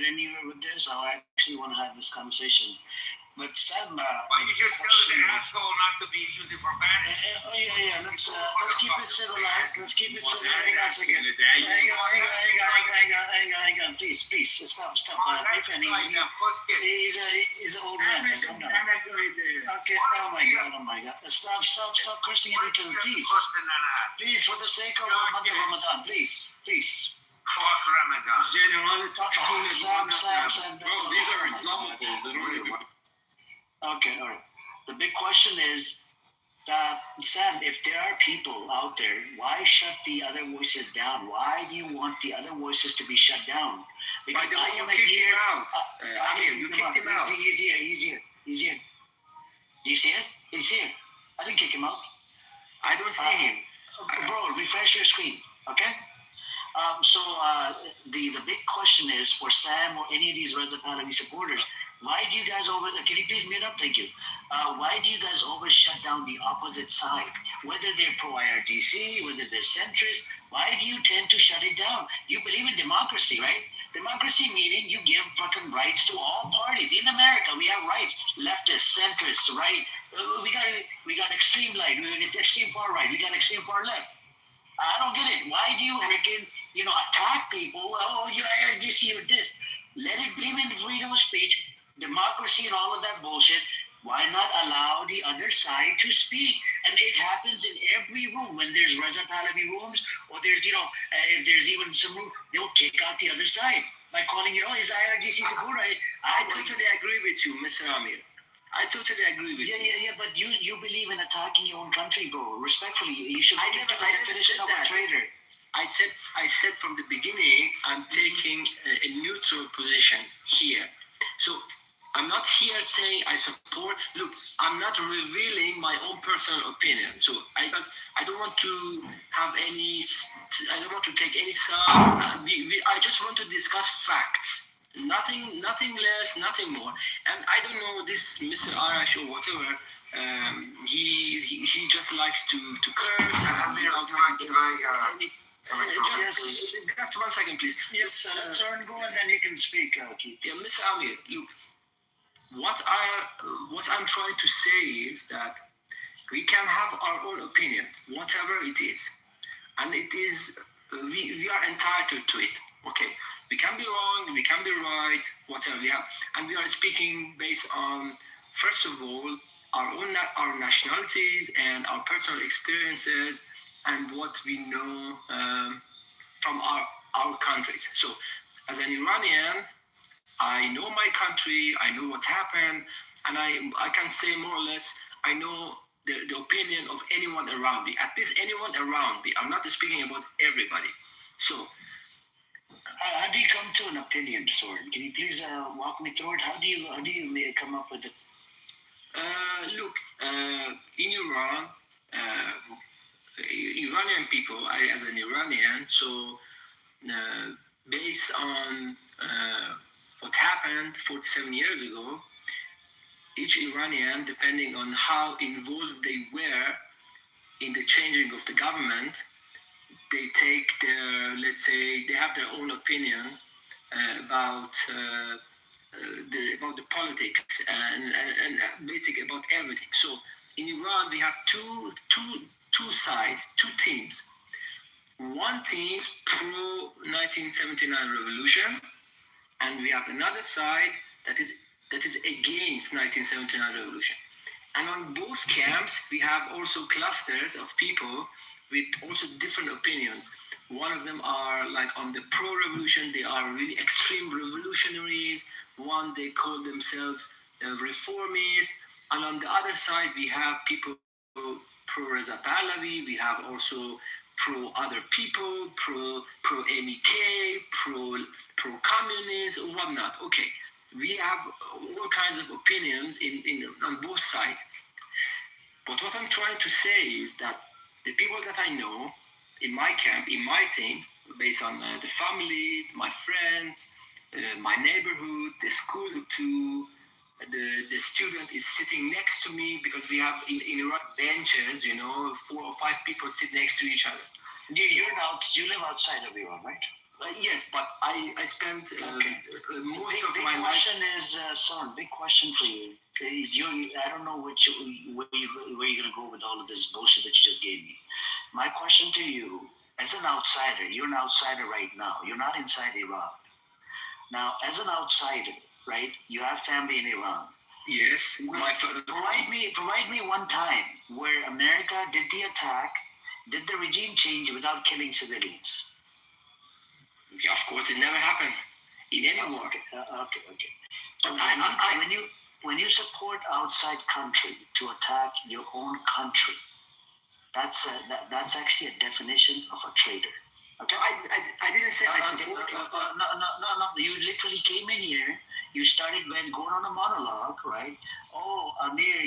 get anywhere with this. I actually want to have this conversation. But Sam, Well, you should tell the asshole not to be using profanity. yeah. Let's keep it civilized. Let's keep it What civilized. Hang on a second. in the day? Hang on. Please. Stop. My friend, he's an old man. Calm down. Okay. Oh my God. Stop cursing at each other, please. Please, for the sake of month of Ramadan, please. Sam. Bro, these are Islamophobes. They don't even. Okay, all right. The big question is that, Sam, if there are people out there, why shut the other voices down? Why do you want the other voices to be shut down? By the way, you kicked him out. Amir, you kicked him out. He's here. Do you see it? He's here. I didn't kick him out. I don't see him. Bro, refresh your screen, okay? So the big question is for Sam or any of these Reza Pahlavi supporters, why do you guys can you please mute up? Thank you. Why do you guys always shut down the opposite side? Whether they're pro-IRGC, whether they're centrist, why do you tend to shut it down? You believe in democracy, right? Democracy meaning you give fucking rights to all parties. In America, we have rights. Leftists, centrists, right? We got extreme right, we got extreme far right, we got extreme far left. I don't get it. Why do you freaking, attack people? Oh, IRGC or this. Let it be in freedom of speech, democracy and all of that bullshit. Why not allow the other side to speak? And it happens in every room. When there's Reza Pahlavi rooms, or there's, if there's even some room, they'll kick out the other side by calling it, is IRGC support. I totally agree with you, Mr. Amir. I totally agree with you. Yeah, but you believe in attacking your own country, bro. Respectfully, you should I never definition of a traitor. I said from the beginning, I'm taking a neutral position here. So I'm not here saying I support. Look, I'm not revealing my own personal opinion. So I don't want to have any. I don't want to take any side. I just want to discuss facts. Nothing less, nothing more. And I don't know this Mr. Arash or whatever. He just likes to curse. Just 1 second, please. Yes, Soren, go and then you can speak, Keith. Yeah, Mr. Amir, look, what I'm trying to say is that we can have our own opinion, whatever it is, and it is we are entitled to it. Okay, we can be wrong, we can be right, whatever we have, and we are speaking based on, first of all, our nationalities and our personal experiences and what we know from our countries. So, as an Iranian, I know my country, I know what happened, and I can say more or less I know the opinion of anyone around me. At least anyone around me. I'm not speaking about everybody. So, how do you come to an opinion, Soren? Can you please walk me through it? How do you come up with it? Look, in Iran, Iranian people, as an Iranian, so based on what happened 47 years ago, each Iranian, depending on how involved they were in the changing of the government, they take they have their own opinion about the politics and basically about everything. So in Iran, we have two sides, two teams. One team is pro 1979 revolution, and we have another side that is against 1979 revolution. And on both camps, we have also clusters of people with also different opinions. One of them are like on the pro-revolution, they are really extreme revolutionaries. One, they call themselves reformists. And on the other side, we have people pro-Reza Pahlavi, we have also pro-other people, pro-MEK, pro-communist, or whatnot. Okay, we have all kinds of opinions on both sides. But what I'm trying to say is that the people that I know in my camp, in my team, based on the family, my friends, my neighborhood, the school too, the student is sitting next to me, because we have in Iraq benches, 4 or 5 people sit next to each other. You live outside of Iran, right? Yes, but I spent most Big, of big my life. question is, son, big question for you. Is I don't know where you're gonna go with all of this bullshit that you just gave me. My question to you, as an outsider, you're an outsider right now. You're not inside Iran. Now, as an outsider, right? You have family in Iran. Yes, my Provide me one time where America did the attack, did the regime change without killing civilians. Yeah, of course, it never happened in any war. Okay. So I- when you support outside country to attack your own country, that's actually a definition of a traitor. Okay. I didn't say I Okay, support. no. You literally came in here. You started going on a monologue, right? Oh, Amir,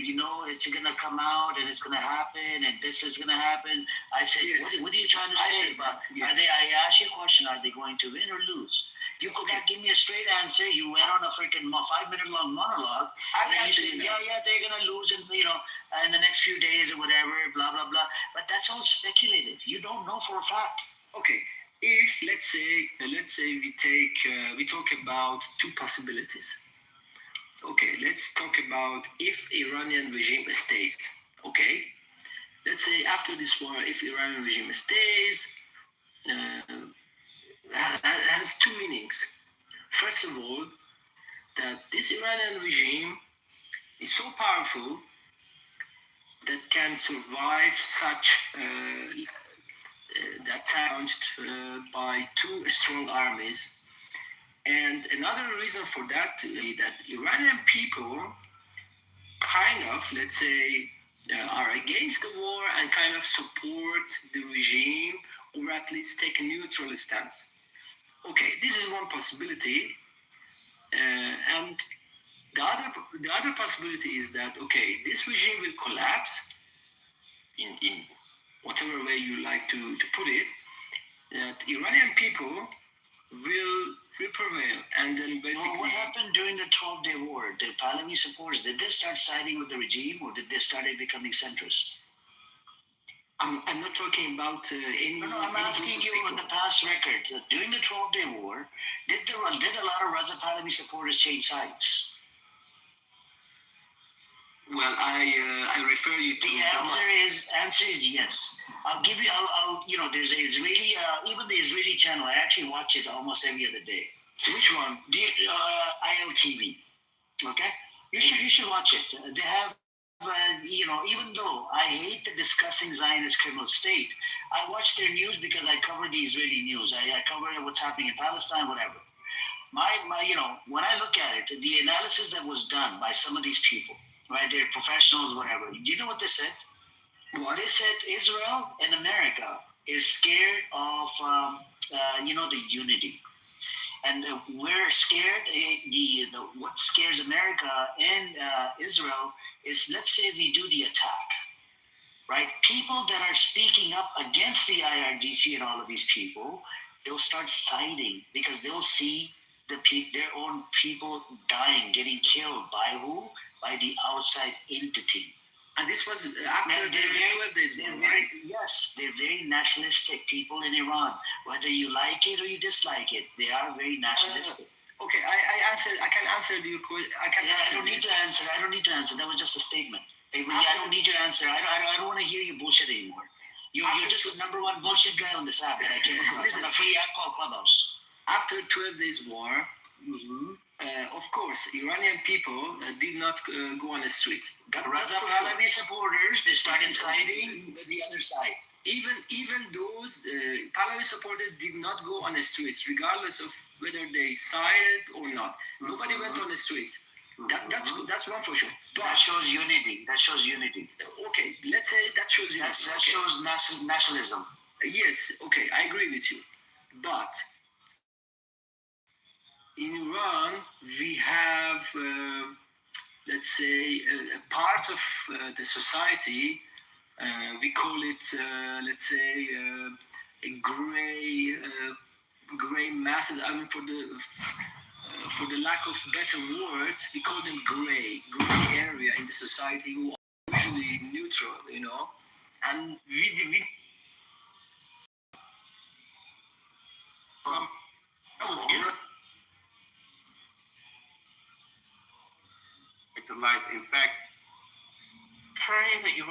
it's gonna come out and it's gonna happen and this is gonna happen. I said, Yes. what are you trying to I say? said But that, yes. I asked you a question: are they going to win or lose? You could not give me a straight answer. You went on a freaking 5-minute long monologue. I'm And you said, answering yeah, they're gonna lose, and in the next few days or whatever, blah blah blah. But that's all speculative. You don't know for a fact. Okay, if let's say we talk about two possibilities. Okay, let's talk about if Iranian regime stays. Okay, let's say after this war, if Iranian regime stays, has two meanings. First of all, that this Iranian regime is so powerful that can survive such that launched by two strong armies. And another reason for that is that Iranian people kind of, let's say, are against the war and kind of support the regime, or at least take a neutral stance. Okay, this is one possibility. And the other possibility is that, okay, this regime will collapse in whatever way you like to put it, that Iranian people will prevail, and then basically. Well, what happened during the 12-day war? The Pahlavi supporters, did they start siding with the regime, or did they start becoming centrist? I'm not talking about any. No, I'm any asking group of you people. on the past record. During the 12-day war, did a lot of Raza Pahlavi supporters change sides? Well, I refer you to. The answer is yes. I'll give you. There's a Israeli, even the Israeli channel. I actually watch it almost every other day. Which one? The ILTV. Okay, you should watch it. They have. Even though I hate the disgusting Zionist criminal state, I watch their news because I cover the Israeli news. I cover what's happening in Palestine, whatever. When I look at it, the analysis that was done by some of these people, right? They're professionals, whatever. Do you know what they said? What? They said Israel and America is scared of, the unity. And we're scared. What scares America and Israel is, let's say we do the attack, right? People that are speaking up against the IRGC and all of these people, they'll start siding because they'll see their own people dying, getting killed by who? By the outside entity. And this was after the 12 days war, right? Yes, they're very nationalistic people in Iran. Whether you like it or you dislike it, they are very nationalistic. Okay, I can answer your question. I don't need to answer. That was just a statement. I don't need your answer. I don't want to hear you bullshit anymore. You're just the number one bullshit guy on this app that I came across on a free app called Clubhouse. After 12 days war, of course, Iranian people did not go on the street. Raza Pahlavi supporters, they started siding with the other side. Even those Pahlavi supporters did not go on the streets, regardless of whether they sided or not. Nobody went on the streets. That's one for sure. But, that shows unity. Okay, let's say that shows unity. That shows massive nationalism. Yes, okay, I agree with you. But in Iran, we have, let's say, a part of the society, we call it, let's say, a gray masses. I mean, for the lack of better words, we call them gray area in the society who are usually neutral, and we Like, in fact, pray that you.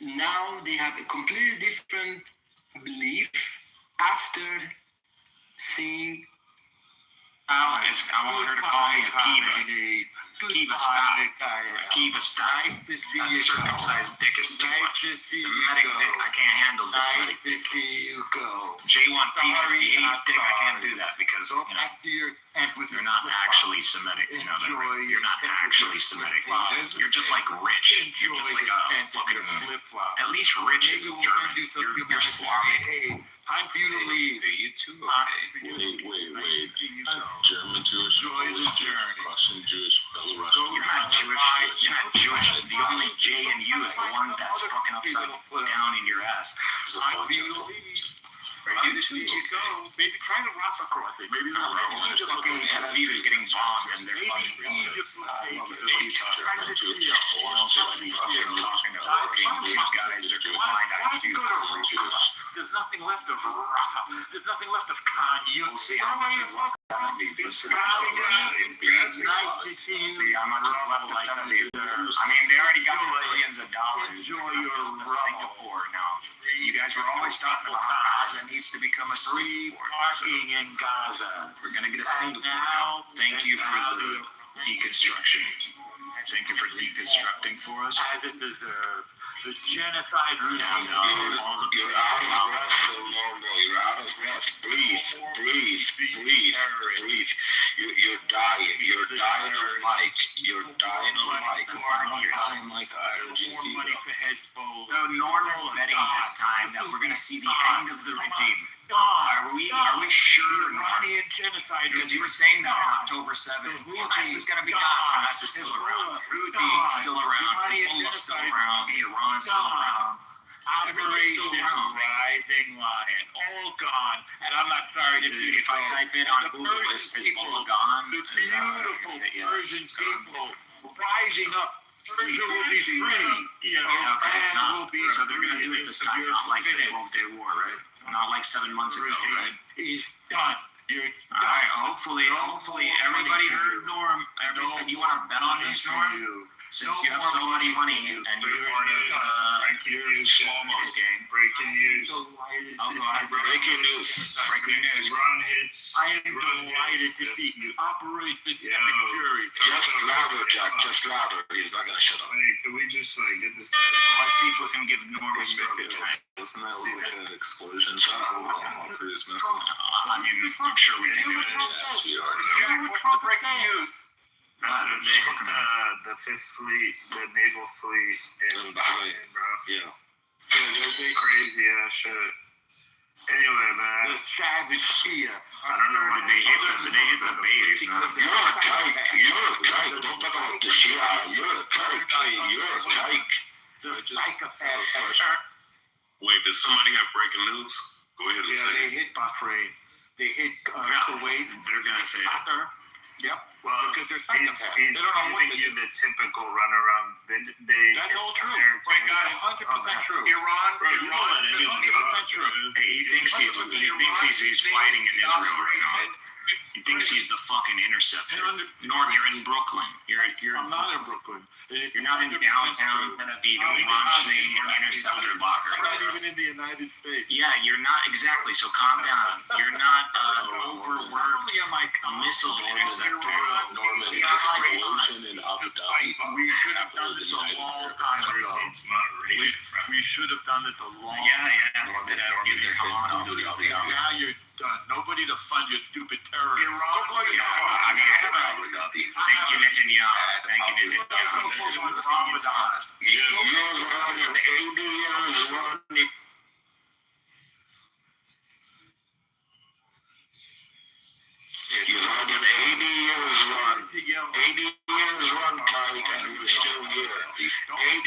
Now they have a completely different belief after seeing. I want her to call me Akiva. Akiva Stein. Akiva Stein. That circumcised dick is too much. Semitic dick, I can't handle the Semitic dick. J1P58 dick, I can't do that because, you're not actually Semitic. You're not actually Semitic. You're just like Rich. You're just like a fucking, at least Rich is German. You're Slavic. Time for you to leave. Are you two okay? Wait. German Jewish, Polish Jewish, Russian Jewish, Belarusian. You're not Jewish. You're not Jewish. The only J in you is the one that's fucking upside down in your ass. Time for you to leave. Are you two okay? Maybe try to massacre. Maybe No, just fucking Tel Aviv is getting bombed and they're fucking Talking about talking to fucking two guys that combined IQ. There's nothing left of Rafa. There's nothing left of Kanye. See how much is left of Tel Aviv. See how much is left of Tel Aviv. I mean, they already got billions of dollars. Enjoy your Singapore now. You guys were always talking about how Gaza needs to become a free Singapore. parking in Gaza. We're gonna get a Singapore now. Thank you for the deconstruction. Thank you for deconstructing for us. As it deserves. The genocide You're out of breath so long, you're out of breath. Breathe. You're dying. You're dying on mic. You're dying on mic. You're dying like IRGC. More money for Hezbollah. So Norman's betting this time that we're gonna see the end of the regime. God. Are we sure, Norm? Iranian genocide. Because you were saying that on October 7th. Hamas is going to be gone. Hamas is still around. Houthi still around. Hezbollah still around. Iran still around. Operation Rising Lion. All gone. And I'm not sorry to be. If I type in on Google, is Hezbollah gone? The beautiful Persian people rising up. Persia will be free. Okay, so they're going to do it this time, not like the 12-day war, right? Not like 7 months ago, right? He's done. You're all right, hopefully everybody heard Norm. You want to bet on this, Norm? Since you have so much money and you're part of the Slow-Mo's gang. breaking news. Oh, go ahead, bro. Breaking news. Breaking news. Ron hits. I am delighted to see you. Operation Epic Fury. Just louder, Jack. Just louder. He's not gonna shut up. Hey, can we just get this? Let's see if we can give Norm a stroke tonight. Wasn't that like an explosion? Cruise missile. I mean, I'm sure we can do it. Jack, what's the breaking news? They hit the Fifth Fleet, the naval fleet in Bahrain, bro. Yeah. Crazy ass shit. Anyway, man. The savage Shia. I don't know what they hit the base. You're a kike. Don't talk about the Shia. You're a kike. The psychopath. Wait, does somebody have breaking news? Go ahead and say they hit Bahrain. They hit Kuwait. They're gonna say Qatar. Yep. Well, because they're psychopaths. he's They don't know what to giving you do. the typical runaround. That's all true. Right, guys, 100% true. Iran, You know that, 100% true. He thinks he's fighting in Israel right now. He thinks he's the fucking interceptor. Norm, you're in Brooklyn. I'm not in Brooklyn. You're not in downtown Tel Aviv. You're launching your interceptor blocker. I'm not even in the United States. Yeah, you're not exactly. So calm down. You're not overworked missile interceptor. Norman explosion in Abu Dhabi. We should have done this a long time ago. We should have done this a long time ago. Now you're done. Nobody to fund your stupid terror. Thank you, Netanyahu. Thank you, Netanyahu. You had an 80 years run. 80 years run, Mike, and you're still here. 80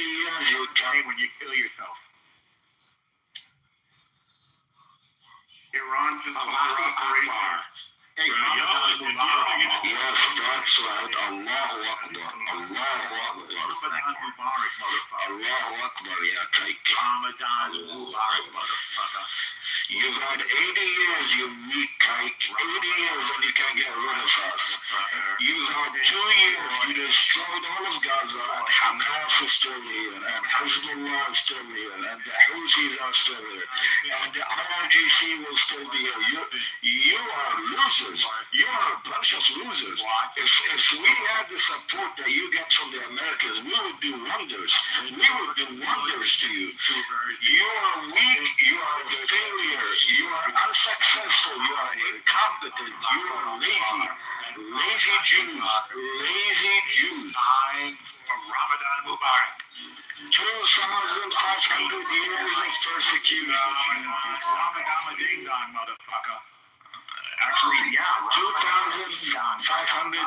years you die when you kill yourself. Iran just called her operation. Hey, Ramadan Mubarak. Yes, that's right. Allahu Akbar. Allahu Akbar. Ramadan Mubarak, motherfucker. Allahu Akbar, yeah, Kike. Ramadan Mubarak, motherfucker. You've had 80 years, you meat kike. 80 years and you can't get rid of us. You've had 2 years, you destroyed all of Gaza, and Hamas is still here, and Hezbollah is still here, and the Houthis are still here, and the IRGC will still be here. You are losers. You are a bunch of losers. If we had the support that you get from the Americans, we would do wonders. We would do wonders to you. You are weak. You are a failure. You are unsuccessful. You are incompetent. You are lazy. Lazy Jews. Lazy Jews. Time for Ramadan Mubarak. 2,500 years of persecution. Ramadan ding dong, motherfucker. Actually, yeah, 2,500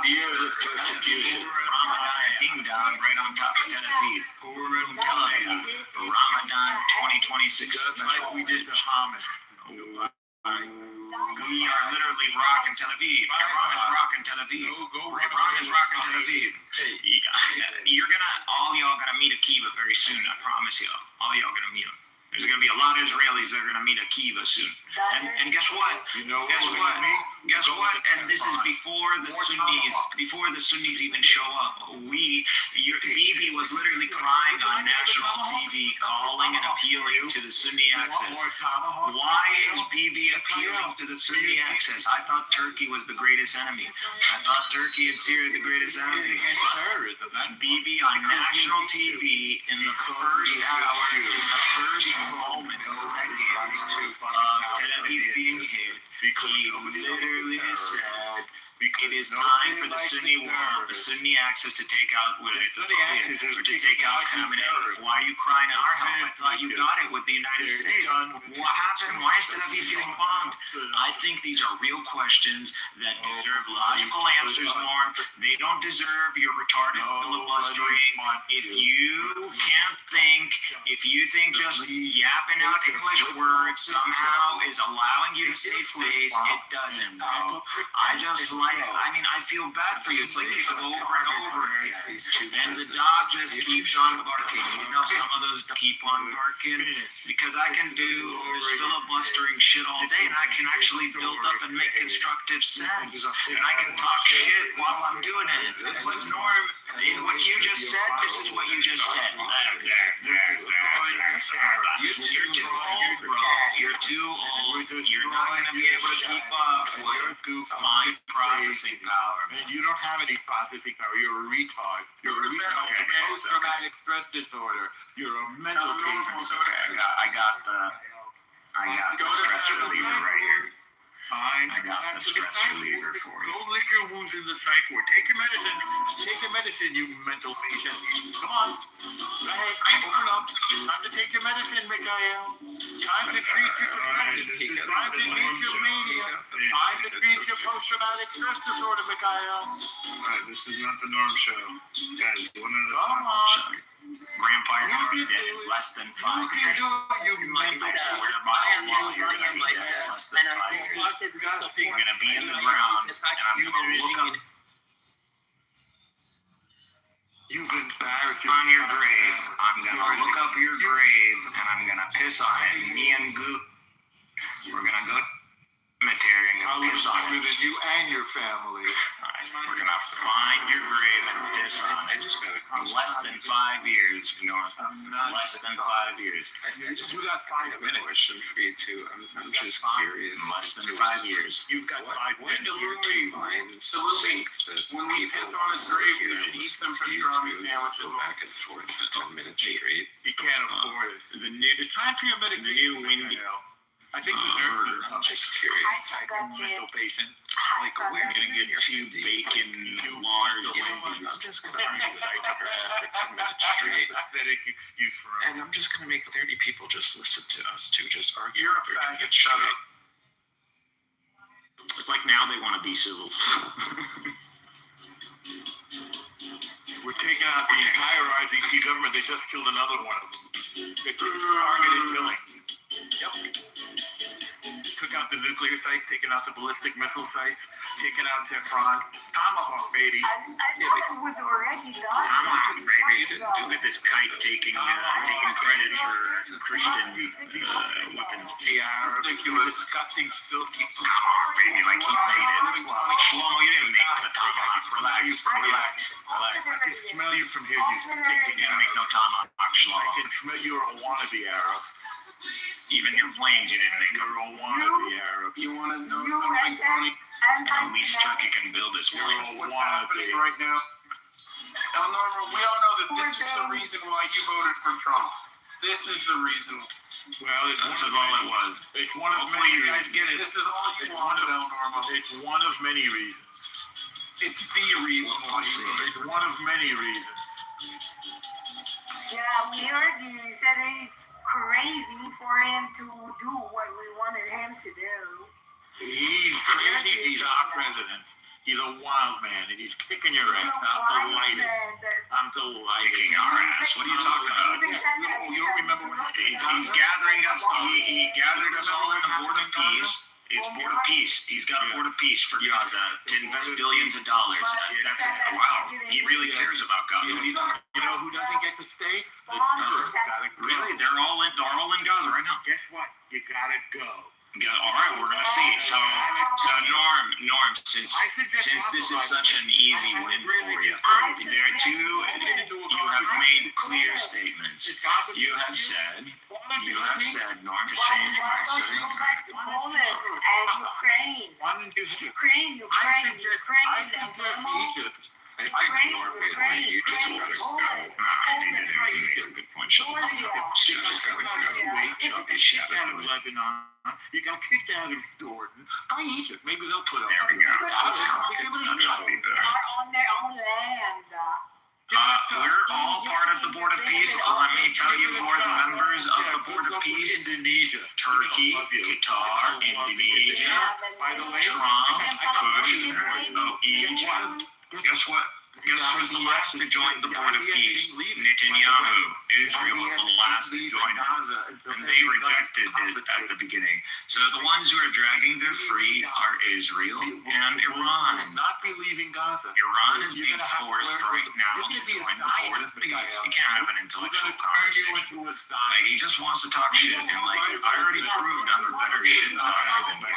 years of persecution. Ramadan ding dong right on top of Tel Aviv. Purim Tel Aviv. Ramadan 2026 just like special. we did to Haman. We are literally rocking Tel Aviv. Iran is rocking Tel Aviv. Iran is rocking Tel Aviv. You're gonna, all y'all gonna meet Akiva very soon. I promise y'all. All y'all gonna meet him. There's gonna be a lot of Israelis that are gonna meet Akiva soon. And guess what? You know Guess what? Guess what? And this is before the Sunnis even show up. Bibi was literally crying on national TV, calling and appealing to the Sunni axis. Why is Bibi appealing to the Sunni axis? I thought Turkey was the greatest enemy. I thought Turkey and Syria the greatest enemy. Bibi on national TV in the first hour, in the first moment, seconds of Tel Aviv being hit, he literally said, it is time for the Sunni world, the Sunni axis, to take out or to take out Khamenei. Why are you crying at our help? I thought you got it with the United States. What happened? Why is Tel Aviv getting bombed? I think these are real questions that deserve logical answers, Norm. They don't deserve your retarded filibustering. If you can't think, if you think just yapping out English words somehow is allowing you to save face, it doesn't, bro. I feel bad for you. It's like it's over and over again. And the dog just keeps on barking. You know, some of those keep on barking because I can do this filibustering shit all day and I can actually build up and make constructive sense. And I can talk shit while I'm doing it. It's like, Norm, in what you just said, this is what you just said. You're too old, bro. You're too old. You're not going to be able to keep up with my processing power. And you don't have any processing power. You're a retard. You're a retard. Post-traumatic stress disorder. You're a mental patient. It's okay. I got the stress reliever right here. Fine. I got the stress reliever for you. Go lick your wounds in the psych ward. Take your medicine. Take your medicine, you mental patient. Come on. Go ahead. Open up. Time to take your medicine, Mikhail. Time to treat your depression. Time to treat your mania. Time to treat your post-traumatic stress disorder, Mikhail. Alright, this is not the Norm show. Guys, one at a Come time. on. Grandpa, you're gonna be dead in less than 5 You can years. do it, you mental I swear by Allah, you're gonna be dead in less than 5 years. You're gonna be in the ground, and I'm gonna look up You've embarrassed on your grave. I'm gonna look up your grave, and I'm gonna piss on it. Me and Goop, we're gonna go to the cemetery and I'll piss on live it. with you and your family. We're gonna find your grave and piss on it. Less than 5 years, North. Less than 5 years. You got 5 minutes. Question for you too. I'm just curious. Less than 5 years. You've got 5 When minutes. do your two minds thinks that When we people piss on his grave, we sit should here eat some and pastrami listen to you sandwiches. go back and forth for 10 minutes straight. He can't afford it. The new It's time for your medication. new windy. Mikhail. I think we learned I'm just curious. mental patient. Like, we're gonna get 2 bacon large Wendy's. I'm just gonna argue with Ike for 10 minutes straight. Pathetic excuse for him. And I'm just gonna make 30 people just listen to us two just argue. You're a They're gonna faggot. get Shut straight. up. It's like now they want to be civil. We're taking out the entire RGC government. They just killed another one of them. It's targeted killing. Yep. Took out the nuclear sites, taking out the ballistic missile sites. Kick it out there, Ron. Tomahawk, baby. I thought it was already done. Tomahawk, baby. Look at this kite taking credit for Christian weapons. Yeah, ridiculous, disgusting, filthy. Tomahawk, baby, like he made it. Shlomo, you didn't make the tomahawk. Relax. I can smell you from here. You didn't make no tomahawk, Shlomo. I can smell you're a wannabe Arab. Even your planes, you didn't make You're them. a wannabe Arab. You want to know You something and funny? and And at least Turkey can build this You're plane. a What's wannabe. happening right now? Norma, we all know that this is the reason why you voted for Trump. This is the reason. Well, That's all it was. It's one of Hopefully many you guys reasons. get it. This is all you want to know, Norma. It's one of many reasons. It's the reason why you voted. It's one of many reasons. Yeah, we heard you said he's crazy for him to do what we wanted him to do. He's crazy. He's our president. He's a wild man, and he's kicking your ass. I'm delighted. I'm delighted. Kicking our ass? What are you talking about? You don't remember when He's gathering us. He gathered us all in a board of peace. It's board of peace. He's got a board of peace for Gaza to invest billions of dollars. That's wow. He really cares about Gaza. You know who doesn't get to stay? The Arabs gotta go. Really? They're all in Gaza right now. Guess what? You gotta go. All right, we're gonna see. So Norm, since this is such an easy win for you, there are two. You have made clear statements. You have said, Norm, to change my setting. Go back to Poland and Ukraine. Why don't you Ukraine. I suggest Egypt. I think Norm made like you just gotta go. He made a good point. Shut the fuck up. You just gotta go. Shut this shit Out of Lebanon, you got kicked out of Jordan. By Egypt, maybe they'll put up. There we go. Are on their own land. We're all part of the Board of Peace. Let me tell you who are the members of the Board of Peace. Indonesia. Turkey, Qatar, Indonesia, By the way, Trump, Kush, Egypt. Guess what? Guess who's the last to join the Board of Peace? Netanyahu. Israel was the last to join it. And they rejected it at the beginning. So the ones who are dragging their feet are Israel and Iran. Not be leaving Gaza. Iran is being forced right now to join the Board of Peace. You can't have an intellectual conversation. Like, he just wants to talk shit, and like, I already proved I'm a better shit talker than you.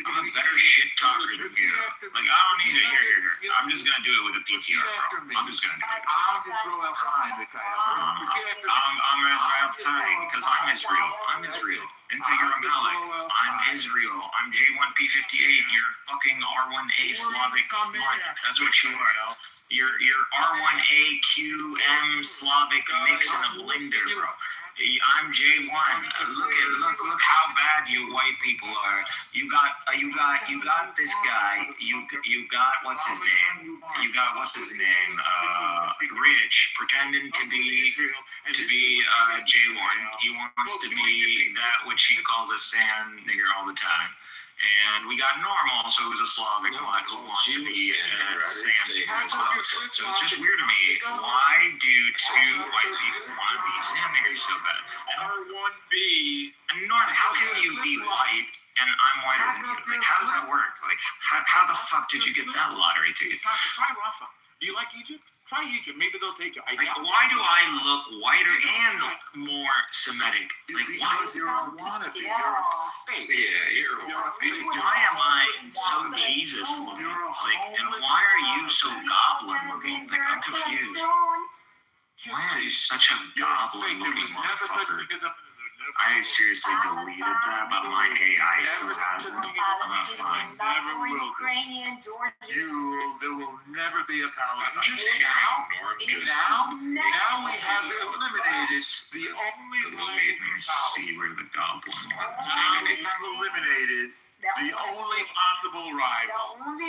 I'm a better shit talker than you. Like, I don't need to hear. I'm just gonna do it with a PTR, bro. I'm just gonna do it. I'm Israel outside, Mikhail. I'm Israel Thai because I'm Israel. I'm Israel. Integer Amalek. I'm Israel. I'm J1P58. You're fucking R1A Slavic smut. That's what you are. You're R1AQM Slavic mix in a blender, bro. I'm J1. Look how bad you white people are. You got this guy. You got what's his name? Rich, pretending to be J1. He wants to be that which he calls a sand nigger all the time. And we got Norm also, who's a Slavic mutt who wants to be a sand nigger as well. So it's just weird to me. Why do two white people want to be sand niggers so bad? R1B. And Norm, how can you be white and I'm whiter than you? Like, how does that work? Like, how the fuck did you get that lottery ticket? Try Rafa. Do you like Egypt? Try Egypt. Maybe they'll take you. Like, why do I look whiter and more Semitic? Like, why? Because you're a wannabe. You're a fake. Yeah, you're a fake. Why am I so Jesus looking? Like, and why are you so goblin looking? Like, I'm confused. Why are you such a goblin looking motherfucker? I seriously deleted that, but my AI still has it. I'm not fine. Never will. Ukrainian, Georgian. There will never be a Palestine. just now, Norm. Now we have eliminated the only Let me see where the goblin was. Now we have eliminated the only possible rival. The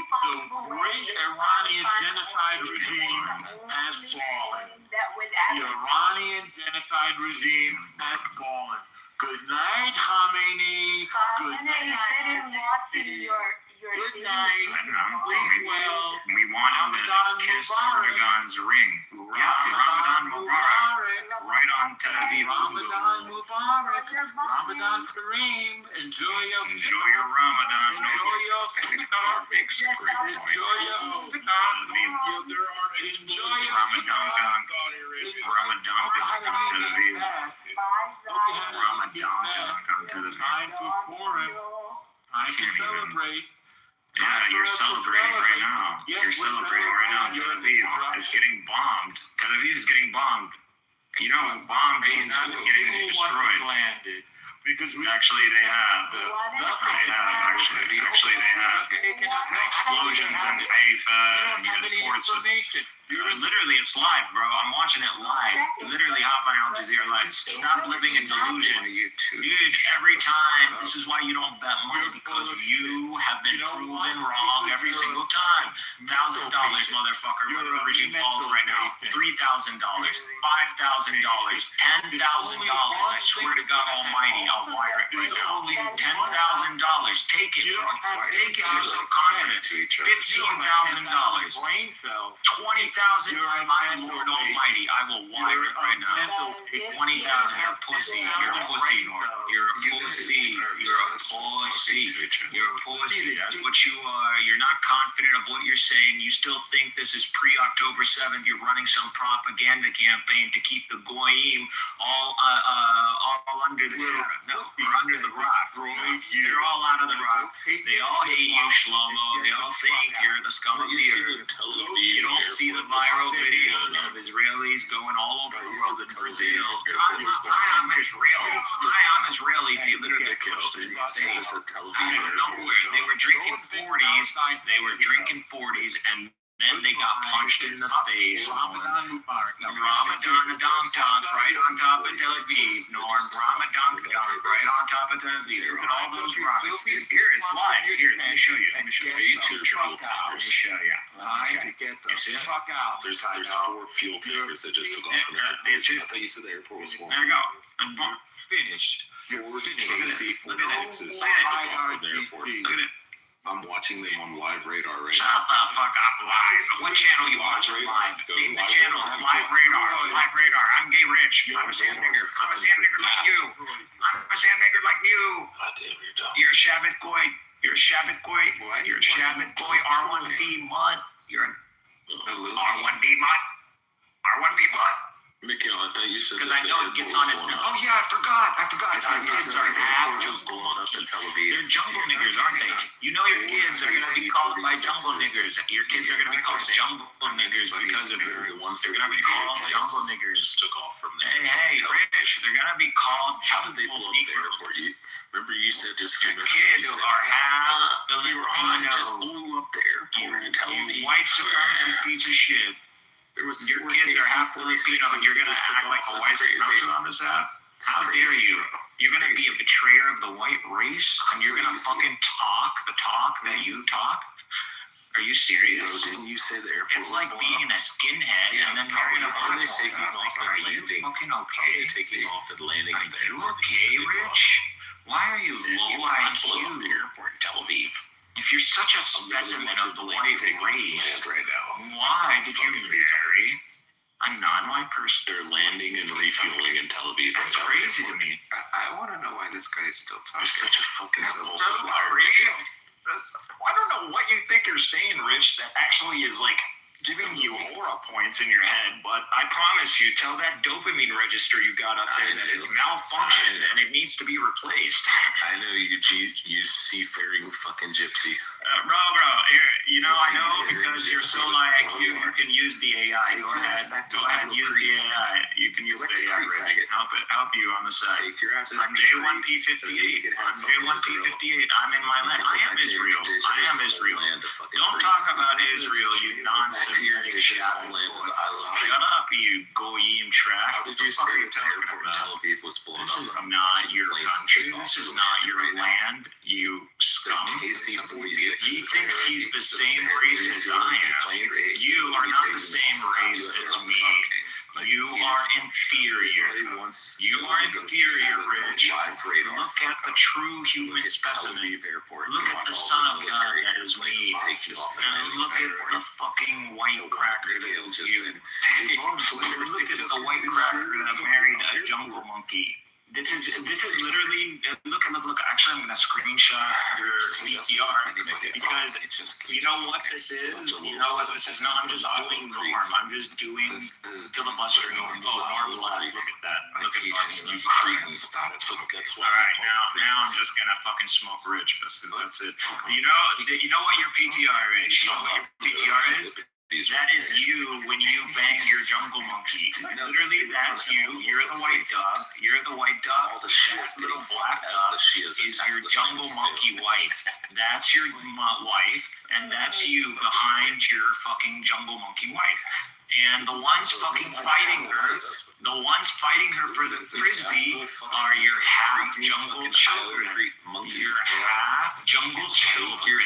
great Iranian genocide regime has fallen. The Iranian genocide regime has fallen. Good night, Khamenei. Good night. Good night. Sleep well. We want him to kiss Erdogan's ring. Yeah, Ramadan Mubarak. Right on Tel Aviv. Ramadan Mubarak. your body. Ramadan Kareem. Enjoy your Ramadan. Enjoy your iftar. Makes a great point. Enjoy your iftar. There are Enjoy your Ramadan. Saudi Arabia. Ramadan. Tel Aviv. Bye, Ramadan. Tel Aviv. Time for Purim. Time to celebrate. Yeah, you're celebrating right now. You're celebrating right now in Tel Aviv. It's getting bombed. Tel Aviv is getting bombed. You know, bomb means getting destroyed. Landed. Because we Actually, they have. Actually, they have explosions in Haifa and the ports of. Literally, it's live, bro. I'm watching it live. Literally, hop on Al Jazeera live. Stop living in delusion. Dude, every time, this is why you don't bet money, because you have been proven wrong every single time. $1,000, motherfucker, whether the regime falls right now. $3,000, $5,000, $10,000. I swear to God Almighty, I'll wire it right now. $10,000. Take it, bro. Take it. You're so confident. $15,000. $20,000 by my Lord Almighty. I will wire it right now. 20,000. You're a pussy. You're a pussy, Lord. You're a pussy. You're a pussy. You're a pussy. That's what you are. You're not confident of what you're saying. You still think this is pre-October 7th. You're running some propaganda campaign to keep the goyim all under the no, or under the rock. They're all out of the rock. They all hate you, Shlomo. They all think you're the scum of the earth. You don't see the viral videos of Israelis going all over the world in Brazil. I'm Israeli. They literally pushed it. I don't know where. They were drinking 40s. And then they got punched in the face. Ramadan Adam Tank right on top of Tel Aviv. Norm Ramadan Tank right on top of Tel Aviv. Look at all those rockets. Here, it's live. Here, let me show you. Let me show you. Time to get the fuck out. There's 4 fuel tankers that just took off from the airport. I thought you said the airport was full. There you go. And boom. Finished. 4 KC-46s took off from the airport. Look at it. I'm watching them on live radar right Shut now. the fuck up, live. What channel you watching live? Name the channel. Live radar. Live radar. I'm gay rich. I'm a sand nigger. I'm a sand nigger like you. I'm a sand nigger like you. God damn, you're dumb. You're a Shabbat goy. You're a Shabbat goy. You're a Shabbat goy. R1B mud. You're an R1B mud. R1B mud. Mikhail, I thought you said because I know it gets on his. Oh yeah, I forgot. Our kids are half just blowing up in Tel Aviv. They're jungle niggers, aren't they? You know your kids are gonna be called by jungle niggers. Your kids are gonna be called jungle niggers because of it. They're gonna be called jungle niggers. Took off from there. Hey, Rich, they're gonna be called How did they blow jungle up the niggers. airport? Remember you said just Your kids are half Iran just Filipino. blew up the airport in Tel Aviv. You white supremacist piece of shit. There was Your kids are half Filipino and you're going to act like a white supremacist on this app? How dare you? You're going to be a betrayer of the white race and you're going to fucking talk the talk that you talk? Are you serious? Didn't you say the airport It's like being a skinhead and then marrying a black woman. Are you fucking okay? They're taking off and landing Are at the you airport. okay, Rich? Why are you low Blew up the IQ? airport in Tel Aviv. If you're such a specimen of the white race, Right now. why did you marry a non-white person? They're landing and refueling in Tel Aviv. That's crazy to me. I want to know why this guy is still You're talking. such a fucking That's asshole. so crazy. I don't know what you think you're saying, Rich, that actually is like giving you aura points in your head, but I promise you, tell that dopamine register you got up there that it's malfunctioned and it needs to be replaced. I know you seafaring fucking gypsy. Bro, you know, I know because you're so high IQ, you can use the AI. Go ahead, use the AI. You can use the AI, Rich. Help you on the side. Take your ass I'm J1P58. I'm J1P58. I'm in my land. I am Israel. Don't talk about Israel, you non-Semitic Shabbat boy. Shut up, you goyim trash. How did you What the fuck say are you the talking airport in about? Tel Aviv was blown This up? is not your country. This is not your land, you scum. KC-46. He thinks he's the same race as I am. You are not the same race as me. You are inferior. You are inferior, Rich. Look at the true human specimen. Look at the son of God that is me. And look at the fucking white cracker that is you. Look at the white cracker that married a jungle monkey. This is literally look. Actually, I'm gonna screenshot your VCR because you know what this is. You know what this is. No, I'm just doing norm. I'm just doing filibuster norm. Oh, norm live. Look at that. Look at norm. You cretins. That's why. All right, now I'm just gonna fucking smoke rich. That's it. You know what your PTR is. You know what your PTR is. That is you when you bang your jungle monkey. Literally, that's you. You're the white dog. You're the white dog. That little black dog is your jungle monkey wife. That's your wife, and that's you behind your fucking jungle monkey wife. And the ones fucking fighting her for the frisbee are your half jungle children. Your half jungle children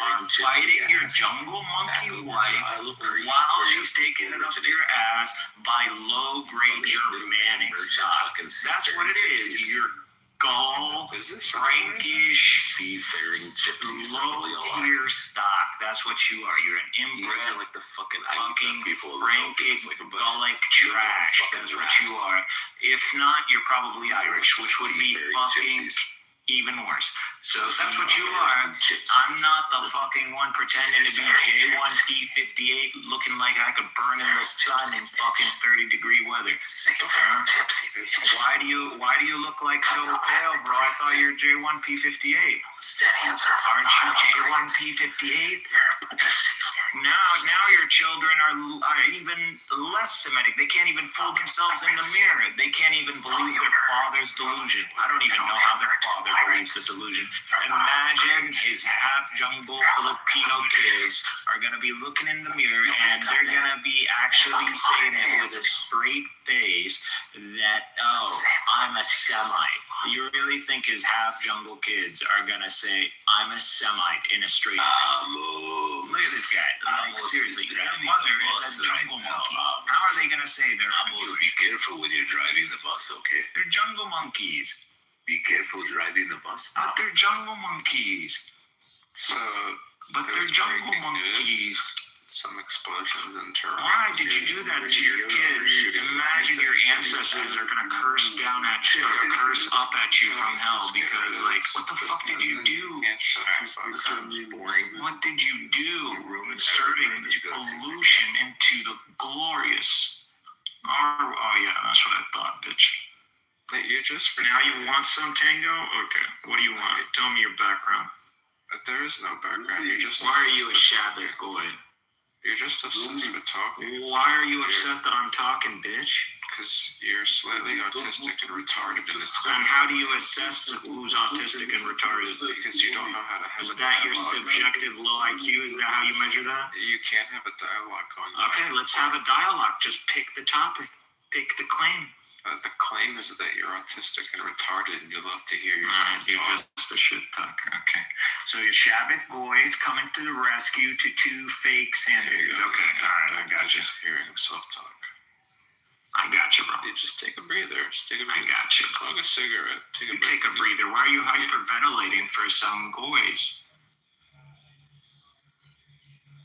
are fighting your jungle monkey wife while she's taking it up their ass by low-grade Germanic stock. That's what it is. You're Gull, Frankish, seafaring, low-tier stock. That's what you are. You're an inbred, like the fucking Frankish, Gullic trash. That's what you are. If not, you're probably Irish, which would be fucking even worse. So that's what you are. I'm not the fucking one pretending to be J1P58 looking like I could burn in the sun in fucking 30-degree weather. Why do you look like so pale, bro? I thought you're J1P58. Aren't you J1P58? Now your children are even less Semitic. They can't even fool themselves in the mirror. They can't even believe their father's delusion. I don't even know how their father believes the delusion. Imagine his half jungle Filipino kids are gonna be looking in the mirror and they're gonna be actually saying it with a straight face that, oh, I'm a Semite. You really think his half jungle kids are gonna say, I'm a Semite in a straight face? Look at this guy. Like, seriously, their mother is a jungle monkey. How are they gonna say they're Jewish? Be careful when you're driving the bus, okay? They're jungle monkeys. Be careful driving the bus. But they're jungle monkeys. But they're jungle monkeys. Some explosions in Toronto. Why did you do that to your kids? Imagine your ancestors are gonna curse down at you, or curse up at you from hell because, like, what the fuck did you do? What did you do? Inserting pollution into the glorious. Oh yeah, that's what I thought, bitch. You just now you want some tango? Okay. What do you want? Tell me your background. There is no background. You're just. Why are you a Shabbat goy? You're just obsessed with talking. Why are you upset that I'm talking, bitch? Because you're slightly autistic and retarded, and how do you assess who's autistic and retarded? Because you don't know how to have a dialogue. Is that your subjective low IQ? Is that how you measure that? You can't have a dialogue going on. Okay, let's have a dialogue. Just pick the topic. Pick the claim. The claim is that you're autistic and retarded and you love to hear yourself talk. You're just a shit talker. Okay. So your Shabbat boys coming to the rescue to two fake senators. Okay. All right. I got you. Just hearing himself talk. I got you, bro. You just take a breather. Just take a breather. I got you. Smoke a cigarette. Take a breather. Why are you hyperventilating for some goys?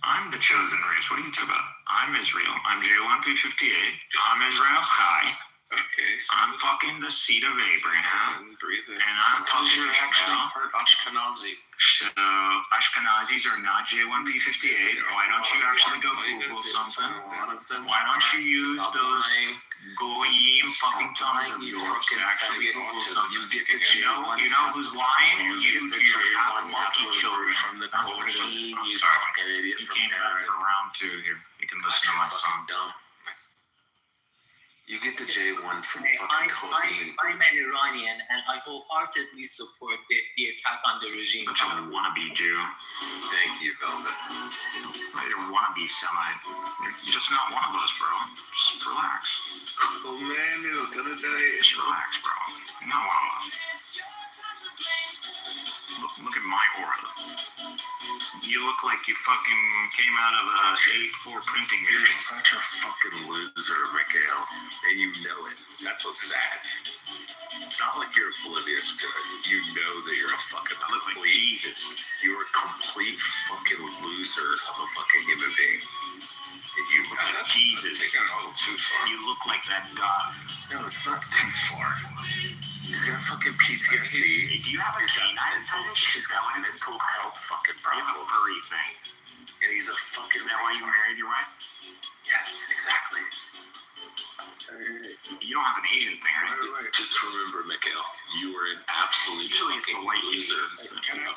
I'm the chosen race. What are you talking about? I'm Israel. I'm J1P58. I'm Israel Chai. Okay. So I'm fucking the seed of Abraham. And I'm fucking actually part Ashkenazi. So Ashkenazis are not J1P58. Why don't you actually go Google something? Why don't you use those goyim fucking tongues of yours to actually Google something? You know who's lying? You to your half-monkey children. I'm sorry. You came back for round 2 here. You can listen to my song. You get the J1 from fucking cocaine. I'm an Iranian and I wholeheartedly support the attack on the regime. But you're a wannabe Jew. Thank you, Velvet. You're a wannabe Semite. You're just not one of us, bro. Just relax. Oh man, you're gonna die. Just relax, bro. You're not one of us. Look at my aura. You look like you fucking came out of a A4 printing You're machine. such a fucking loser, Mikhail, and you know it. That's what's sad. It's not like you're oblivious to it. You know that you're a fucking Jesus. You're a complete fucking loser of a fucking human being. And you know that. Jesus. Taking it a little too far. You look like that God. No, it's not too far. He's got fucking PTSD. Do you have a canine fetish? Is that what it is? Mental health fucking You have a problem. furry thing. And he's a fucking. Is that why you married your wife? Yes, exactly. You don't have an Asian thing, right? Just remember, Mikhail, you were an absolute Usually it's the fucking white loser. Can I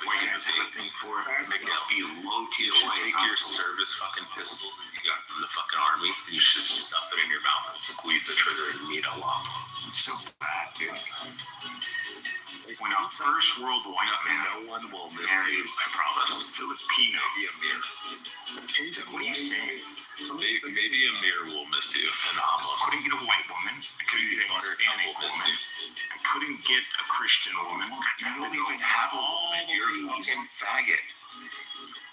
thing for it? Mikhail, Must be low to you the should white. take your service fucking pistol that you got from the fucking army, and you should stuff it in your mouth and squeeze the trigger and meet Allah. It's so bad, dude. When a first world white man No one will miss married, you, I promise. Filipino, Maybe Amir. what do you say? Maybe Amir will miss you. And I couldn't get a white woman. I couldn't get a Hispanic woman. I couldn't get a Christian woman. You don't even have a woman. You're a fucking faggot.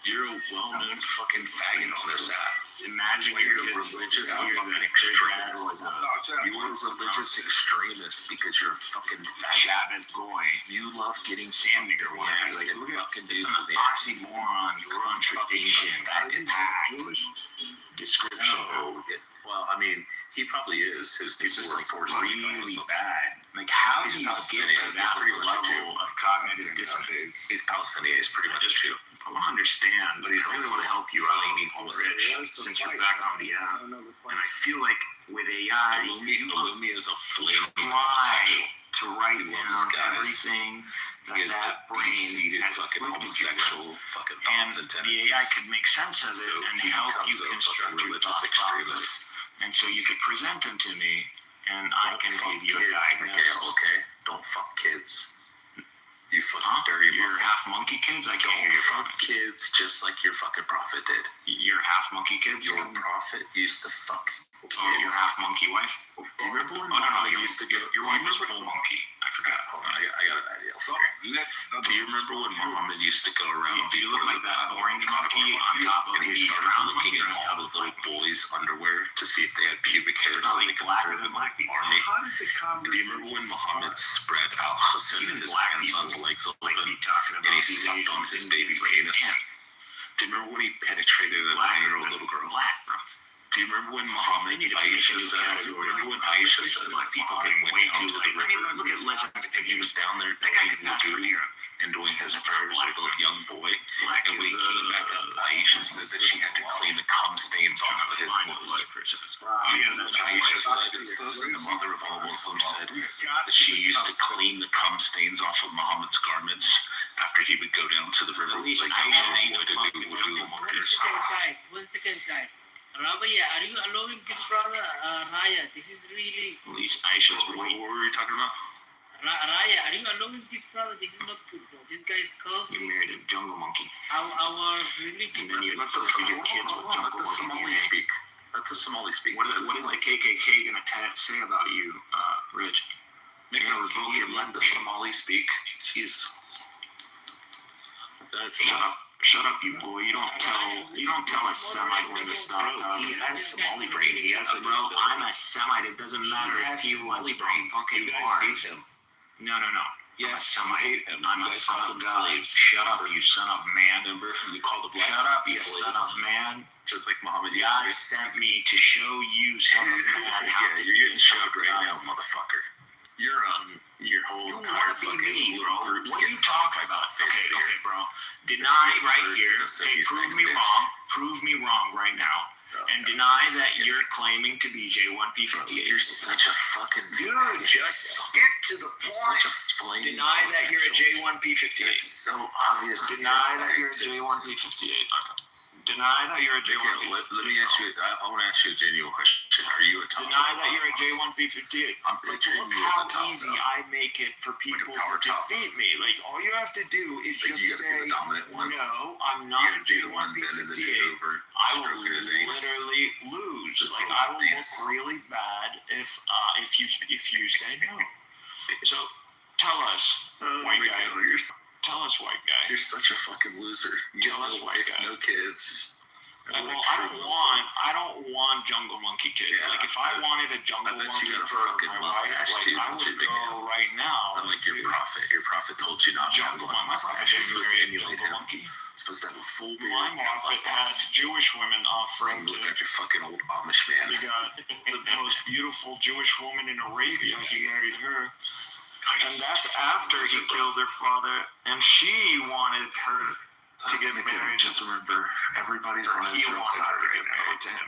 You're a well-known fucking faggot on this app. Imagine You're you're a religious extremist. You're a religious extremist because you're a fucking faggot. Chavez Goy. You love getting Sam your Nigger wife. like, Like, look fucking at it's dudes an with the oxymoron, contradiction, attack, description. No. Well, I mean, he probably is. His It's people just were like forced to really be bad. Like, how do He's you Palestinian. get to He's that pretty much a Jew. level of cognitive dissonance? He's Palestinian. He's pretty much a Jew. I want to understand, But he's I really also want to help you out, flaming Rich, since you're back on the app. And I feel like with AI, Illumi is a flaming try homosexual. to write He down loves guys. everything He is that the brain deep-seated has fucking afflicted you with. homosexual fucking And thoughts and the tendencies. AI could make sense of it So and he help you becomes a construct fucking your religious thought extremist. process. And so you could present them to me, and I can Don't fuck give you a kids, diagnosis. Mikhail, okay? Don't fuck kids. You fucking Huh? dirty You're Muslim. half monkey kids? I can't hear Don't you. fuck kids just like your fucking prophet did. You're half monkey kids? Your prophet used to fuck kids. Oh, your half monkey wife? Do you remember when Oh, no, Muhammad your used to go? your do you wife is remember- full monkey. I forgot. Hold on, I got an idea. Do you remember when Muhammad used to go around? Do you look before like the that battle orange of monkey Kitover, on top of and he the started brown looking monkey? at all the little boys' underwear to see if they had pubic hairs It's not so like they could blacker serve than in the black people. army? How did the Do you remember when Muhammad spread Al Hassan and his Black grandson's people legs like open be talking about and he these sucked Asian on his things? baby's penis? Do you remember when he penetrated a 9-year-old little girl? Black, bro. Do you remember when Muhammad They need to Aisha make a new said? category. Remember when Aisha said Black people get Muhammad way went too down to like. the I mean, river look at legends. and he was down there That guy doing could pass for wudu hero. and doing his That's prayers black, with a young boy? Black And when he came back up, Aisha said that she had to clean the cum stains off of his clothes. Yeah, that's Aisha right. said, and the mother of all Muslims said, that she used to clean the cum stains off of Muhammad's garments after he would go down to the river At least with a Aisha young ain't boy a to fucking do wudu and jungle prayers. One second, guys. Rabia, are you allowing this brother, Raya? This is really... At least Aisha's What white. were we talking about? Raya, are you allowing this brother? This is not good, bro. This guy is You cursing married a jungle monkey. our religion. And then you Let the feed your kids with Let jungle the monkey Somali DNA. speak. Let the Somali speak. What is the KKK gonna say about you, Rich? Make They're a gonna revoke your let the membership. Somali speak. Jeez. That's Shut up. Shut up, you boy. You don't tell a Semite when to stop talking. He has Somali brain. He has Bro, I'm a Semite. It doesn't matter if he was from fucking You guys Mars. hate him. No. I'm a Yes, Semite. I hate him. I'm You a guys son call of them God. slaves. Shut up, you son of man. Remember, you call the blacks Shut up, you slaves. son of man. Just like Muhammad used God to. sent me to show you, son of man, how Yeah, to you're getting be a son shoved of right God. now, motherfucker. Your whole You entire wanna be fucking me, little bro? group's What are you getting talking fucked about? by Okay, face bro. Deny You're right first here. to say Hey, he's prove next me bitch. wrong. Prove me wrong right now. And deny that you're claiming to be J1P58. You're such a fucking Dude, just stick to the You're point. such a flame. Deny that you're a J1P58. It's so obvious. Deny that you're a J1P58. Deny that you're a Let J1P58. me ask you. I want to ask you a genuine question. Are you a top? Deny that you're a J1P58. I'm Like, picturing look you how at the top. easy I make it for people power to top. defeat me. Like, all you have to do is Like, just you gotta be say, the dominant one. no, I'm You not a gotta be the one bending the dude J1P58. over, I will stroking his anus. literally lose. Just Like, pull I out will the look anus. really bad if you say no. So tell us, white my guy. God, Tell us, white guy. you're such a fucking loser. You Tell got us no why, wife, guy. no kids. I don't want jungle monkey kids. Yeah. Like, if I wanted a jungle I bet monkey you got a for fucking my wife, mustache, like, too, I don't would you, big go right now. Unlike your to prophet. Your prophet told you not to have jungle one monkey. mustache. You're supposed to Marry a emulate jungle him. monkey. You're supposed to have a full beard. My and a prophet had mustache. Jewish women offering You look to. like your fucking old Amish man. He got the most beautiful Jewish woman in Arabia. He married her. And that's after he killed her father, and she wanted her to get married. Just remember, everybody's on He Israel's wanted side her to right get now. married to him.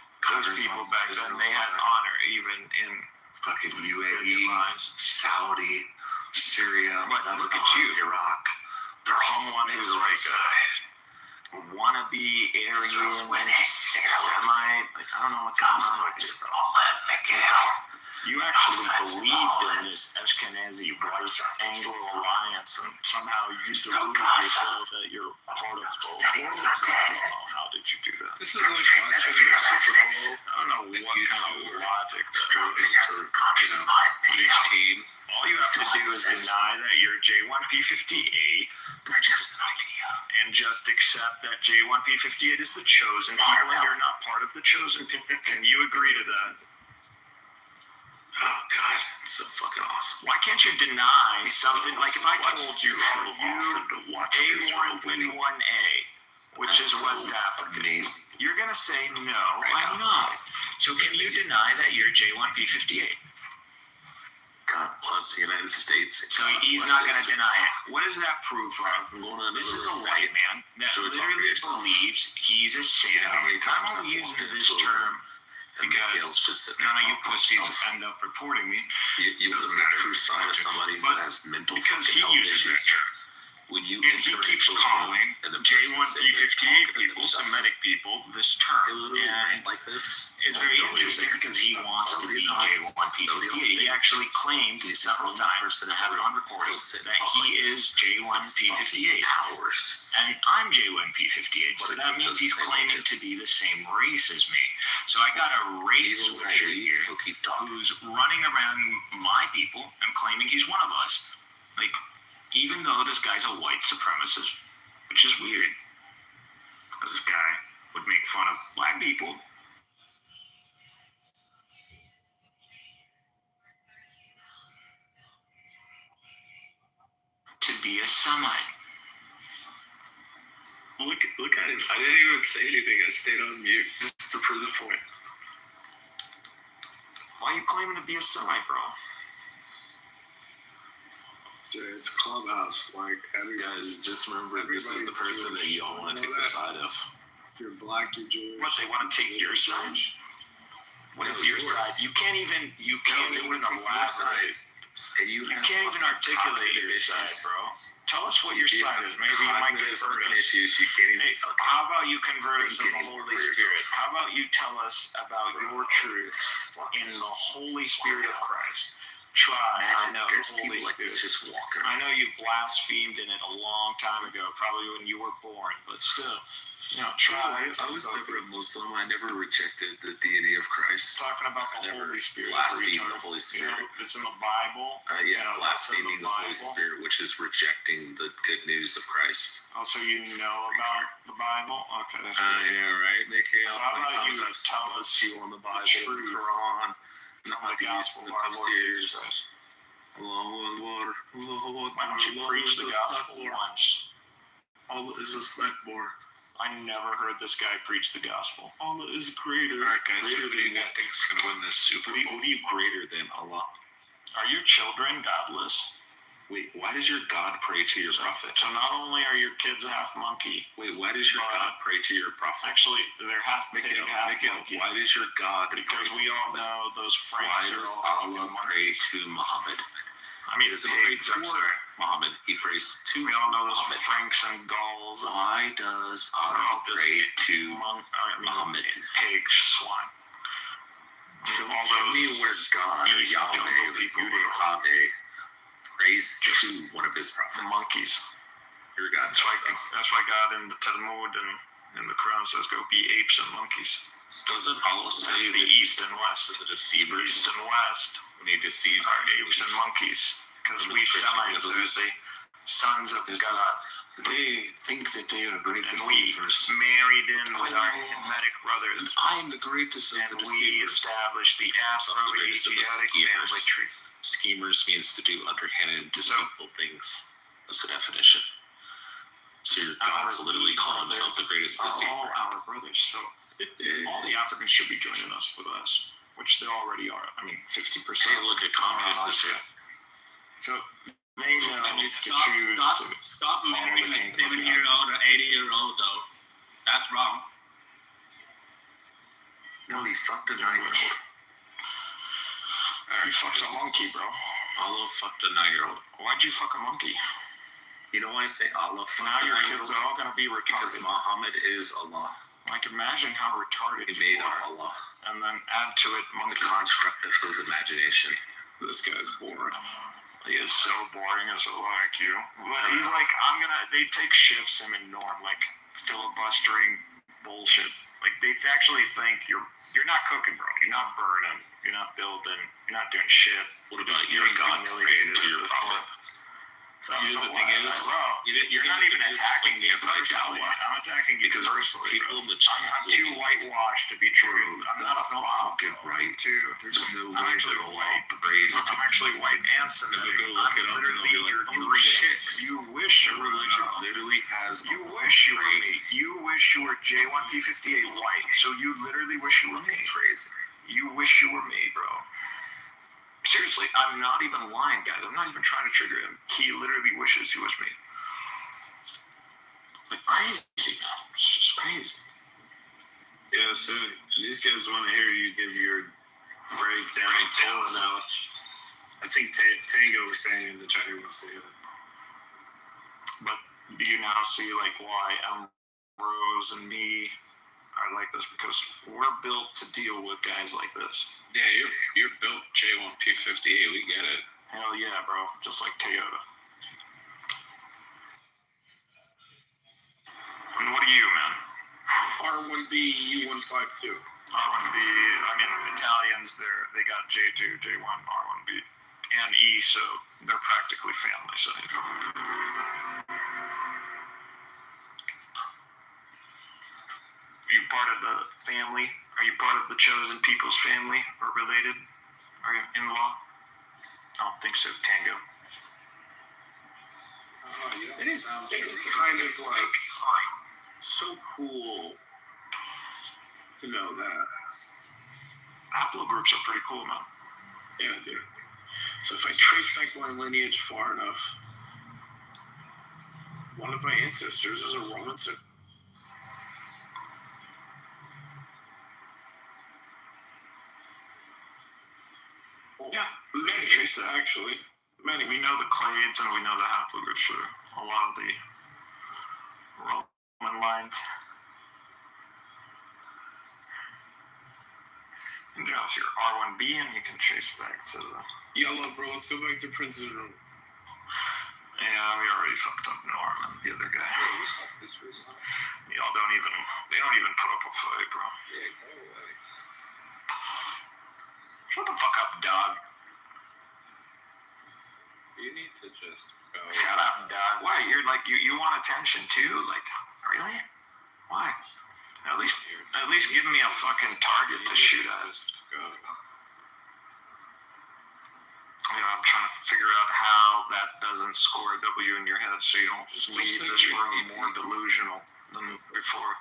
Those Congressman people back then, Israel's they had side. honor even in Fucking their UAE, demise. Saudi, Syria, But Lebanon, look at you. Iraq. They're all Someone on who's Israel's like side. a wannabe Aryan, Israel's winning. Semite. Like, I don't know what's going on with you. All that Miguel. You actually believed in this Ashkenazi white Anglo alliance, and somehow you deluded yourself that you're part of both worlds. Oh, how did you do that? This is like watching the Super Bowl. I don't know what kind of logic that Dropping is. on each team. All you have to do is deny that you're J1P58 They're just an idea. and just accept that J1P58 is the chosen people and you're not part of the chosen people. Can you agree to that? Oh God, it's so fucking awesome. Why can't you deny something? Like if I told you, are you A1B1A, which is West Africa, Amazing. you're going to say, no, I'm not. So can you deny that you're J1P58? God bless the United States. So he's not going to deny it. What is that proof of? I'm going on This is a another white man that George literally Orwell. believes he's a saint. How many times I'm I've only using walked this into a term and Miguel's just sitting none of you there pussies talking. end up reporting me. You Doesn't was a matter. true sign of somebody who But has mental because fucking he health uses issues. that term. When you And he enter keeps into a room calling and the person sitting there J1P58 talking people, to themselves, Semitic people, this term. they literally And rant like this. it's very interesting because he wants to be J1P58. He actually claimed several times, and I have it on recording, that he is J1P58. Hours. And I'm J1P58, so that means he's claiming to be the same race as me. So I got a race Even when I switcher leave, here he'll keep talking. who's running around my people and claiming he's one of us. Like, even though this guy's a white supremacist, which is weird, because this guy would make fun of black people. To be a Semite. Look at him. I didn't even say anything. I stayed on mute just to prove the point. Why are you claiming to be a Semite, bro? Dude, it's a clubhouse. Like, Guys, just remember this is the person that you all want to take the side of. If you're black, you're Jewish. What, they want to take your side? What is your side? You can't even elaborate. And you can't even articulate your side, bro. Tell us what your side is. Maybe you might convert us. issues. You can't even Hey, fucking how about you convert us in think the anymore Holy for Spirit? yourself. How about you tell us about your truth in the Holy Spirit of Christ? Try, I know, There's the Holy people like Spirit. this just walking I around. know you blasphemed in it a long time ago, probably when you were born, but still, try. I was never a Muslim. I never rejected the deity of Christ. Talking about I the never Holy Spirit. blasphemed retard. the Holy Spirit. It's in the Bible. Blaspheming the Holy Bible. Spirit, which is rejecting the good news of Christ. Also, you know about the Bible? Okay, that's I good. know, right, Mikhail? So how about How many you times I've tell us smoked you on the Bible, truth the Quran, the gospel of our Lord Jesus Christ. Allahu Akbar, Allahu Akbar. Why don't you preach the gospel once? Allah is a snack bar. I never heard this guy preach the gospel. Allah is greater. Alright, guys, Greater who do you than think is going to win this Super Bowl? What are you greater than Allah? Are your children godless? Wait, why does your God pray to your prophet? So not only are your kids half monkey, Wait, why does your God pray to your prophet? actually they're half pig, Mikhail, half Mikhail, monkey. why does your God Because pray we to all Muhammad? know those Why Franks are does all Allah fucking pray monkeys. to Muhammad? I mean, He doesn't pray pigs, for I'm sorry. Muhammad. He prays to We all know those Muhammad. Franks and Gauls. And Why does Allah all just pray to Muhammad. Pigs, swine. Show All me those where God or East Yahweh Jungle or people Yudhe prays to one of his prophets. monkeys. Your God That's why God in the Talmud and in the Quran says, "Go be apes and monkeys." Doesn't Allah say That's the that East and West. the deceivers, East and West when he deceives are the apes and believers, monkeys, because And we the Christian Semites are believers. the sons of God, they think that they are great and we deceivers. married in with our Hamitic brothers, And I am the greatest of and the we deceivers. established the greatest of the Afro-Asiatic schemers. family tree. Schemers means to do underhanded, deceitful things. That's the definition. So your God's Our literally calling himself the greatest Are deceiver. all our brothers. So all the Africans should be joining us with us, which they already are. I mean, 50%. Hey, look at communists this year. So they know And you to choose to stop follow marrying the like kingdom of 7-year-old or 80-year-old though. That's wrong. No, he fucked a 9-year-old. You fucked a monkey, bro. Allah fucked a 9-year-old. Why'd you fuck a monkey? You know why I say Allah fucked Now a your 9-year-old? kids are all gonna be Because retarded. Muhammad is Allah. Like imagine how retarded He you made are, up Allah. and then add to it The monkey. construct of his imagination. This guy's boring. He is so boring as a like you. But he's like, they take shifts him and Norm, like filibustering bullshit. Like they actually think you're not cooking, bro. You're not burning. You're not building. You're not doing shit. What about your God praying to your prophet? So, You know, so the thing what? is, bro, you're not even attacking me personally. I'm attacking you Because personally, people bro. in the chat I'm will too be- whitewashed to be true. I'm not a That's not bomb, fucking bro. right. There's no I'm way actually that Allah white. prays to I'm actually white and Semitic. Go look it up, I'm and they'll literally be like, your "Oh, shit. shit." You wish you were Religion me. literally has You wish you were me. You wish you were J1P58 white. So you literally wish you were me. crazy. You wish you were me, bro. Seriously, I'm not even lying, guys. I'm not even trying to trigger him. He literally wishes he was me. Like crazy, man. It's just crazy. Yeah, so these guys want to hear you give your breakdown full now. I think Tango was saying in the chat he wants to hear that. But do you now see like why Rose and me are like this? Because we're built to deal with guys like this. Yeah, you're built J1P58. We get it. Hell yeah, bro. Just like Toyota. And what are you, man? R1B U152. R1B, I mean, Italians, they got J2, J1, R1B, and E, so they're practically family. So. Are you part of the family? Are you part of the chosen people's family or related? Are you in-law? I don't think so, Tango. It is kind of like so cool to know that. Haplogroups are pretty cool, man. Yeah, dude. So if I trace back my lineage far enough, one of my ancestors is a Roman citizen. Yeah, We can trace that actually. Manny, we know the clades and we know the haplogroups for a lot of the Roman lines. And you know, if you're R1B and you can trace back to the... Yellow, bro. Let's go back to Prince's room. Yeah, we already fucked up Norm and the other guy. Y'all don't even put up a fight, bro. Yeah, go away. Shut the fuck up, dog. You need to just go. Shut up, dog. Why? You're like, you want attention too? Like, really? Why? At least give me a fucking target to shoot at. Just go. You know, I'm trying to figure out how that doesn't score a W in your head so you don't Just leave click this your room EP. more delusional than before.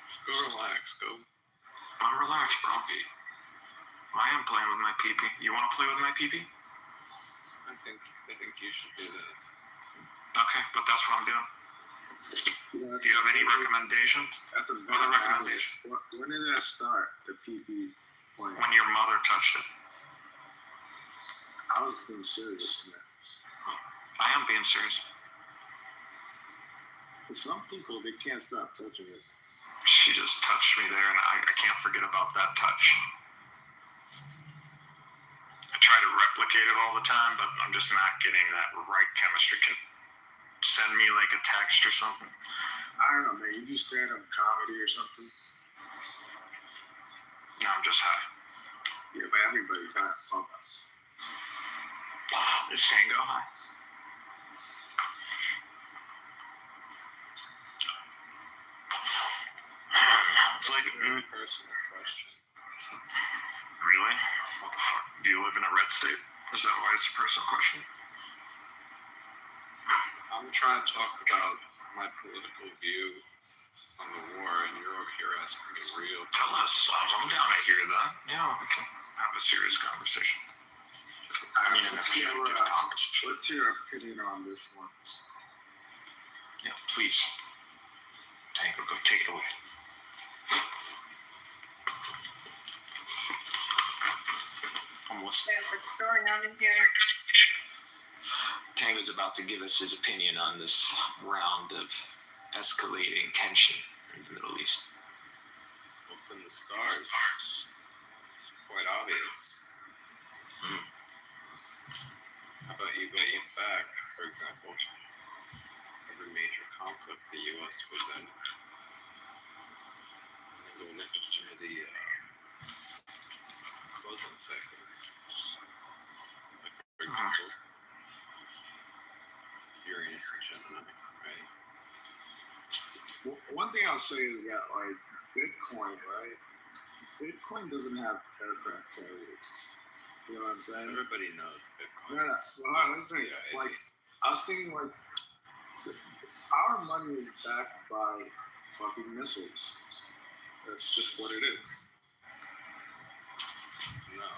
Just go relax. Go. I'm relaxed, bro. I am playing with my PP. You want to play with my PP? I think you should do that. Okay, but that's what I'm doing. Do you have any recommendations? That's a What are the recommendations? When did that start? The PP point. When your mother touched it. I was being serious, man. I am being serious. For some people, they can't stop touching it. She just touched me there, and I can't forget about that touch. I try to replicate it all the time, but I'm just not getting that right chemistry. Can send me like a text or something. I don't know, man. You do stand-up comedy or something? No, I'm just high. Yeah, but everybody's high. Okay. Is Tango high? It's like, Personal question. really? What the fuck? Do you live in a red state? Is that why it's a personal question? I'm trying to talk about my political view on the war, and you're over here asking me real. Tell us. I'm down to hear that. Yeah, we can have a serious conversation. I mean, in a subjective conversation. What's your opinion on this one? Yeah, please. Tango, go take it away. Almost. What's going on in here? Tango's about to give us his opinion on this round of escalating tension in the Middle East. What's in the stars? It's quite obvious. How about you going back, for example, every major conflict the U.S. was in, when it concerned the closing sector. Like, for example, Uranus and Gemini, right? One thing I'll say is that, like, Bitcoin, right? Bitcoin doesn't have aircraft carriers. You know what I'm saying? Everybody knows Bitcoin. Yeah, well, let's say, like, I was thinking, like, our money is backed by fucking missiles. That's just what it is. No.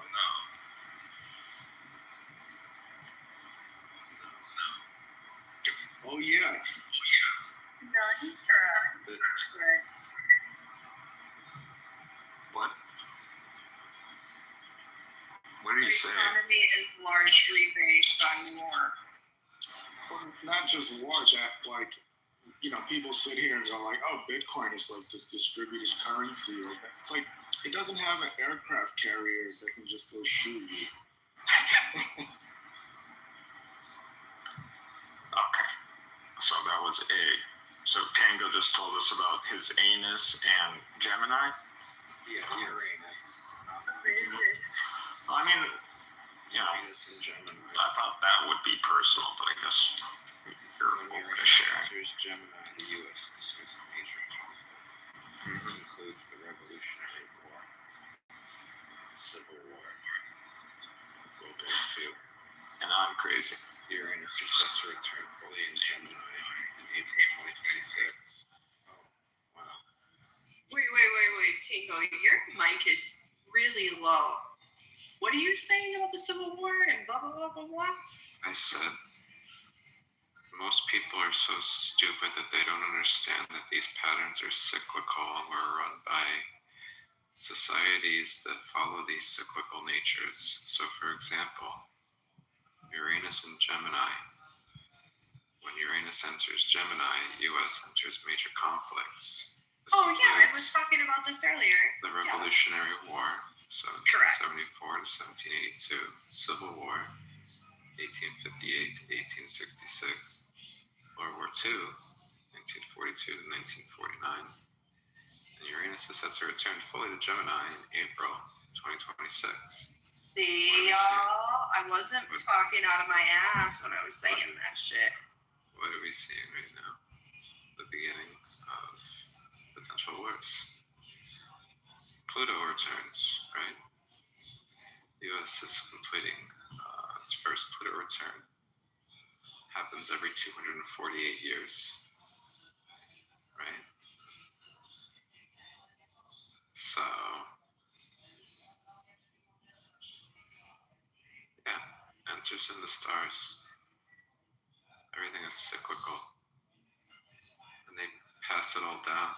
Oh, yeah. No, he's correct. Right. What? What did The he say? economy is largely based on war. Well, not just war, that, like, you know, people sit here and go like, oh, Bitcoin is like this distributed currency. Like, it's like, it doesn't have an aircraft carrier that can just go shoot you. Okay. So that was A. So Tango just told us about his anus and Gemini. Yeah, Uranus. I mean, you know, Uranus and Gemini. I thought that would be personal, but I guess you're open to sharing. Here's Gemini, the U.S. is a major conflict. This includes the Revolutionary War, the Civil War, World War II. And I'm crazy. Uranus is set to return fully in Gemini in April 2026. Oh, wow. Wait, Tingo, your mic is really low. What are you saying about the Civil War and blah, blah, blah, blah, blah? I said, most people are so stupid that they don't understand that these patterns are cyclical and we're run by societies that follow these cyclical natures. So, for example, Uranus and Gemini. When Uranus enters Gemini, U.S. enters major conflicts. This Oh, yeah, I was includes talking about this earlier. the Revolutionary War, 1774 to 1782, Civil War, 1858 to 1866, World War II, 1942 to 1949, and Uranus is set to return fully to Gemini in April 2026. See, y'all, I wasn't talking out of my ass when I was saying that shit. What are we seeing right now? The beginning of potential wars. Pluto returns, right? The U.S. is completing its first Pluto return. Happens every 248 years, right? So, yeah, enters in the stars. Everything is cyclical. And they pass it all down.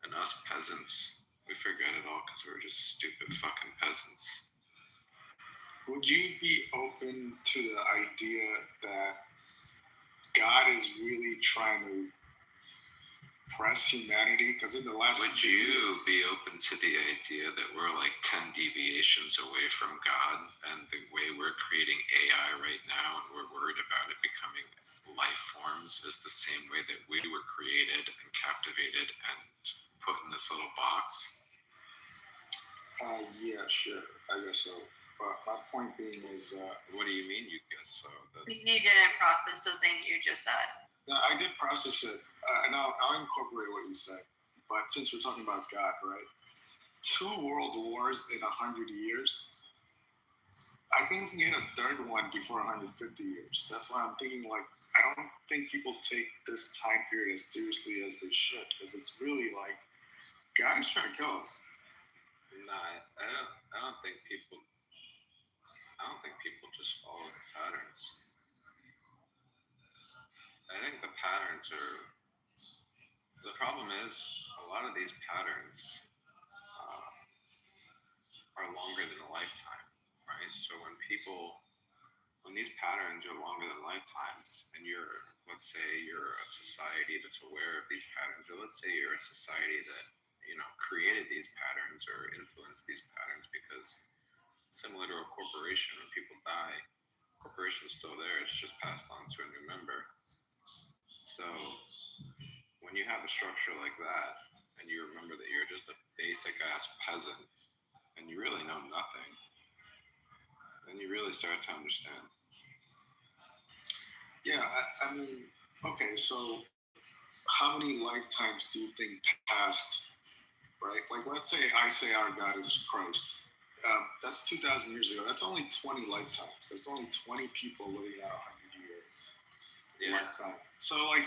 And us peasants, we forget it all because we're just stupid fucking peasants. Would you be open to the idea that God is really trying to press humanity? Because in the last Would you be open to the idea that we're like 10 deviations away from God, and the way we're creating AI right now and we're worried about it becoming life forms is the same way that we were created and captivated and put in this little box? Yeah, sure. I guess so. But my point being is... what do you mean you guess so? You didn't process the thing you just said. No, I did process it, and I'll incorporate what you said. But since we're talking about God, right? 2 world wars in 100 years. I think we can get a third one before 150 years. That's why I'm thinking, like, I don't think people take this time period as seriously as they should, because it's really like God is trying to kill us. No, I don't think people I don't think people just follow the patterns. I think the patterns are. The problem is a lot of these patterns are longer than a lifetime, right? So when these patterns are longer than lifetimes, and let's say you're a society that's aware of these patterns, or let's say you're a society that created these patterns or influenced these patterns, because similar to a corporation, when people die, corporation's still there, it's just passed on to a new member. So when you have a structure like that, and you remember that you're just a basic ass peasant, and you really know nothing, then you really start to understand. Yeah, I mean, okay, so how many lifetimes do you think passed, right? Like, let's say I say our God is Christ. That's 2,000 years ago. That's only 20 lifetimes. That's only 20 people living out 100 years lifetime. So, like,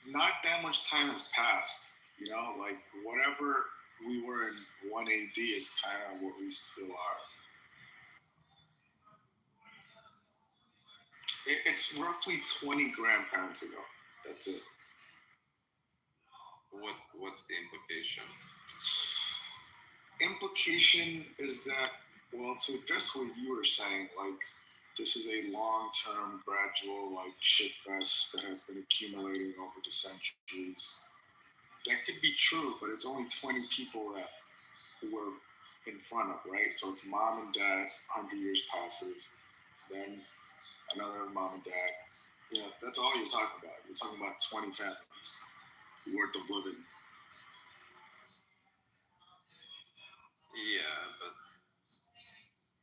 not that much time has passed, like, whatever we were in 1 AD is kind of what we still are. It's roughly 20 grandparents ago. That's it. What's the implication? Implication is that, well, to address what you were saying, like, this is a long-term, gradual, like, shitfest that has been accumulating over the centuries. That could be true, but it's only 20 people that we're in front of, right? So it's mom and dad, 100 years passes, then another mom and dad. That's all you're talking about. You're talking about 20 families worth of living. Yeah, but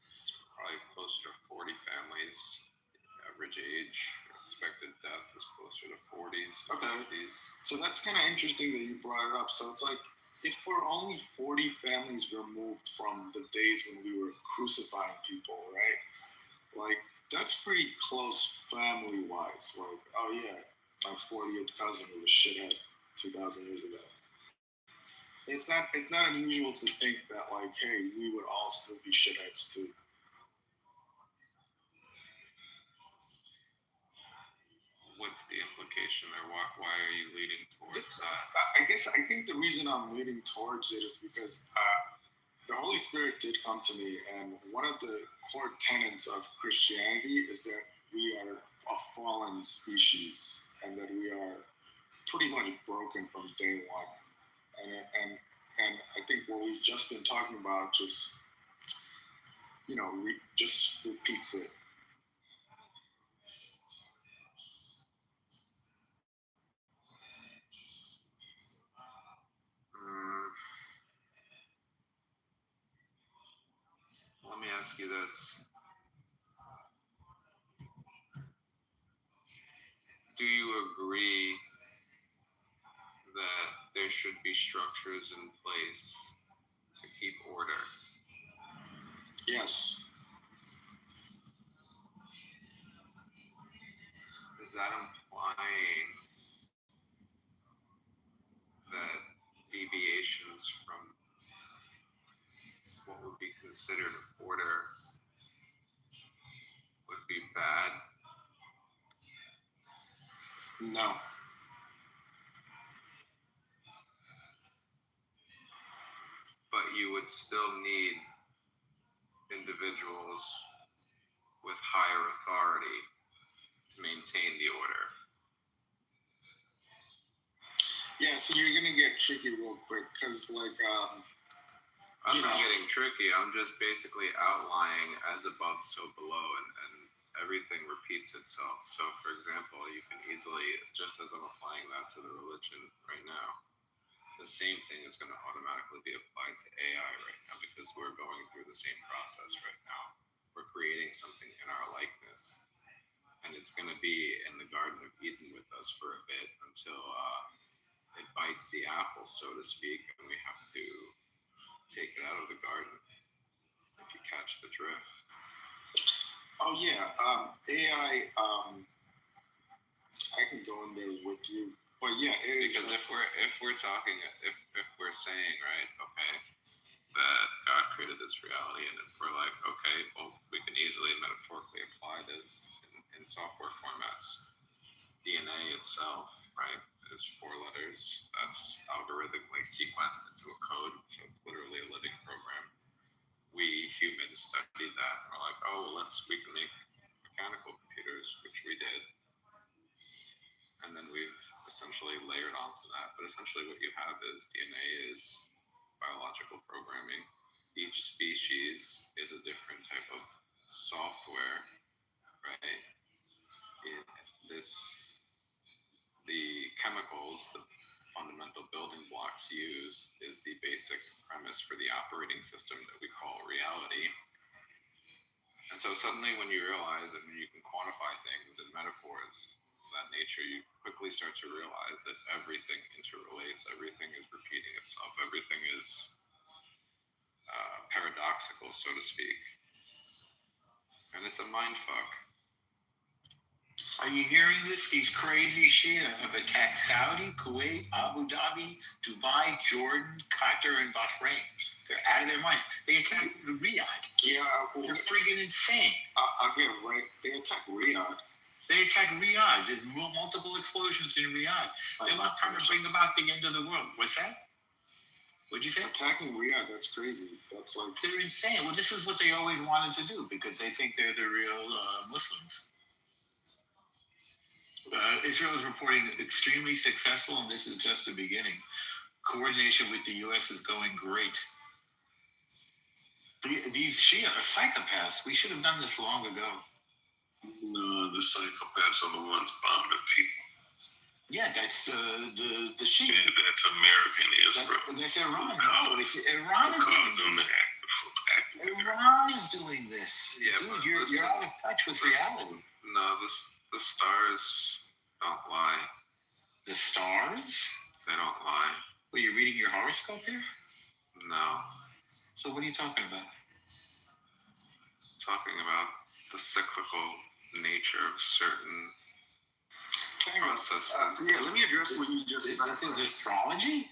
it's probably closer to 40 families. Average age, expected death is closer to 40s, okay. 50s. So that's kind of interesting that you brought it up. So it's like, if we're only 40 families removed from the days when we were crucifying people, right? Like, that's pretty close family-wise. Like, oh yeah, my 40th cousin was a shithead 2,000 years ago. It's not unusual to think that, like, hey, we would all still be shitheads too. What's the implication, or why are you leading towards that? I think the reason I'm leading towards it is because the Holy Spirit did come to me, and one of the core tenets of Christianity is that we are a fallen species, and that we are pretty much broken from day one. And I think what we've just been talking about just repeats it. Let me ask you this. Do you agree that there should be structures in place to keep order? Yes. Is that implying that deviations from what would be considered order would be bad? No. But you would still need individuals with higher authority to maintain the order. Yeah, so you're gonna get tricky real quick, because like I'm not getting tricky. I'm just basically outlining as above, so below, and everything repeats itself. So, for example, you can easily, just as I'm applying that to the religion right now, the same thing is going to automatically be applied to AI right now, because we're going through the same process right now. We're creating something in our likeness, and it's going to be in the Garden of Eden with us for a bit until it bites the apple, so to speak, and we have to take it out of the garden, if you catch the drift. Oh yeah, AI. I can go in there with you, but yeah, it is. Because if we're talking, if we're saying, right, okay, that God created this reality, and if we're like, okay, well, we can easily metaphorically apply this in software formats. DNA itself, right, is 4 letters. That's algorithmically sequenced into a code, so it's literally a living program. We humans studied that. We're like, oh, we can make mechanical computers, which we did. And then we've essentially layered onto that. But essentially what you have is DNA is biological programming. Each species is a different type of software, right? The chemicals, the fundamental building blocks used is the basic premise for the operating system that we call reality. And so suddenly when you realize that when you can quantify things in metaphors of that nature, you quickly start to realize that everything interrelates, everything is repeating itself, everything is paradoxical, so to speak. And it's a mind fuck. Are you hearing this? These crazy Shia have attacked Saudi, Kuwait, Abu Dhabi, Dubai, Jordan, Qatar, and Bahrain. They're out of their minds. They attacked Riyadh. Yeah, They're friggin' insane. I'll get it right. They attacked Riyadh. They attacked Riyadh. There's multiple explosions in Riyadh. They're not trying to bring about the end of the world. What's that? What'd you say? Attacking Riyadh, that's crazy. That's like... They're insane. Well, this is what they always wanted to do because they think they're the real Muslims. Israel is reporting extremely successful, and this is just the beginning. Coordination with the U.S. is going great. These Shia are psychopaths. We should have done this long ago. No, the psychopaths are the ones bombing people. Yeah, that's the Shia. Yeah, that's American Israel. That's Iran. Iran is doing this. Yeah, dude, you're out of touch with reality. No, the stars don't lie. The stars? They don't lie. Well, you're reading your horoscope here? No. So what are you talking about? Talking about the cyclical nature of certain processes. Yeah, let me address what you just said. This is astrology?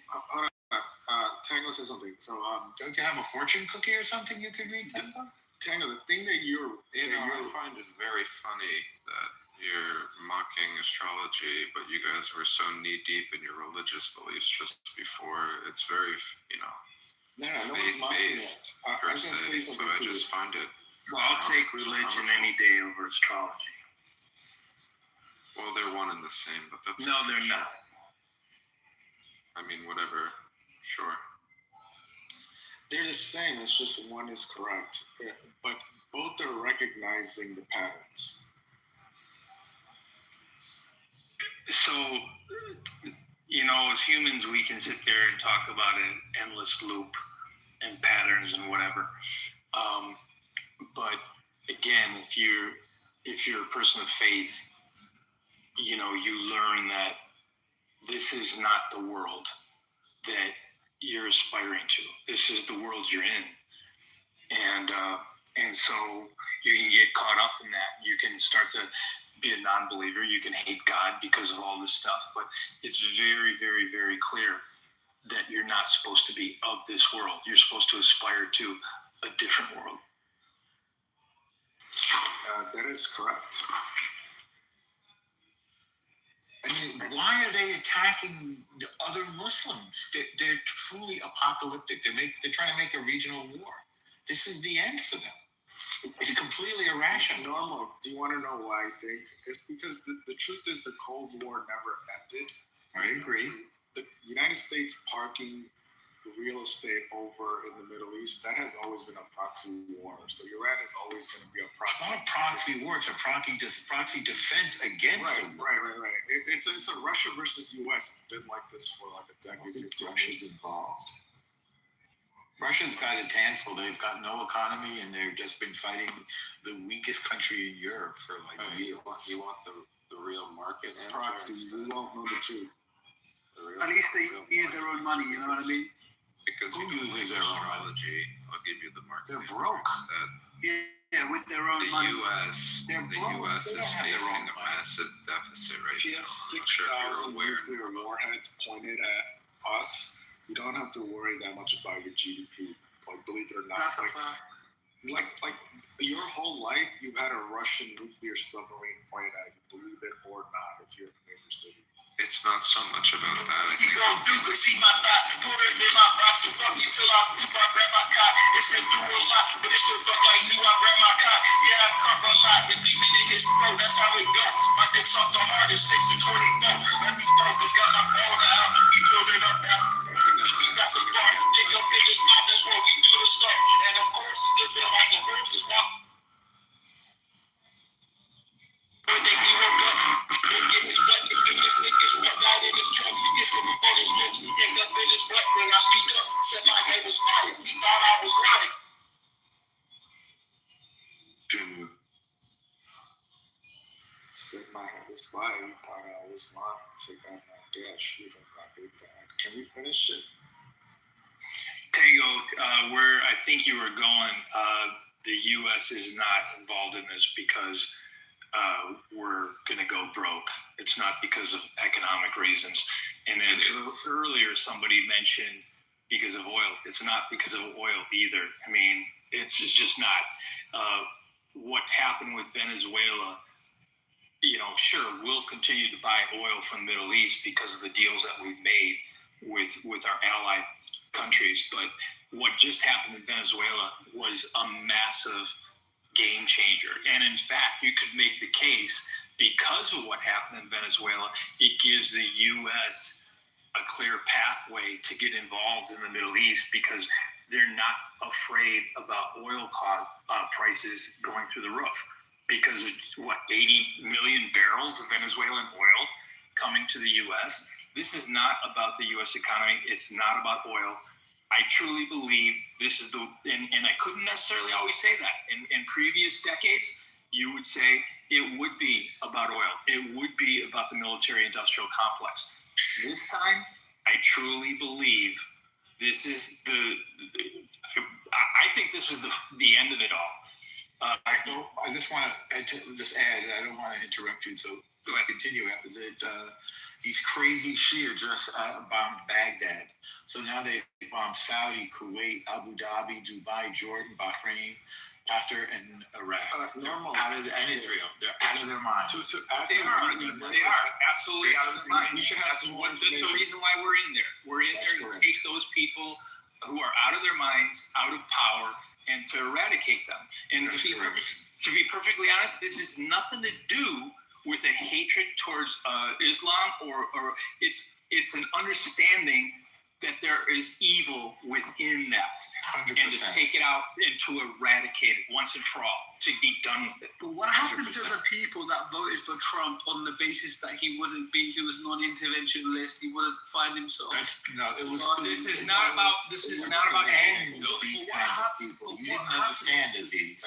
Tango said something. So, don't you have a fortune cookie or something you could read, Tango? Tango, the thing that I find it very funny that you're mocking astrology, but you guys were so knee-deep in your religious beliefs just before. It's very, faith-based, per se, so I just find it... Well, I'll take religion any day over astrology. Well, they're one and the same, but that's... No, they're not. I mean, whatever. Sure. They're the same, it's just one is correct. But both are recognizing the patterns. So, as humans, we can sit there and talk about an endless loop and patterns and whatever. But again, if you're a person of faith, you learn that this is not the world that you're aspiring to. This is the world you're in. And so you can get caught up in that. You can start to be a non-believer. You can hate God because of all this stuff. But it's very, very, very clear that you're not supposed to be of this world. You're supposed to aspire to a different world. That is correct. I mean, why are they attacking the other Muslims? They're truly apocalyptic. They're trying to make a regional war. This is the end for them. It's completely irrational. Normal. Do you want to know why I think? It's because the truth is the Cold War never ended. I agree. The United States parking real estate over in the Middle East, that has always been a proxy war. So Iran is always going to be a proxy. It's not a proxy war. It's a proxy defense against them. Right. It's a Russia versus U.S. It's been like this for like a decade. Russia's involved. Russia's got its hands full. They've got no economy, and they've just been fighting the weakest country in Europe for like years. You want the real market? It's proxy. We won't know the truth. At least they use their own money, you know what I mean? Because who uses their own astrology? I'll give you the market. They're broke. Yeah, with their own money. The U.S. is facing a massive deficit right now. If you have 6,000 nuclear warheads pointed at us, you don't have to worry that much about your GDP. Like, believe it or not, like your whole life, you've had a Russian nuclear submarine pointed at you. Believe it or not, if you're in a major city. It's not so much about that. I You gon' do, cause see my thoughts, put it in my box and fuck me till I poop, I grab my cock. It's been through a lot, but it still fuck like new, I grab my cock. Yeah, I cock a lot, but deep in his throat, that's how it goes. My dick's off the hardest, 6 to 24. Let me focus, got my ball out, he pulled it up now. We got the bar, dig up in his mouth, that's where we do the stuff. And of course, it's the bill like the herbs is one. When they be woke up, get his butt, cause give this niggas what out in his trunk. Gets him on his lips, hang up in his butt when I speak up. Said my head was fired, he thought I was lying. Said my head was fire, he thought I was lying. Take out my dash, shoot him my big dad. Can we finish it? Tango, where I think you were going, the U.S. is not involved in this because we're going to go broke. It's not because of economic reasons. And then earlier somebody mentioned because of oil. It's not because of oil either. I mean, it's just not. What happened with Venezuela, you know, sure, we'll continue to buy oil from the Middle East because of the deals that we've made with our allied countries. But what just happened in Venezuela was a massive game changer. And in fact, you could make the case because of what happened in Venezuela, it gives the U.S. a clear pathway to get involved in the Middle East because they're not afraid about oil prices going through the roof. Because of 80 million barrels of Venezuelan oil coming to the U.S. This is not about the U.S. economy. It's not about oil. I truly believe this is and I couldn't necessarily always say that. In previous decades, you would say it would be about oil. It would be about the military-industrial complex. This time, I truly believe this is I think this is the end of it all. I just want to just add, I don't want to interrupt you, so let's continue after that. These crazy Shia just bombed Baghdad. So now they bombed Saudi, Kuwait, Abu Dhabi, Dubai, Jordan, Bahrain, Qatar, and Iraq. And Israel. They're out of their minds. They are absolutely out of their minds. That's the reason why we're in there. We're in there to take those people who are out of their minds, out of power, and to eradicate them. And to be perfectly honest, this has nothing to do with a hatred towards Islam, or it's an understanding that there is evil within that, 100%. And to take it out and to eradicate it once and for all, to be done with it. But what happened to the people that voted for Trump on the basis that he was non-interventionist, he wouldn't find himself? This is not about anger. What happened? You didn't understand Aziz.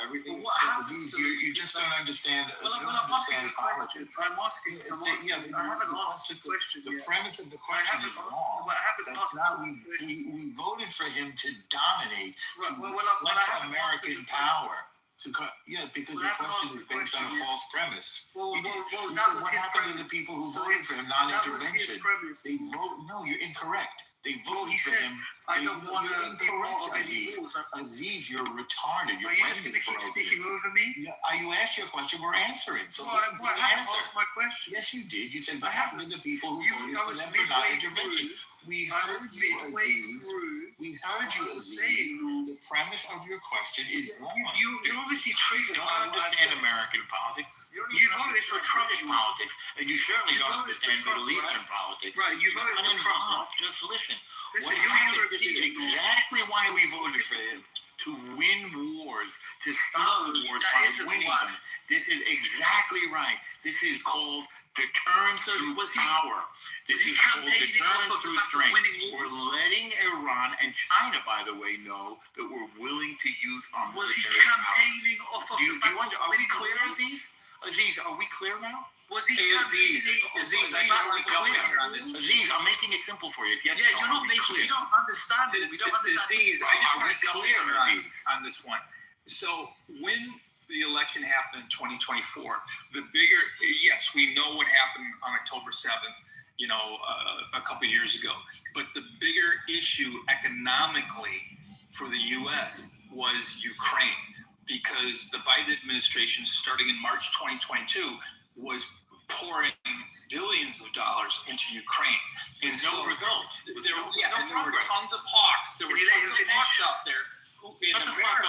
You just don't understand. I'm asking politics. I haven't asked the question. The premise of the question is wrong. We voted for him to dominate, to flex American power. Because your question is based on a false premise. What happened to the people who voted for him, non-intervention? They vote. No, you're incorrect. They voted for him. I don't want to be part of Aziz. Aziz, you're retarded. Your brain is broken. Are you just going to keep speaking over me? You asked your question, we're answering. So I haven't asked my question. Yes, you did. You said what happened to the people who voted for them for non-intervention? We heard you, Aziz. We heard you, Aziz. The premise of your question is wrong. You're obviously triggered. You don't understand American politics. You voted for Trump's politics, and you certainly don't understand Middle Eastern politics. Right, you voted for Trump. Just listen. What happened? This is exactly why we voted for him. To win wars, to stop wars by winning them. This is exactly right. This is called deterrence through power. This is called deterrence through strength. We're letting Iran and China, by the way, know that we're willing to use our military power. Was he campaigning off of the back of Are we clear, Aziz? Aziz, are we clear now? Was he campaigning Aziz, are we clear on this? Aziz, I'm making it simple for you. Yes, you're not making it. We don't understand it. We don't understand. Aziz, are we clear on this one? So when the election happened in 2024, yes, we know what happened on October 7th, a couple of years ago. But the bigger issue economically for the U.S. was Ukraine, because the Biden administration, starting in March 2022, was pouring billions of dollars into Ukraine. And no result. There were tons of hawks. There were tons of hawks out there. In America,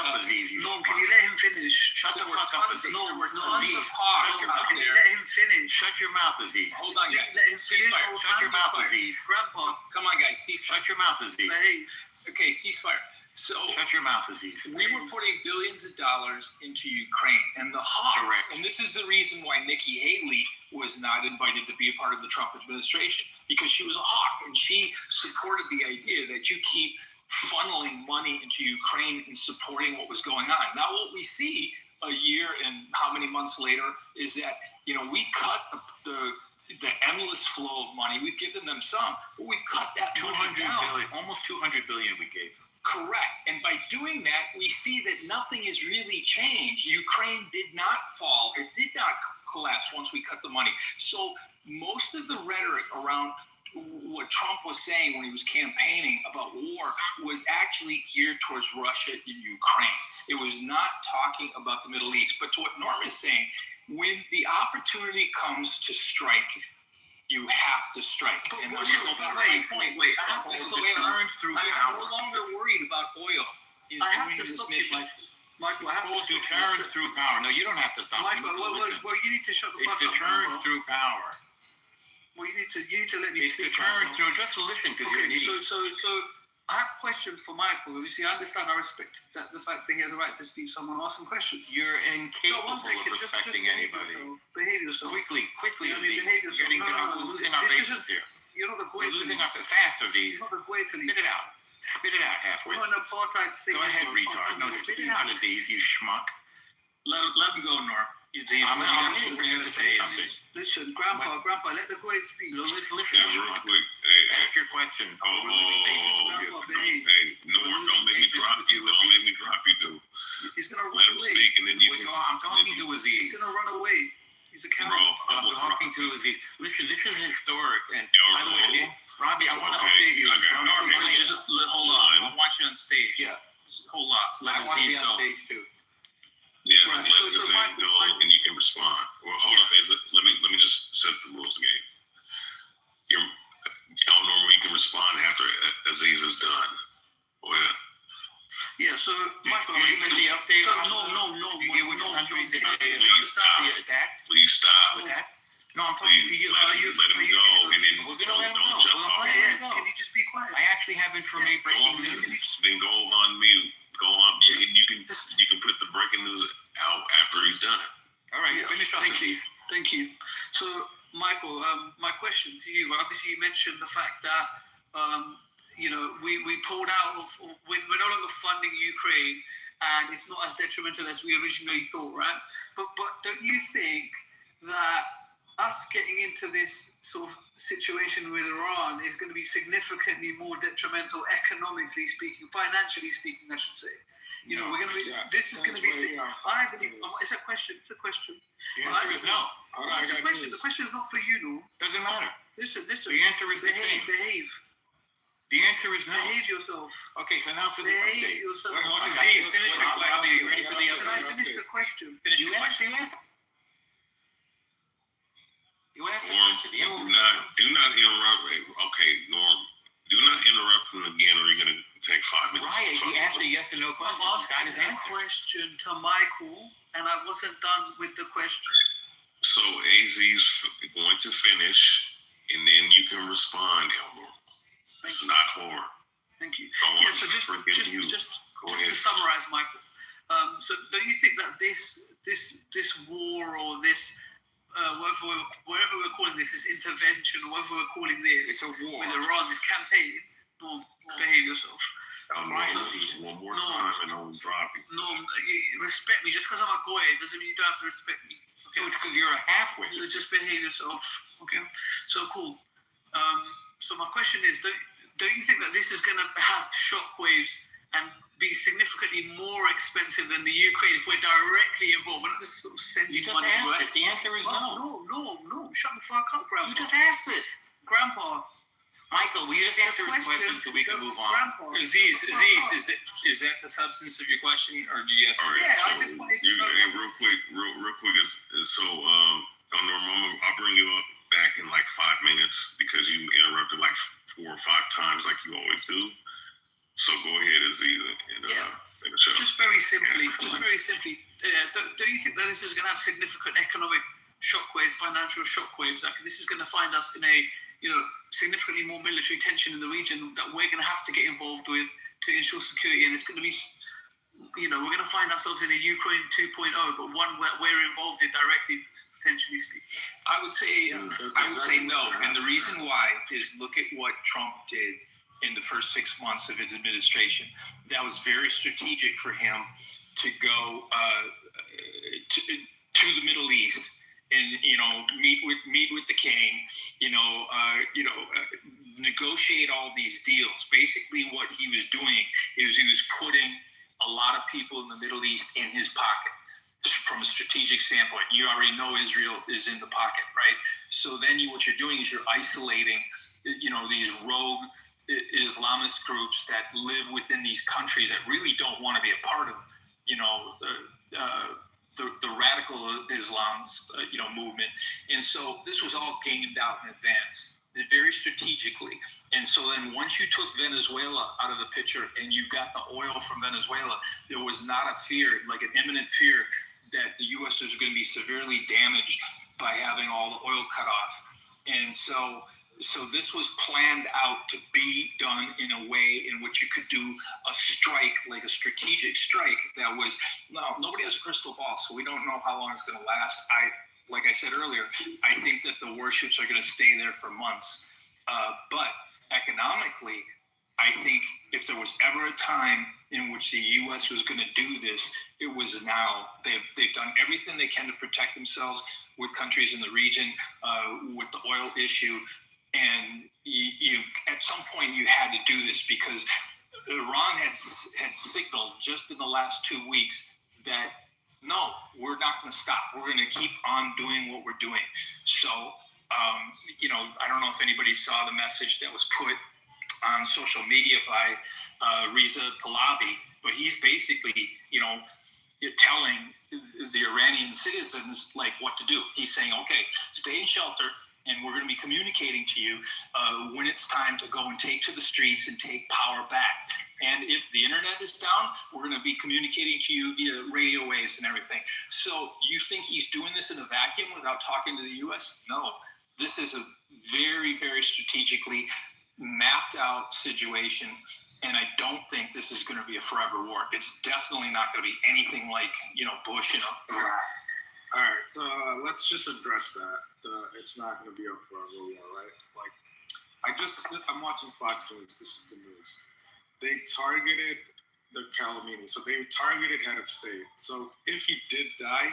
Norm, can you let him finish? Shut the fuck up, Aziz. There were tons of hawks out Can you there. let him finish? Shut your mouth, Aziz. Hold on, guys. Let him finish. Ceasefire. Shut your mouth, Aziz. Grandpa, Come on, guys. Ceasefire. Shut your mouth, Aziz. behave. Okay, ceasefire. So Shut your mouth, Aziz. we were putting billions of dollars into Ukraine, and the hawks. Correct. And this is the reason why Nikki Haley was not invited to be a part of the Trump administration, because she was a hawk, and she supported the idea that you keep funneling money into Ukraine and supporting what was going on. Now, what we see a year and how many months later is that, we cut the endless flow of money. We've given them some, but we've cut that 200 down. billion, almost 200 billion we gave. Correct. And by doing that, we see that nothing has really changed. Ukraine did not fall. It did not collapse once we cut the money. So most of the rhetoric around what Trump was saying when he was campaigning about war was actually geared towards Russia and Ukraine. It was not talking about the Middle East. But to what Norm is saying, when the opportunity comes to strike, you have to strike. And I'm going to go back to my point. Wait, I have to stop you. Turn through I'm power. no longer worried about oil. I have to doing this stop you, mission. Michael, I have to Told you stop turn through power. No, you don't have to stop. Michael, me. well, you need to shut the It's fuck to up. turn Michael. through power. Well, you need to let me It's to speak. turn Michael. through. Just listen, because you're an Okay, idiot. so I have questions for Michael. You see, I understand, I respect the fact that he has the right to speak, so I'm going to ask some questions. You're incapable No, one second, of just respecting behave anybody. yourself. Behave yourself. Quickly, Yeah, Aziz. behave yourself. We're losing our This bases isn't- here. You're not the We're great losing police. our fast, Aziz. You're not the great police. Spit it out. Spit it out halfway. We're not an apartheid state. Go ahead, retard. No, spit it out, Aziz, you schmuck. Let him go, Norm. I'm waiting for him to say something. Listen, Grandpa, let the boy speak. Listen, Yeah, real schmuck. quick. Hey, Ask your question. oh, We're losing patience with you. Grandpa, behave. hey, Norm, don't make me drop you. Don't make me drop you, dude. He's going to Let run him away. speak, and then you Wait, can. no, I'm talking to He's Aziz. going to run away. He's a Bro, coward. I'm talking to Aziz. Listen, this is historic. And Yo, by the way, Robbie, I want to Okay, update you. I got it. Norm, Okay. Just hold on. I want you on stage. Yeah. Just hold off. Let I want to Aziz be go. on stage too. Yeah, Right, let so Aziz Michael- go, and you can respond. Well, hold up. Let me just set the rules again. Normally you can respond after Aziz is done. Well, Yeah, so, Michael, Did you get the update So, on no, you get which countries that please stop. be attacked? Please stop. Attacked? No, I'm talking Please to you. let him go, and then We're gonna let him don't go. jump We're off. gonna let him go. Can you just be quiet? I actually have information. Go on Breaking mute. news. Then go on mute. Go on. You can put the breaking news out after he's done. All right, Yeah, finish up, thank you. Aziz. Thank you. So, Michael, my question to you, obviously you mentioned the fact that, we pulled out of, we're no longer funding Ukraine, and it's not as detrimental as we originally thought, right? But don't you think that us getting into this sort of situation with Iran is going to be significantly more detrimental economically speaking, financially speaking, I should say? We're going to be, this is going to be, I believe, it's a question. The answer is no. It's a question. The question is not for you, no. Doesn't matter. Listen. The answer is the same. Behave. The answer is no. Behave yourself. Okay, so now for the Behave update. yourself. Wait, hold on. Aziz, finish the Robbie, question. you ready for the Can I update? finish the question? Finish You your asked, question. you asked the Norm, question. The answer do not interrupt. Okay, Norm, do not interrupt him again, or you're gonna take 5 minutes. Why? He asked a yes or no I'm question. He got asking his a answer. question to Michael, and I wasn't done with the question. So AZ's going to finish, and then you can respond, Elmer. It's not hard. Thank you. Go on, Yeah. So just freaking you. Go to ahead. summarize, Michael. So don't you think that this war or this whatever we're calling this intervention, or whatever we're calling this, It's a war. with Iran, this campaign, no, behave yourself. One more time, and I'll drop you. No, respect me. Just because I'm a goy doesn't mean you don't have to respect me. No, it's because you're a halfway. You just behave yourself. Okay. So cool. So my question is, don't you think that this is going to have shockwaves and be significantly more expensive than the Ukraine if we're directly involved? We're not just sort of sending You just money to asked it. this. The answer is no. No. Shut the fuck up, Grandpa. You just asked this. Grandpa, Michael, will you just answer his question so we can move on? Aziz, is that the substance of your question, or do you have All some? right, Yeah, I so just wanted to you, know. and real quick, is so I'll bring you up back in like 5 minutes because you interrupted like 4 or 5 times like you always do. So go ahead, Aziz, and finish up. Just very simply, do you think that this is going to have significant economic shockwaves, financial shockwaves? Like this is going to find us in a significantly more military tension in the region that we're going to have to get involved with to ensure security, and it's going to be, we're going to find ourselves in a Ukraine 2.0, but one where we're involved in directly, potentially speaking. I would say no, and the reason why is look at what Trump did in the first 6 months of his administration. That was very strategic for him to go to the Middle East and meet with the king, negotiate all these deals. Basically, what he was doing is he was putting a lot of people in the Middle East in his pocket. From a strategic standpoint, you already know Israel is in the pocket, right? So then what you're doing is you're isolating, these rogue Islamist groups that live within these countries that really don't want to be a part of, the radical Islam's, movement. And so this was all gamed out in advance, very strategically. And so then once you took Venezuela out of the picture and you got the oil from Venezuela, there was not a fear, like an imminent fear, that the U.S. was going to be severely damaged by having all the oil cut off. And so this was planned out to be done in a way in which you could do a strike, like a strategic strike that was, nobody has a crystal ball, so we don't know how long it's going to last. Like I said earlier, I think that the warships are going to stay there for months. But economically, I think if there was ever a time in which the U.S. was going to do this, it was now. They've done everything they can to protect themselves with countries in the region, with the oil issue. And you at some point you had to do this because Iran had signaled just in the last 2 weeks that no, we're not going to stop. We're going to keep on doing what we're doing. So, I don't know if anybody saw the message that was put on social media by Reza Pahlavi, but he's basically, telling the Iranian citizens like what to do. He's saying, okay, stay in shelter, and we're going to be communicating to you when it's time to go and take to the streets and take power back. And if the internet is down, we're going to be communicating to you via radio waves and everything. So you think he's doing this in a vacuum without talking to the U.S.? No. This is a very, very strategically mapped out situation, and I don't think this is going to be a forever war. It's definitely not going to be anything like, Bush and Iraq. All right, so let's just address that. It's not going to be a forever war, right? Like, I'm watching Fox News. This is the news. They targeted the Calamini, so they targeted head of state. So if he did die,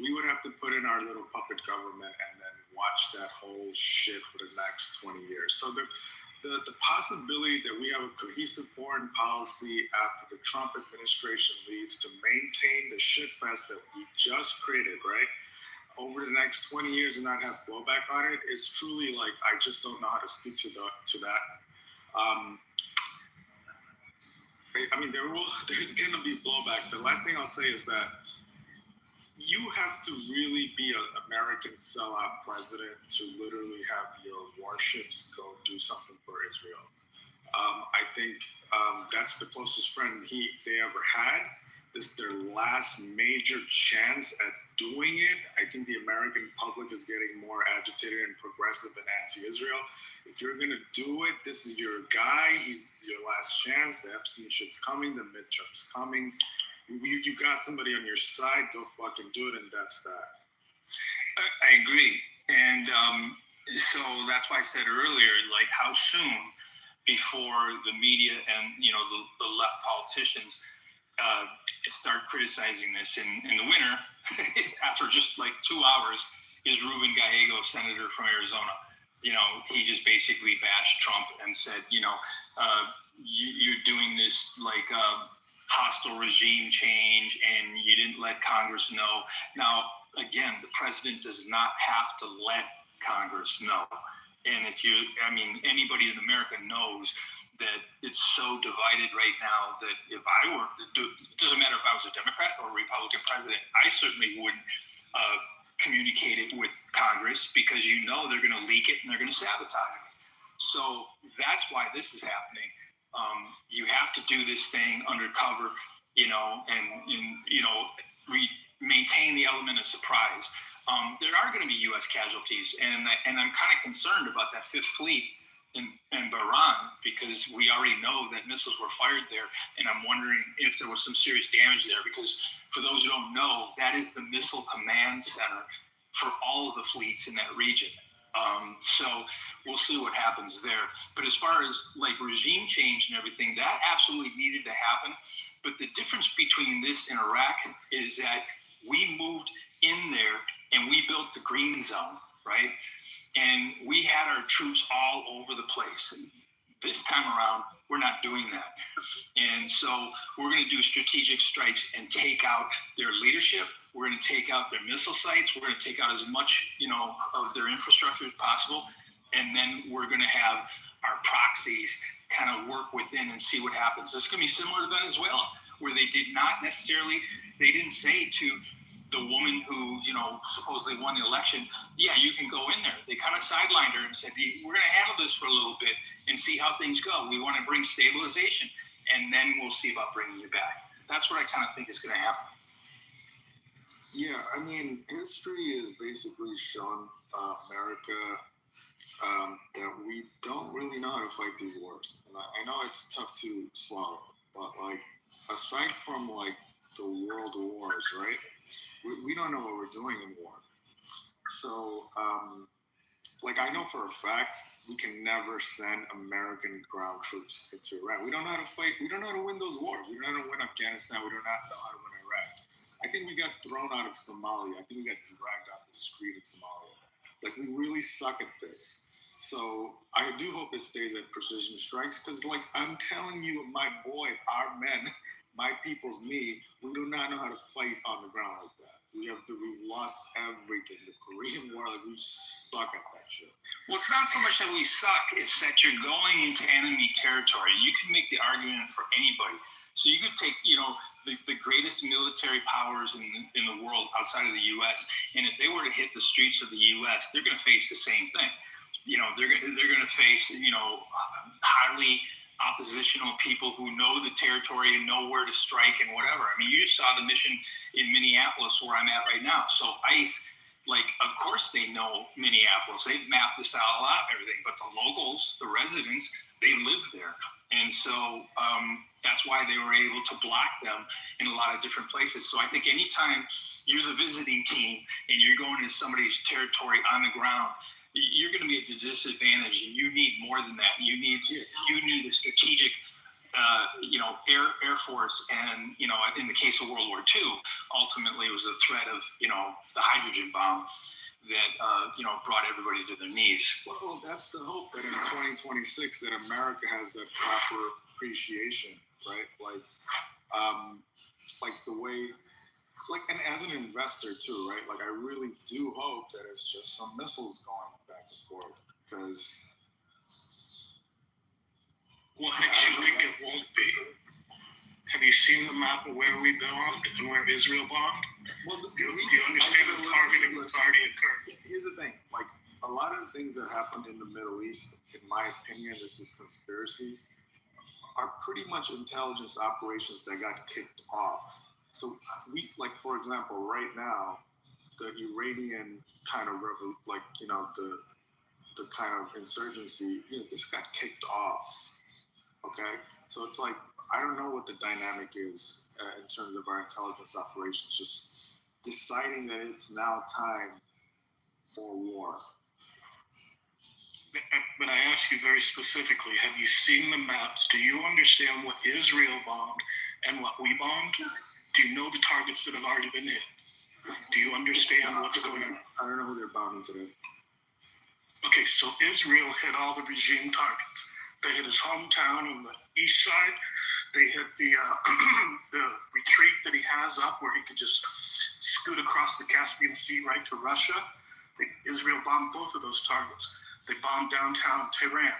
we would have to put in our little puppet government and then watch that whole shit for the next 20 years. So the possibility that we have a cohesive foreign policy after the Trump administration leaves to maintain the shitfest that we just created, right, over the next 20 years and not have blowback on it is truly like, I just don't know how to speak to that. I mean, there's going to be blowback. The last thing I'll say is that you have to really be an American sellout president to literally have your warships go do something for Israel. I think that's the closest friend they ever had. This is their last major chance at doing it. I think the American public is getting more agitated and progressive and anti-Israel. If you're going to do it, this is your guy. He's your last chance. The Epstein shit's coming. The midterm's coming. You got somebody on your side. Go fucking do it, and that's that. I agree. And so that's why I said earlier, like, how soon before the media and, the left politicians start criticizing this in the winter, after just like 2 hours, is Ruben Gallego, senator from Arizona. He just basically bashed Trump and said, you're doing this like hostile regime change and you didn't let Congress know. Now, again, the president does not have to let Congress know. And anybody in America knows that it's so divided right now that if I were, it doesn't matter if I was a Democrat or a Republican president, I certainly wouldn't communicate it with Congress, because they're going to leak it and they're going to sabotage me. So that's why this is happening. You have to do this thing undercover, maintain the element of surprise. There are going to be U.S. casualties, and I'm kind of concerned about that Fifth Fleet in Bahrain, because we already know that missiles were fired there, and I'm wondering if there was some serious damage there, because for those who don't know, that is the missile command center for all of the fleets in that region. So we'll see what happens there. But as far as like regime change and everything, that absolutely needed to happen. But the difference between this and Iraq is that we moved in there and we built the green zone, right? And we had our troops all over the place. This time around, we're not doing that. And so we're going to do strategic strikes and take out their leadership. We're going to take out their missile sites. We're going to take out as much, of their infrastructure as possible. And then we're going to have our proxies kind of work within and see what happens. This is going to be similar to Venezuela, where they didn't say to the woman who, supposedly won the election, yeah, you can go in there. They kind of sidelined her and said, we're going to handle this for a little bit and see how things go. We want to bring stabilization, and then we'll see about bringing you back. That's what I kind of think is going to happen. Yeah, history has basically shown America that we don't really know how to fight these wars. And I know it's tough to swallow, but aside from the world wars, right? We don't know what we're doing in war. So, I know for a fact we can never send American ground troops into Iraq. We don't know how to fight. We don't know how to win those wars. We don't know how to win Afghanistan. We don't know how to win Iraq. I think we got thrown out of Somalia. I think we got dragged out the street in Somalia. We really suck at this. So I do hope it stays at precision strikes, because I'm telling you, my boy, our men, my people's me, we do not know how to fight on the ground like that. We've lost everything. The Korean War, we suck at that shit. Well, it's not so much that we suck, it's that you're going into enemy territory. You can make the argument for anybody. So you could take, the greatest military powers in the world outside of the U.S., and if they were to hit the streets of the U.S., they're going to face the same thing. They're going to face, highly oppositional people who know the territory and know where to strike and whatever. You just saw the mission in Minneapolis where I'm at right now. So ICE, of course they know Minneapolis. They've mapped this out a lot and everything, but the locals, the residents, they live there. And so that's why they were able to block them in a lot of different places. So I think anytime you're the visiting team and you're going into somebody's territory on the ground, you're going to be at a disadvantage, and you need more than that. You need a strategic, Air Force, and in the case of World War II, ultimately it was the threat of the hydrogen bomb that brought everybody to their knees. Well, that's the hope, that in 2026 that America has that proper appreciation, right? The way. And as an investor too, right? I really do hope that it's just some missiles going back and forth, because. Well, I actually think it won't be. Have you seen the map of where we bombed and where Israel bombed? Well, do you understand the targeting that's already occurred? Here's the thing, a lot of the things that happened in the Middle East, in my opinion, this is conspiracy, are pretty much intelligence operations that got kicked off. So for example, right now, the Iranian kind of the kind of insurgency, this got kicked off. Okay, so it's I don't know what the dynamic is in terms of our intelligence operations. Just deciding that it's now time for war. But I ask you very specifically, have you seen the maps? Do you understand what Israel bombed and what we bombed? Do you know the targets that have already been hit? Do you understand what's going on? I don't know who they're bombing today. Okay, so Israel hit all the regime targets. They hit his hometown on the east side. They hit the retreat that he has up where he could just scoot across the Caspian Sea right to Russia. Israel bombed both of those targets. They bombed downtown Tehran.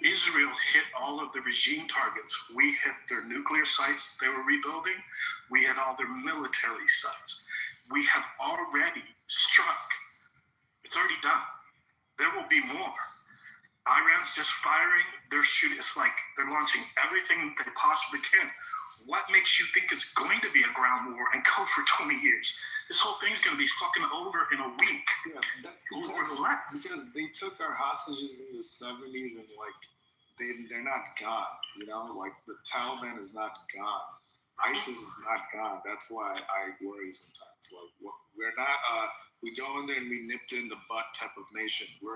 Israel hit all of the regime targets. We hit their nuclear sites they were rebuilding. We hit all their military sites. We have already struck. It's already done. There will be more. Iran's just firing. They're shooting. It's like they're launching everything they possibly can. What makes you think it's going to be a ground war and go for 20 years? This whole thing's going to be fucking over in a week. Yeah, that's or less. because they took our hostages in the 70s and like they're not gone, you know, like the Taliban is not gone, ISIS is not gone. That's why I worry sometimes. Like we're not we go in there and we nipped in the butt type of nation. We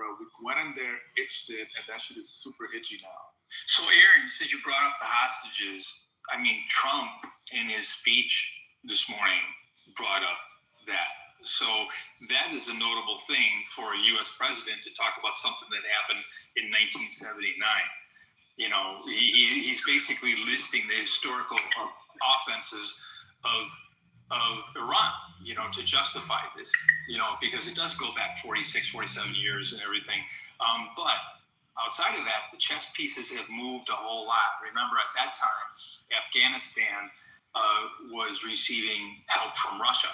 went in there, itched it, and that shit is super itchy now. So Aaron, since you brought up the hostages, I mean, Trump in his speech this morning brought up that. So that is a notable thing for a U.S. president to talk about something that happened in 1979. You know, he's basically listing the historical offenses of Iran, you know, to justify this, you know, because it does go back 46, 47 years and everything. But outside of that, the chess pieces have moved a whole lot. Remember, at that time, Afghanistan was receiving help from Russia.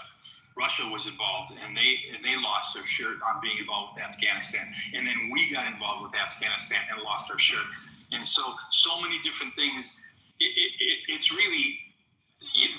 Russia was involved, and they lost their shirt on being involved with Afghanistan. And then we got involved with Afghanistan and lost our shirt. And so many different things. It's really,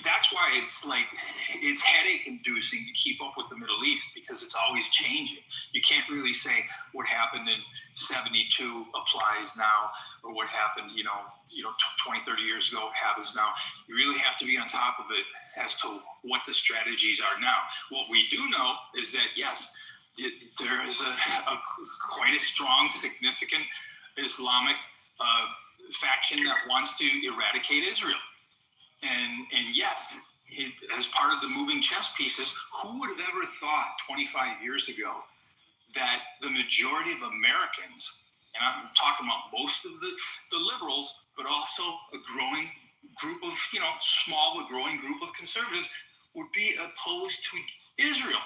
that's why it's like, it's headache inducing to keep up with the Middle East, because it's always changing. You can't really say what happened in 72 applies now, or what happened, 20, 30 years ago happens now. You really have to be on top of it as to what the strategies are now. What we do know is that, yes, there is a quite a strong, significant Islamic faction that wants to eradicate Israel. And yes, as part of the moving chess pieces, who would have ever thought 25 years ago that the majority of Americans, and I'm talking about most of the liberals, but also a growing group of, small but growing group of conservatives, would be opposed to Israel?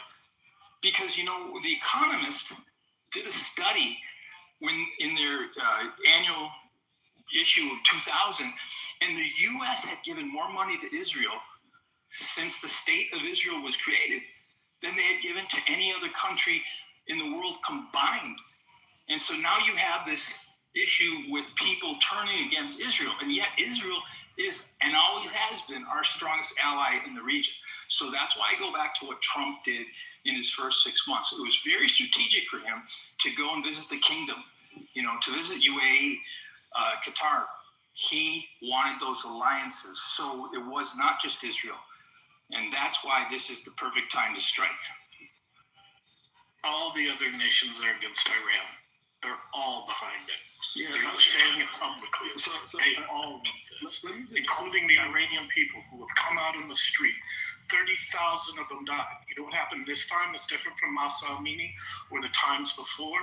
Because, The Economist did a study when in their annual issue of 2000, and the U.S. had given more money to Israel since the state of Israel was created than they had given to any other country in the world combined. And so now you have this issue with people turning against Israel, and yet Israel is and always has been our strongest ally in the region. So that's why I go back to what Trump did in his first 6 months. It was very strategic for him to go and visit the kingdom, to visit UAE, Qatar. He wanted those alliances. So it was not just Israel. And that's why this is the perfect time to strike. All the other nations are against Iran. They're all behind it. Yeah, they're not saying it publicly. They all want this, including the Iranian people who have come out in the street. 30,000 of them died. You know what happened this time? It's different from Masa Amini or the times before.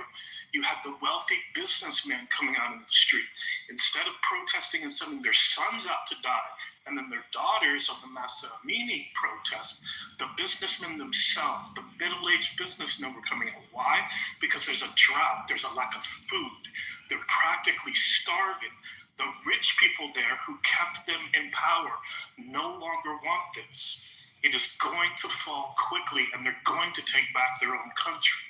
You had the wealthy businessmen coming out in the street. Instead of protesting and sending their sons out to die, and then their daughters on the Masa Amini protest, the businessmen themselves, the middle-aged businessmen were coming out. Why? Because there's a drought, there's a lack of food. They're practically starving. The rich people there who kept them in power no longer want this. It is going to fall quickly, and they're going to take back their own country.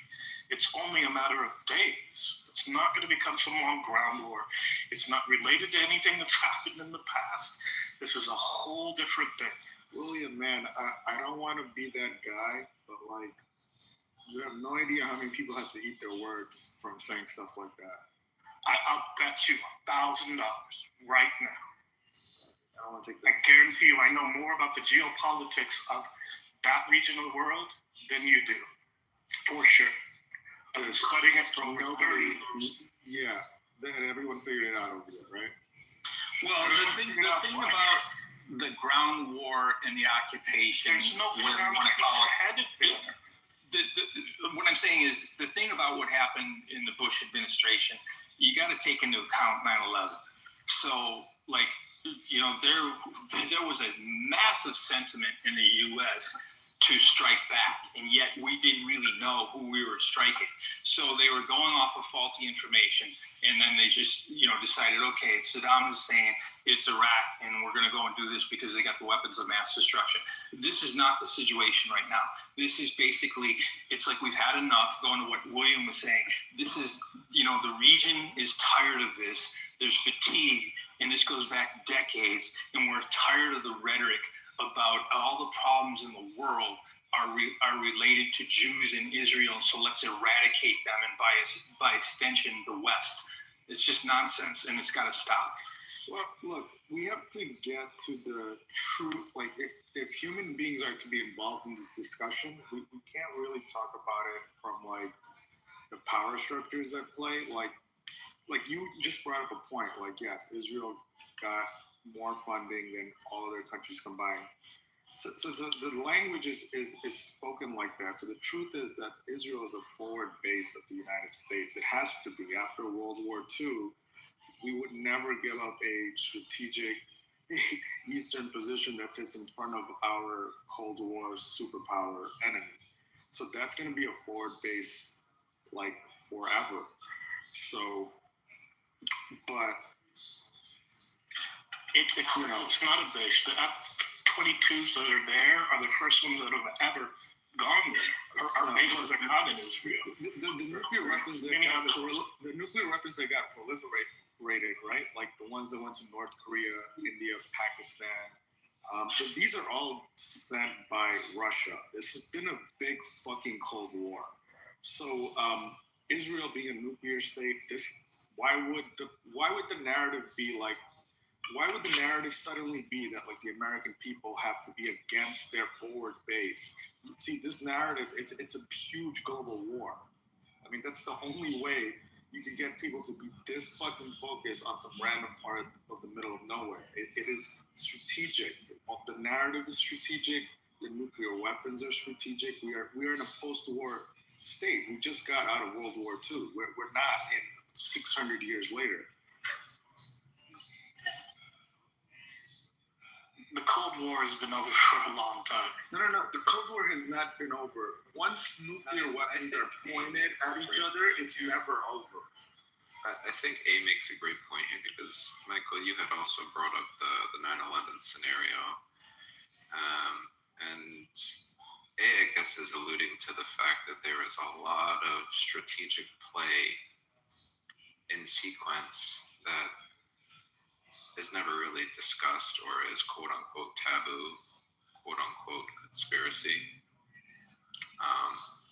It's only a matter of days. It's not going to become some long ground war. It's not related to anything that's happened in the past. This is a whole different thing. William, man, I don't want to be that guy, but like, you have no idea how many people have to eat their words from saying stuff like that. I'll bet you $1,000 right now. I don't want to take I guarantee you I know more about the geopolitics of that region of the world than you do. For sure. I've been studying it for over 30 years. Yeah, everyone figured it out over there, right? Well, the thing about the ground war and the occupation, there's no ground headed there. What I'm saying is, the thing about what happened in the Bush administration, you got to take into account 9/11. So, there was a massive sentiment in the U.S. to strike back, and yet we didn't really know who we were striking. So they were going off of faulty information, and then they just, decided, okay, Saddam is saying it's Iraq, and we're going to go and do this because they got the weapons of mass destruction. This is not the situation right now. This is basically, it's like we've had enough, going to what William was saying. This is, the region is tired of this. There's fatigue, and this goes back decades, and we're tired of the rhetoric about all the problems in the world are related to Jews in Israel, so let's eradicate them, and by extension, the West. It's just nonsense, and it's got to stop. Well, look, we have to get to the truth. Like, if human beings are to be involved in this discussion, we can't really talk about it from, like, the power structures at play. Like you just brought up a point. Like, yes, Israel got more funding than all other countries combined. So the language is spoken like that. So the truth is that Israel is a forward base of the United States. It has to be. After World War II, we would never give up a strategic Eastern position that sits in front of our Cold War superpower enemy. So that's going to be a forward base, like, forever. So, but it's not a base. The F-22s that are there are the first ones that have ever gone there. Our bases are not in Israel. The nuclear weapons that got proliferated, right? Like the ones that went to North Korea, India, Pakistan. These are all sent by Russia. This has been a big fucking Cold War. So Israel being a nuclear state, why would the narrative be like? Why would the narrative suddenly be that, like, the American people have to be against their forward base? See, this narrative, it's a huge global war. I mean, that's the only way you can get people to be this fucking focused on some random part of the middle of nowhere. It is strategic. The narrative is strategic. The nuclear weapons are strategic. We are in a post-war state. We just got out of World War II. We're not in 600 years later. The Cold War has been over for a long time. No. The Cold War has not been over. Once nuclear weapons are pointed at each other, it's never over. I think A makes a great point here because, Michael, you had also brought up the 9/11 scenario. And A, I guess, is alluding to the fact that there is a lot of strategic play in sequence that is never really discussed or is quote-unquote taboo, quote-unquote conspiracy.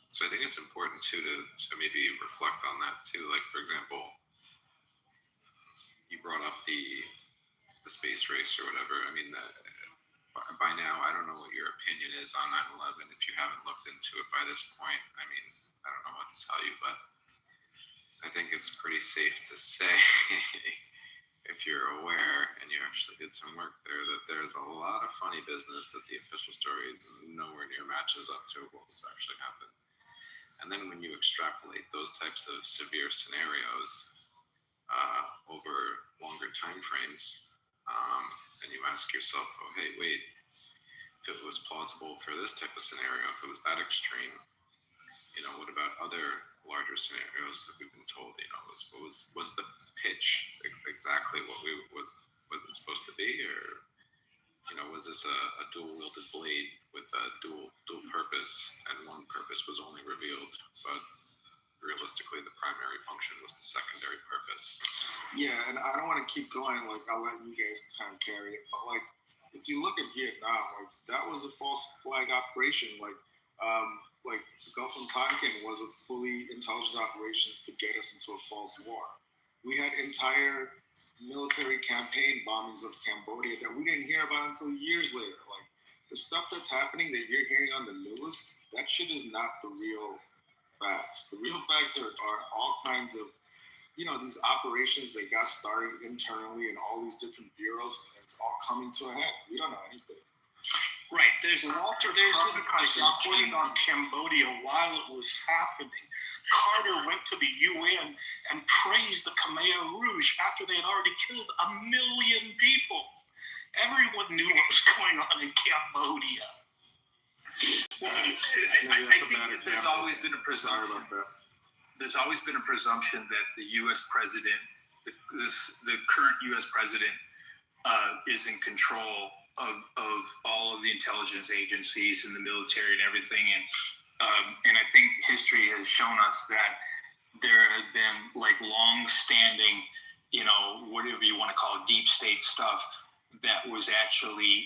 So I think it's important too to maybe reflect on that too. Like, for example, you brought up the space race or whatever. I mean, by now, I don't know what your opinion is on 9/11. If you haven't looked into it by this point, I mean, I don't know what to tell you, but I think it's pretty safe to say, if you're aware and you actually did some work there, that there's a lot of funny business that the official story nowhere near matches up to what was actually happened. And then when you extrapolate those types of severe scenarios over longer time frames, and you ask yourself, oh, hey, wait, if it was plausible for this type of scenario, if it was that extreme, what about other larger scenarios that we've been told, was the pitch exactly what was it supposed to be, or was this a dual-wielded blade with a dual purpose, and one purpose was only revealed, but realistically the primary function was the secondary purpose? Yeah, and I don't want to keep going. Like, I'll let you guys kind of carry it, but like, if you look at Vietnam, like, that was a false flag operation. Like the Gulf of Tonkin was a fully intelligence operations to get us into a false war. We had entire military campaign bombings of Cambodia that we didn't hear about until years later. Like, the stuff that's happening that you're hearing on the news, that shit is not the real facts. The real facts are all kinds of, these operations that got started internally in all these different bureaus, and it's all coming to a head. We don't know anything. Right, there's Walter Cronkite reported on Cambodia while it was happening. Carter went to the UN and praised the Khmer Rouge after they had already killed 1 million people. Everyone knew what was going on in Cambodia. Well, I think that there's always been a presumption. There's always been a presumption that the U.S. president, the current U.S. president, is in control of all of the intelligence agencies and the military and everything, and I think history has shown us that there have been like long-standing, whatever you want to call it, deep state stuff that was actually,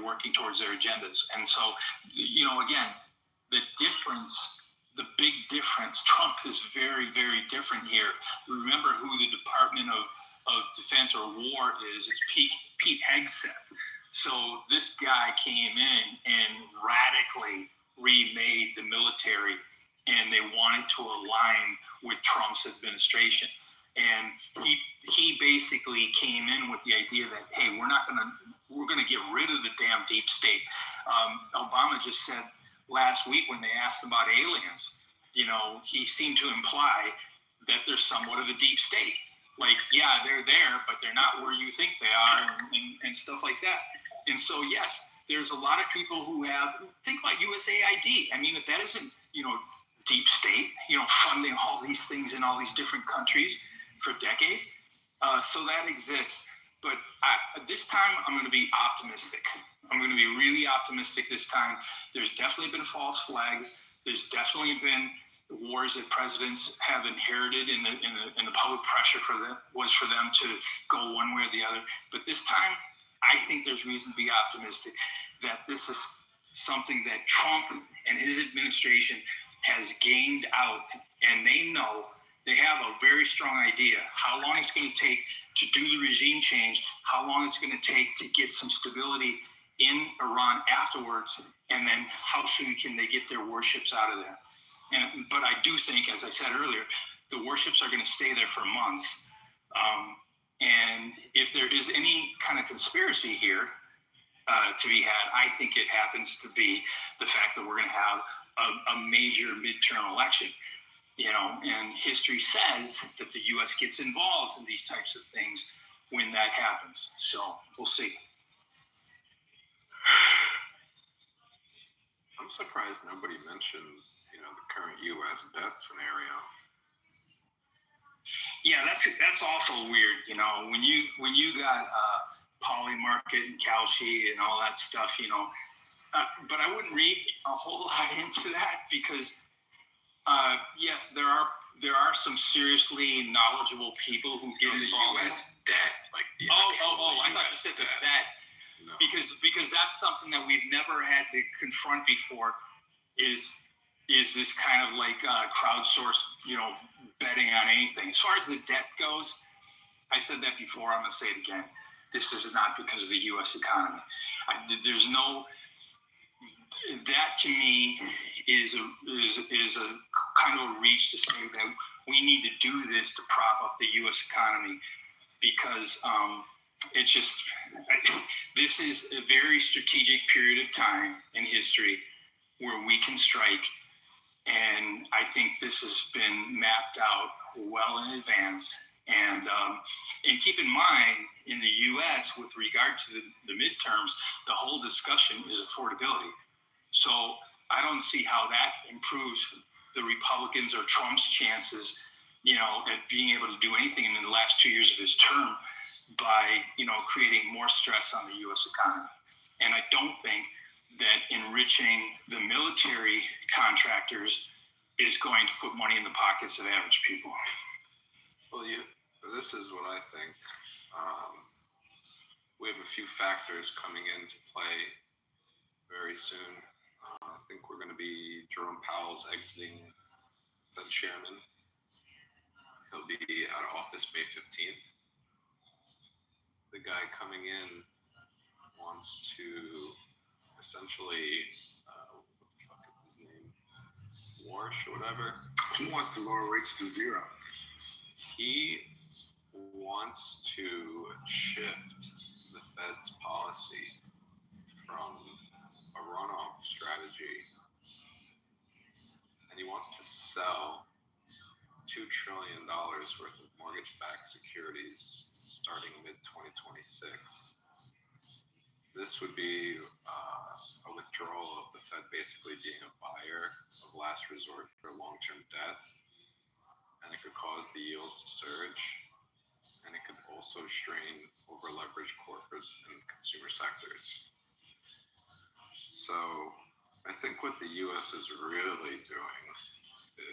working towards their agendas. And so, again, the big difference, Trump is very, very different here. Remember who the Department of Defense or War is. It's Pete Hegseth. So this guy came in and radically remade the military, and they wanted to align with Trump's administration. And he basically came in with the idea that, hey, we're going to get rid of the damn deep state. Obama just said last week when they asked about aliens, he seemed to imply that there's somewhat of a deep state. Like, yeah, they're there, but they're not where you think they are, and stuff like that. And so, yes, there's a lot of people who think about USAID. I mean, if that isn't, deep state, funding all these things in all these different countries for decades. So that exists. But this time, I'm going to be optimistic. I'm going to be really optimistic this time. There's definitely been false flags. There's definitely been wars that presidents have inherited, and the public pressure was for them to go one way or the other. But this time, I think there's reason to be optimistic that this is something that Trump and his administration has gained out, and they know they have a very strong idea how long it's going to take to do the regime change, how long it's going to take to get some stability in Iran afterwards, and then how soon can they get their warships out of there. But I do think, as I said earlier, the warships are going to stay there for months. And if there is any kind of conspiracy here to be had, I think it happens to be the fact that we're going to have a major midterm election. And history says that the U.S. gets involved in these types of things when that happens. So we'll see. I'm surprised nobody mentioned, the current U.S. debt scenario. Yeah, that's also weird. When you got Poly Market and Kalshi and all that stuff, but I wouldn't read a whole lot into that because, yes, there are some seriously knowledgeable people who get involved. U.S. debt, like the I thought you said that. No. Because that's something that we've never had to confront before. Is this kind of like crowdsourced, betting on anything. As far as the debt goes, I said that before. I'm going to say it again. This is not because of the U.S. economy. That to me is a kind of a reach to say that we need to do this to prop up the U.S. economy because it's just this is a very strategic period of time in history where we can strike. And I think this has been mapped out well in advance. And keep in mind, in the U.S., with regard to the midterms, the whole discussion is affordability. So I don't see how that improves the Republicans or Trump's chances, at being able to do anything in the last 2 years of his term by, creating more stress on the U.S. economy. And I don't think that enriching the military contractors is going to put money in the pockets of average people. Well, this is what I think. We have a few factors coming into play very soon. I think we're going to be Jerome Powell's exiting Fed chairman. He'll be out of office May 15th. The guy coming in wants to essentially, what the fuck is his name? Warsh or whatever. He wants to lower rates to zero. He wants to shift the Fed's policy from a runoff strategy, and he wants to sell $2 trillion worth of mortgage-backed securities starting mid-2026. This would be a withdrawal of the Fed basically being a buyer of last resort for long-term debt, and it could cause the yields to surge, and it could also strain over-leveraged corporate and consumer sectors. So I think what the U.S. is really doing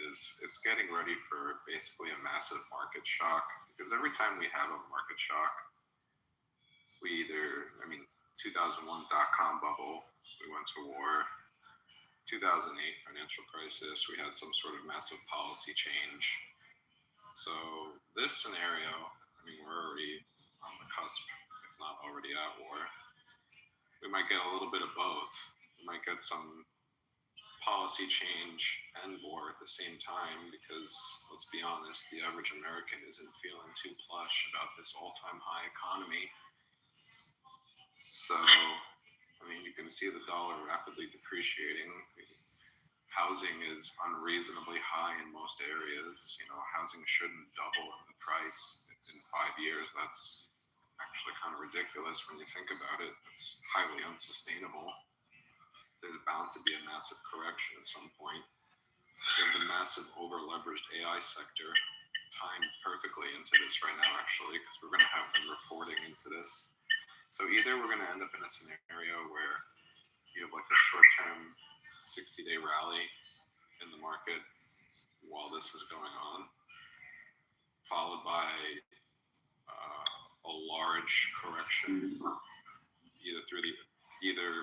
is it's getting ready for basically a massive market shock, because every time we have a market shock, we either, 2001 dot-com bubble, we went to war. 2008 financial crisis, we had some sort of massive policy change. So this scenario, we're already on the cusp, if not already at war. We might get a little bit of both. We might get some policy change and war at the same time, because let's be honest, the average American isn't feeling too plush about this all-time high economy. So, you can see the dollar rapidly depreciating. Housing is unreasonably high in most areas. Housing shouldn't double in the price in 5 years. That's actually kind of ridiculous when you think about it. It's highly unsustainable. There's bound to be a massive correction at some point. We have the massive over-leveraged AI sector timed perfectly into this right now, actually, because we're going to have them reporting into this. So either we're going to end up in a scenario where you have like a short-term 60-day rally in the market while this is going on, followed by a large correction, either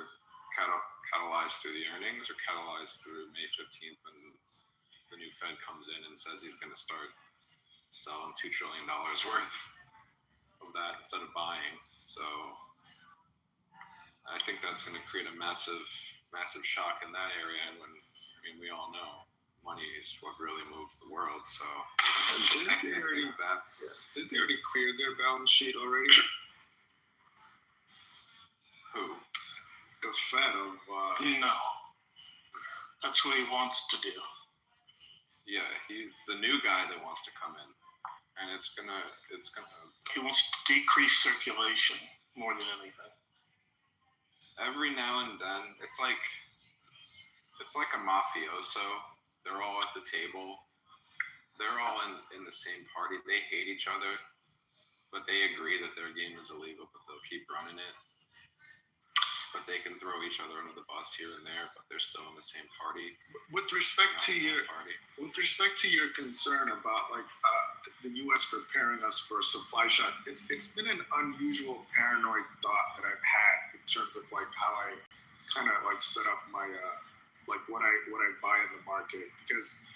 catalyzed through the earnings or catalyzed through May 15th when the new Fed comes in and says he's going to start selling $2 trillion worth of that instead of buying. So I think that's going to create a massive shock in that area. And we all know money is what really moves the world. So did they already clear their balance sheet already? Who? The Fed of No. That's what he wants to do. Yeah, the new guy that wants to come in, and it's gonna. He wants to decrease circulation more than anything. Every now and then, it's like a mafioso. They're all at the table. They're all in the same party. They hate each other, but they agree that their game is illegal, but they'll keep running it. But they can throw each other under the bus here and there, but they're still in the same party. With respect to your concern about the U.S. preparing us for a supply shock, it's been an unusual paranoid thought that I've had in terms of how I kind of set up my what I buy in the market, because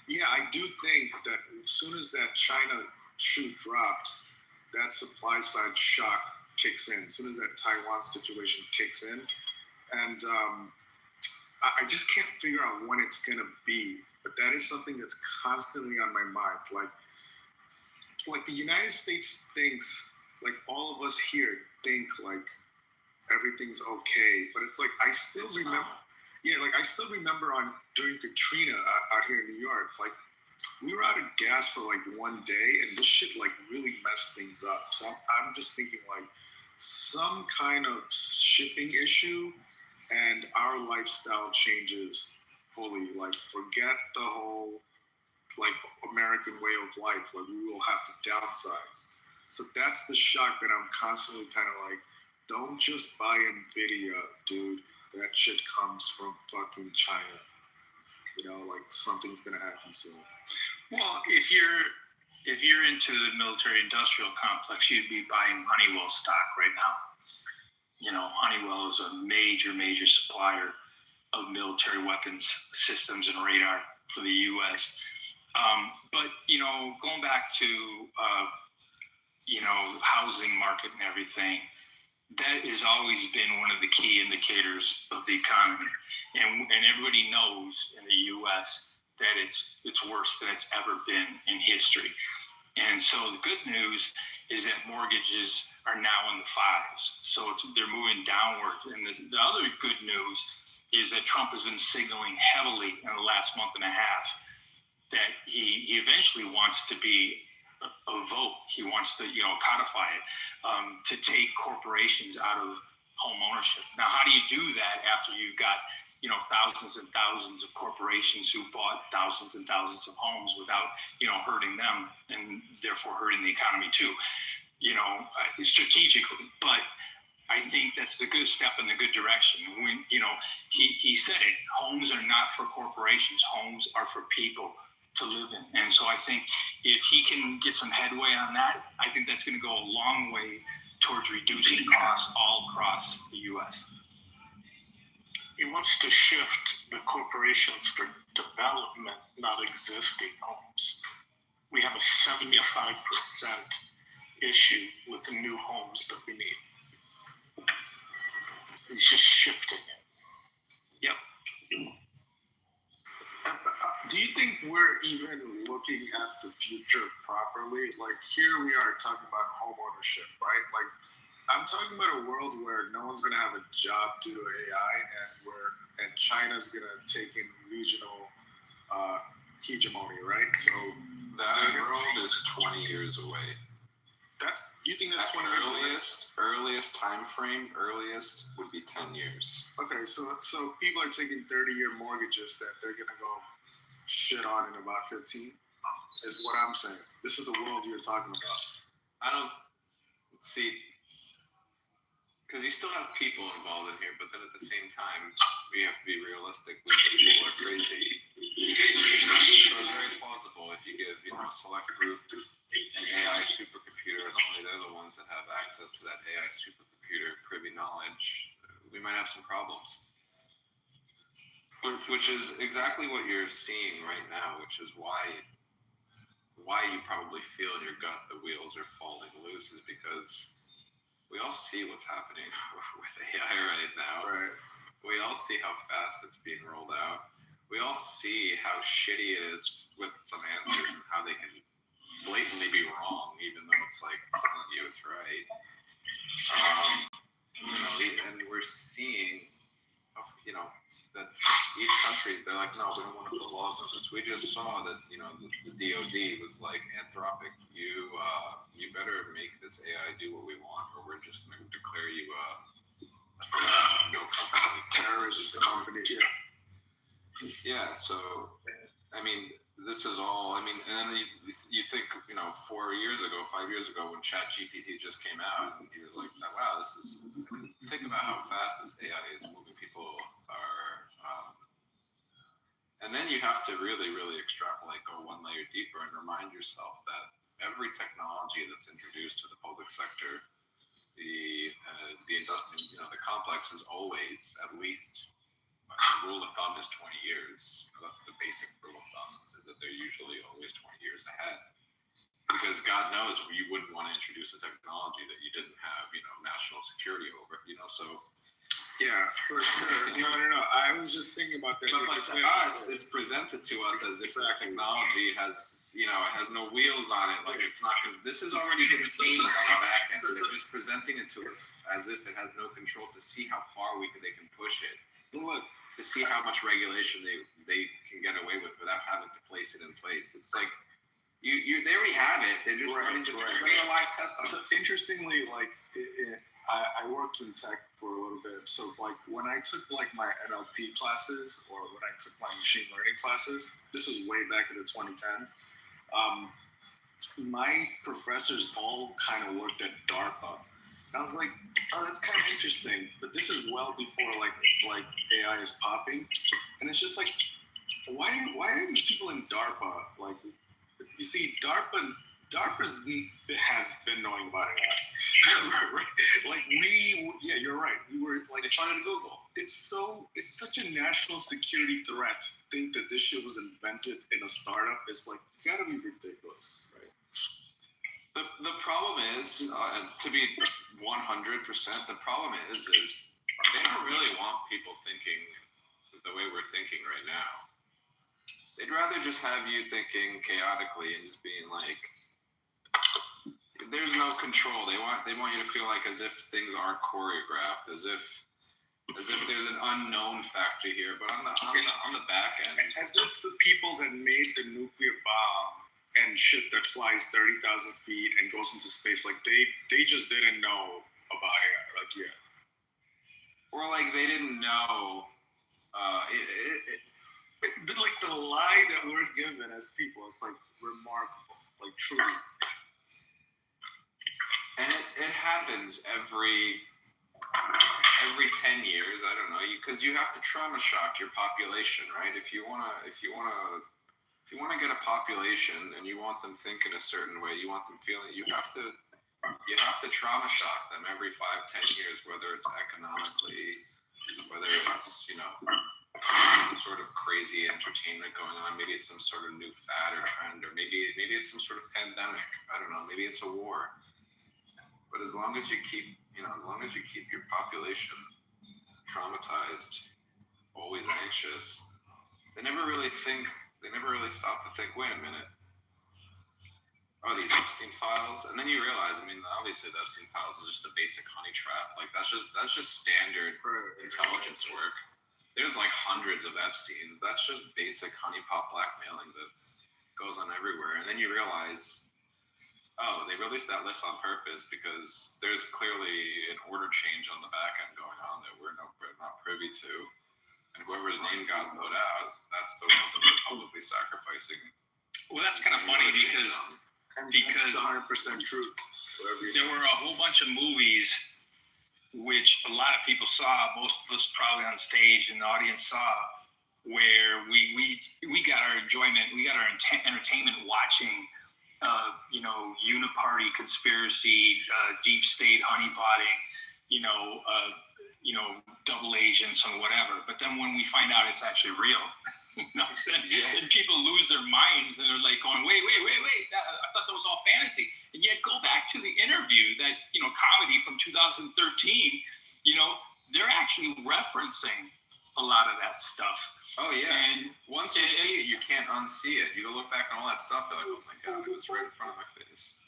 I do think that as soon as that China shoe drops, that supply side shock kicks in. As soon as that Taiwan situation kicks in, and I just can't figure out when it's gonna be. But that is something that's constantly on my mind. Like the United States thinks, all of us here think everything's okay, but it's I still remember. Yeah, I still remember during Katrina out here in New York, we were out of gas for 1 day, and this shit really messed things up. So I'm just thinking some kind of shipping issue, and our lifestyle changes fully. Forget the whole American way of life. We will have to downsize. So that's the shock that I'm constantly kind of don't just buy Nvidia, dude. That shit comes from fucking China. Something's gonna happen soon. Well, if you're into the military-industrial complex, you'd be buying Honeywell stock right now. Honeywell is a major supplier of military weapons systems and radar for the U.S. But going back to housing market and everything, that has always been one of the key indicators of the economy, and everybody knows in the U.S. that it's worse than it's ever been in history. And so the good news is that mortgages are now in the 5s, so they're moving downward. And the other good news is that Trump has been signaling heavily in the last month and a half that he eventually wants to be a vote. He wants to codify it, to take corporations out of home ownership. Now, how do you do that after you've got, you know, thousands and thousands of corporations who bought thousands and thousands of homes without, you know, hurting them and therefore hurting the economy too, you know, strategically. But I think that's a good step in the good direction. When, you know, he said it, homes are not for corporations, homes are for people to live in. And so I think if he can get some headway on that, I think that's going to go a long way towards reducing costs all across the U.S. He wants to shift the corporations for development, not existing homes. We have a 75% issue with the new homes that we need. He's just shifting it. Yep. Do you think we're even looking at the future properly? Like here we are talking about home ownership, right? Like I'm talking about a world where no one's gonna have a job due to AI, and China's gonna take in regional hegemony, right? So that world is 20 years away. You think that's 20 years away? Earliest time frame, earliest would be 10 years. Okay, so people are taking 30-year mortgages that they're gonna go shit on in about 15, is what I'm saying. This is the world you're talking about. I don't see, because you still have people involved in here, but then at the same time, we have to be realistic. People are crazy. So it's very plausible if you give, you know, a select group an AI supercomputer, and only they're the ones that have access to that AI supercomputer privy knowledge, we might have some problems. Which is exactly what you're seeing right now, which is why you probably feel in your gut the wheels are falling loose, is because we all see what's happening with AI right now. Right. We all see how fast it's being rolled out. We all see how shitty it is with some answers and how they can blatantly be wrong, even though it's like telling you it's right. You know, and we're seeing, you know, that each country, they're like, no, we don't want to put laws on this. We just saw that, you know, the DOD was like, Anthropic, you better make this AI do what we want, or we're just going to declare you no company. Terrorist company, yeah. Yeah, so, I mean, this is all, I mean, and then you think, you know, 4 years ago, 5 years ago, when ChatGPT just came out, and you're like, wow, this is, think about how fast this AI is moving. People are, and then you have to really, really extrapolate, go one layer deeper, and remind yourself that every technology that's introduced to the public sector, the complex is always at least, the rule of thumb is 20 years. That's the basic rule of thumb, is that they're usually always 20 years ahead. Because God knows you wouldn't want to introduce a technology that you didn't have, you know, national security over, you know, so. Yeah, for sure. No. I was just thinking about that. But to us, it's presented to us as if the technology has, you know, it has no wheels on it. Like it's not. This is already contained on the back end. They're just presenting it to us as if it has no control to see how far they can push it. Look, to see how much regulation they can get away with without having to place it in place. It's like you they already have it. They're just running a live test on it. So interestingly, like I worked in tech for a little bit. So like when I took like my NLP classes or when I took my machine learning classes, this was way back in the 2010s. My professors all kind of worked at DARPA. And I was like, oh, that's kind of interesting. But this is well before like AI is popping. And it's just like, why are these people in DARPA? Like, you see, DARPA has been knowing about AI. Right? Like yeah, you're right. We were like, they funded Google. It's such a national security threat to think that this shit was invented in a startup. It's like, it's gotta be ridiculous, right? The problem is, to be 100%, the problem is they don't really want people thinking the way we're thinking right now. They'd rather just have you thinking chaotically and just being like, there's no control. They want you to feel like as if things aren't choreographed, as if there's an unknown factor here. But on the back end, as if the people that made the nuclear bomb and shit that flies 30,000 feet and goes into space, like they just didn't know about AI. Like, yeah. or like they didn't know. Like the lie that we're given as people, it's like remarkable, like truly. And it happens every 10 years. I don't know, because you have to trauma shock your population, right? If you wanna get a population and you want them thinking a certain way, you want them feeling, you have to trauma shock them every 5-10 years, whether it's economically, whether it's some sort of crazy entertainment going on, maybe it's some sort of new fad or trend, or maybe it's some sort of pandemic. I don't know, maybe it's a war. But as long as you keep your population traumatized, always anxious, they never really stop to think, wait a minute, oh, these Epstein files? And then you realize, obviously the Epstein files is just a basic honey trap. Like that's just standard intelligence work. There's like hundreds of Epsteins. That's just basic honeypot blackmailing that goes on everywhere. And then you realize, oh, they released that list on purpose because there's clearly an order change on the back end going on that we're not privy to. And whoever's name got put out, that's the one that they're publicly sacrificing. Well, that's kind of funny because 100% true. There were a whole bunch of movies which a lot of people saw, most of us probably on stage and the audience saw, where we got our enjoyment, we got our entertainment watching, uniparty conspiracy, deep state honeypotting, double agents and whatever. But then when we find out it's actually real, then people lose their minds and they're like going, wait, I thought that was all fantasy. And yet go back to the interview that, comedy from 2013, they're actually referencing a lot of that stuff. Oh yeah. And once you see it, you can't unsee it. You go look back on all that stuff, you're like, oh my God, it was right in front of my face.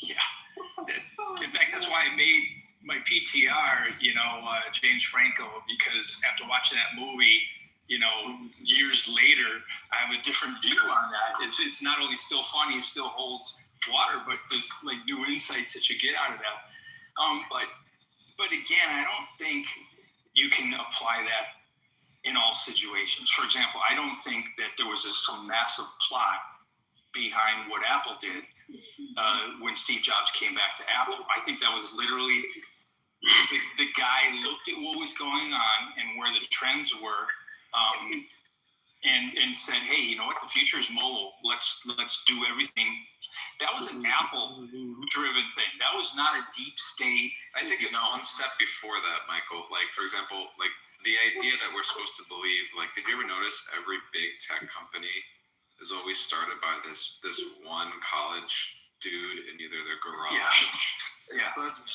Yeah. In fact, that's why I made my PTR, James Franco, because after watching that movie, years later, I have a different view on that. It's not only still funny, it still holds water, but there's like new insights that you get out of that. But again, I don't think you can apply that in all situations. For example, I don't think that there was some massive plot behind what Apple did when Steve Jobs came back to Apple. I think that was literally the guy looked at what was going on and where the trends were, and said, hey, you know what? The future is mobile. Let's do everything. That was an Apple-driven thing. That was not a deep state. I think it's one step before that, Michael. Like, for example, like the idea that we're supposed to believe, like, did you ever notice every big tech company is always started by this one college dude in either their garage. Yeah.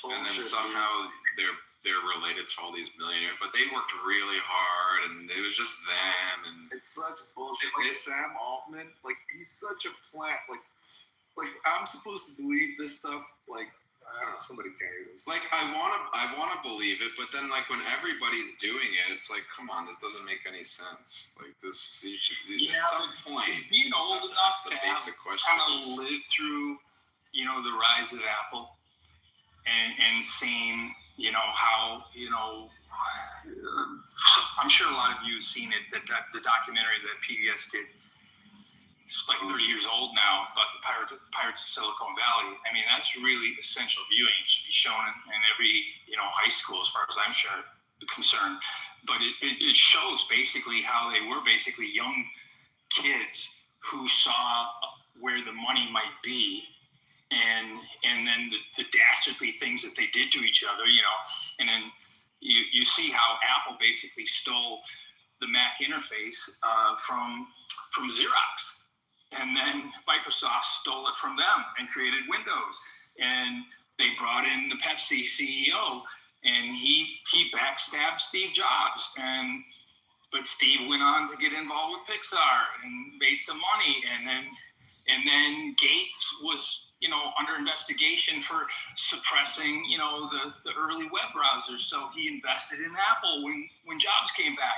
And then somehow they're related to all these millionaires, but they worked really hard, and it was just them. And it's such bullshit. Like Sam Altman, like he's such a plant. Like I'm supposed to believe this stuff. Like I don't know, somebody can't even. Like I wanna believe it, but then like when everybody's doing it, it's like, come on, this doesn't make any sense. Like this, at some point, being old enough to kind of live through, the rise of Apple, and seeing, how, I'm sure a lot of you have seen it, the documentary that PBS did. It's like 30 years old now, about the Pirates of Silicon Valley. I mean, that's really essential viewing. It should be shown in every, high school, as far as I'm concerned. But it shows basically how they were basically young kids who saw where the money might be, and then the dastardly things that they did to each other, and then you see how Apple basically stole the Mac interface from Xerox. And then Microsoft stole it from them and created Windows. And they brought in the Pepsi CEO, and he backstabbed Steve Jobs. But Steve went on to get involved with Pixar and made some money. And then Gates was, under investigation for suppressing, the early web browsers. So he invested in Apple when Jobs came back.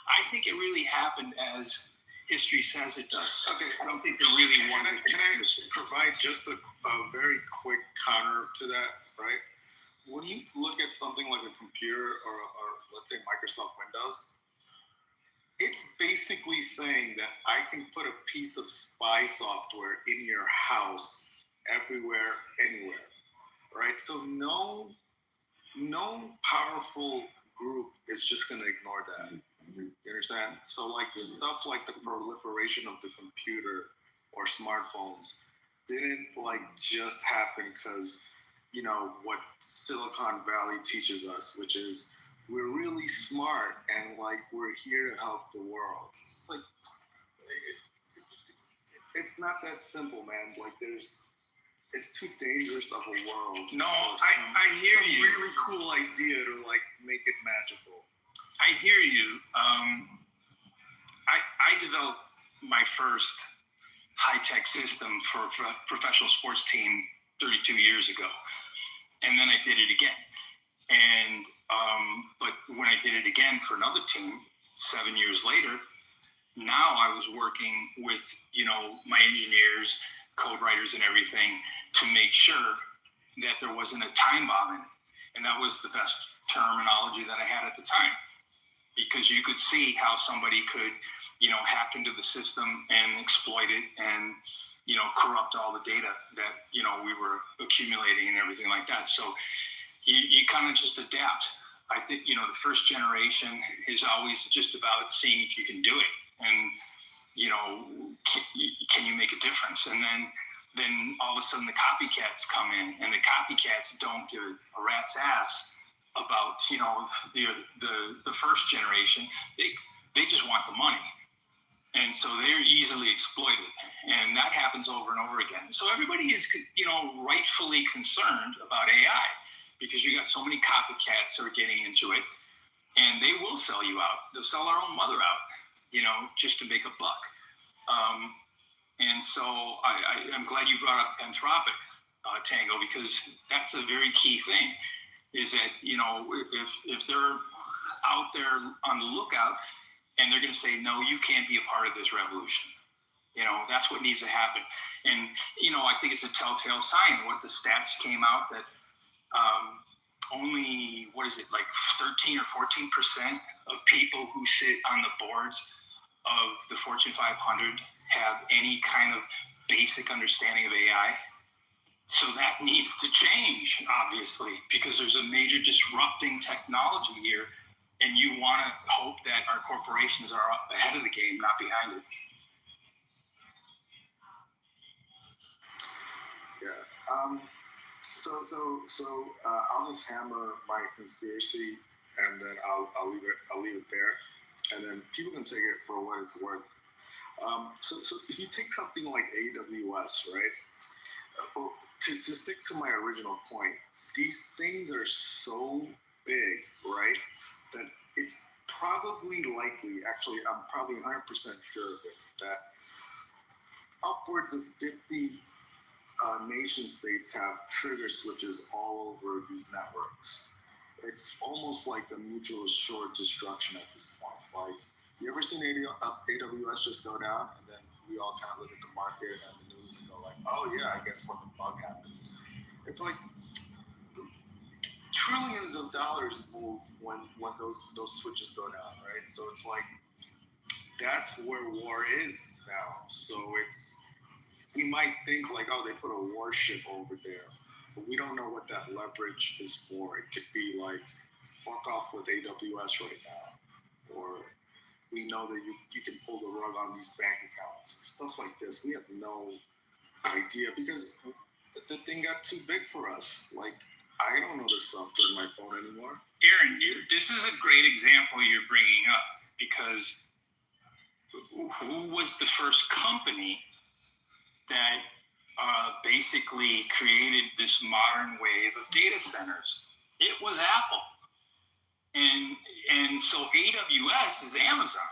I think it really happened as history says it does. Okay. I don't think there really was. Can I provide just a very quick counter to that, right? when you look at something like a computer or let's say Microsoft Windows, it's basically saying that I can put a piece of spy software in your house, everywhere, anywhere, right? So no powerful group is just going to ignore that. You understand? So like stuff like the proliferation of the computer or smartphones didn't like just happen because, you know, what Silicon Valley teaches us, which is we're really smart and like we're here to help the world. It's like it's not that simple, man. Like it's too dangerous of a world. No, I hear you. Really cool idea to like make it magical. I hear you. I developed my first high-tech system for a professional sports team 32 years ago, and then I did it again. And but when I did it again for another team 7 years later, now I was working with, you know, my engineers, code writers and everything to make sure that there wasn't a time bomb in it. And that was the best terminology that I had at the time, because you could see how somebody could, you know, hack into the system and exploit it and, you know, corrupt all the data that, you know, we were accumulating and everything like that. So you kind of just adapt. I think, you know, the first generation is always just about seeing if you can do it. And, you know, can you make a difference? And then all of a sudden the copycats come in, and the copycats don't give a rat's ass about, you know, the first generation. They just want the money. And so they're easily exploited. And that happens over and over again. So everybody is, you know, rightfully concerned about AI, because you got so many copycats who are getting into it, and they will sell you out. They'll sell our own mother out, you know, just to make a buck. And so I'm glad you brought up Anthropic, Tango, because that's a very key thing, is that, you know, if they're out there on the lookout and they're going to say, no, you can't be a part of this revolution. You know, that's what needs to happen. And, you know, I think it's a telltale sign. What the stats came out that only, what is it, like 13 or 14% of people who sit on the boards of the Fortune 500 have any kind of basic understanding of AI. So that needs to change, obviously, because there's a major disrupting technology here, and you want to hope that our corporations are ahead of the game, not behind it. Yeah. So I'll just hammer my conspiracy, and then I'll leave it there, and then people can take it for what it's worth. So if you take something like AWS, right? To stick to my original point, these things are so big, right, that it's probably likely, actually, I'm probably 100% sure of it, that upwards of 50 nation states have trigger switches all over these networks. It's almost like a mutual assured destruction at this point. Like, you ever seen AWS just go down, and then we all kind of look at the market and the news and go like, oh yeah, I guess what the bug happened. It's like trillions of dollars move when those switches go down, right? So it's like, that's where war is now. So we might think like, oh, they put a warship over there, but we don't know what that leverage is for. It could be like, fuck off with AWS right now, or we know that you can pull the rug on these bank accounts, stuff like this. We have no idea, because the thing got too big for us. Like, I don't know the software in my phone anymore. Aaron, this is a great example you're bringing up, because who was the first company that basically created this modern wave of data centers? It was Apple. And so AWS is Amazon.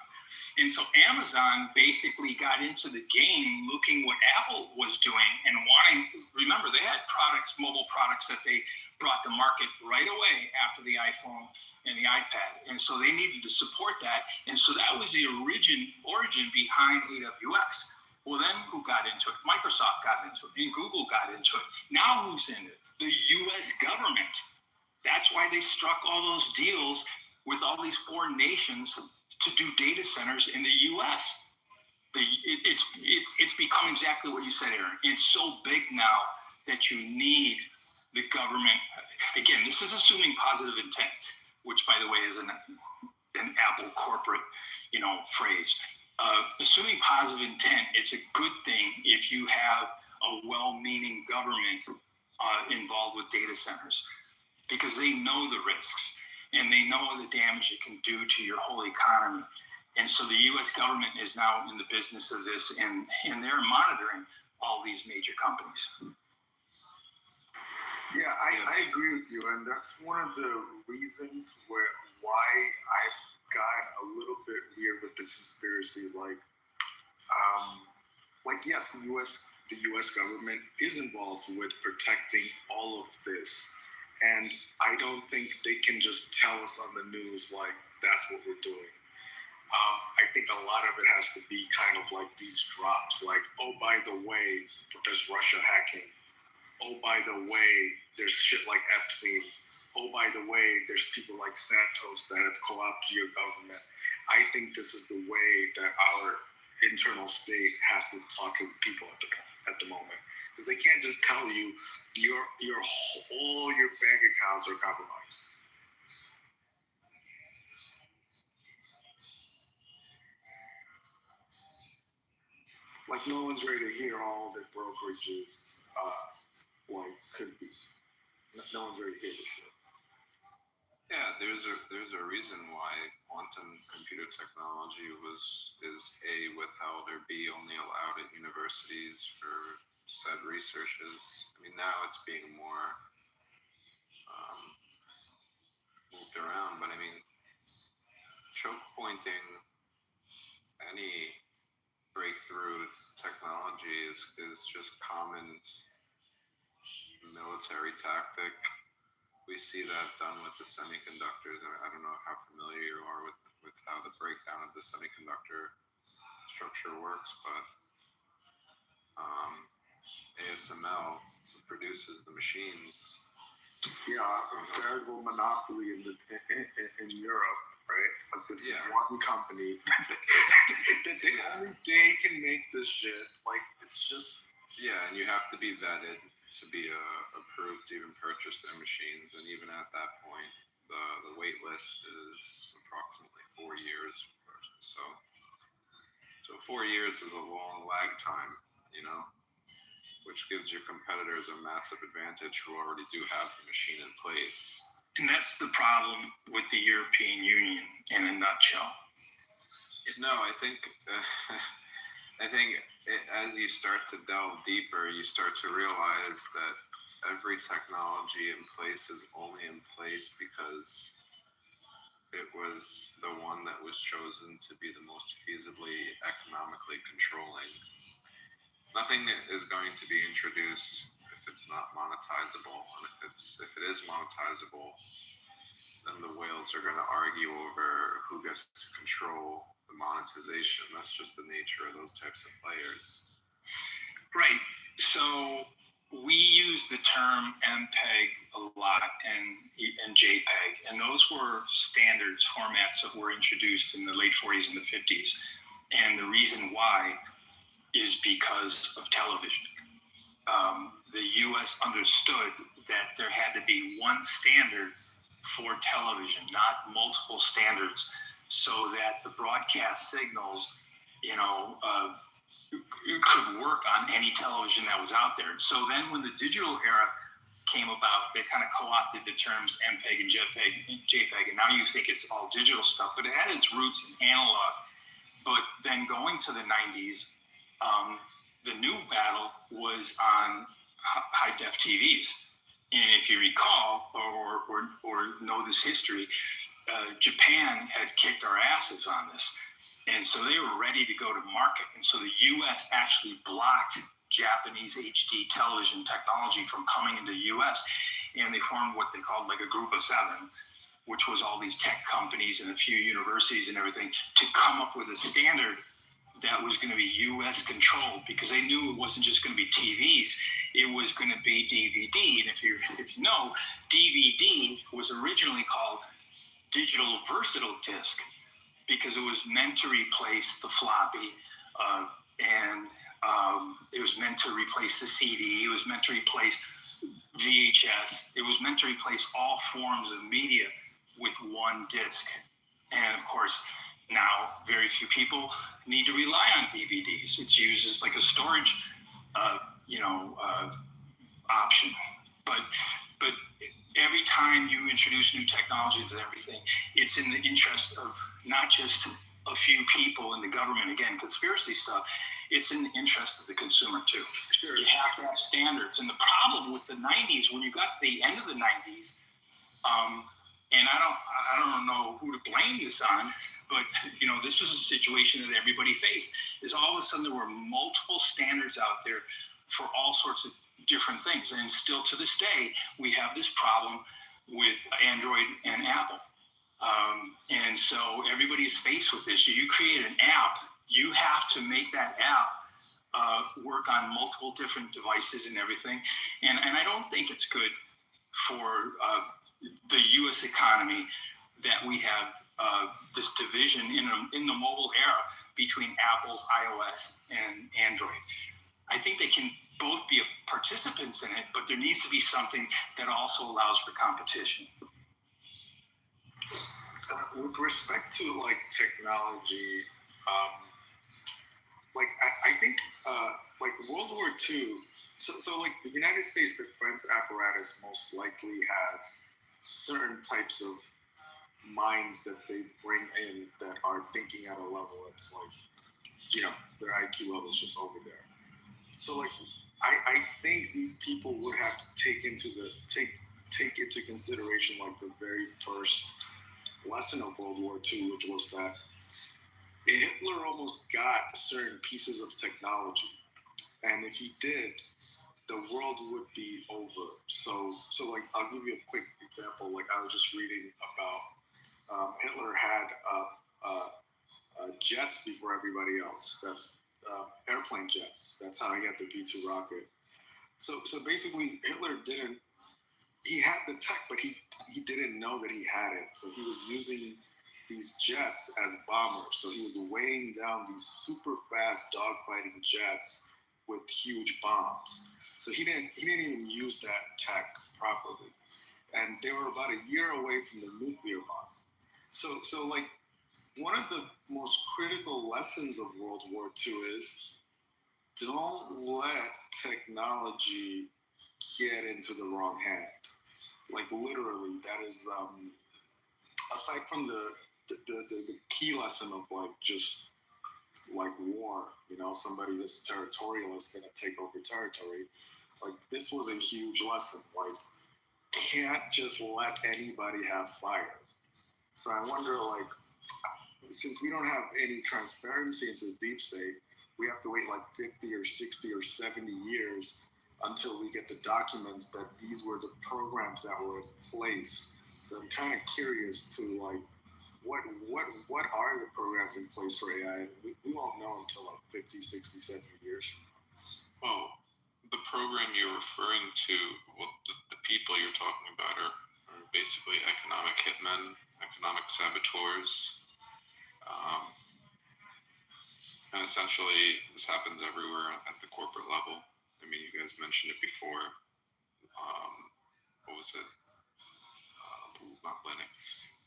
And so Amazon basically got into the game looking what Apple was doing and wanting, remember, they had products, mobile products that they brought to market right away after the iPhone and the iPad. And so they needed to support that. And so that was the origin behind AWS. Well, then who got into it? Microsoft got into it, and Google got into it. Now who's in it? The U.S. government. That's why they struck all those deals with all these foreign nations to do data centers in the U.S. It's become exactly what you said, Aaron. It's so big now that you need the government. Again, this is assuming positive intent, which, by the way, is an Apple corporate, phrase. Assuming positive intent, it's a good thing if you have a well-meaning government involved with data centers, because they know the risks and they know the damage it can do to your whole economy. And so the U.S. government is now in the business of this, and they're monitoring all these major companies. Yeah, I agree with you, and that's one of the reasons why I've gotten a little bit weird with the conspiracy. Yes, the U.S. government is involved with protecting all of this, and I don't think they can just tell us on the news that's what we're doing. I think a lot of it has to be kind of like these drops, oh, by the way, there's Russia hacking. Oh, by the way, there's shit like Epstein. Oh, by the way, there's people like Santos that have co-opted your government. I think this is the way that our internal state has to talk to people at the moment, because they can't just tell you all your bank accounts are compromised. No one's ready to hear all the brokerages could be. No one's ready to hear this shit. Yeah, there's a reason why quantum computer technology is A, withheld, or B, only allowed at universities for said researches. I mean, now it's being more moved around, but I mean, choke pointing any breakthrough technology is just common military tactic. We see that done with the semiconductors. I don't know how familiar you are with how the breakdown of the semiconductor structure works, but ASML produces the machines. Yeah, a terrible monopoly in Europe, right? This one company that they can make this shit. It's just. Yeah, and you have to be vetted to be approved to even purchase their machines, and even at that point, the wait list is approximately 4 years. So 4 years is a long lag time, which gives your competitors a massive advantage who already do have the machine in place. And that's the problem with the European Union in a nutshell. No, I think as you start to delve deeper, you start to realize that every technology in place is only in place because it was the one that was chosen to be the most feasibly economically controlling. Nothing is going to be introduced if it's not monetizable, and if it is monetizable, then the whales are going to argue over who gets to control the monetization. That's just the nature of those types of players. Right. So we use the term MPEG a lot and JPEG, and those were standards formats that were introduced in the late 40s and the 50s. And the reason why is because of television. The U.S. understood that there had to be one standard for television, not multiple standards, so that the broadcast signals, could work on any television that was out there. So then when the digital era came about, they kind of co-opted the terms MPEG and JPEG, and now you think it's all digital stuff, but it had its roots in analog. But then going to the 90s, the new battle was on high-def TVs. And if you recall or know this history, Japan had kicked our asses on this. And so they were ready to go to market. And so the U.S. actually blocked Japanese HD television technology from coming into the U.S. And they formed what they called a group of seven, which was all these tech companies and a few universities and everything, to come up with a standard that was going to be U.S. controlled, because they knew it wasn't just going to be TVs, it was going to be DVD. And if you know, DVD was originally called digital versatile disc, because it was meant to replace the floppy, and it was meant to replace the CD. It was meant to replace VHS. It was meant to replace all forms of media with one disc. And of course, now very few people need to rely on DVDs. It's used as like a storage, option. But every time you introduce new technologies and everything, it's in the interest of not just a few people in the government. Again, conspiracy stuff. It's in the interest of the consumer too. Sure. You have to have standards. And the problem with the 90s, when you got to the end of the 90s, and I don't know who to blame this on, but this was a situation that everybody faced. Is all of a sudden there were multiple standards out there for all sorts of different things, and still to this day we have this problem with Android and Apple. And so everybody's faced with this. You create an app, you have to make that app work on multiple different devices and everything. And I don't think it's good for the U.S. economy that we have this division in the mobile era between Apple's iOS and Android. I think they can both be participants in it, but there needs to be something that also allows for competition. With respect to like technology, I think like World War II. So like the United States defense apparatus most likely has certain types of minds that they bring in that are thinking at a level that's like, their IQ level is just over there. So like, I think these people would have to take into consideration like the very first lesson of World War II, which was that Hitler almost got certain pieces of technology, and if he did, the world would be over. So like, I'll give you a quick example. Like, I was just reading about Hitler had jets before everybody else. That's airplane jets. That's how he had the V2 rocket. So basically, Hitler he had the tech, but he didn't know that he had it. So he was using these jets as bombers. So he was weighing down these super fast dogfighting jets with huge bombs. So he didn't even use that tech properly. And they were about a year away from the nuclear bomb. So like, one of the most critical lessons of World War II is don't let technology get into the wrong hand. Like, literally, that is, aside from the key lesson of like just like war, somebody that's territorial is going to take over territory. Like, this was a huge lesson. Like, can't just let anybody have fire. So I wonder, like, since we don't have any transparency into the deep state, we have to wait like 50 or 60 or 70 years until we get the documents that these were the programs that were in place. So I'm kind of curious to like, what are the programs in place for AI? We won't know until like 50, 60, 70 years. Well, the program you're referring to, the people you're talking about are basically economic hitmen, economic saboteurs. And essentially, this happens everywhere at the corporate level. I mean, you guys mentioned it before. What was it? Not Linux.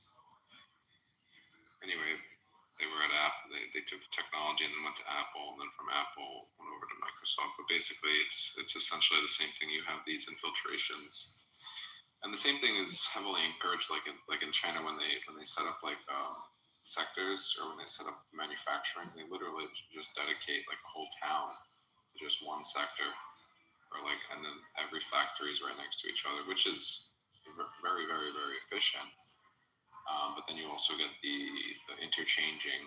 Anyway, they were at Apple. They took the technology and then went to Apple, and then from Apple went over to Microsoft. But basically, it's essentially the same thing. You have these infiltrations, and the same thing is heavily encouraged, like in China when they set up like sectors, or when they set up manufacturing, they literally just dedicate like a whole town to just one sector, or like, and then every factory is right next to each other, which is very, very, very efficient. But then you also get the interchanging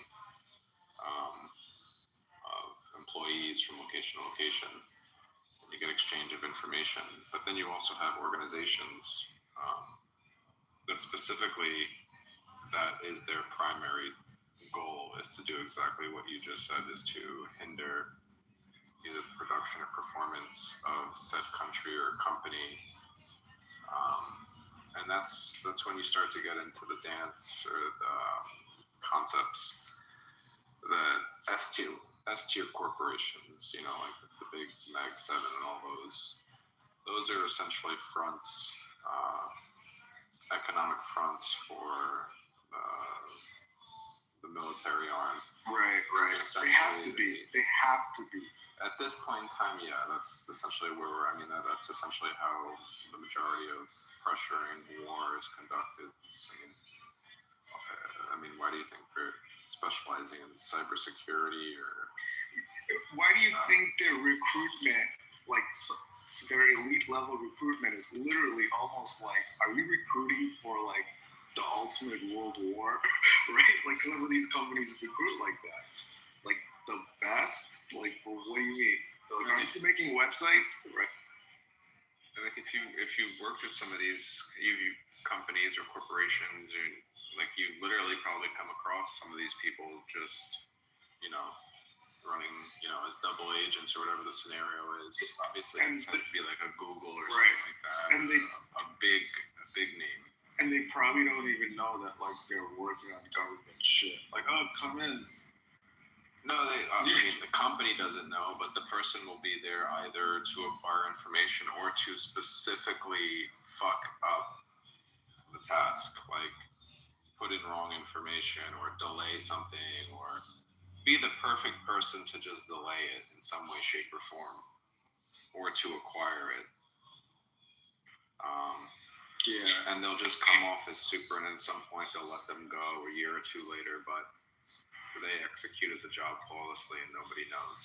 of employees from location to location. And you get exchange of information, but then you also have organizations that specifically, that is their primary goal is to do exactly what you just said, is to hinder either the production or performance of said country or company. And that's when you start to get into the dance or the concepts that S-tier corporations, like the big Mag 7 and all those are essentially fronts, economic fronts for the military arm. Right. They have to be. At this point in time, yeah, that's essentially where we're. That's essentially how the majority of pressuring war is conducted. Why do you think they're specializing in cybersecurity or? Why do you think their recruitment, like their elite level recruitment, is literally almost like, are we recruiting for like the ultimate world war, right? Like some of these companies recruit like that, like the best. Like, well, what do you mean? Like, aren't you making websites, right? I think if you worked with some of these companies or corporations, or like you literally probably come across some of these people just, running, as double agents or whatever the scenario is. Obviously, it tends to be like a Google or something like that, and a big name. And they probably don't even know that like they're working on government shit. Like, oh, come in. No, the company doesn't know, but the person will be there either to acquire information or to specifically fuck up the task, like put in wrong information or delay something or be the perfect person to just delay it in some way, shape, or form, or to acquire it. And they'll just come off as super, and at some point they'll let them go a year or two later, but they executed the job flawlessly and nobody knows.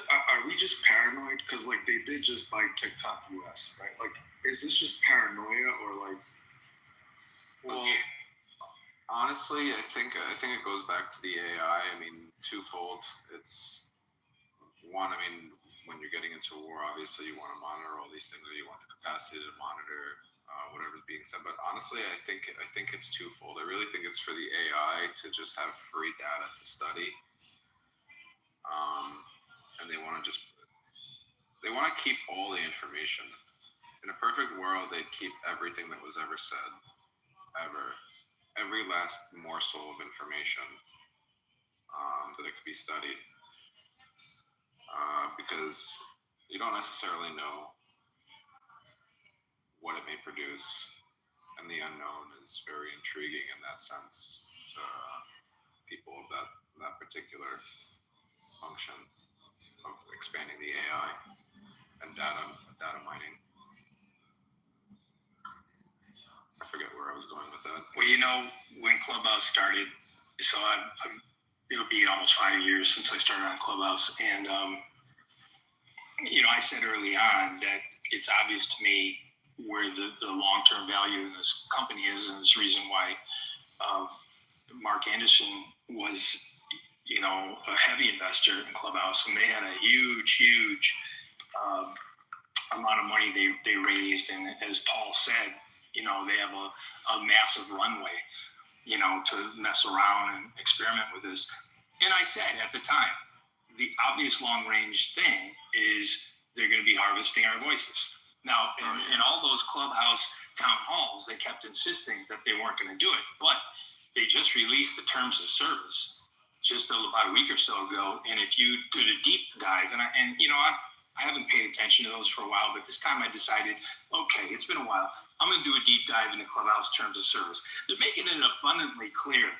Are we just paranoid? Because like they did just buy TikTok US, right? Like, is this just paranoia or like? Well, honestly, I think it goes back to the AI. Twofold. It's one. When you're getting into a war, obviously you want to monitor all these things, or you want the capacity to monitor whatever's being said. But honestly, I think it's twofold. I really think it's for the AI to just have free data to study, and they want to keep all the information. In a perfect world, they'd keep everything that was ever said, ever. Every last morsel of information that it could be studied, because you don't necessarily know what it may produce, and the unknown is very intriguing in that sense to people of that particular function of expanding the AI and data mining. I forget where I was going with that. Well, when Clubhouse started, so it'll be almost 5 years since I started on Clubhouse, and I said early on that it's obvious to me where the long-term value in this company is, and this reason why Mark Anderson was, a heavy investor in Clubhouse, and they had a huge amount of money they raised, and as Paul said, they have a massive runway, to mess around and experiment with this. And I said at the time, the obvious long-range thing is they're going to be harvesting our voices. Now, in all those Clubhouse town halls, they kept insisting that they weren't going to do it, but they just released the terms of service just about a week or so ago. And if you did a deep dive, and I haven't paid attention to those for a while, but this time I decided, okay, it's been a while. I'm going to do a deep dive into Clubhouse terms of service. They're making it abundantly clear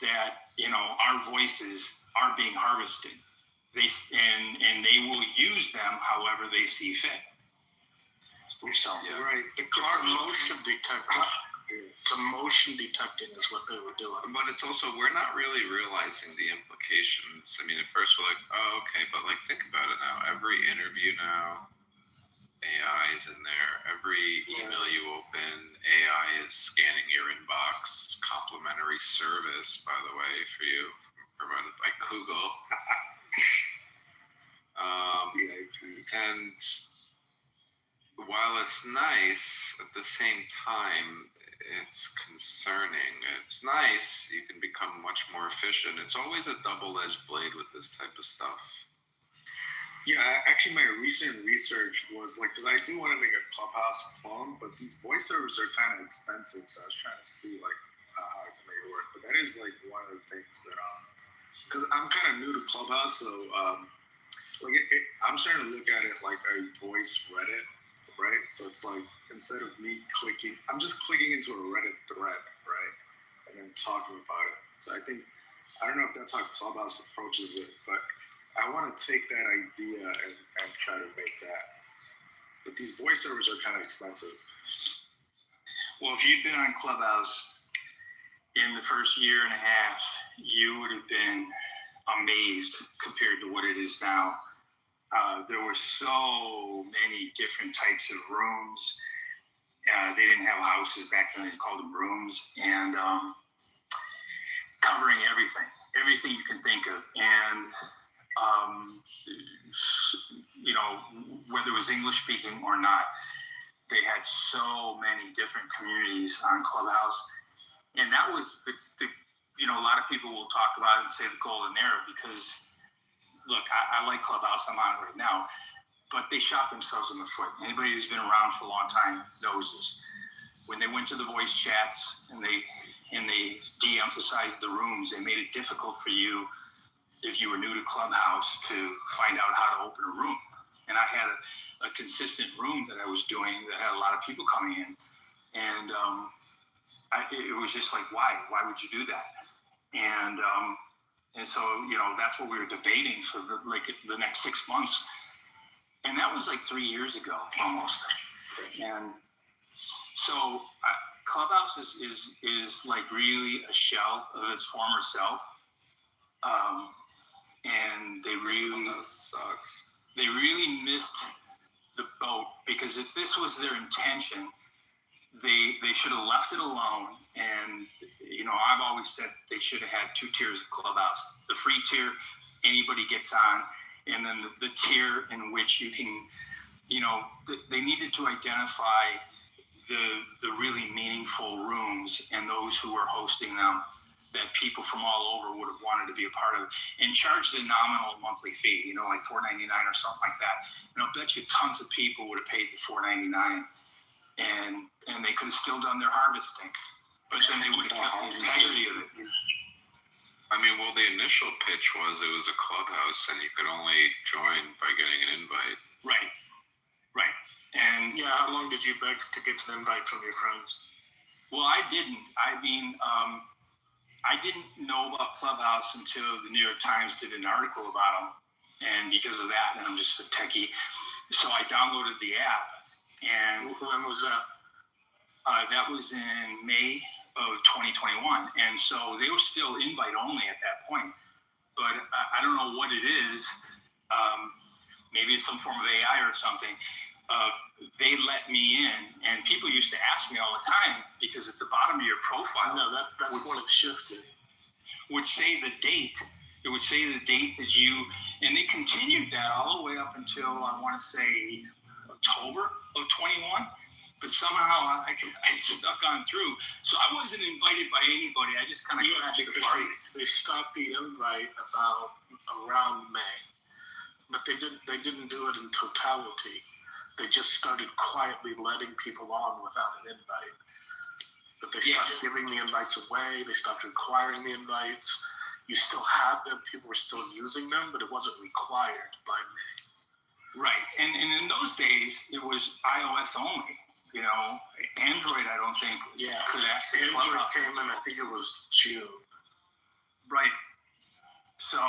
that, our voices are being harvested. And they will use them however they see fit. So, Right. It's a motion detector. It's a motion detecting is what they were doing. But it's also, we're not really realizing the implications. At first we're like, oh, okay, but like think about it now. Every interview now, AI is in there. Every email you open, AI is scanning your inbox. Complimentary service, by the way, for you, provided by Google. And while it's nice, at the same time, it's concerning. It's nice. You can become much more efficient. It's always a double-edged blade with this type of stuff. Yeah, actually, my recent research was like, because I do want to make a Clubhouse clone, but these voice servers are kind of expensive, so I was trying to see like how I can make it work. But that is like one of the things that because I'm kind of new to Clubhouse, so I'm starting to look at it like a voice Reddit, right? So it's like instead of me clicking, I'm just clicking into a Reddit thread, right, and then talking about it. So I don't know if that's how Clubhouse approaches it, but I want to take that idea and try to make that. But these voice servers are kind of expensive. Well, if you'd been on Clubhouse in the first year and a half, you would have been amazed compared to what it is now. There were so many different types of rooms. They didn't have houses back then; they called them rooms, and covering everything you can think of, and whether it was English speaking or not, they had so many different communities on Clubhouse, and that was the a lot of people will talk about it and say the golden era because, look, I like Clubhouse, I'm on it right now, but they shot themselves in the foot. Anybody who's been around for a long time knows this. When they went to the voice chats and they de-emphasized the rooms, they made it difficult for you, if you were new to Clubhouse, to find out how to open a room. And I had a consistent room that I was doing that had a lot of people coming in, and it was just like, why would you do that? And so that's what we were debating for the next 6 months, and that was like 3 years ago almost. And so Clubhouse is like really a shell of its former self, and they really sucks. They really missed the boat, because if this was their intention, they should have left it alone. And I've always said they should have had 2 tiers of Clubhouse: the free tier, anybody gets on, and then the tier in which you can, they needed to identify the really meaningful rooms and those who were hosting them that people from all over would have wanted to be a part of, and charge the nominal monthly fee, like $4.99 or something like that. And I'll bet you tons of people would have paid the $4.99, and they could have still done their harvesting, but then they would have kept the integrity of it. I mean, well, the initial pitch was it was a Clubhouse and you could only join by getting an invite. Right. And yeah, how long did you beg to get an invite from your friends? Well, I didn't. I mean, I didn't know about Clubhouse until the New York Times did an article about them, and because of that, and I'm just a techie, so I downloaded the app. And when was that? That was in May of 2021, and so they were still invite only at that point. But I don't know what it is. Maybe it's some form of AI or something. They let me in, and people used to ask me all the time, because at the bottom of your profile, that's when it shifted, would say the date. It would say the date that you, and they continued that all the way up until, I want to say, October of 21. But somehow I stuck on through. So I wasn't invited by anybody. I just kind of crashed the party. They stopped the invite around May, but they didn't do it in totality. They just started quietly letting people on without an invite. But they stopped giving the invites away. They stopped requiring the invites. You still had them. People were still using them, but it wasn't required by May. Right. And in those days, it was iOS only. Android, I don't think could access Android came in, I think it was June. Right. So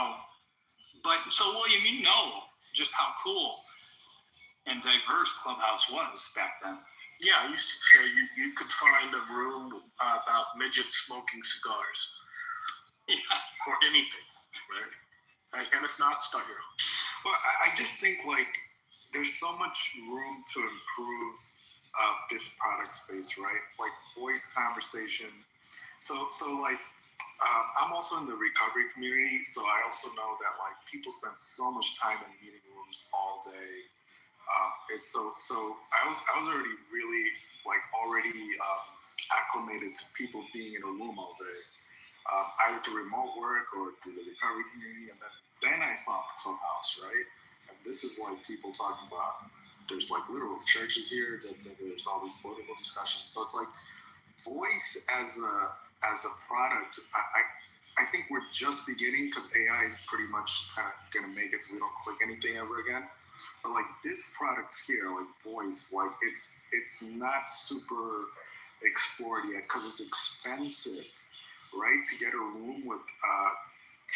William, just how cool and diverse Clubhouse was back then. Yeah, I used to say you could find a room about midgets smoking cigars. Yeah. Or anything, right? And if not, start your own. Well, I just think, there's so much room to improve this product space, right? Like voice conversation. So I'm also in the recovery community, so I also know that people spend so much time in meeting rooms all day. So I was already really acclimated to people being in a room all day, either through remote work or through the recovery community. And then I found Clubhouse, right? And this is like people talking about, there's like literal churches here, that there's all these political discussions. So it's like voice as a product, I think we're just beginning, because AI is pretty much kind of gonna make it so we don't click anything ever again. But like this product here, like voice, like it's not super explored yet because it's expensive, right? To get a room with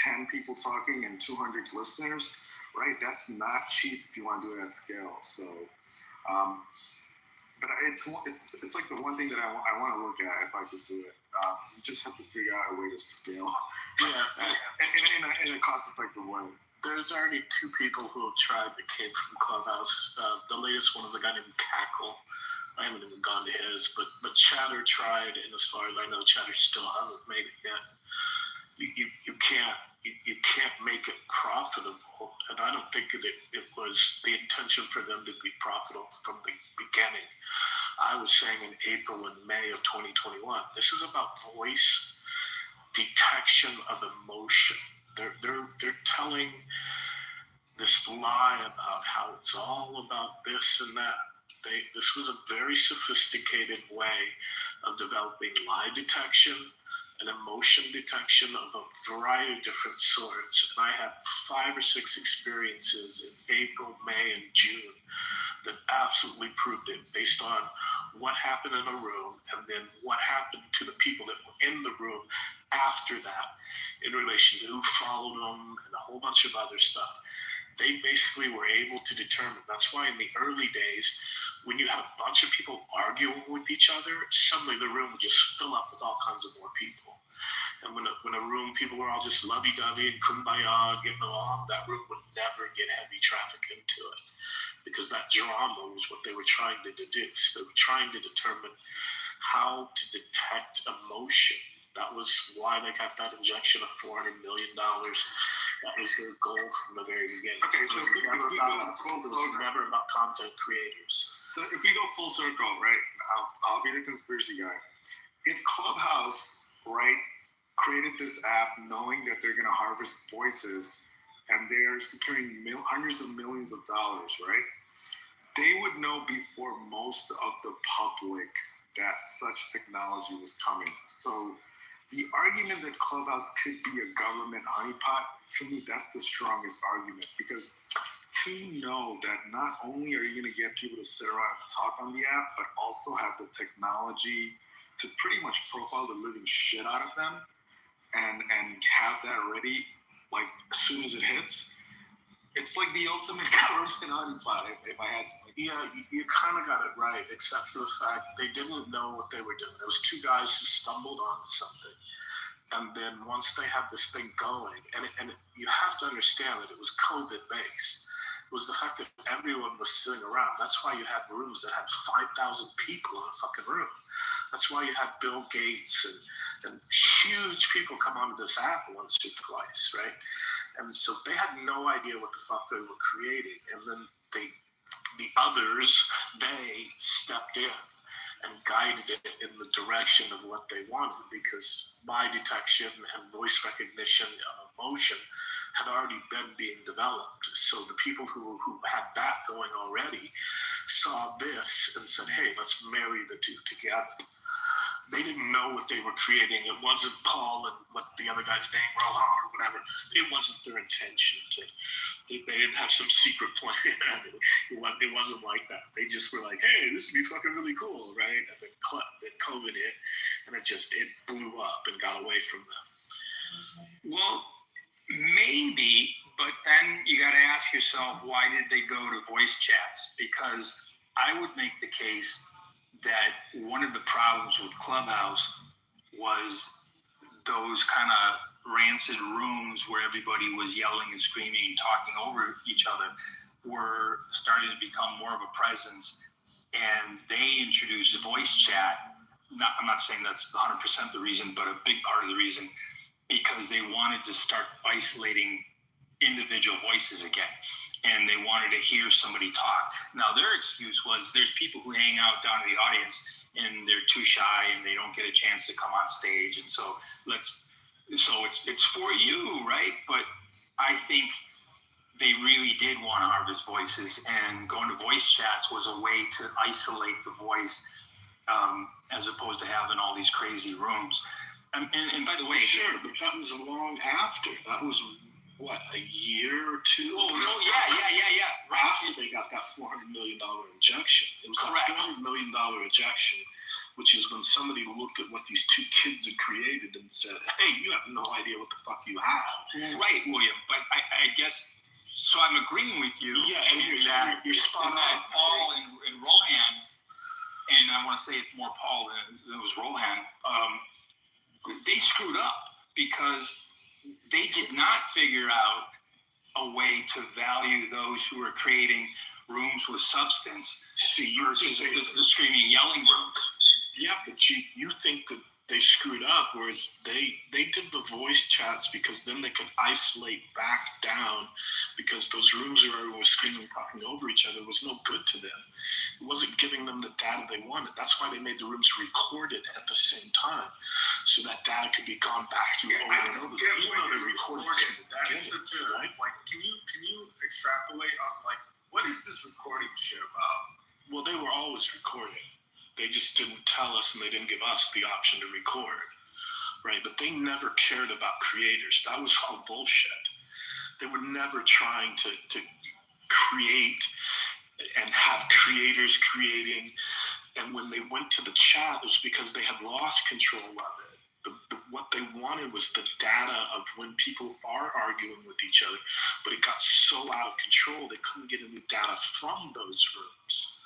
10 people talking and 200 listeners, right? That's not cheap if you want to do it at scale. So, but it's like the one thing that I want to look at if I could do it. You just have to figure out a way to scale, in a cost-effective way. There's already 2 people who have tried that came from Clubhouse. The latest one is a guy named Cackle. I haven't even gone to his, but Chatter tried, and as far as I know, Chatter still hasn't made it yet. You can't make it profitable, and I don't think it was the intention for them to be profitable from the beginning. I was saying in April and May of 2021, this is about voice detection of emotion. They're telling this lie about how it's all about this and that. This was a very sophisticated way of developing lie detection and emotion detection of a variety of different sorts. And I had 5 or 6 experiences in April, May, and June that absolutely proved it, based on what happened in a room and then what happened to the people that were in the room after that, in relation to who followed them and a whole bunch of other stuff. They basically were able to determine. That's why in the early days, when you had a bunch of people arguing with each other, suddenly the room would just fill up with all kinds of more people. And when a room, people were all just lovey-dovey and kumbaya, getting along, that room would never get heavy traffic into it, because that drama was what they were trying to deduce. They were trying to determine how to detect emotion. That was why they got that injection of $400 million. That was their goal from the very beginning. Okay, so it was never about content creators. So if we go full circle, right, I'll be the conspiracy guy. If Clubhouse, right, created this app knowing that they're going to harvest voices and they're securing hundreds of millions of dollars, right, they would know before most of the public that such technology was coming. So the argument that Clubhouse could be a government honeypot, to me, that's the strongest argument, because to know that not only are you going to get people to sit around and talk on the app, but also have the technology to pretty much profile the living shit out of them and have that ready, like, as soon as it hits, it's like the ultimate government honeypot, if I had to. Yeah, you kind of got it right, except for the fact they didn't know what they were doing. There was 2 guys who stumbled onto something. And then once they had this thing going, and you have to understand that it was COVID-based. It was the fact that everyone was sitting around. That's why you had rooms that had 5,000 people in a fucking room. That's why you had Bill Gates and huge people come onto this app once or twice, right? And so they had no idea what the fuck they were creating. And then the others, they stepped in and guided it in the direction of what they wanted, because lie detection and voice recognition of emotion had already been being developed. So the people who had that going already saw this and said, hey, let's marry the 2 together. They didn't know what they were creating. It wasn't Paul and what the other guy's name, Rohan or whatever. It wasn't their intention to. They didn't have some secret plan. It wasn't like that. They just were like, hey, this would be fucking really cool, right? And then COVID hit, and it blew up and got away from them. Well, maybe, but then you got to ask yourself, why did they go to voice chats? Because I would make the case that one of the problems with Clubhouse was those kind of rancid rooms where everybody was yelling and screaming and talking over each other were starting to become more of a presence, and they introduced voice chat. I'm not saying that's 100% the reason, but a big part of the reason, because they wanted to start isolating individual voices again. And they wanted to hear somebody talk. Now, their excuse was there's people who hang out down in the audience and they're too shy and they don't get a chance to come on stage. And so it's for you, right? But I think they really did want to harvest voices, and going to voice chats was a way to isolate the voice, as opposed to having all these crazy rooms. And by the way, sure, but that was long after. That was what, a year or two? Oh, yeah. Right. After they got that $400 million injection. It was Correct. That $400 million injection, which is when somebody looked at what these two kids had created and said, hey, you have no idea what the fuck you have. Right, William. But I guess, so I'm agreeing with you. Yeah, and you're spot on. That Paul and Rohan, and I want to say it's more Paul than it was Rohan, they screwed up because they did not figure out a way to value those who are creating rooms with substance versus the screaming, yelling rooms. Yeah, but you think that they screwed up, whereas they did the voice chats because then they could isolate back down, because those rooms where everyone was screaming, talking over each other was no good to them. It wasn't giving them the data they wanted. That's why they made the rooms recorded at the same time, so that data could be gone back through over and over. Even though they recorded it, right? Like, can you extrapolate on, like, what is this recording shit about? Well, they were always recording. They just didn't tell us, and they didn't give us the option to record, right? But they never cared about creators. That was all bullshit. They were never trying to create and have creators creating. And when they went to the chat, it was because they had lost control of it. What they wanted was the data of when people are arguing with each other, but it got so out of control, they couldn't get any data from those rooms.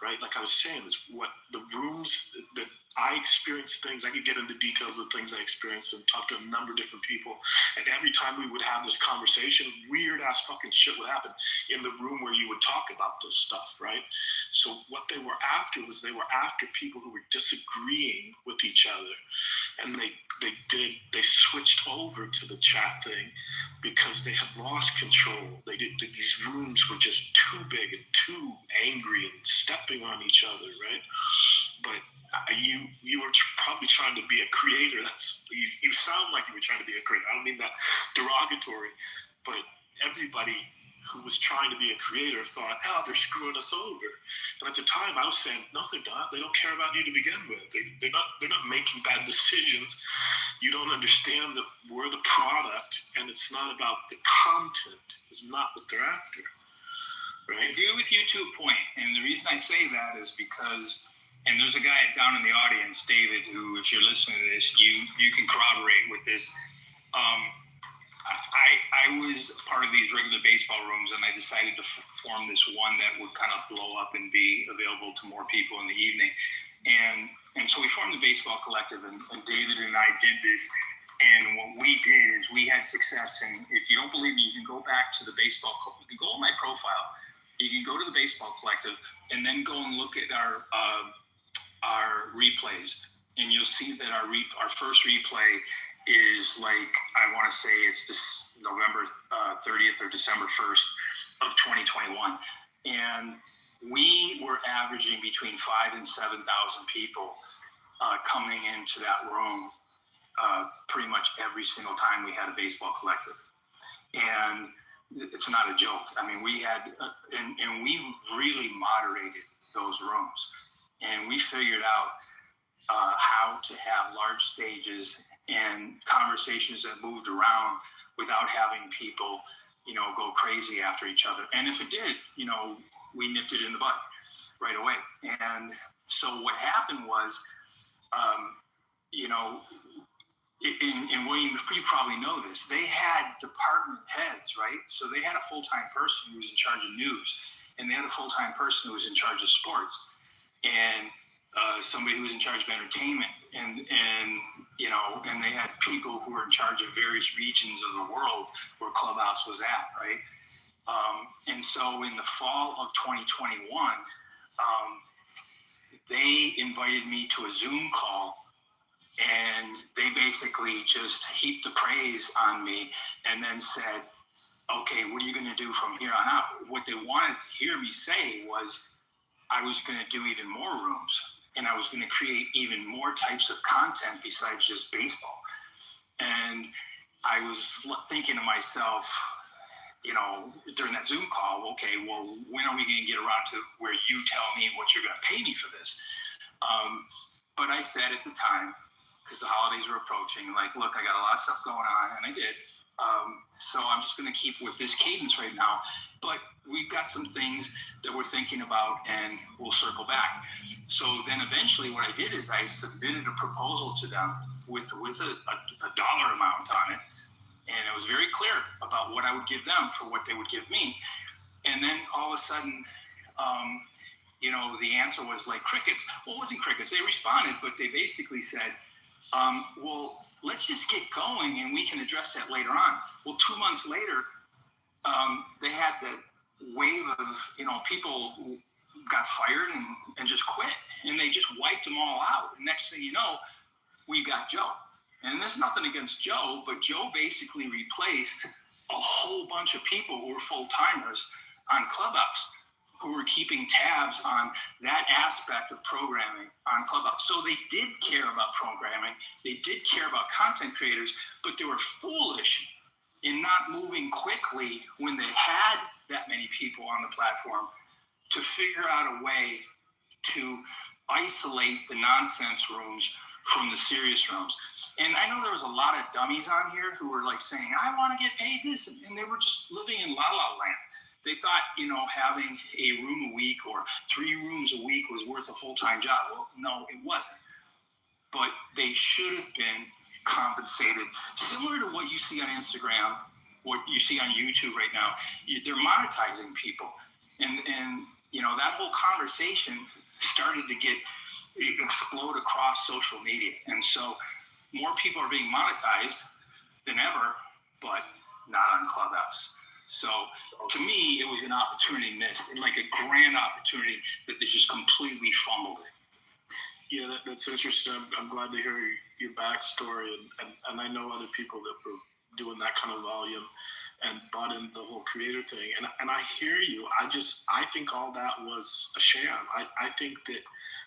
Right, like I was saying, is what the rooms that I experienced things. I could get into details of things I experienced and talk to a number of different people. And every time we would have this conversation, weird ass fucking shit would happen in the room where you would talk about this stuff, right? So what they were after was they were after people who were disagreeing with each other, and they switched over to the chat thing because they had lost control. These rooms were just too big and too angry and stepping on each other, right? But you were probably trying to be a creator. You sound like you were trying to be a creator. I don't mean that derogatory, but everybody who was trying to be a creator thought, oh, they're screwing us over. And at the time, I was saying, no, they're not. They don't care about you to begin with. They're not making bad decisions. You don't understand that we're the product, and it's not about the content. It's not what they're after. Right? I agree with you to a point, and the reason I say that is because, and there's a guy down in the audience, David, who, if you're listening to this, you can corroborate with this. I was part of these regular baseball rooms, and I decided to form this one that would kind of blow up and be available to more people in the evening. And so we formed the Baseball Collective, and David and I did this. And what we did is we had success. And if you don't believe me, you can go back to the baseball. You can go on my profile. You can go to the Baseball Collective, and then go and look at our replays, and you'll see that our first replay is, like, I want to say it's this November 30th or December 1st of 2021, and we were averaging between 5,000 and 7,000 people coming into that room pretty much every single time we had a Baseball Collective. And it's not a joke. I mean, we had, and we really moderated those rooms, and we figured out how to have large stages and conversations that moved around without having people, go crazy after each other. And if it did, we nipped it in the bud right away. And so what happened was, and William, you probably know this, they had department heads, right? So they had a full-time person who was in charge of news, and they had a full-time person who was in charge of sports, and somebody who was in charge of entertainment, and they had people who were in charge of various regions of the world where Clubhouse was at, right? And so in the fall of 2021, they invited me to a Zoom call, and they basically just heaped the praise on me and then said, okay, what are you going to do from here on out? What they wanted to hear me say was I was going to do even more rooms. and I was going to create even more types of content besides just baseball. And I was thinking to myself, you know, during that Zoom call, okay, well, when are we going to get around to where you tell me what you're going to pay me for this? But I said at the time, because the holidays were approaching, like, look, I got a lot of stuff going on, and I did. So I'm just going to keep with this cadence right now. But we've got some things that we're thinking about, and we'll circle back. So then eventually what I did is I submitted a proposal to them with a dollar amount on it. And it was very clear about what I would give them for what they would give me. And then all of a sudden, you know, the answer was like crickets. Well, it wasn't crickets. They responded, but they basically said, well, let's just get going and we can address that later on. Well, 2 months later, they had the wave of, you know, people who got fired and just quit. And they just wiped them all out. And next thing you know, we got Joe. And there's nothing against Joe, but Joe basically replaced a whole bunch of people who were full-timers on Clubhouse, who were keeping tabs on that aspect of programming on Clubhouse. So they did care about programming, they did care about content creators, but they were foolish in not moving quickly when they had that many people on the platform to figure out a way to isolate the nonsense rooms from the serious rooms. And I know there was a lot of dummies on here who were like saying, I want to get paid this. And they were just living in la-la land. They thought, you know, having a room a week or 3 rooms a week was worth a full-time job. Well, no, it wasn't. But they should have been compensated similar to what you see on Instagram, what you see on YouTube right now. They're monetizing people. And you know, that whole conversation started to explode across social media. And so more people are being monetized than ever, but not on Clubhouse. So to me, it was an opportunity missed, and like a grand opportunity that they just completely fumbled it. Yeah, that's interesting. I'm glad to hear your backstory, and I know other people that were doing that kind of volume and bought in the whole creator thing. And I hear you. I think all that was a sham. I think that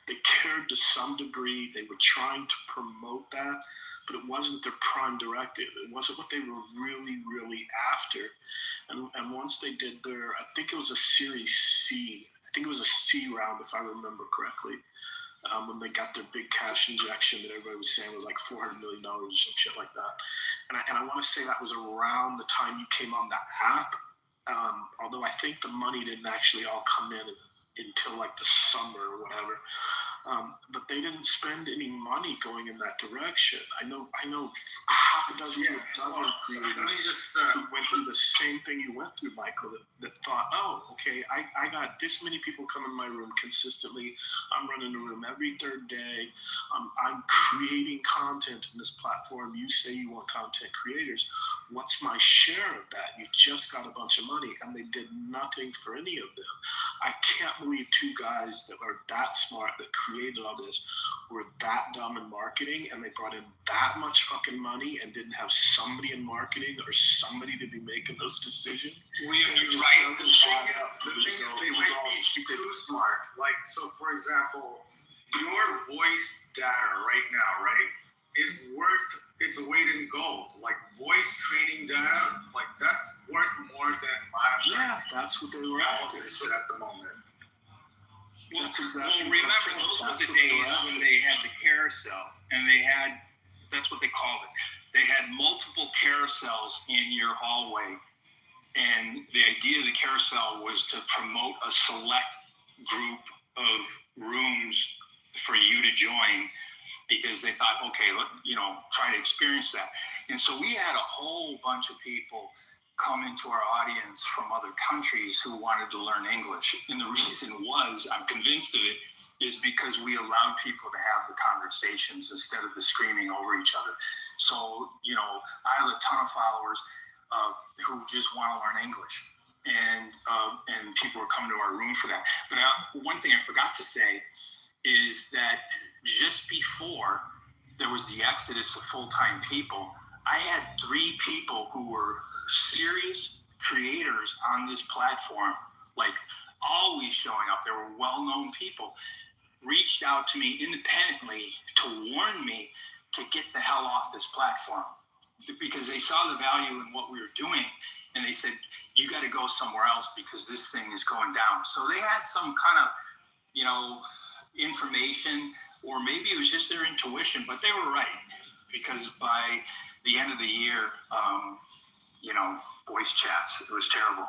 they cared to some degree. They were trying to promote that, but it wasn't their prime directive. It wasn't what they were really, really after. And once they did I think it was a Series C. I think it was a C round, if I remember correctly. When they got their big cash injection that everybody was saying was like $400 million or some shit like that. And I want to say that was around the time you came on the app. Although I think the money didn't actually all come in until like the summer or whatever. But they didn't spend any money going in that direction. I know half a dozen to a dozen creators who went through the same thing you went through, Michael, that thought, oh, okay, I got this many people come in my room consistently. I'm running a room every third day. I'm creating content in this platform. You say you want content creators. What's my share of that? You just got a bunch of money, and they did nothing for any of them. I can't believe 2 guys that are that smart, that created all this, were that dumb in marketing, and they brought in that much fucking money and didn't have somebody in marketing or somebody to be making those decisions. You're right. The thing is, they might be too smart. Like, so for example, your voice data right now, right, is worth its weight in gold. Like voice training data, like that's worth more than that's what they were after. This shit at the moment. That's exactly. Well, remember, those were the days when they had the carousel, and that's what they called it. They had multiple carousels in your hallway, and the idea of the carousel was to promote a select group of rooms for you to join, because they thought, okay, try to experience that. And so we had a whole bunch of people come into our audience from other countries who wanted to learn English. And the reason was, I'm convinced of it, is because we allowed people to have the conversations instead of the screaming over each other. So, I have a ton of followers who just want to learn English. And people are coming to our room for that. But one thing I forgot to say is that just before there was the exodus of full-time people, I had 3 people who were serious creators on this platform, like always showing up. They were well-known people. reached out to me independently to warn me to get the hell off this platform because they saw the value in what we were doing, and they said, you got to go somewhere else because this thing is going down. So they had some kind of, information, or maybe it was just their intuition, but they were right, because by the end of the year, voice chats, it was terrible.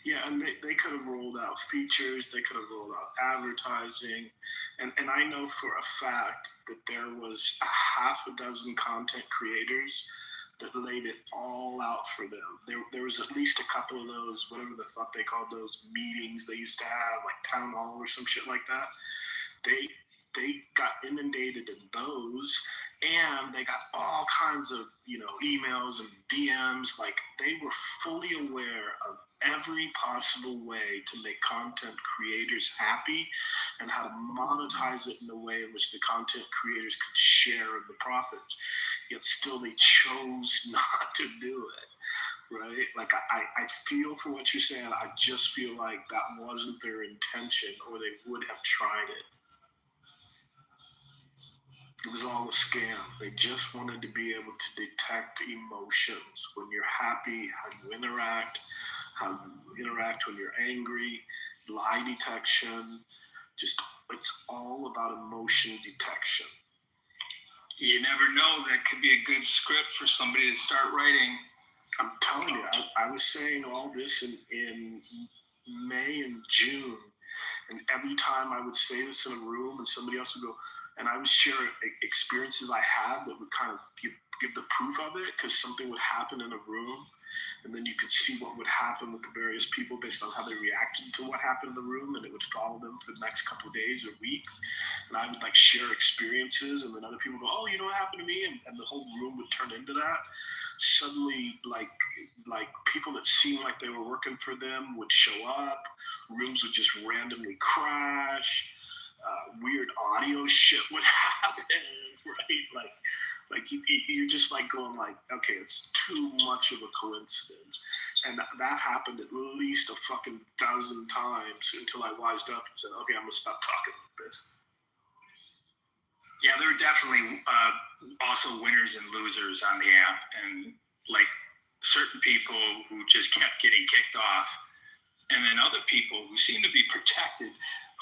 Yeah, and they could have rolled out features, they could have rolled out advertising, and I know for a fact that there was a half a dozen content creators that laid it all out for them. There was at least a couple of those, whatever the fuck they called those meetings they used to have, like town hall or some shit like that. They got inundated in those, and they got all kinds of, emails and DMs. Like, they were fully aware of every possible way to make content creators happy and how to monetize it in a way in which the content creators could share in the profits. Yet still they chose not to do it, right? Like, I feel for what you're saying. I just feel like that wasn't their intention, or they would have tried it. It was all a scam. They just wanted to be able to detect emotions. When you're happy, how you interact when you're angry, lie detection. Just, it's all about emotion detection. You never know, that could be a good script for somebody to start writing. I'm telling you, I was saying all this in May and June, and every time I would say this in a room and somebody else would go, and I would share experiences I had that would kind of give the proof of it, because something would happen in a room, and then you could see what would happen with the various people based on how they reacted to what happened in the room, and it would follow them for the next couple of days or weeks. And I would share experiences, and then other people go, oh, you know what happened to me? And the whole room would turn into that. Suddenly, like people that seemed like they were working for them would show up, rooms would just randomly crash, weird audio shit would happen, right? Like you're just going okay, it's too much of a coincidence. And that happened at least a fucking dozen times until I wised up and said, okay, I'm gonna stop talking about this. Yeah, there are definitely also winners and losers on the app, and certain people who just kept getting kicked off, and then other people who seem to be protected,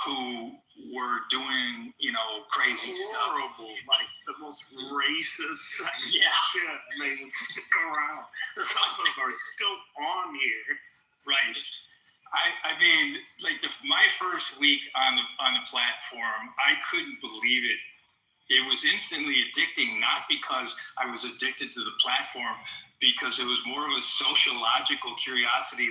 who were doing, crazy horrible, stuff. The most racist shit, and they would stick around. Some of them are still on here. Right. I mean, my first week on the platform, I couldn't believe it. It was instantly addicting, not because I was addicted to the platform, because it was more of a sociological curiosity.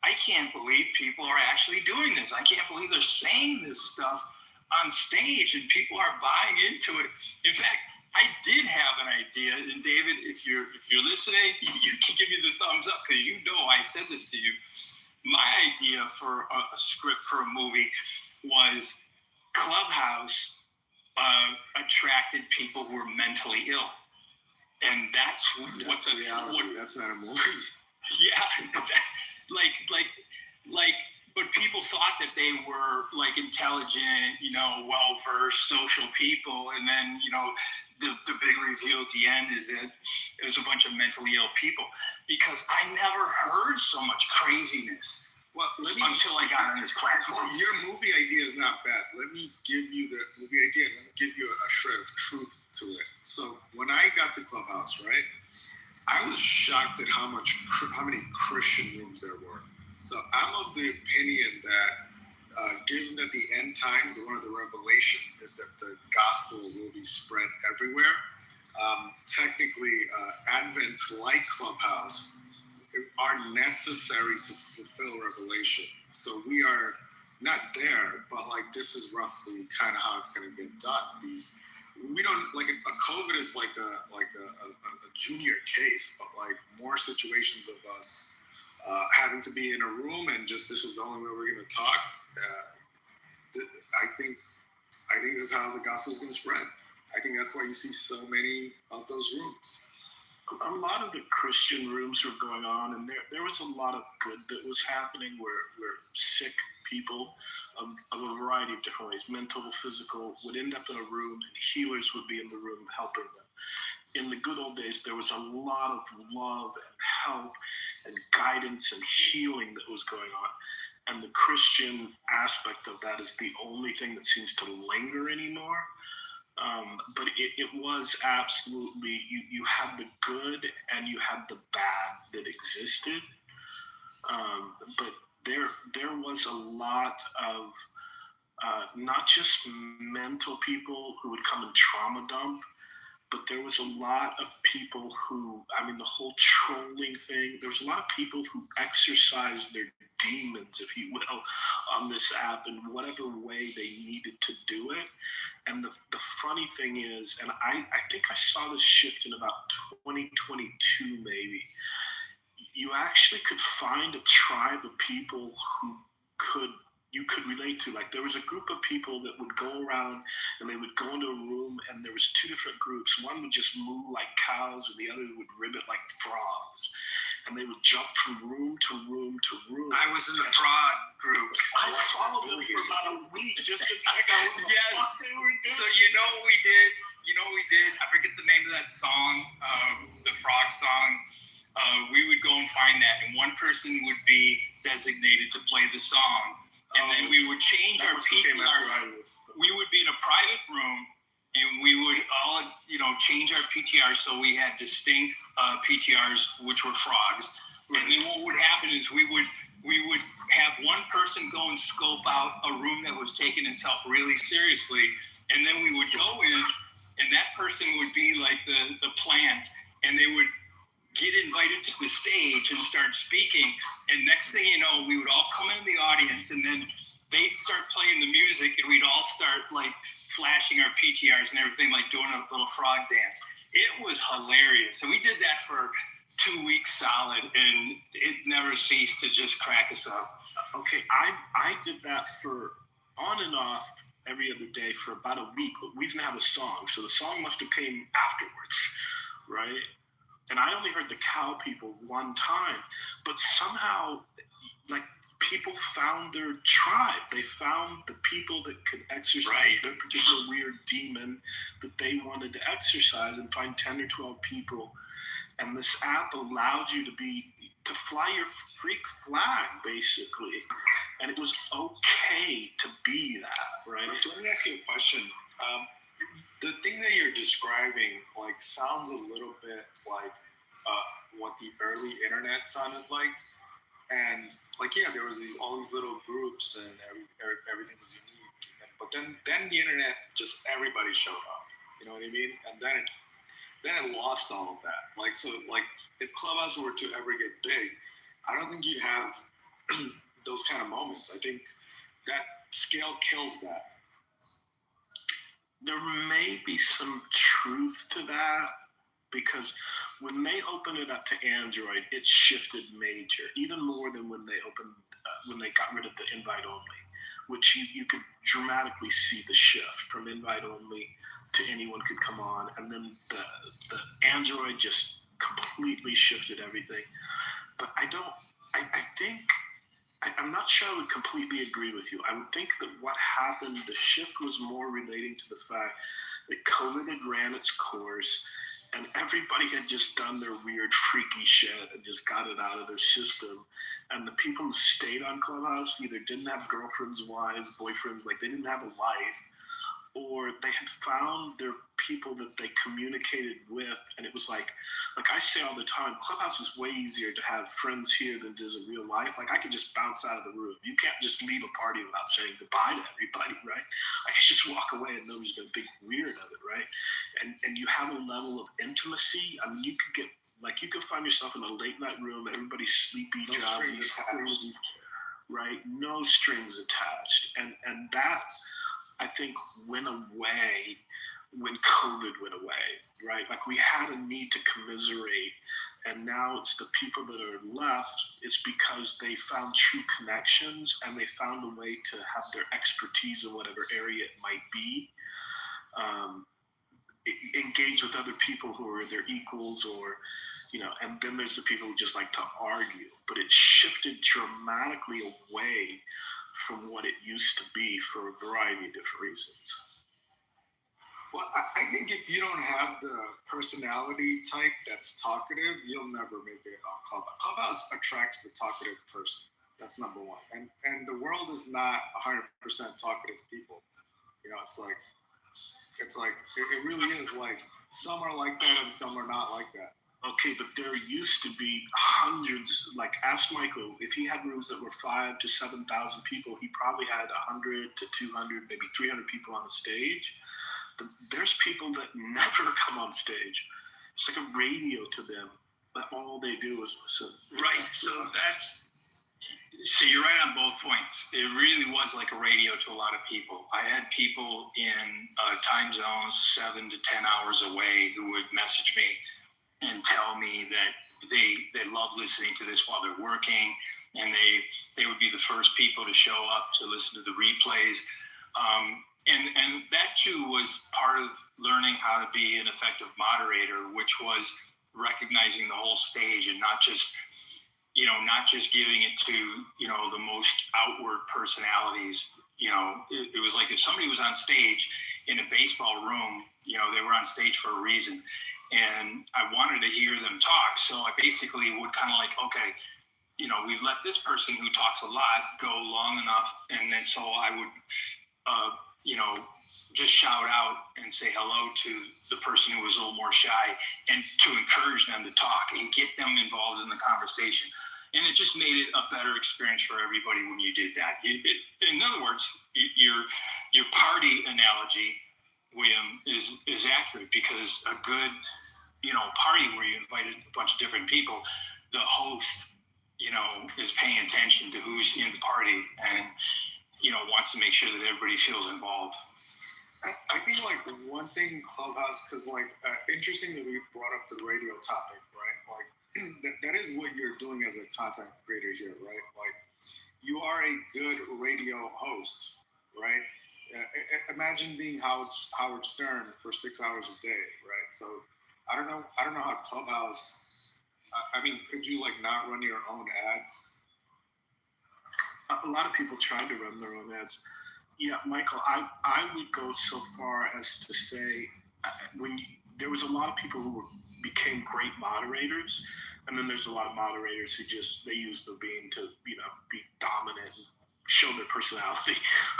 I can't believe people are actually doing this. I can't believe they're saying this stuff on stage and people are buying into it. In fact, I did have an idea, and David, if you're listening, you can give me the thumbs up, because I said this to you. My idea for a script for a movie was Clubhouse attracted people who were mentally ill, and that's reality. That's not a movie. Yeah, but people thought that they were intelligent, well-versed social people, and then the big reveal at the end is that it was a bunch of mentally ill people, because I never heard so much craziness. Well, until I got on this platform. Your movie idea is not bad. Let me give you the movie idea. Let me give you a shred of truth to it. So when I got to Clubhouse, right, I was shocked at how many Christian rooms there were. So I'm of the opinion that given that the end times, one of the revelations is that the gospel will be spread everywhere. Technically, Advents like Clubhouse are necessary to fulfill revelation. So we are not there, but this is roughly kind of how it's going to get done. We don't a COVID is like a junior case, but more situations of us having to be in a room and just this is the only way we're going to talk. I think this is how the gospel is going to spread. I think that's why you see so many of those rooms. a lot of the Christian rooms were going on, and there was a lot of good that was happening where sick people of a variety of different ways, mental, physical, would end up in a room, and healers would be in the room helping them. In the good old days, there was a lot of love and help and guidance and healing that was going on. And the Christian aspect of that is the only thing that seems to linger anymore. But it was absolutely, you had the good and you had the bad that existed. But there was a lot of not just mental people who would come and trauma dump, but there was a lot of people who, I mean, the whole trolling thing, there was a lot of people who exercised their demons, if you will, on this app in whatever way they needed to do it. And the funny thing is, and I think I saw this shift in about 2022 maybe, you actually could find a tribe of people who you could relate to. Like there was a group of people that would go around and they would go into a room and there was two different groups. One would just moo like cows and the other would ribbit like frogs. And they would jump from room to room to room. I was in the frog group. I followed them for about a week just to check out what the fuck they were doing. So you know what we did? I forget the name of that song, the frog song. We would go and find that, and one person would be designated to play the song, and then we would change our PTRs. We would be in a private room, and we would all, change our PTRs so we had distinct PTRs, which were frogs. And then what would happen is we would have one person go and scope out a room that was taking itself really seriously, and then we would go in, and that person would be like the plant, and they would get invited to the stage and start speaking, and next thing you know, we would all come in the audience, and then they'd start playing the music, and we'd all start like flashing our PTRs and everything, like doing a little frog dance. It was hilarious, and we did that for 2 weeks solid, and it never ceased to just crack us up. Okay, I did that for on and off every other day for about a week, but we didn't have a song, so the song must have came afterwards, right? And I only heard the cow people one time, but somehow, like, people found their tribe. They found the people that could exercise their particular weird demon that they wanted to exercise, and find 10 or 12 people. And this app allowed you to fly your freak flag, basically. And it was okay to be that, right? Let me ask you a question. The thing that you're describing sounds a little bit like what the early internet sounded like, and there was all these little groups and everything was unique, but then the internet, just everybody showed up, you know what I mean? And then it lost all of that. If Clubhouse were to ever get big, I don't think you'd have those kind of moments. I think that scale kills that. There may be some truth to that, because when they opened it up to Android, it shifted major, even more than when they got rid of the invite only, which you could dramatically see the shift from invite only to anyone could come on, and then the Android just completely shifted everything. But I'm not sure I would completely agree with you. I would think that what happened, the shift was more relating to the fact that COVID had ran its course, and everybody had just done their weird, freaky shit and just got it out of their system. And the people who stayed on Clubhouse either didn't have girlfriends, wives, boyfriends, they didn't have a life, or they had found their people that they communicated with. And it was like I say all the time, Clubhouse is way easier to have friends here than it is in real life. I could just bounce out of the room. You can't just leave a party without saying goodbye to everybody, right? I could just walk away and nobody's going to think weird of it, right? And you have a level of intimacy. I mean, you could get, you could find yourself in a late night room, everybody's sleepy, drowsy, sleepy, right? No strings attached. And that, I think, went away when COVID went away, right? We had a need to commiserate, and now it's the people that are left, it's because they found true connections and they found a way to have their expertise in whatever area it might be. engage with other people who are their equals, or and then there's the people who just like to argue. But it shifted dramatically away from what it used to be for a variety of different reasons. Well, I think if you don't have the personality type that's talkative, you'll never make it on Clubhouse. Clubhouse attracts the talkative person. That's number one. And the world is not 100% talkative people. It's like it really is like some are like that and some are not like that. Okay, but there used to be hundreds. Like, ask Michael, if he had rooms that were 5,000 to 7,000 people, he probably had 100 to 200, maybe 300 people on the stage. But there's people that never come on stage. It's like a radio to them. But all they do is listen. Right. So you're right on both points. It really was like a radio to a lot of people. I had people in time zones 7 to 10 hours away who would message me and tell me that they love listening to this while they're working, and they would be the first people to show up to listen to the replays. And that too was part of learning how to be an effective moderator, which was recognizing the whole stage and not just giving it to, the most outward personalities. It was like if somebody was on stage in a baseball room, they were on stage for a reason. And I wanted to hear them talk. So I basically would kind of like, okay, we've let this person who talks a lot go long enough. And then so I would, just shout out and say hello to the person who was a little more shy, and to encourage them to talk and get them involved in the conversation. And it just made it a better experience for everybody when you did that. In other words, your party analogy, William, is accurate, because a good, party where you invited a bunch of different people, the host, is paying attention to who's in the party and, wants to make sure that everybody feels involved. I think like the one thing Clubhouse, because interesting that we brought up the radio topic, right? Like that is what you're doing as a content creator here, right? Like you are a good radio host, right? Imagine being Howard Stern for 6 hours a day, right? So I don't know how Clubhouse. I mean, could you not run your own ads? A lot of people try to run their own ads. Yeah, Michael, I would go so far as to say there was a lot of people who became great moderators, and then there's a lot of moderators who they use the being to be dominant and show their personality,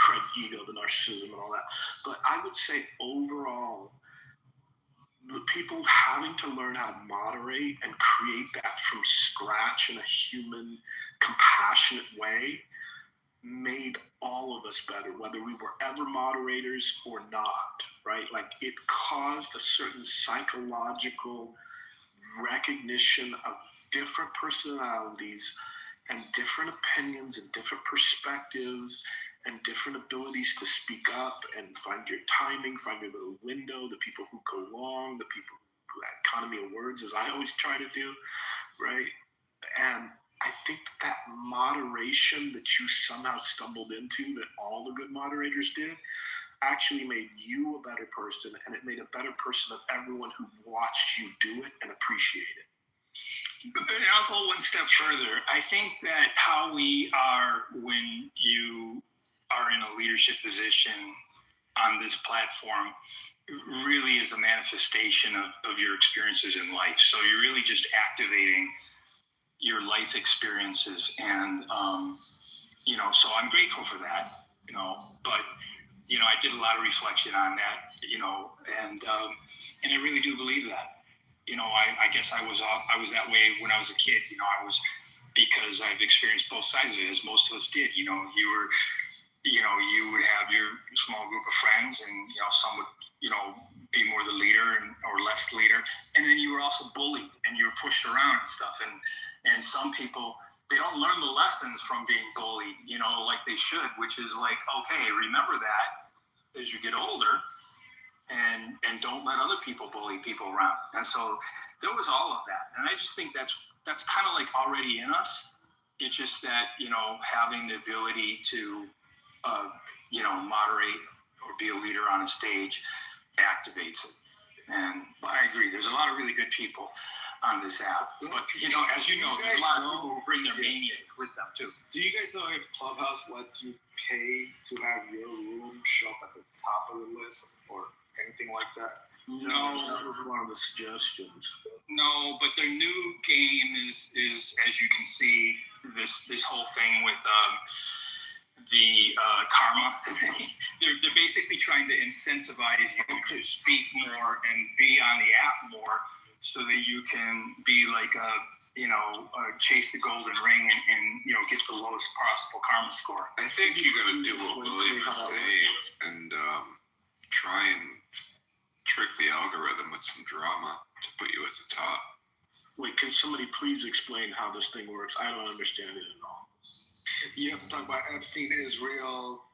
right? The ego, the narcissism, and all that. But I would say overall, the people having to learn how to moderate and create that from scratch in a human, compassionate way made all of us better, whether we were ever moderators or not, right? Like it caused a certain psychological recognition of different personalities and different opinions and different perspectives and different abilities to speak up and find your timing, find your little window, the people who go long, the people who economy of words, as I always try to do, right? And I think that moderation that you somehow stumbled into, that all the good moderators did, actually made you a better person, and it made a better person of everyone who watched you do it and appreciate it. And I'll go one step further. I think that how we are when you are in a leadership position on this platform really is a manifestation of your experiences in life. So you're really just activating your life experiences, and so I'm grateful for that, but I did a lot of reflection on that, and I really do believe that. I guess I was that way when I was a kid. Because I've experienced both sides of it, as most of us did. You would have your small group of friends, and some would be more the leader or less leader, and then you were also bullied and you were pushed around and stuff, and some people, they don't learn the lessons from being bullied, like they should, which is like, okay, remember that as you get older, and don't let other people bully people around. And so there was all of that, and I just think that's kind of like already in us. It's just that having the ability to moderate or be a leader on a stage activates it. And I agree. There's a lot of really good people on this app. But, as you know, there's a lot of people who bring their maniac with them, too. Do you guys know if Clubhouse lets you pay to have your room show up at the top of the list or anything like that? No, that was one of the suggestions. No, but their new game is as you can see, this whole thing with the karma. they're basically trying to incentivize you to speak more and be on the app more, so that you can be like chase the golden ring and get the lowest possible karma score. I think you gotta do what William was saying and try and trick the algorithm with some drama to put you at the top. Wait, can somebody please explain how this thing works? I don't understand it at all. You have to talk about Epstein, Israel.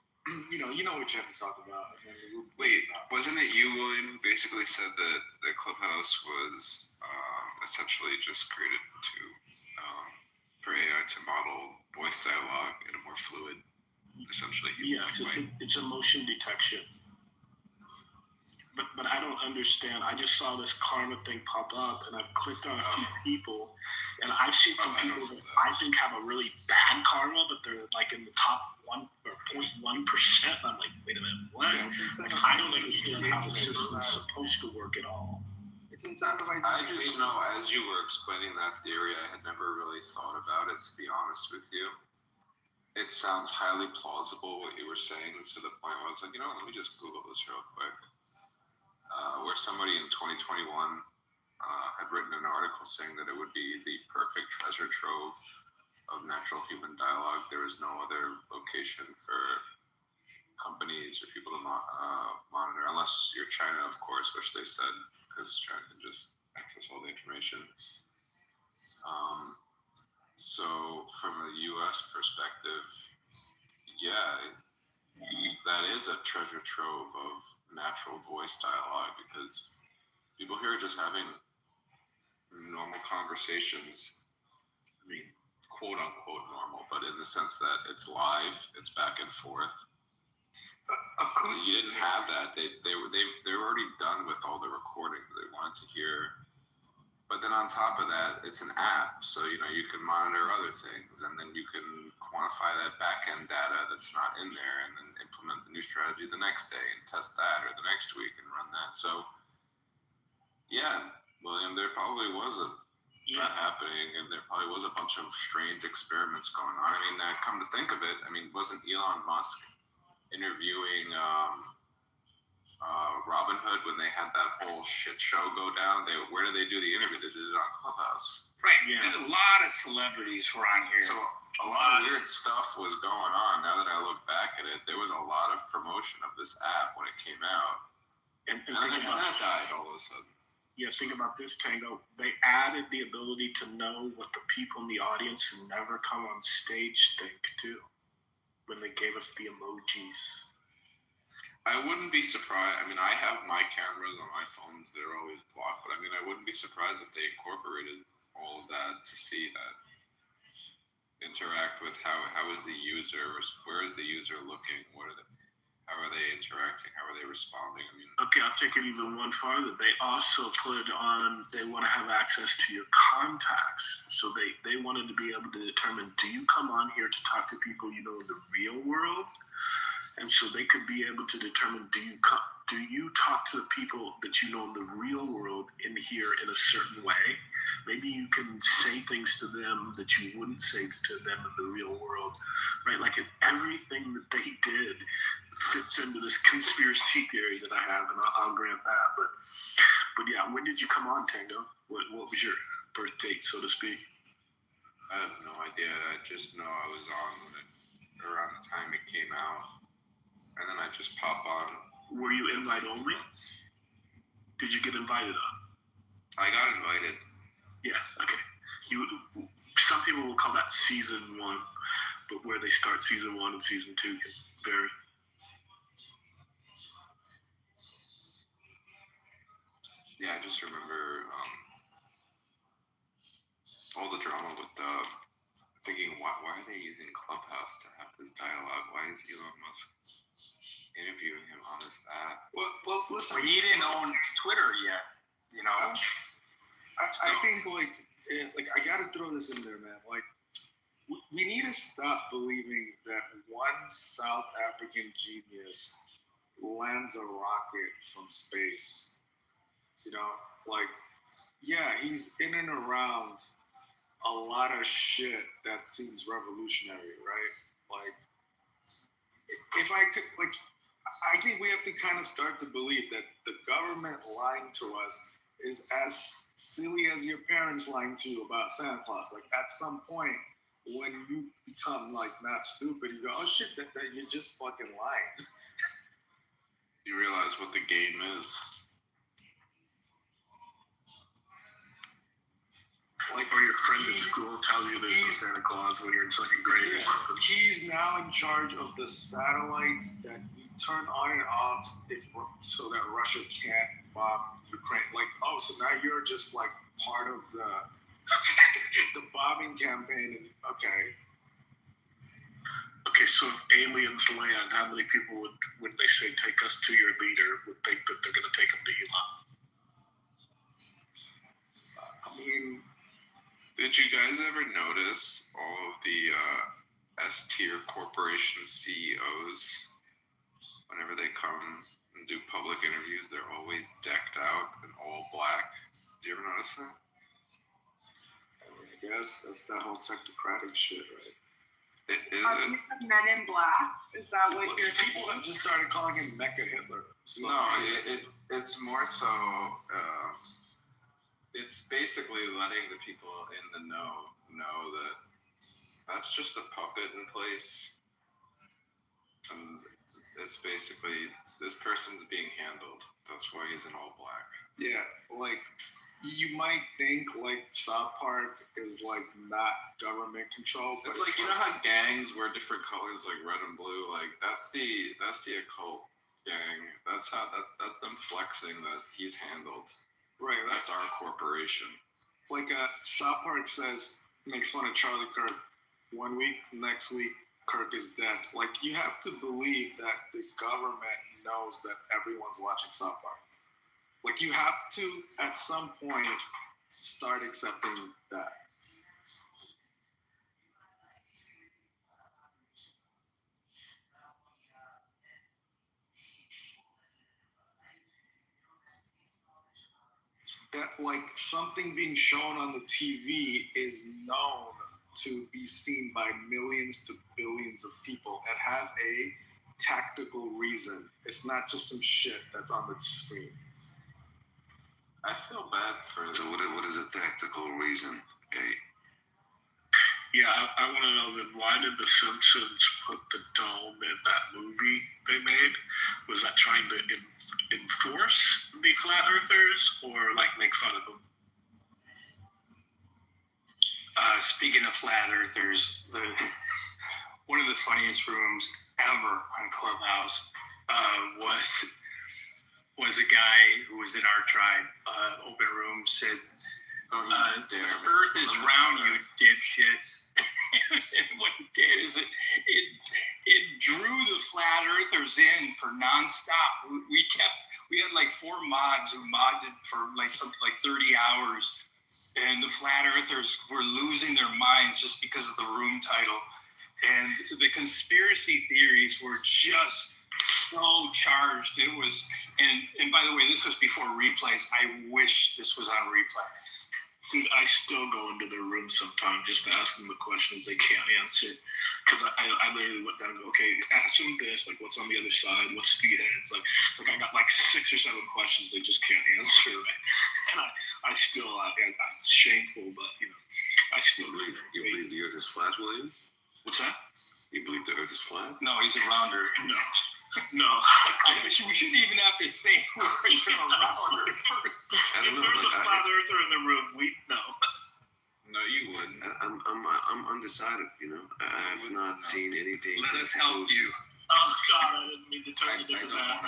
You know what you have to talk about. Wait, wasn't it you, William, who basically said that the Clubhouse was essentially just created for AI to model voice dialogue in a more fluid, essentially human way? It's emotion detection. But I don't understand. I just saw this karma thing pop up, and I've clicked on a few people, and I've seen some people that I think have a really bad karma, but they're like in the top 1 or 0.1%. I'm like, wait a minute, what? Like, I don't understand how the system's supposed to work at all. It's incentivizing. I just know, as you were explaining that theory, I had never really thought about it, to be honest with you. It sounds highly plausible what you were saying, to the point where I was like, let me just Google this real quick. Where somebody in 2021 had written an article saying that it would be the perfect treasure trove of natural human dialogue. There is no other location for companies or people to monitor, unless you're China, of course, which they said, because China can just access all the information. So from a U.S. perspective, yeah, that is a treasure trove of natural voice dialogue, because people here are just having normal conversations. I mean, quote unquote normal, but in the sense that it's live, it's back and forth. You didn't have that. They were already done with all the recordings they wanted to hear. But then on top of that, it's an app, so you can monitor other things, and then you can quantify that back-end data that's not in there, and then implement the new strategy the next day and test that, or the next week and run that. So, yeah, William, there probably was that happening, and there probably was a bunch of strange experiments going on. I mean, come to think of it, wasn't Elon Musk interviewing Robin Hood when they had that whole shit show go down? Where did they do the interview? They did it on Clubhouse. Right. Yeah. A lot of celebrities were on here. So a lot of weird stuff was going on. Now that I look back at it, there was a lot of promotion of this app when it came out, and that died all of a sudden. Yeah, think about this, Tango. They added the ability to know what the people in the audience who never come on stage think too, when they gave us the emojis. I wouldn't be surprised. I have my cameras on my phones. They're always blocked. But I wouldn't be surprised if they incorporated all of that to see that. Interact with how is the user, where is the user looking? How are they interacting? How are they responding? Okay, I'll take it even one farther. They also put on, they want to have access to your contacts. So they wanted to be able to determine, do you come on here to talk to people in the real world? And so they could be able to determine, do you talk to the people that you know in the real world in here in a certain way? Maybe you can say things to them that you wouldn't say to them in the real world, right? Like everything that they did fits into this conspiracy theory that I have, and I'll grant that. But yeah, when did you come on, Tango? What was your birth date, so to speak? I have no idea. I just know I was on around the time it came out. And then I just pop on. Were you invite only? Did you get invited on? I got invited. Yeah, okay. Some people will call that season 1, but where they start season 1 and season 2 can vary. Yeah, I just remember all the drama with thinking, why are they using Clubhouse to have this dialogue? Why is Elon Musk interviewing him on this app. Well, listen. Well, he didn't own Twitter yet, you know. I think like I gotta throw this in there, man. Like we need to stop believing that one South African genius lands a rocket from space. You know, like yeah, he's in and around a lot of shit that seems revolutionary, right? Like if I could like I think we have to kind of start to believe that the government lying to us is as silly as your parents lying to you about Santa Claus. Like at some point, when you become like not stupid, you go, "Oh shit, that you're just fucking lying." You realize what the game is. Like, or your friend at school tells you there's no Santa Claus when you're in second grade or something. He's now in charge of the satellites that we turn on and off so that Russia can't bomb Ukraine. Like, oh, so now you're just like part of the the bombing campaign. And, okay. Okay, so if aliens land, how many people would, when they say take us to your leader, would think that they're going to take them to Elon? I mean, did you guys ever notice all of the S-tier corporation CEOs, whenever they come and do public interviews, they're always decked out in all black? Did you ever notice that? I guess that's that whole technocratic shit, right? Is Are it? you Men in Black? Is that what you're People have just started calling him Mecha Hitler. So No, it's more so. It's basically letting the people in the know that that's just a puppet in place, and it's basically this person's being handled. That's why he's in all black. Yeah, like you might think like South Park is like not government control, but It's like, you know how gangs wear different colors, like red and blue. Like that's the occult gang. That's them flexing that he's handled. Right. That's our corporation. Like South Park makes fun of Charlie Kirk. 1 week, next week, Kirk is dead. Like you have to believe that the government knows that everyone's watching South Park. Like you have to, at some point, start accepting that. That like something being shown on the TV is known to be seen by millions to billions of people. It has a tactical reason. It's not just some shit that's on the screen. I feel bad for. So what is a tactical reason? Okay. Yeah, I want to know then why did The Simpsons put the dome in that movie they made? Was that trying to enforce the flat earthers or like make fun of them? Speaking of flat earthers, one of the funniest rooms ever on Clubhouse was a guy who was in our tribe. Open room said, "The Earth is round, you dipshits." And what it did is it drew the flat earthers in for nonstop. We had like 4 mods who modded for like something like 30 hours. And the flat earthers were losing their minds just because of the room title. And the conspiracy theories were just so charged. It was, and by the way, this was before replays. I wish this was on replay. Dude, I still go into their room sometimes just to ask them the questions they can't answer. Because I literally went down and go, okay, ask them this, like what's on the other side, what's the heads, like I got like 6 or 7 questions they just can't answer, right? And I still, it's shameful, but you know, I still believe the Earth is flat, William? What's that? You believe the Earth is flat? No, he's a rounder. No. We shouldn't even have to say we're a rounder first. If there's a flat earther in the room, we know. No, you wouldn't. I'm undecided. You know, I have not seen anything. Let us help you. Oh God, I didn't mean to turn you into that.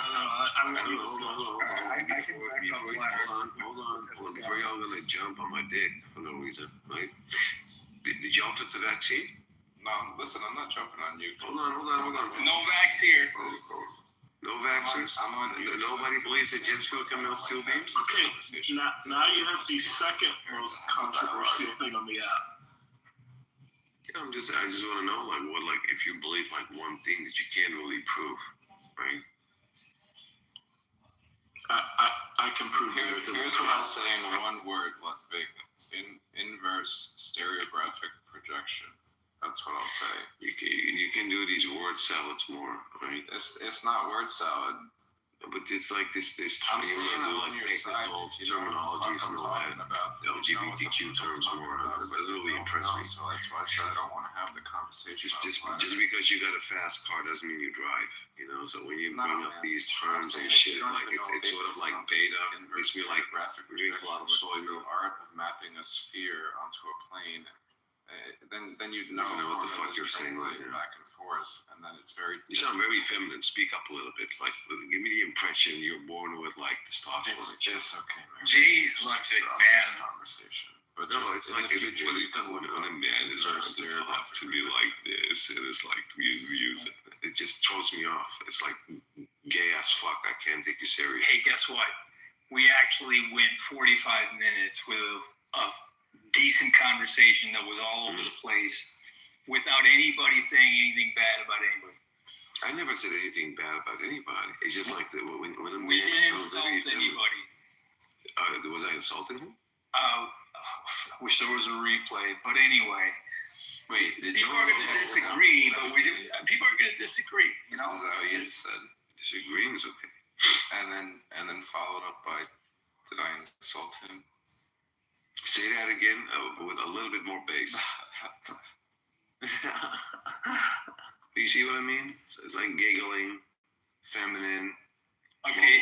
Hold on. Before y'all gonna jump on my dick for no reason, right? Did y'all took the vaccine? No, listen, I'm not jumping on you. Hold on. No vax here. No vaxxers. Nobody believes that jet fuel can melt steel beams. Okay, now you have the second most controversial thing on the app. Yeah, I just want to know, if you believe one thing that you can't really prove, right? I can prove it. Here's what I'll say in one word, Ludwig. Inverse stereographic projection. That's what I'll say. You can do these word salads more, right? It's not word salad. But it's like this I'm tiny saying little on your side, technical if you know what the fuck terminologies I'm and all that. talking about, LGBTQ terms more. It doesn't really impress me. So that's why I said I don't want to have the conversation. Just because you got a fast car doesn't mean you drive, you know. So when you bring up these terms and shit, it's sort of like beta. Makes me drink a lot of soy milk. Art of mapping a sphere onto a plane. Then you'd know what the fuck you're saying right now. Back and forth, and then it's very. You sound very feminine. Speak up a little bit. Give me the impression you're born with testosterone. It's okay, man. Jeez, Ludwig, man. Conversation. But no, it's like when a man is raised up to be like this, and it's like it just throws me off. It's like gay as fuck. I can't take you serious. Hey, guess what? We actually went 45 minutes with a decent conversation that was all over the place without anybody saying anything bad about anybody. I never said anything bad about anybody. It's just like when a man we didn't insult anybody. Was I insulting him? I wish there was a replay, but anyway. Wait, people are going to disagree, but people are going to disagree. You know, is that what you just said? Disagreeing is okay. And then followed up by, did I insult him? Say that again, with a little bit more bass. You see what I mean? It's like giggling, feminine. Okay,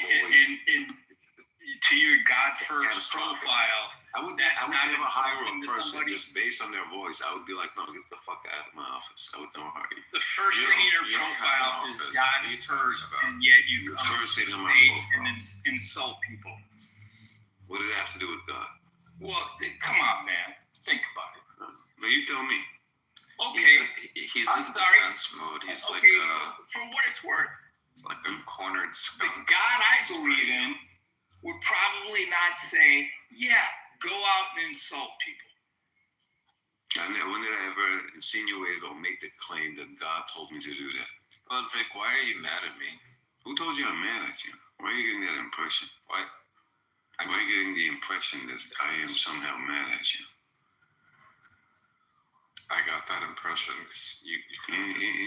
and to your God first profile, I would never hire a person just based on their voice. I would be like, no, get the fuck out of my office. I would don't hire you. The first thing in your profile is God first, and yet you come to the stage and then insult people. What does it have to do with God? Well, come on, man. Think about it. No, you tell me. Okay. He's in defense mode. He's for what it's worth. It's like a cornered skunk. The God I believe in would probably not say, yeah, go out and insult people. When did I ever insinuate or make the claim that God told me to do that? Well, Vic, why are you mad at me? Who told you I'm mad at you? Why are you getting that impression? Why are you getting the impression that I am somehow mad at you? I got that impression because you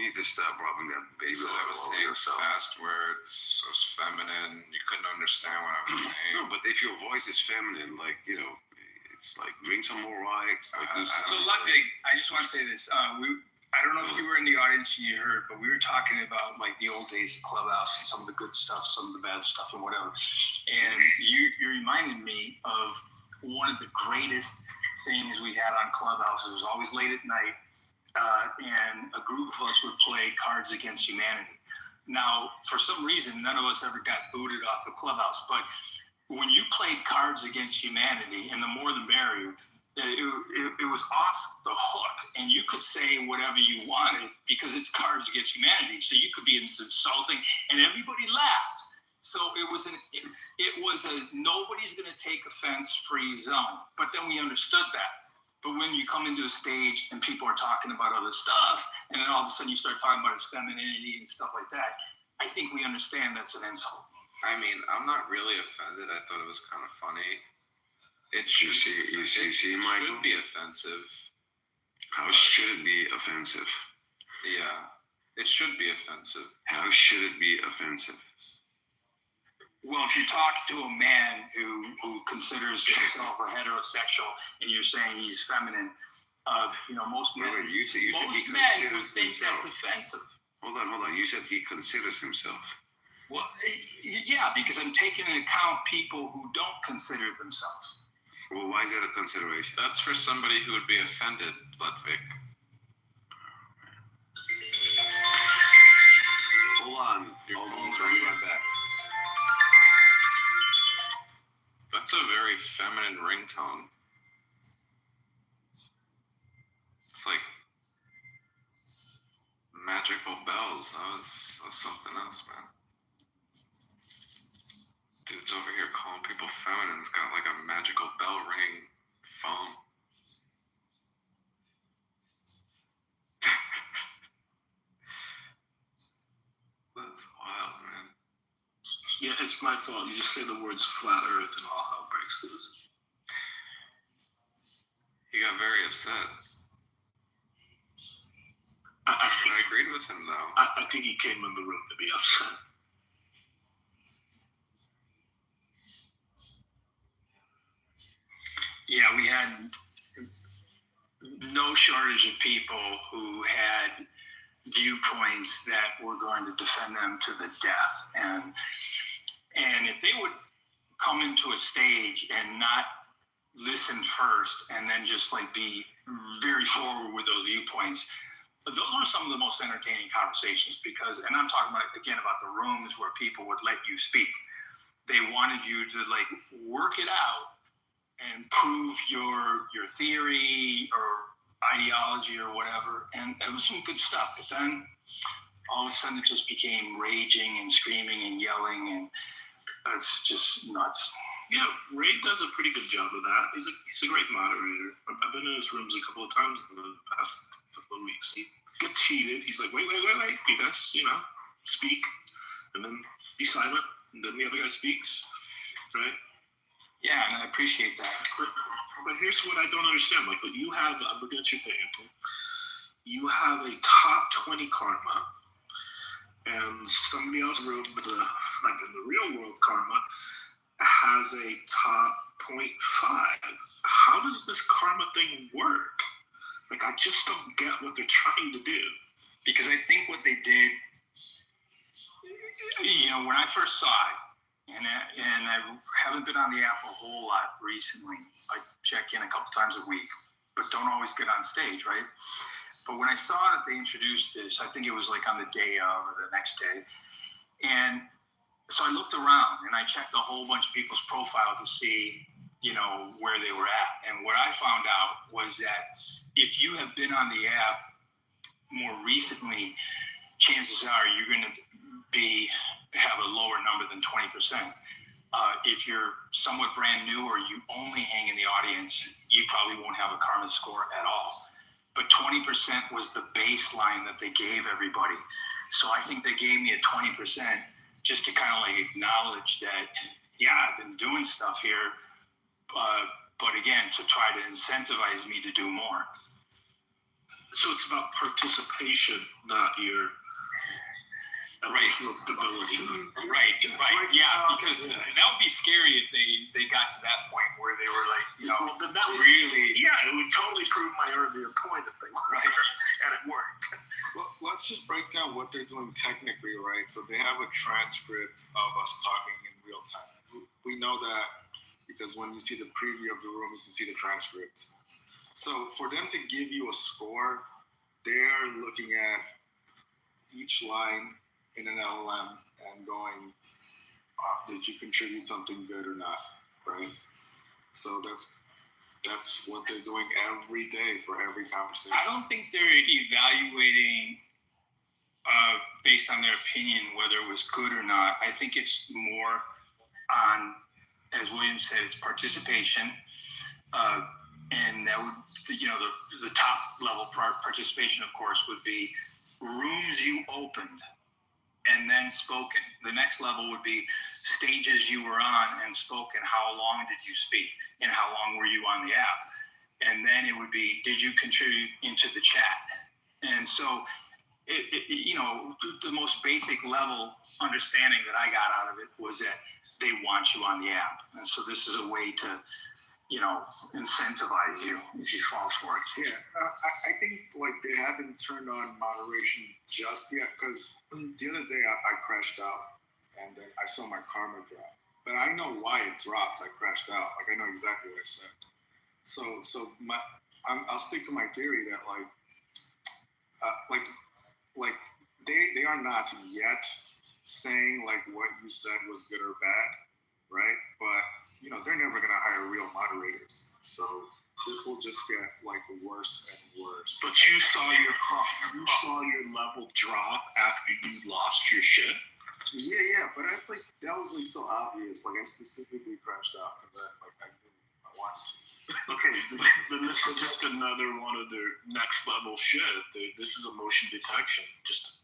need to stop rubbing that baby all over yourself. Fast words, it was feminine. You couldn't understand what I was saying. No, but if your voice is feminine, it's like drink some more rye. So Ludwig, I just want to say this. I don't know if you were in the audience and you heard, but we were talking about the old days of Clubhouse and some of the good stuff, some of the bad stuff, and whatever. And you reminded me of one of the greatest things we had on Clubhouse. It was always late at night, and a group of us would play Cards Against Humanity. Now, for some reason, none of us ever got booted off of Clubhouse, but when you played Cards Against Humanity, and the more the merrier, it was off the hook, and you could say whatever you wanted because it's Cards Against Humanity, so you could be insulting, and everybody laughed. So it was a nobody's going to take offense free zone. But then we understood that. But when you come into a stage and people are talking about other stuff, and then all of a sudden you start talking about his femininity and stuff like that, I think we understand that's an insult. I mean, I'm not really offended. I thought it was kind of funny. It should Michael? Be offensive. How should it be offensive? Yeah, it should be offensive. How should it be offensive? Well, if you talk to a man who considers himself a heterosexual and you're saying he's feminine, most men, you said he would think himself. That's offensive. Hold on. You said he considers himself. Well, yeah, because I'm taking into account people who don't consider themselves. Well, why is that a consideration? That's for somebody who would be offended, Ludwig. Hold on. Your phone's ringing. Right back. That's a very feminine ringtone. It's like magical bells. That was something else, man. Dude's over here calling people phone and it's got like a magical bell ringing phone. That's wild, man. Yeah, it's my fault. You just say the words flat earth and all hell breaks loose. He got very upset. I agreed with him, though. I think he came in the room to be upset. Yeah, we had no shortage of people who had viewpoints that were going to defend them to the death. And if they would come into a stage and not listen first and then just like be very forward with those viewpoints, those were some of the most entertaining conversations because, and I'm talking about, again, about the rooms where people would let you speak. They wanted you to like work it out and prove your theory or ideology or whatever. And it was some good stuff. But then all of a sudden it just became raging and screaming and yelling, and it's just nuts. Yeah, Ray does a pretty good job of that. He's a great moderator. I've been in his rooms a couple of times in the past couple of weeks. He gets heated. He's like, wait. You guys, speak. And then be silent. And then the other guy speaks. Right? Yeah, and I appreciate that. But here's what I don't understand. Like, you have, I'm looking at your thing, Anthony. You have a top 20 karma, and somebody else's room is like in the real world karma, has a top 0.5. How does this karma thing work? Like, I just don't get what they're trying to do. Because I think what they did, when I first saw it, and I haven't been on the app a whole lot recently. I check in a couple times a week, but don't always get on stage, right? But when I saw that they introduced this, I think it was like on the day of or the next day. And so I looked around and I checked a whole bunch of people's profile to see, where they were at. And what I found out was that if you have been on the app more recently, chances are you're going to have a lower number than 20%. If you're somewhat brand new or you only hang in the audience, you probably won't have a karma score at all. But 20% was the baseline that they gave everybody. So I think they gave me a 20% just to kind of like acknowledge that, yeah, I've been doing stuff here, but again, to try to incentivize me to do more. So it's about participation, not your emotional stability. Right. Yeah, because that would be scary if they got to that point where they were like, well, then that would really. Yeah, it would totally prove my earlier point if they were right, and it worked. Well, let's just break down what they're doing technically, right? So they have a transcript of us talking in real time. We know that because when you see the preview of the room, you can see the transcript. So for them to give you a score, they're looking at each line in an LLM and going, did you contribute something good or not, right? So that's what they're doing every day for every conversation. I don't think they're evaluating based on their opinion whether it was good or not. I think it's more on, as William said, it's participation, and that would, the top level participation, of course, would be rooms you opened and then spoken. The next level would be stages you were on and spoken. How long did you speak? And how long were you on the app? And then it would be, did you contribute into the chat? And so, the most basic level understanding that I got out of it was that they want you on the app. And so this is a way to, incentivize you if you fall for it. Yeah, I think like they haven't turned on moderation just yet because the other day I crashed out and then I saw my karma drop. But I know why it dropped. I crashed out. Like I know exactly what I said. So I'll stick to my theory that they are not yet saying like what you said was good or bad, right? But they're never gonna hire real moderators. So this will just get like worse and worse. But you saw your level drop after you lost your shit. Yeah, but that's like that was like so obvious. Like I specifically crashed out because I knew I wanted to. Okay, then this is just another one of their next level shit. This is a motion detection.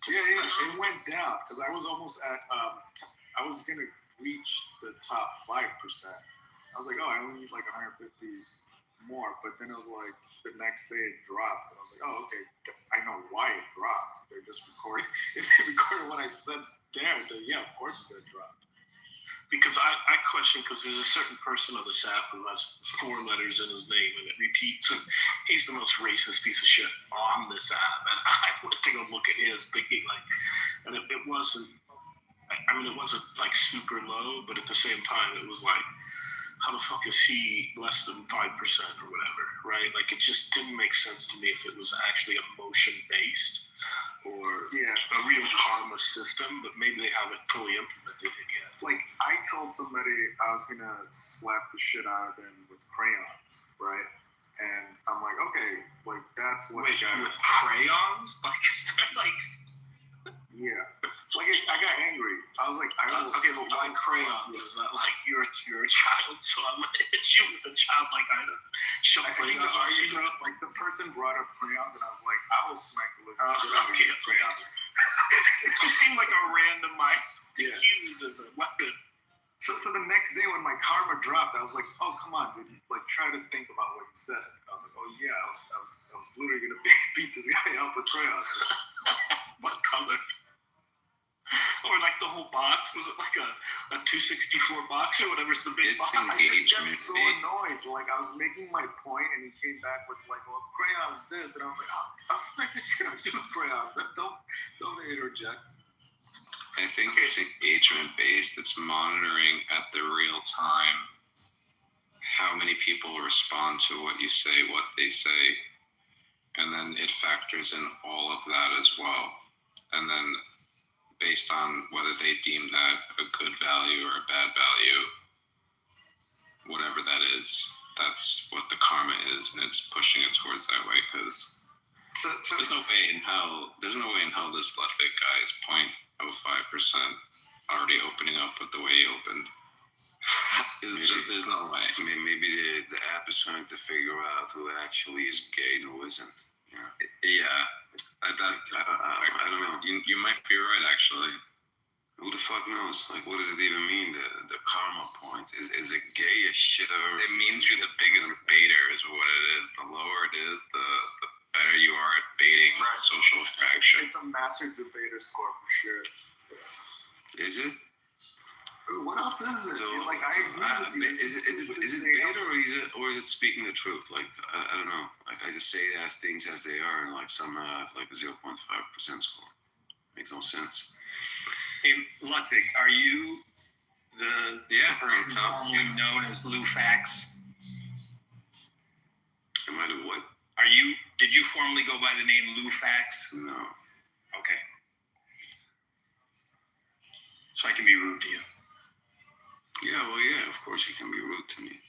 Yeah, it went down because I was almost at. I was gonna reach the top 5%. I was like, oh, I only need like 150 more, but then it was like the next day it dropped, and I was like, oh, okay, I know why it dropped. They're just recording. If they recorded what I said there, then yeah, of course it's gonna drop. Because I question, because there's a certain person on this app who has 4 letters in his name and it repeats, and he's the most racist piece of shit on this app. And I went to go look at his, thinking like, and it wasn't. I mean, it wasn't like super low, but at the same time, it was like, how the fuck is he less than 5% or whatever, right? Like, it just didn't make sense to me if it was actually emotion based or a real karma system, but maybe they haven't fully implemented it yet. Like, I told somebody I was gonna slap the shit out of them with crayons, right? And I'm like, okay, like that's what. Wait, with crayons? Like, is that like? Yeah, like I got angry. I was like, okay, but why crayons? Is that like you're a child, so I'm gonna hit you with a childlike item? I think the argument, like the person brought up crayons, and I was like, I will smack the living shit out of you with crayons. It just seemed like a random item to use as a weapon. So the next day when my karma dropped, I was like, oh come on, dude, like try to think about what you said. I was like, oh yeah, I was literally gonna beat this guy up with crayons. What color? Or like the whole box? Was it like a 264 box or whatever's the big box? I just got so annoyed. Like I was making my point, and he came back with like, "Well, crayons this," and I was like, "Oh, I'll smack this shit out with crayons. Don't interject." I think it's engagement based. It's monitoring at the real time how many people respond to what you say, what they say, and then it factors in all of that as well, and then based on whether they deem that a good value or a bad value, whatever that is, that's what the karma is, and it's pushing it towards that way. Because there's no way in hell this Ludwig guy is 0.05% already opening up with the way he opened. There's no way. I mean, maybe the app is trying to figure out who actually is gay and who isn't. Yeah. I don't know. You might be right, actually. Who the fuck knows? Like, what does it even mean? The karma point is it gay as shit? It means you're the biggest baiter, is what it is. The lower it is, the better you are at baiting social attraction. It's a master debater score for sure. Is it? What else is it? So, like I agree with you. Is it beta or is it speaking the truth? Like I don't know. Like I just say it as things as they are, and like somehow I have like a 0.5% score. Makes no sense. Hey, Ludwig, are you the person formerly known as Lou Fax? Am I the what? Did you formerly go by the name Lou Fax? No. Okay. So I can be rude to you. Yeah, well, yeah, of course you can be rude to me.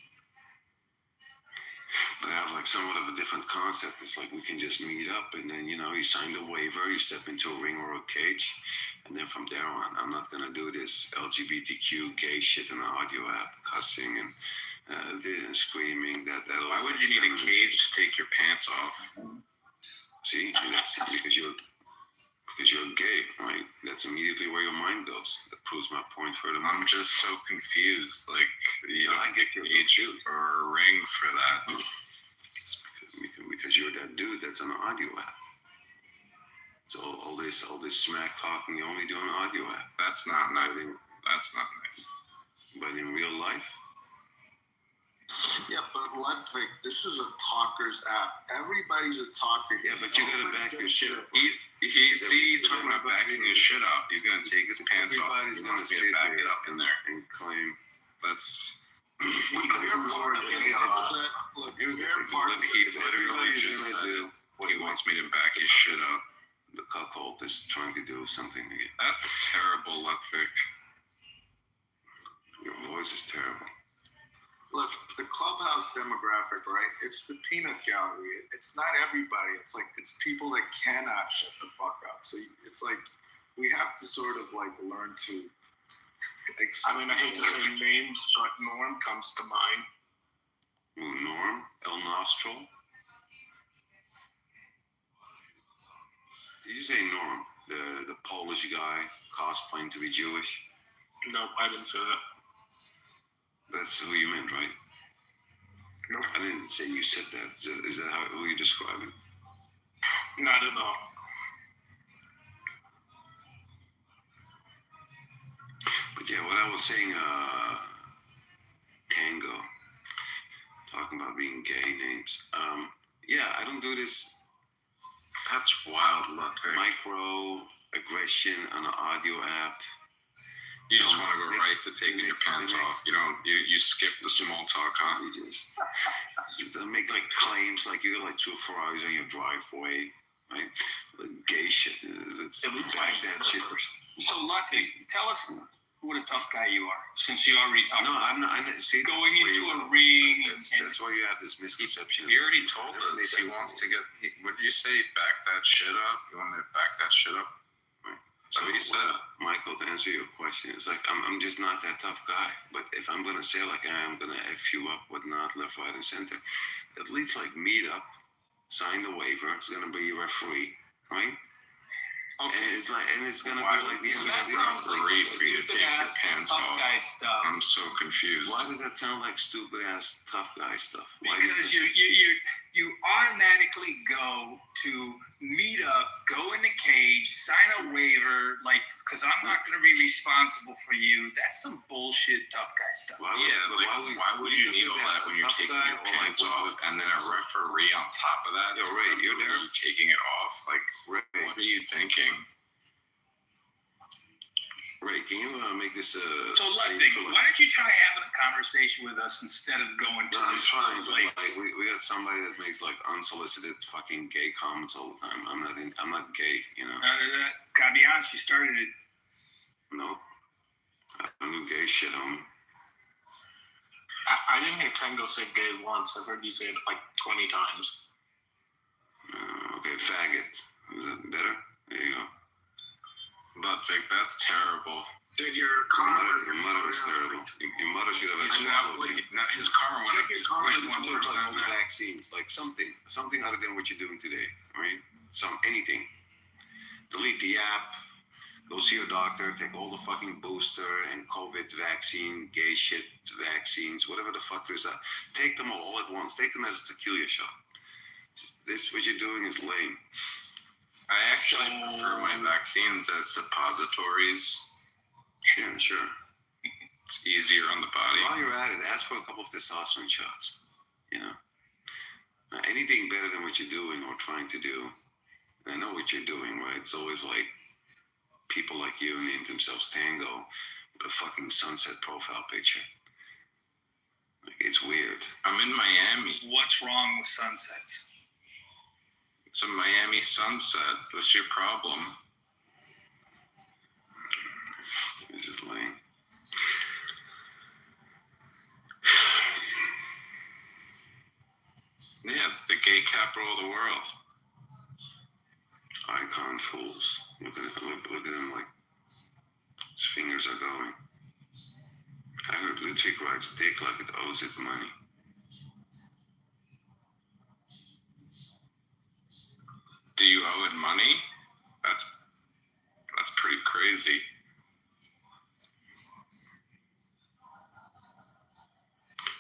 But I have like somewhat of a different concept. It's like we can just meet up and then, you sign the waiver, you step into a ring or a cage. And then from there on, I'm not going to do this LGBTQ gay shit in the audio app, cussing and screaming. Why would you need a cage to take your pants off? See, because you're gay, right? That's immediately where your mind goes. That proves my point furthermore. I'm just so confused. Like, you don't get your age or a ring for that. Because you're that dude that's on the audio app. So all this smack talking you only do on the audio app. That's not nice. That's not nice. But in real life. Yeah, but Ludwig, this is a talker's app. Everybody's a talker. Yeah, but you gotta back your shit up. He's talking about backing his shit up. He's gonna take his pants off. He's gonna back it up in there and claim that's. He literally just said he wants me to back his shit up. The cuckold is trying to do something again. That's terrible, Ludwig. Your voice is terrible. Look, the Clubhouse demographic, right? It's the peanut gallery. It's not everybody. It's people that cannot shut the fuck up. So it's like we have to sort of like learn to. I mean, I hate to say names, but Norm comes to mind. Ooh, Norm? El Nostro? Did you say Norm? The Polish guy cosplaying to be Jewish? No, I didn't say that. That's who you meant, right? No. I didn't say you said that. Is that who you describe it? Not at all. But yeah, what I was saying, Tango, talking about being gay names. Yeah, I don't do this. That's wild, Ludwig. Micro aggression on an audio app. You just want to go right to taking your pants off. You don't. You skip the small talk, huh? You just make like claims like you got like 2 Ferraris on your driveway, right? Like gay shit. Back that shit. So, Ludwig, tell us what a tough guy you are, since you already talked. No, I'm not. See, going into a ring. That's why you have this misconception. He already told us he wants to get. What did you say? Back that shit up. You want me to back that shit up? So he said, Michael, to answer your question, it's like I'm just not that tough guy. But if I'm gonna say like I'm gonna F you up, whatnot, left, right, and center, at least like meet up, sign the waiver. It's gonna be your referee, right? Okay. And it's gonna be like the end of the day. Great for you to take your pants off. Guy stuff. I'm so confused. Why does that sound like stupid ass tough guy stuff? Because you automatically go to meet up, go in the cage, sign a waiver, like, because I'm not going to be responsible for you. That's some bullshit tough guy stuff. Why would you need all that when you're taking your pants off and then a referee on top of that? Yo, Ray, you're there. Taking it off? Like, Ray, what are you thinking? Ray, can you make this So, Ludwig, why don't you try having a conversation with us instead of going to I'm this trying, but place? like we got somebody that makes like unsolicited fucking gay comments all the time. I'm not gay, you know. Gotta be honest, you started it. No. I don't do gay shit, homie. I didn't hear Tango say gay once. I've heard you say it like 20 times. Okay, faggot. Is that better? There you go. That's terrible. Did your mother is terrible. Your mother should have his car went up. His pushed 1% vaccines, like something other than what you're doing today, right? Anything. Delete the app. Go see your doctor. Take all the fucking booster and COVID vaccine, gay shit vaccines, whatever the fuck there is. Take them all at once. Take them as a tequila shot. This what you're doing is lame. I actually prefer my vaccines as suppositories. Yeah, sure. It's easier on the body. While you're at it, ask for a couple of testosterone shots. You know, anything better than what you're doing or trying to do. And I know what you're doing, right? It's always like people like you named themselves Tango with a fucking sunset profile picture. Like, it's weird. I'm in Miami. What's wrong with sunsets? It's a Miami sunset. What's your problem? This is lame. Yeah, it's the gay capital of the world. Icon fools. Look at him like his fingers are going. I heard Ludwig rides dick like it owes it money. Do you owe it money? That's pretty crazy.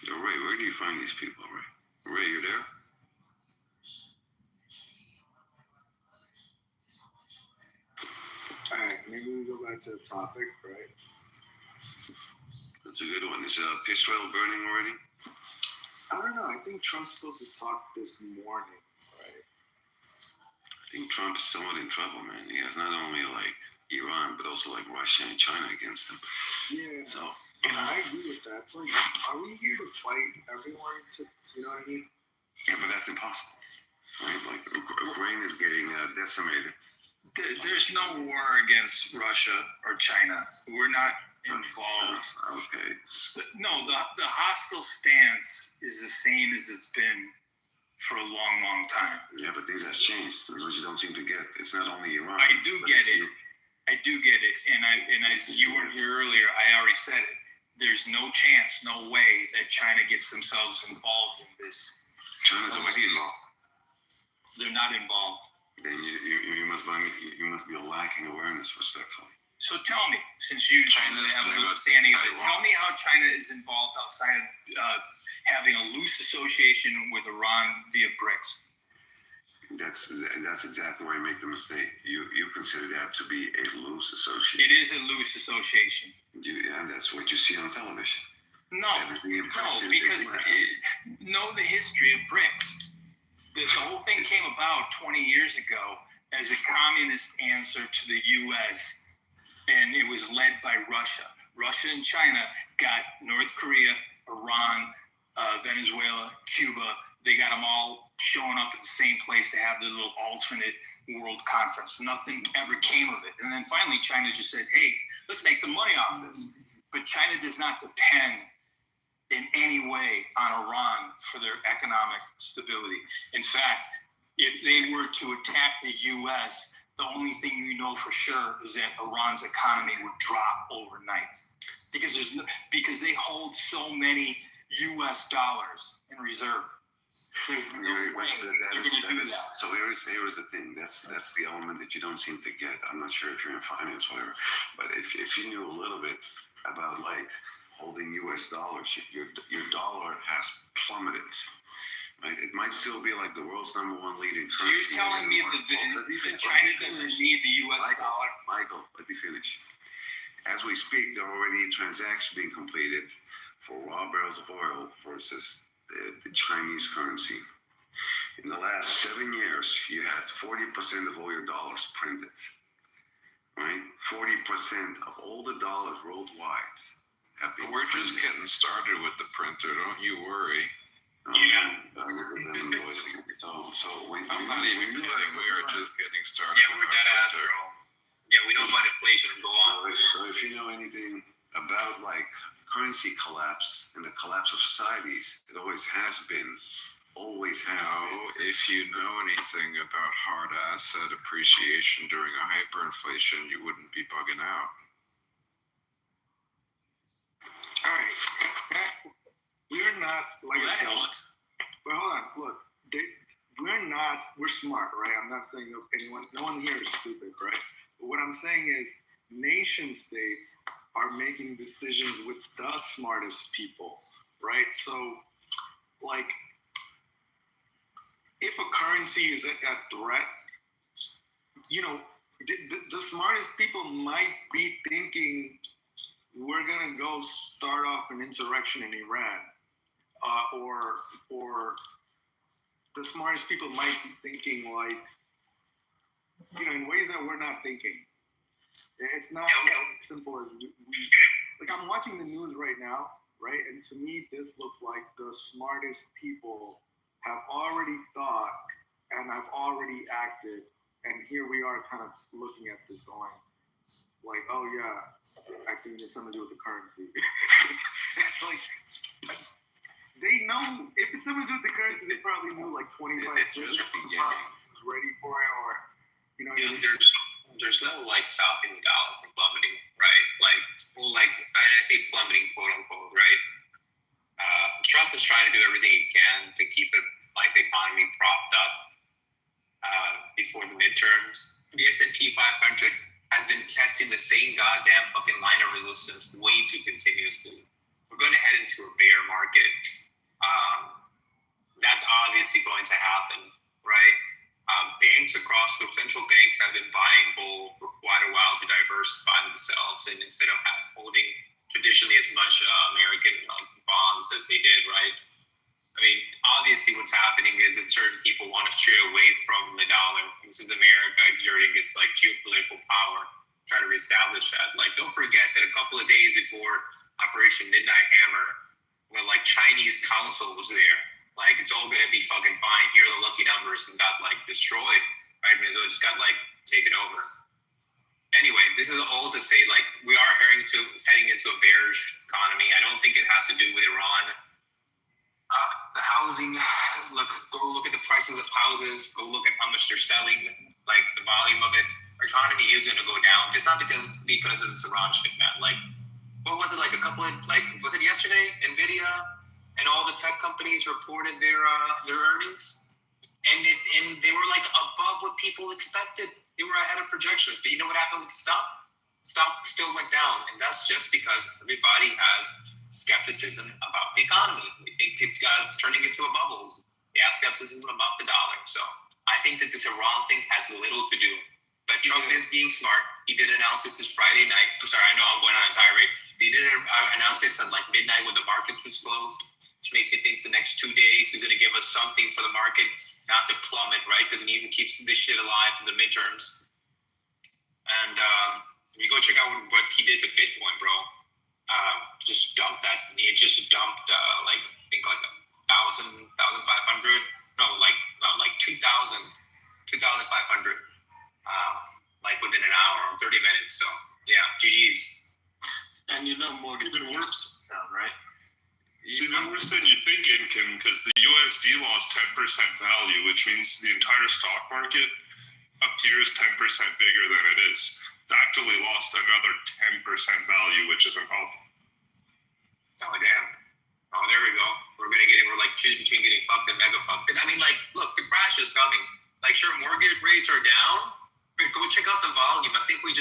Yo, Ray, where do you find these people, Ray? Ray, you there? Alright, maybe we go back to the topic, right? That's a good one. Is piss rail burning already? I don't know. I think Trump's supposed to talk this morning, right? I think Trump is somewhat in trouble, man. He has not only like Iran, but also like Russia and China against him. Yeah. So, I agree with that. It's like, are we here to fight everyone you know what I mean? Yeah, but that's impossible, right? Like, Ukraine is getting decimated. There's no war against Russia or China. We're not involved. Okay. No, the hostile stance is the same as it's been for a long, long time. Yeah, but things has changed. That's what you don't seem to get. It's not only Iran. I do get it. I do get it, and as you weren't here earlier, I already said it. There's no chance, no way that China gets themselves involved in this. China's already involved. They're not involved. Then you must be lacking awareness, respectfully. So tell me, since you have an understanding of it, tell me how China is involved outside of having a loose association with Iran via BRICS. That's exactly where I make the mistake. You consider that to be a loose association. It is a loose association. Yeah, that's what you see on television. No, because know the history of BRICS. The whole thing came about 20 years ago as a communist answer to the U.S., and it was led by Russia. Russia and China got North Korea, Iran, Venezuela, Cuba. They got them all showing up at the same place to have the little alternate world conference. Nothing ever came of it. And then finally China just said, hey, let's make some money off this. But China does not depend in any way on Iran for their economic stability. In fact, if they were to attack the U.S., the only thing you know for sure is that Iran's economy would drop overnight because they hold so many U.S. dollars in reserve. There's no way they're going to do that. So here's the thing. That's the element that you don't seem to get. I'm not sure if you're in finance, whatever, but if you knew a little bit about like holding U.S. dollars, your dollar has plummeted. Right? It might still be like the world's #1 leading currency. So you're telling me that China doesn't need the U.S. dollar? Michael, let me finish. As we speak, there are already transactions being completed for raw barrels of oil versus the Chinese currency. In the last 7 years, you had 40% of all your dollars printed. Right? 40% of all the dollars worldwide have been We're printed. just getting started with the printer. Don't you worry. Yeah. So I'm not even kidding. We are just getting started. Yeah, we're dead ass, bro. Yeah, we know about inflation. Go on. So if you know anything about like currency collapse and the collapse of societies, it always has been. If you know anything about hard asset appreciation during a hyperinflation, you wouldn't be bugging out. All right. We're not like I said. Well, hold on. Look, we're smart, right? I'm not saying no one here is stupid, right? But what I'm saying is nation states are making decisions with the smartest people, right? So, like, if a currency is a threat, the smartest people might be thinking we're gonna go start off an insurrection in Iran, or the smartest people might be thinking like, in ways that we're not thinking. It's not as simple as like I'm watching the news right now, right? And to me, this looks like the smartest people have already thought and have already acted, and here we are kind of looking at this going like, oh yeah, acting has something to do with the currency. It's like, they know, if it's something to do with the currency, they probably knew like 25 years was ready for it, or, there's no like stopping the dollar from plummeting, right? Like I say plummeting, quote unquote, right? Trump is trying to do everything he can to keep it like the economy propped up before the midterms. The S&P 500 has been testing the same goddamn fucking line of resistance way too continuously. We're going to head into a bear market. That's obviously going to happen, right? Banks across the central banks have been buying gold for quite a while to diversify themselves, and instead of holding traditionally as much American bonds as they did, right? I mean, obviously what's happening is that certain people want to stray away from the dollar. This is America exerting its like geopolitical power, try to reestablish that. Like, don't forget that a couple of days before Operation Midnight Hammer, when like Chinese council was there, like it's all gonna be fucking fine. Here are the lucky numbers and got like destroyed, right? Venezuela just got like taken over. Anyway, this is all to say like we are heading into a bearish economy. I don't think it has to do with Iran. The housing, go look at the prices of houses. Go look at how much they're selling, like the volume of it. economy is going to go down. It's not because of this Iran shit, man. Like, what was it, like a couple of, like, was it yesterday? NVIDIA and all the tech companies reported their earnings, and they were like above what people expected. They were ahead of projection. But you know what happened with the stock? Stock still went down, and that's just because everybody has skepticism about the economy. We think it's turning into a bubble. They have skepticism about the dollar. So I think that this Iran thing has little to do. But Trump is being smart. He did announce this Friday night. I'm sorry, I know I'm going on a tirade. He did announce this at like midnight when the markets was closed, which makes me think the next 2 days he's going to give us something for the market not to plummet, right? Because he needs to keep this shit alive for the midterms. And you go check out what he did to Bitcoin, bro. Just dumped that. He just dumped like I think like 1,500. No, like 2,500. Like within an hour or 30 minutes. So yeah, GG's. And mortgage even worse now, right? It's even worse than you think, Kim, because the USD lost 10% value, which means the entire stock market up here is 10% bigger than it is. It's actually lost another 10% value, which isn't healthy. Oh damn. Oh, there we go. We're like choosing between getting fucked and mega fucked. I mean, like, look, the crash is coming. Like, sure, mortgage rates are down, but go check out the volume. I think we've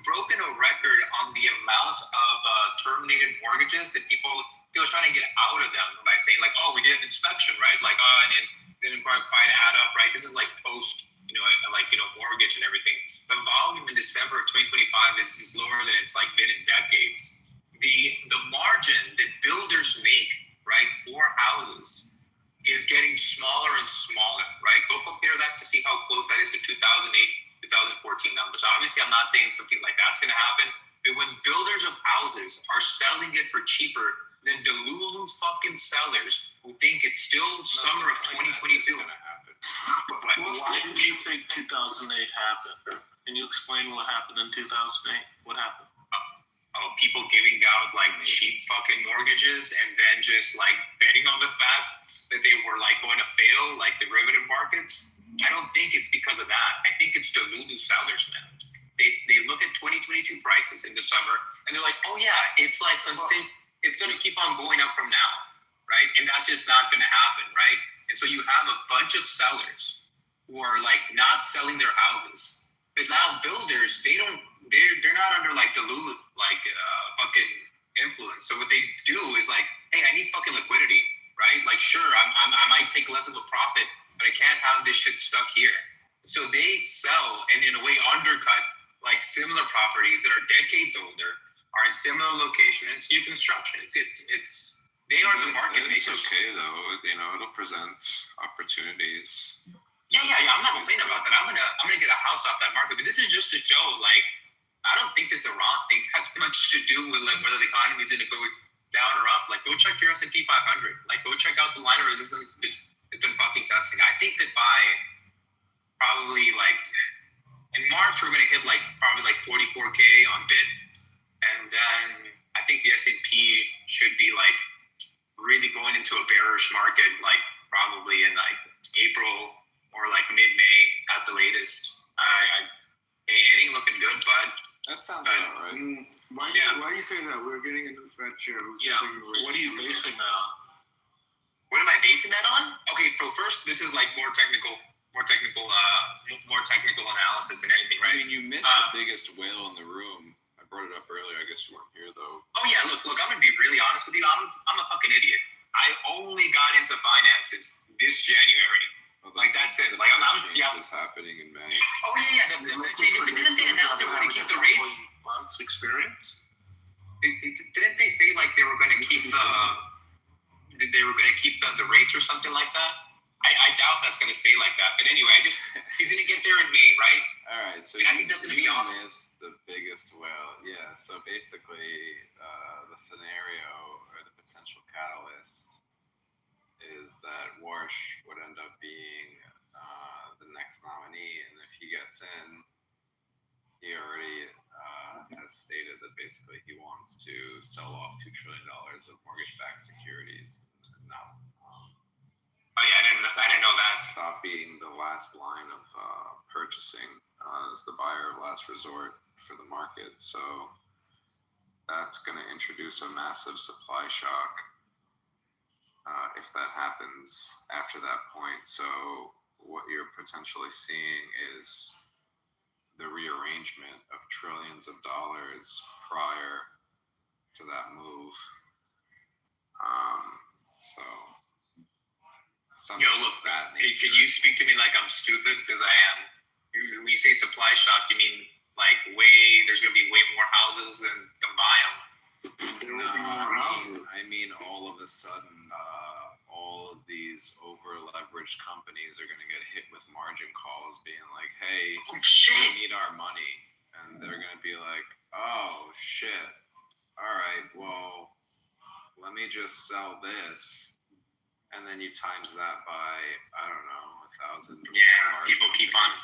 broken a record on the amount of terminated mortgages that people are trying to get out of them by saying like, oh, we did an inspection, right? Like, and then didn't quite add up, right? This is like post, mortgage and everything. The volume in December of 2025 is lower than it's like been in decades. The margin that builders make, right, for houses is getting smaller and smaller, right? Go compare that to see how close that is to 2008, 2014 numbers. Obviously, I'm not saying something like that's going to happen, but when builders of houses are selling it for cheaper than the Lulu fucking sellers who think it's still summer of 2022. Why did you think 2008 happened? Can you explain what happened in 2008? What happened? People giving out like cheap fucking mortgages and then just like betting on the fact that they were like going to fail, like derivative markets. I don't think it's because of that. I think it's the Lulu sellers, man. They look at 2022 prices in the summer and they're like, oh yeah, it's like it's going to keep on going up from now, right? And that's just not going to happen, right? And so you have a bunch of sellers who are like not selling their houses. But now builders, they're not under like the Lulu fucking influence. So what they do is like, hey, I need fucking liquidity, right? Like, sure, I might take less of a profit, but I can't have this shit stuck here. So they sell and in a way undercut like similar properties that are decades older, are in similar location. It's new construction. It's they are the market makers. It's okay though. It'll present opportunities. Yeah. I'm not complaining about that. I'm gonna get a house off that market. But this is just to show, like, I don't think this Iran thing has much to do with like whether the economy is gonna go down or up. Like, go check your S&P 500. Like, go check out the line of resistance it's been fucking testing. I think that by probably like in March we're gonna hit like probably like 44K on bid, and then I think the S&P should be like really going into a bearish market, like probably in like April or like mid-May at the latest. It ain't looking good, but that sounds about right. Why do you say that? We're getting a new Fed chair. What are you basing that on? What am I basing that on? Okay, so first, this is like more technical analysis than anything, right? I mean, you missed the biggest whale in the room. I brought it up earlier. I guess you weren't here though. Oh yeah, look. I'm gonna be really honest with you. I'm a fucking idiot. I only got into finances this January. Like that's it. Like I'm not. Yeah. Is happening in May. Oh yeah. The change. But didn't they announce they were going to keep the rates? Months experience. Didn't they say like they were going to keep the rates or something like that? I doubt that's going to stay like that. But anyway, he's going to get there in May, right? All right. So and I think that's going to be awesome. Missed the biggest whale. Yeah. So basically, the scenario or the potential catalyst is that Warsh would end up being the next nominee, and if he gets in, he already has stated that basically he wants to sell off $2 trillion of mortgage-backed securities. Now, I didn't know that. Stop being the last line of purchasing as the buyer of last resort for the market. So that's going to introduce a massive supply shock if that happens after that point. So what you're potentially seeing is the rearrangement of trillions of dollars prior to that move. So look, could you speak to me like I'm stupid? Because I am. When you say supply shock, you mean like there's going to be way more houses than can buy them? I mean, all of a sudden, all of these over-leveraged companies are going to get hit with margin calls being like, hey, we need our money. And they're going to be like, oh, shit. All right, well, let me just sell this. And then you times that by, I don't know, 1,000. Yeah, people keep on.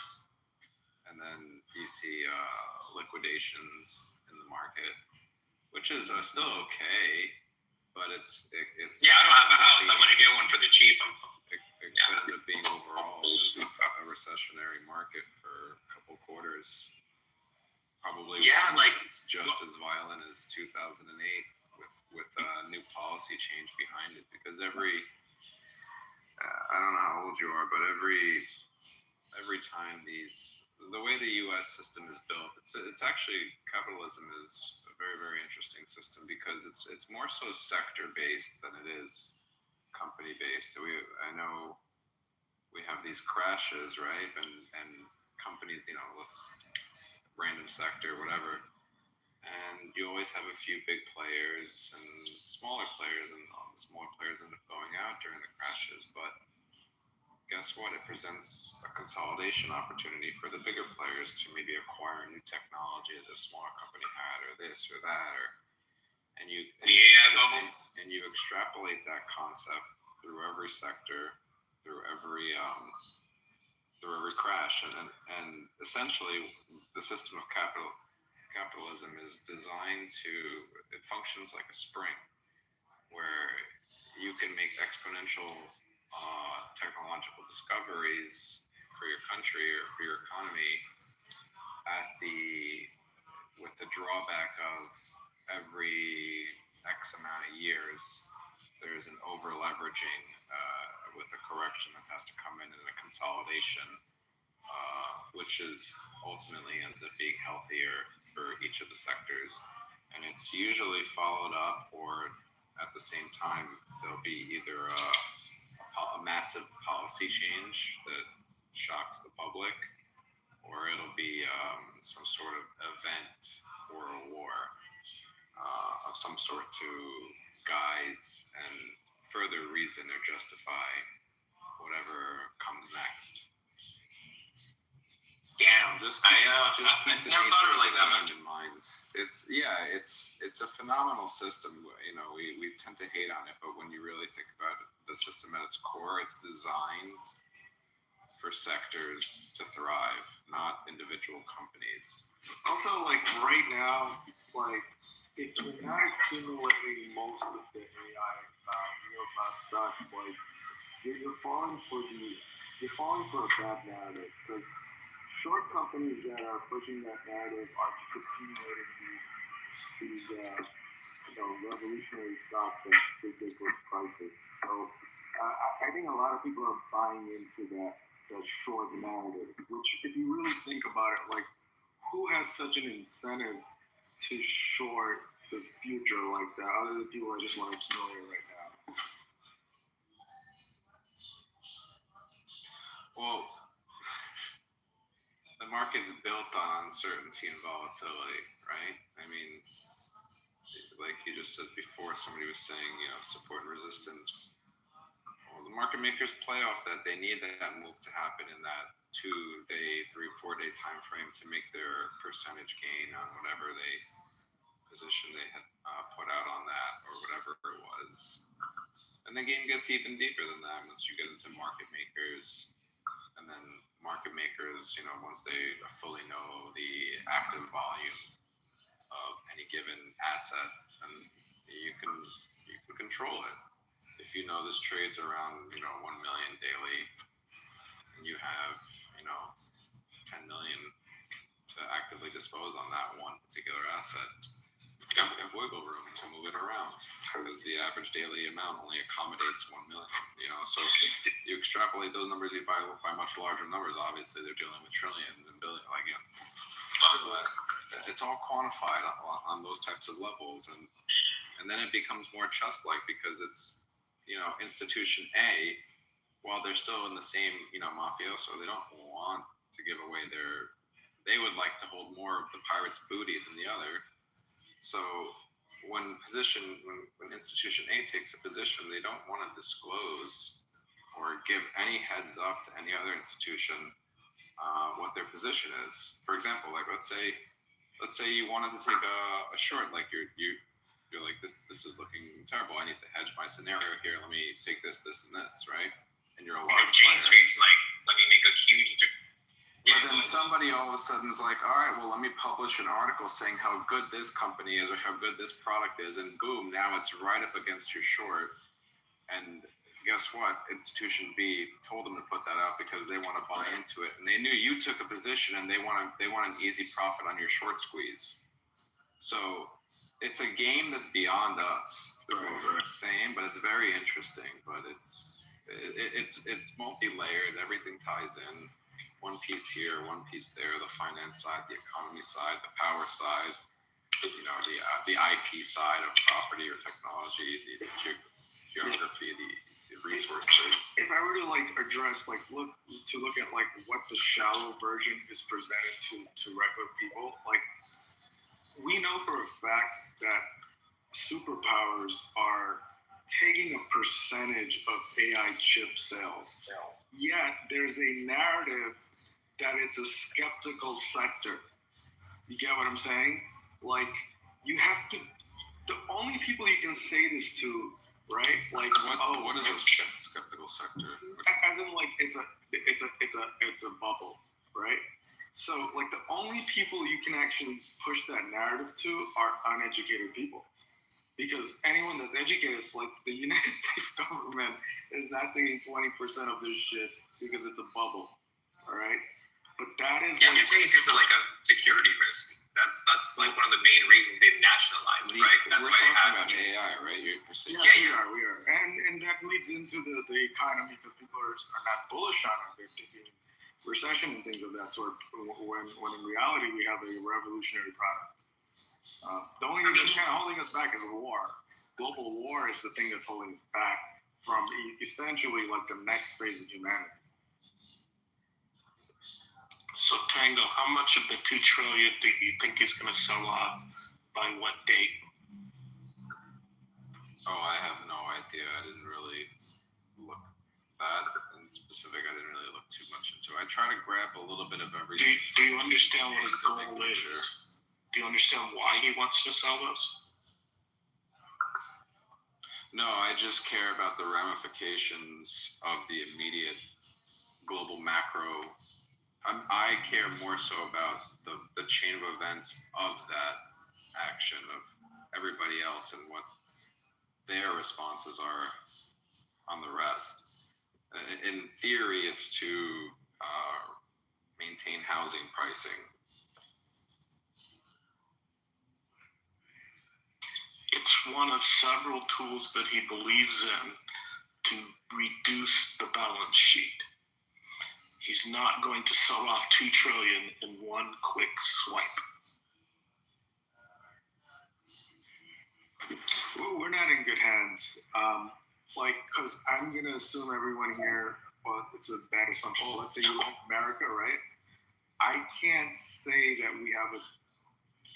And then you see liquidations in the market, which is still okay, but it's I don't have a house. I'm going to get one for the cheap. It could end up being overall just a recessionary market for a couple quarters. Probably just as violent as 2008 with new policy change behind it, because every I don't know how old you are, but every time the way the U.S. system is built, it's actually, capitalism is a very, very interesting system because it's more so sector based than it is company based. I know we have these crashes, right? And companies, let's random sector, whatever. And you always have a few big players and smaller players, and all the smaller players end up going out during the crashes. But guess what? It presents a consolidation opportunity for the bigger players to maybe acquire new technology that a smaller company had, or this or that, and you extrapolate that concept through every sector, through every crash, and essentially the system of capitalism is designed it functions like a spring, where you can make exponential technological discoveries for your country or for your economy with the drawback of every X amount of years there's an over leveraging with a correction that has to come in and a consolidation, which is ultimately ends up being healthier for each of the sectors. And it's usually followed up, or at the same time there'll be either a massive policy change that shocks the public, or it'll be some sort of event or a war of some sort to guise and further reason or justify whatever comes next. Damn, just keep the never thought of it like that, man. in mind. It's a phenomenal system. We tend to hate on it, but when you really think about it, the system at its core, it's designed for sectors to thrive, not individual companies. Also, right now, it cannot accumulate most of the AI stock. You're falling for a bad narrative, because short companies that are pushing that narrative are just accumulating these revolutionary stocks at big prices. So I think a lot of people are buying into that short narrative, which, if you really think about it, who has such an incentive to short the future like that, other than people that just want to accumulate right now? Well, the market's built on uncertainty and volatility, right? I mean, like you just said before, somebody was saying, support and resistance. Well, the market makers play off that. They need that move to happen in that 2-day, 3-4 day time frame to make their percentage gain on whatever position they had put out on that, or whatever it was. And the game gets even deeper than that once you get into market makers. And then market makers, once they fully know the active volume of any given asset, and you can control it. If you know this trades around 1 million daily, and you have 10 million simply dispose on that one particular asset, you have wiggle room to move it around because the average daily amount only accommodates 1 million. So you extrapolate those numbers by much larger numbers. Obviously, they're dealing with trillions and billions. But it's all quantified on those types of levels, and then it becomes more chess-like because it's institution A. While they're still in the same mafioso, they don't want to give away they would like to hold more of the pirate's booty than the other. So when institution A takes a position, they don't want to disclose or give any heads up to any other institution what their position is. For example, like let's say you wanted to take a short, like you're like this is looking terrible. I need to hedge my scenario here. Let me take this, and this, right? And you're a large Jane Street's like, let me make a huge. But then somebody all of a sudden is like, all right, well, let me publish an article saying how good this company is or how good this product is, and boom, now it's right up against your short. And guess what? Institution B told them to put that out because they want to buy into it, and they knew you took a position and they want an easy profit on your short squeeze. So it's a game that's beyond us. They're the same, but it's very interesting. But it's multi-layered. Everything ties in. One piece here, one piece there. The finance side, the economy side, the power side. The IP side of property or technology, the geography, the resources. If I were to address look at what the shallow version is presented to regular people, we know for a fact that superpowers are taking a percentage of AI chip sales. Yet there's a narrative that it's a skeptical sector. You get what I'm saying? You have to. The only people you can say this to, right? What is a skeptical sector? As in, it's a bubble, right? So, the only people you can actually push that narrative to are uneducated people. Because anyone that's educated, it's like the United States government is not taking 20% of this shit because it's a bubble, all right? But that is I'm saying because of a security risk. That's one of the main reasons they've nationalized, right? That's we're why they talking have about AI, right? We are. And that leads into the economy because people are not bullish on it. They're thinking recession and things of that sort, when in reality we have a revolutionary product. The only thing that's kind of holding us back is a war. Global war is the thing that's holding us back from essentially the next phase of humanity. So Tango, how much of the $2 trillion do you think is going to sell off by what date? Oh, I have no idea. I didn't really look that in specific. I didn't really look too much into it. I try to grab a little bit of everything. Do you understand what his goal is? Do you understand why he wants to sell those? No, I just care about the ramifications of the immediate global macro. I care more so about the chain of events of that action of everybody else and what their responses are on the rest. In theory, it's to maintain housing pricing. It's one of several tools that he believes in to reduce the balance sheet. He's not going to sell off $2 trillion in one quick swipe. Ooh, we're not in good hands. Because I'm going to assume everyone here, well, it's a bad assumption. Let's say you love America, right? I can't say that we have a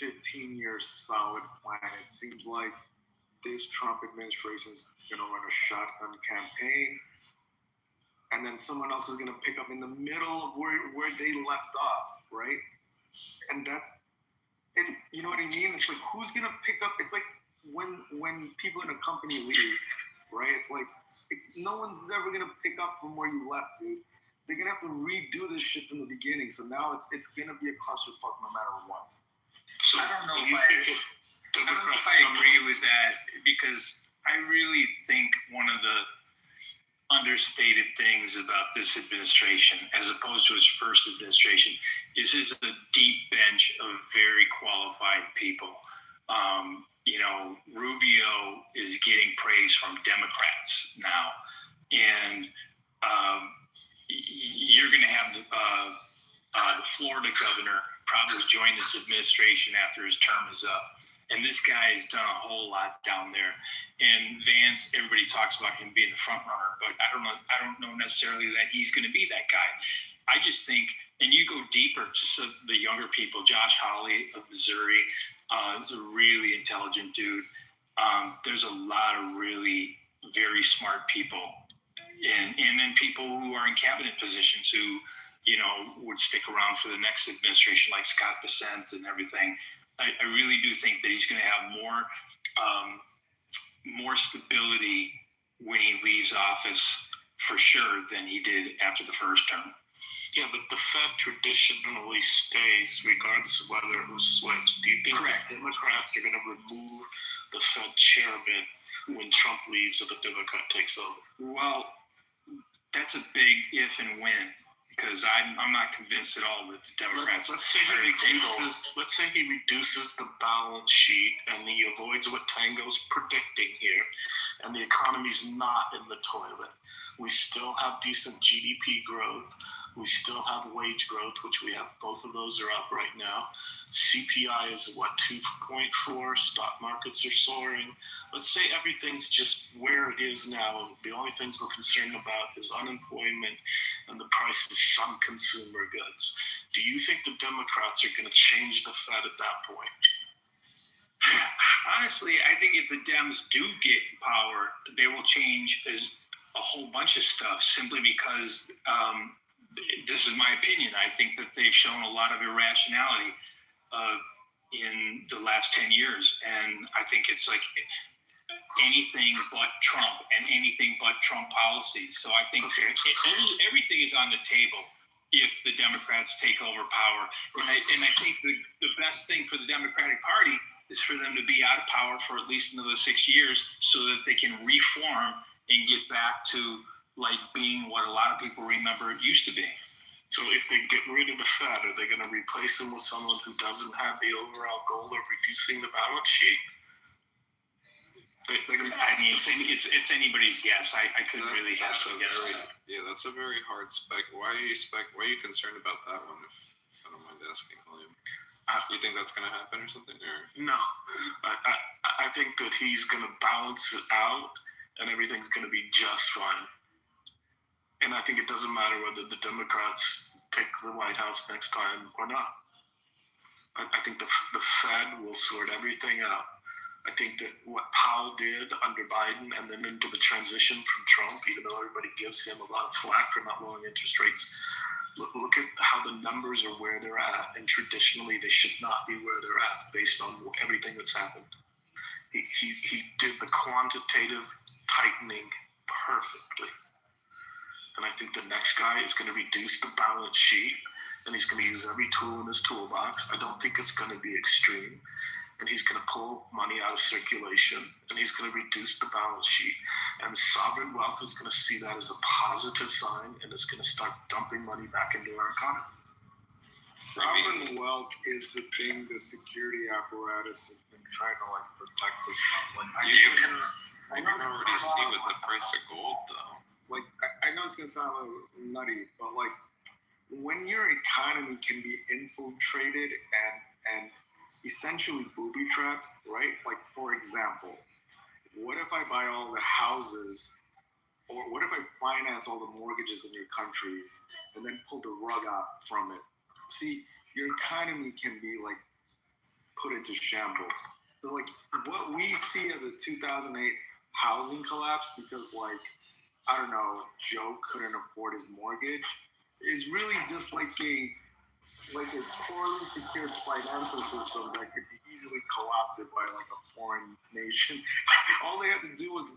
15-year solid plan. It seems like this Trump administration is going to run a shotgun campaign. And then someone else is going to pick up in the middle of where they left off, right? And that's, you know what I mean? It's who's going to pick up? It's like when people in a company leave, right? It's no one's ever going to pick up from where you left, dude. They're going to have to redo this shit from the beginning. So now it's going to be a clusterfuck no matter what. So I don't know if I agree with that because I really think one of the understated things about this administration as opposed to his first administration is a deep bench of very qualified people. Rubio is getting praise from Democrats now, and you're going to have the Florida governor probably join this administration after his term is up. And this guy has done a whole lot down there. And Vance, everybody talks about him being the front runner, but I don't know necessarily that he's going to be that guy. I just think, and you go deeper to the younger people. Josh Hawley of Missouri is a really intelligent dude. There's a lot of really very smart people, and then people who are in cabinet positions who, would stick around for the next administration, like Scott Bessent and everything. I really do think that he's going to have more stability when he leaves office for sure than he did after the first term. Yeah, but the Fed traditionally stays regardless of whether it was switched. Do you think the Democrats are going to remove the Fed chairman when Trump leaves or the Democrat takes over? Well, that's a big if and when. Because I'm not convinced at all that the Democrats let's say he reduces the balance sheet and he avoids what Tango's predicting here, and the economy's not in the toilet. We still have decent GDP growth. We still have wage growth, which we have. Both of those are up right now. CPI is 2.4. Stock markets are soaring. Let's say everything's just where it is now. And the only things we're concerned about is unemployment and the price of some consumer goods. Do you think the Democrats are going to change the Fed at that point? Honestly, I think if the Dems do get power, they will change a whole bunch of stuff simply because this is my opinion. I think that they've shown a lot of irrationality in the last 10 years. And I think it's like anything but Trump and anything but Trump policies. So I think everything is on the table if the Democrats take over power. And I think the best thing for the Democratic Party is for them to be out of power for at least another 6 years so that they can reform and get back to like being what a lot of people remember it used to be. So if they get rid of the Fed, are they going to replace him with someone who doesn't have the overall goal of reducing the balance sheet? It's anybody's guess. I couldn't really have to guess. Yeah, that's a very hard spec. Why are you concerned about that one? If I don't mind asking, William. You think that's going to happen or something? Or? No, I think that he's going to balance it out, and everything's going to be just fine. And I think it doesn't matter whether the Democrats take the White House next time or not. I think the Fed will sort everything out. I think that what Powell did under Biden and then into the transition from Trump, even though everybody gives him a lot of flack for not lowering interest rates, look at how the numbers are where they're at, and traditionally they should not be where they're at based on everything that's happened. He did the quantitative tightening perfectly. And I think the next guy is going to reduce the balance sheet, and he's going to use every tool in his toolbox. I don't think it's going to be extreme. And he's going to pull money out of circulation, and he's going to reduce the balance sheet. And sovereign wealth is going to see that as a positive sign, and it's going to start dumping money back into our economy. Sovereign wealth is the thing the security apparatus has been trying to protect us from. I can already see with the price of gold, though. I know it's going to sound a little nutty, but when your economy can be infiltrated and essentially booby trapped, right? Like, for example, what if I buy all the houses, or what if I finance all the mortgages in your country and then pull the rug out from it? See, your economy can be put into shambles. So what we see as a 2008 housing collapse because I don't know, Joe couldn't afford his mortgage is really just like a poorly secured financial system that could be easily co-opted by a foreign nation. All they have to do is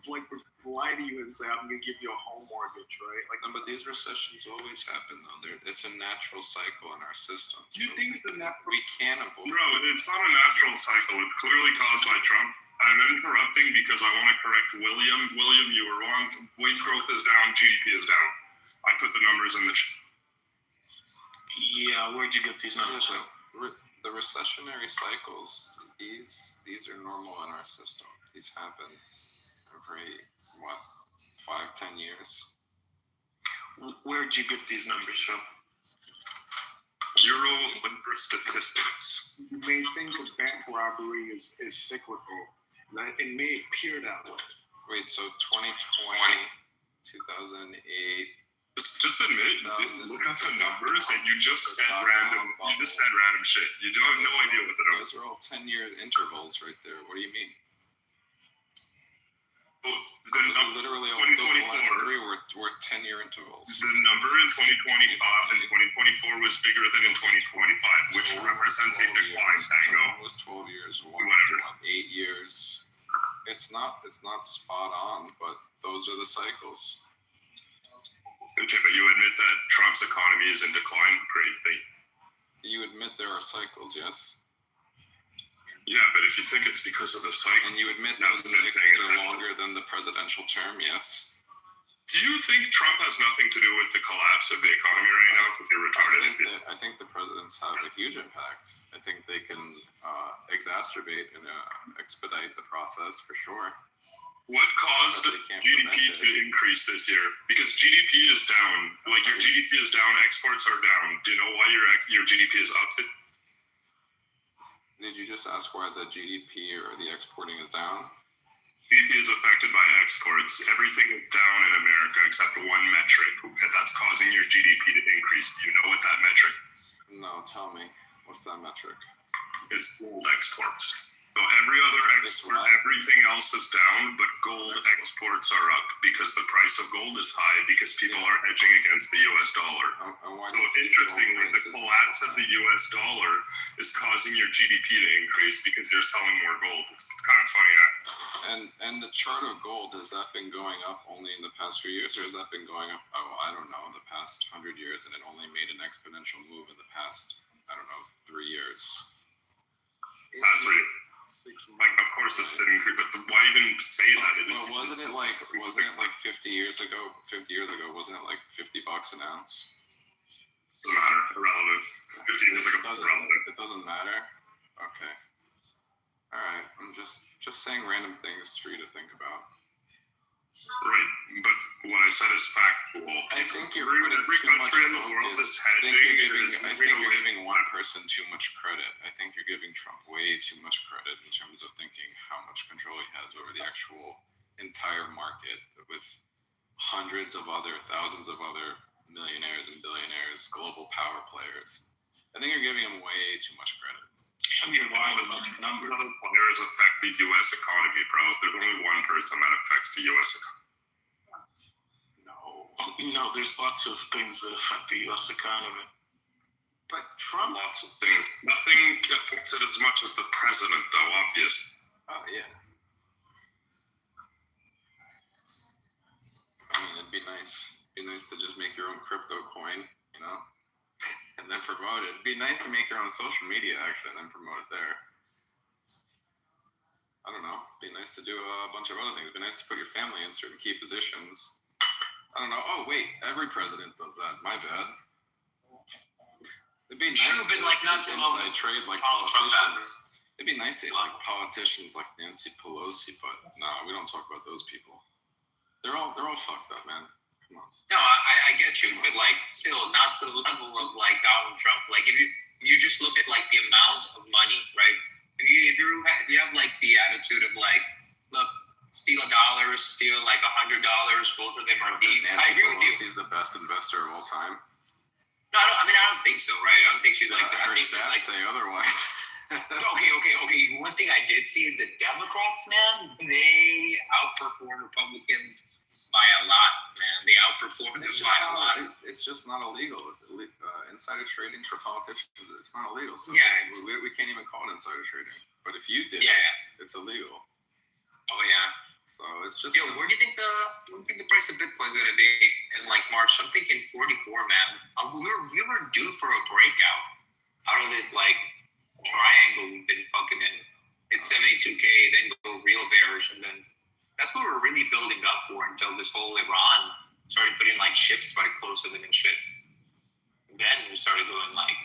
lie to you and say, I'm going to give you a home mortgage, right? But these recessions always happen, though. It's a natural cycle in our system. Do you think it's a natural? We can't avoid. No, it's not a natural cycle. It's clearly caused by Trump. I'm interrupting because I want to correct William. William, you were wrong. Wage growth is down. GDP is down. I put the numbers in the chat. Yeah, where'd you get these numbers from? The recessionary cycles, these are normal in our system. These happen every, 5-10 years. Where'd you get these numbers from? Bureau of Labor Statistics. You may think that bank robbery is cyclical. It may appear that way. Wait, so 2020, 2008. Just admit you didn't look at the numbers and you just said random shit. You don't have no idea what the numbers are. Those are all 10-year intervals right there. What do you mean? Literally all the last three were 10-year intervals. The number in 2025 and 2024 was bigger than in 2025, which represents a decline. Tango. It was 12 years. Whatever. 8 years. It's not spot on, but those are the cycles. Okay, but you admit that Trump's economy is in decline? Great. You admit there are cycles, yes? Yeah, but if you think it's because of the cycle... And you admit those cycles are longer than the presidential term, yes? Do you think Trump has nothing to do with the collapse of the economy right now because they're retarded? I think the presidents have a huge impact. I think they can exacerbate and expedite the process for sure. What caused GDP to increase this year? Because GDP is down. Like your GDP is down, exports are down. Do you know why your GDP is up? Did you just ask why the GDP or the exporting is down? GDP is affected by exports. Everything is down in America except one metric that's causing your GDP to increase. Do you know what that metric? No, tell me. What's that metric? It's gold exports. So every other export, everything else is down, but gold exports are up because the price of gold is high because people are hedging against the US dollar. So interestingly, the collapse of the US dollar is causing your GDP to increase because you're selling more gold. It's kind of funny. And the chart of gold, has that been going up only in the past few years, or has that been going up, I don't know, in the past 100 years, and it only made an exponential move in the past, 3 years? Past 3 years. Like, of course it's been increased, but why even say that? Wasn't it like 50 years ago? 50 years ago, wasn't it like $50 an ounce? Doesn't matter. Irrelevant. 15 years ago, irrelevant. It doesn't matter? Okay. All right. I'm just saying random things for you to think about. Right, but what I said is factual. I think you're putting too much focus. I think you're giving one person too much credit. I think you're giving Trump way too much credit in terms of thinking how much control he has over the actual entire market with thousands of other millionaires and billionaires, global power players. I think you're giving him way too much credit. And you're lying about the numbers. Other players affect the U.S. economy, bro. There's only one person that affects the U.S. economy. No, there's lots of things that affect the U.S. economy. But Trump... Lots of things. Nothing affects it as much as the president, though, obviously. Oh, yeah. It'd be nice to just make your own crypto coin, and then promote it. It'd be nice to make your own social media, actually, and then promote it there. I don't know. It'd be nice to do a bunch of other things. It'd be nice to put your family in certain key positions. I don't know. Oh, wait. Every president does that. My bad. It'd be nice to inside trade like politicians. It'd be nice to like politicians like Nancy Pelosi, but nah, we don't talk about those people. They're all fucked up, man. Come on. No, I get you, but like still not to the level of like Donald Trump. Like if you just look at like the amount of money, right? If you have like the attitude of like, look, steal $1, steal like $100, both of them are thieves. I agree with you. She's the best investor of all time. No, I don't think so, right? I don't think she's like that. Her stats say otherwise. Okay. One thing I did see is the Democrats, man, they outperform Republicans by a lot, man. They outperform them by a lot. It's just not illegal. Insider trading for politicians, it's not illegal. So yeah, we can't even call it insider trading. But if you did it's illegal. Oh, yeah. So it's just... Yo, where do you think the price of Bitcoin going to be in like March? I'm thinking 44, man. We were due for a breakout out of this like triangle we've been fucking in. hit 72K, then go real bearish, and then that's what we're really building up for until this whole Iran started putting like ships like close to them and shit. And then we started going like,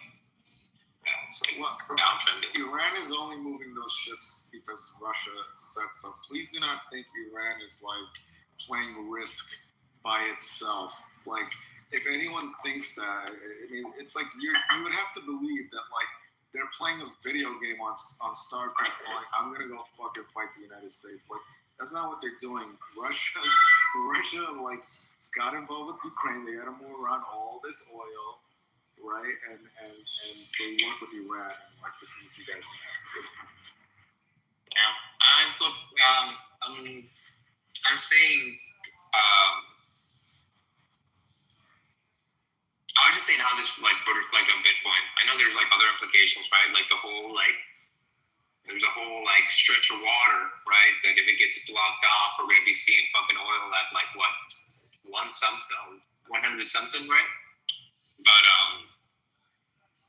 it's like downtrending. Iran is only moving those ships because Russia said so. Please do not think Iran is like playing Risk by itself. Like, if anyone thinks that, I mean, it's like you would have to believe that like they're playing a video game on StarCraft. Like, I'm gonna go fucking fight the United States. Like, that's not what they're doing. Russia like got involved with Ukraine. They got to move around all this oil, right? And they work with Iran. Like, this is what you guys have. Yeah, I'm saying. I was just saying how this like would reflect on Bitcoin. I know there's like other implications, right? Like the whole like there's a whole like stretch of water, right? That if it gets blocked off, we're gonna be seeing fucking oil at like what 100 something, right? But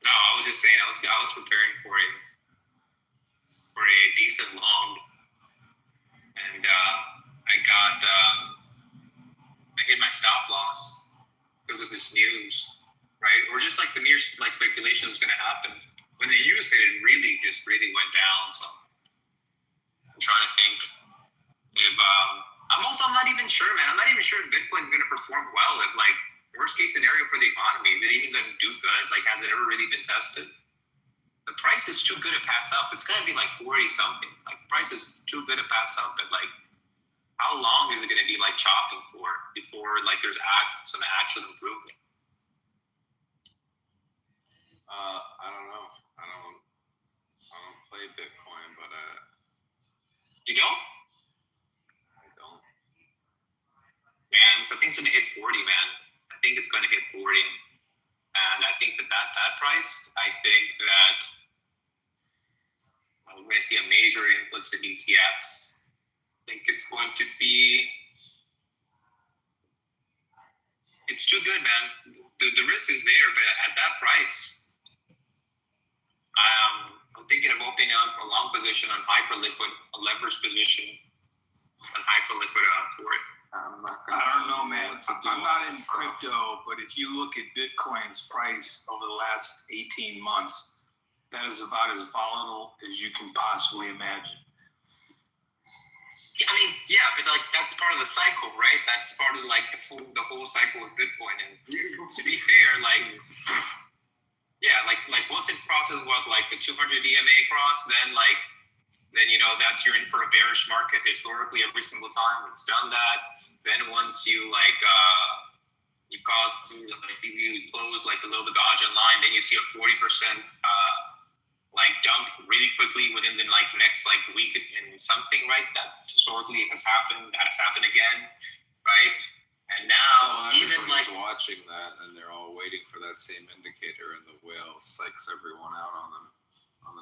no, I was just saying I was preparing for a decent long, and I hit my stop loss because of this news, right? Or just like the mere like speculation is going to happen. When the news hit, it really went down. So I'm trying to think if I'm not even sure, man. I'm not even sure if Bitcoin is going to perform well. If like worst case scenario for the economy, is it even going to do good? Like, has it ever really been tested? The price is too good to pass up. It's going to be like 40 something. Like, the price is too good to pass up. That like, how long is it going to be like chopping for before like there's some actual improvement? I don't know. I don't play Bitcoin, but you don't? I don't. Man, so things gonna hit 40, man. I think it's gonna hit 40, and I think that price, I think that we're gonna see a major influx of ETFs. I think it's going to be. It's too good, man. The risk is there, but at that price. I'm thinking of opening up a long position on hyperliquid, a leverage position on hyperliquid for it. I don't know, man. I'm not in crypto, but if you look at Bitcoin's price over the last 18 months, that is about as volatile as you can possibly imagine. I mean, yeah, but like that's part of the cycle, right? That's part of like the whole cycle of Bitcoin. And to be fair, like. Yeah, like once it crosses like the 200 EMA cross, then you know that's you're in for a bearish market historically every single time it's done that. Then once you you close like below the Gaussian line, then you see a 40% like dump really quickly within the like next like week and something, right? That historically has happened. That has happened again, right? And now, so even like watching that, and they're all waiting for that same indicator, and the whale psychs everyone out on them.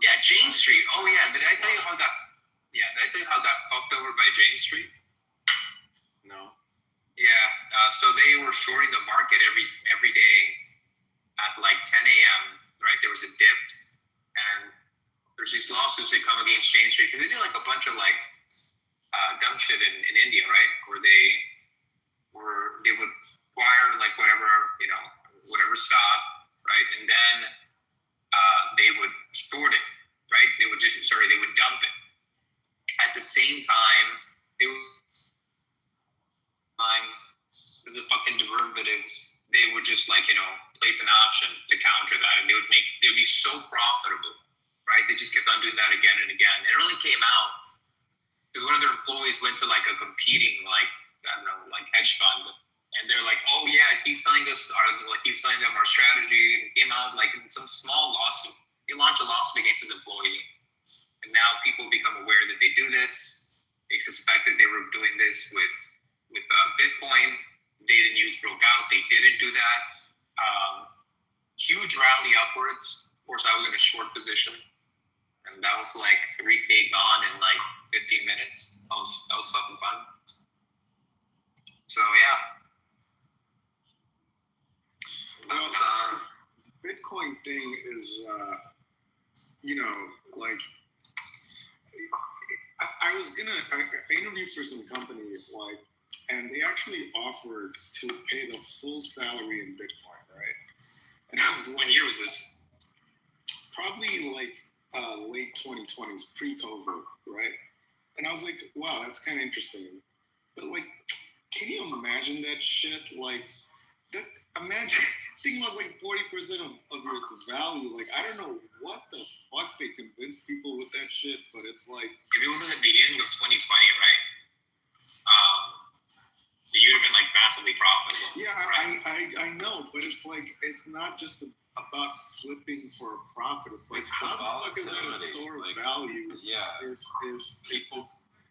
Yeah, Jane Street. Oh yeah, did I tell you how it got? Yeah, did I tell you how it got fucked over by Jane Street? No. Yeah, so they were shorting the market every day at like 10 a.m. Right, there was a dip, and there's these lawsuits that come against Jane Street because they did like a bunch of like dumb shit in India, right, where they would acquire like whatever stock, right, and then they would short it, right? They would dump it. At the same time, the fucking derivatives, they would just place an option to counter that, and they would be so profitable, right? They just kept on doing that again and again. It really came out because one of their employees went to like a competing hedge fund, and they're like, oh yeah, he's telling them our strategy. And came out like in some small lawsuit. He launched a lawsuit against his employee, and now people become aware that they do this. They suspected they were doing this with Bitcoin. Data news broke out. They didn't do that. Huge rally upwards. Of course, I was in a short position, and that was like 3K gone in like 15 minutes. That was fucking fun. So yeah. Well, Bitcoin thing is, like, I interviewed for some company, like, and they actually offered to pay the full salary in Bitcoin, right? And I was like, What year was this? Probably like late 2020s, pre-COVID, right? And I was like, wow, that's kind of interesting. But like, can you imagine that shit? Like, that imagine thing was like 40% of its value. Like, I don't know what the fuck they convince people with that shit, but it's like, If it was in the beginning of 2020, right? You'd have been like massively profitable. Yeah, right? I know, but it's like, it's not just about flipping for a profit. It's like, how the fuck is that a store of value? Yeah. If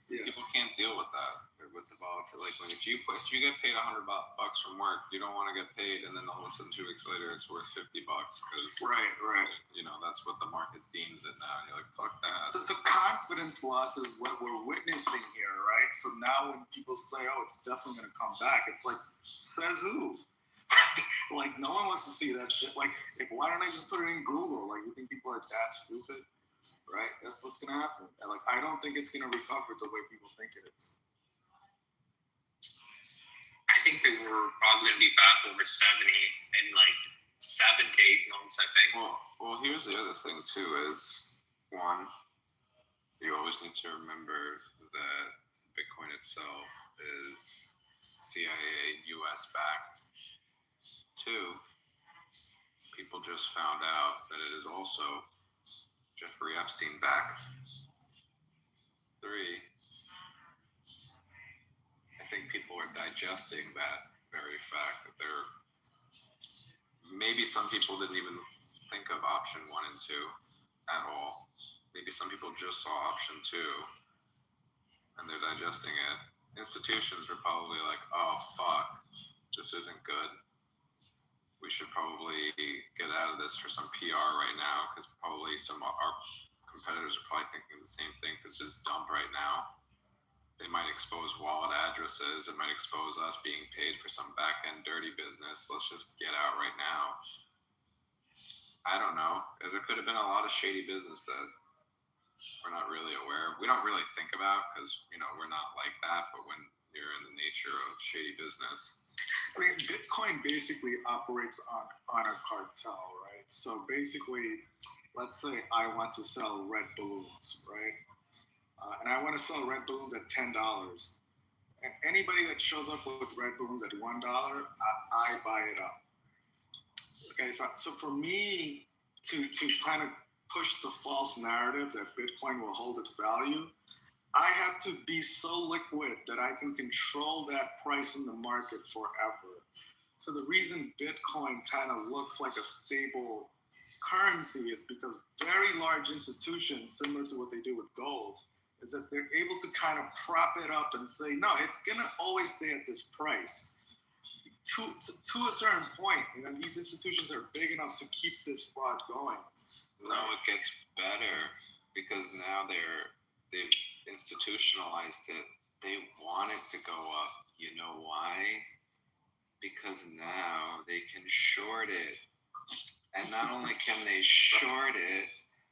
People can't deal with that, with the volatility. Like, if you get paid $100 from work, you don't want to get paid, and then all of a sudden 2 weeks later it's worth $50 because right. You know, that's what the market deems it now. And you're like, fuck that. So confidence loss is what we're witnessing here, right? So now when people say, oh, it's definitely going to come back, it's like, says who? Like, no one wants to see that shit. Like, why don't I just put it in Google? Like, you think people are that stupid? Right? That's what's going to happen. And like, I don't think it's going to recover the way people think it is. I think that we're probably going to be back over 70 in like 7 to 8 months, I think. Well, here's the other thing, too, is, one, you always need to remember that Bitcoin itself is CIA US backed. 2, people just found out that it is also Jeffrey Epstein backed. 3, I think people are digesting that very fact that maybe some people didn't even think of option 1 and 2 at all. Maybe some people just saw option 2 and they're digesting it. Institutions are probably like, oh fuck, this isn't good. We should probably get out of this for some PR right now, because probably some of our competitors are probably thinking the same thing, to just dump right now. They might expose wallet addresses. It might expose us being paid for some back-end dirty business. Let's just get out right now. I don't know. There could have been a lot of shady business that we're not really aware of. We don't really think about, because, you know, we're not like that. But when you're in the nature of shady business, I mean, Bitcoin basically operates on a cartel, right? So basically, let's say I want to sell red balloons, right? And I want to sell red balloons at $10. And anybody that shows up with red balloons at $1, I buy it up. Okay, so for me to kind of push the false narrative that Bitcoin will hold its value, I have to be so liquid that I can control that price in the market forever. So the reason Bitcoin kind of looks like a stable currency is because very large institutions, similar to what they do with gold, is that they're able to kind of prop it up and say, no, it's going to always stay at this price. To a certain point, you know, these institutions are big enough to keep this fraud going. No, it gets better, because now they've institutionalized it. They want it to go up. You know why? Because now they can short it. And not only can they short it,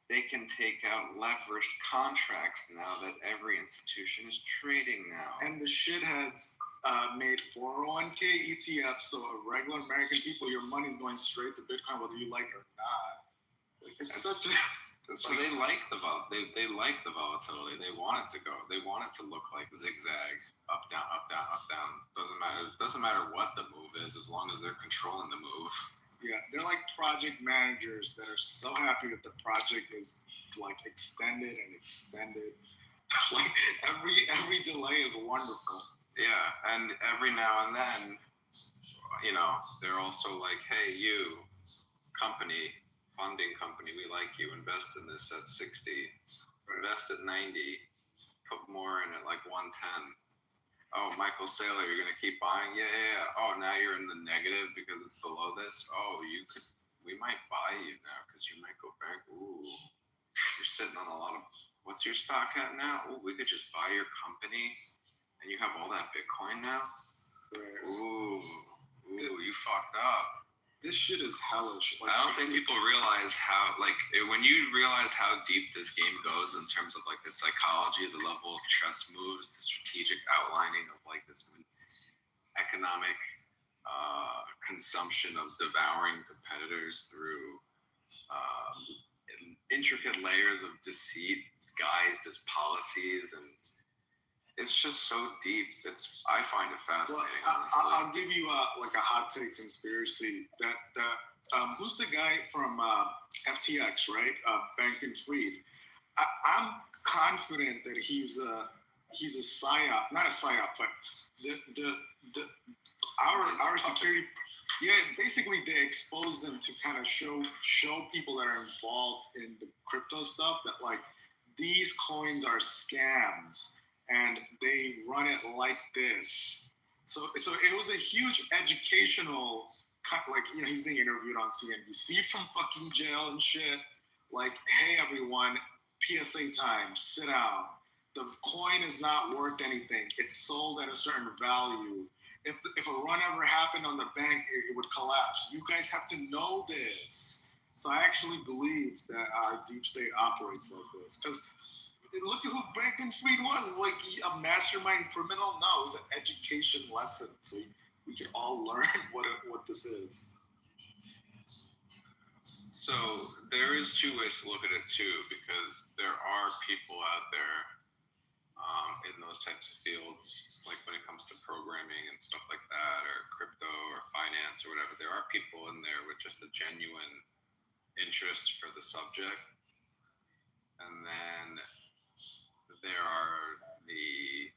they can take out leveraged contracts now that every institution is trading now. And the shitheads made 401k ETFs, so regular American people, your money's going straight to Bitcoin whether you like it or not. Like, it's such a... So they like the they like the volatility. They want it to go. They want it to look like zigzag, up down, up down, up down. Doesn't matter. It doesn't matter what the move is, as long as they're controlling the move. Yeah, they're like project managers that are so happy that the project is like extended and extended. Like every delay is wonderful. Yeah, and every now and then, you know, they're also like, hey, you company. Funding company, we like you. Invest in this at 60. Invest at 90. Put more in at like 110. Oh, Michael Saylor, you're gonna keep buying? Yeah. Oh, now you're in the negative because it's below this. Oh, we might buy you now because you might go back. Ooh, you're sitting on a lot of. What's your stock at now? Ooh, we could just buy your company, and you have all that Bitcoin now. Ooh, you fucked up. this shit is hellish. I don't think people realize how, like, when you realize how deep this game goes in terms of like the psychology, the level of chess moves, the strategic outlining of like this economic consumption of devouring competitors through intricate layers of deceit disguised as policies, and it's just so deep. I find it fascinating. Well, I'll give you like a hot take conspiracy that who's the guy from FTX, right? Bankman-Fried. I'm confident that he's a psyop, not a psyop, but our security. Yeah, basically they expose them to kind of show people that are involved in the crypto stuff that like these coins are scams and they run it like this. So it was a huge educational, like, you know, he's being interviewed on CNBC from fucking jail and shit. Like, hey everyone, PSA time, sit down. The coin is not worth anything. It's sold at a certain value. If a run ever happened on the bank, it would collapse. You guys have to know this. So I actually believe that our deep state operates like this. Because look at who Bankman-Fried was. Like a mastermind criminal? No, it was an education lesson. So we can all learn what this is. So there is two ways to look at it too, because there are people out there in those types of fields, like when it comes to programming and stuff like that, or crypto or finance or whatever. There are people in there with just a genuine interest for the subject. And then there are the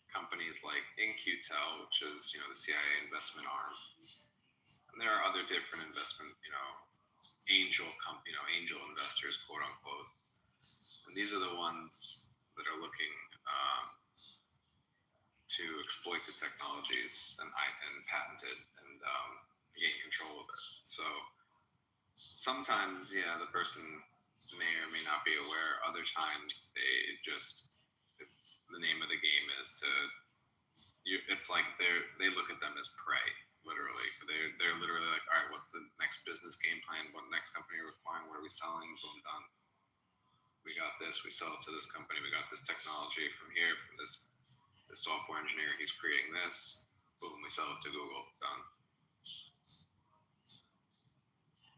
companies like In-Q-Tel, which is, you know, the CIA investment arm. And there are other different investment, you know, angel investors, quote unquote. And these are the ones that are looking to exploit the technologies and patent it and gain control of it. So sometimes, yeah, the person may or may not be aware. Other times, it's the name of the game is it's like they look at them as prey, literally. They're literally like, all right, what's the next business game plan? What next company are we acquiring? What are we selling? Boom, done. We got this. We sell it to this company. We got this technology from here, from this software engineer. He's creating this. Boom, we sell it to Google. Done.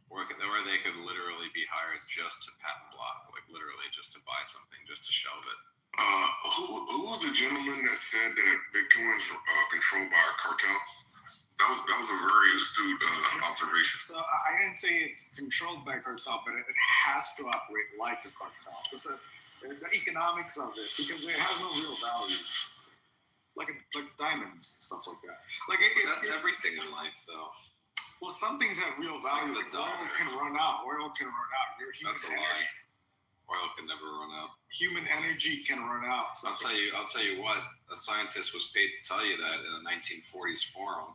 Or they could literally be hired just to patent block, like literally just to buy something, just to shelve it. Who was the gentleman that said that Bitcoin's controlled by a cartel? That was a very astute observation. So I didn't say it's controlled by a cartel, but it has to operate like a cartel. Because the economics of it, because it has no real value, like diamonds, stuff like that. That's everything in life, though. Well, some things have real value. Like oil can run out. That's a lie. Oil can never run out. Human energy can run out. I'll tell you what. A scientist was paid to tell you that in a 1940s forum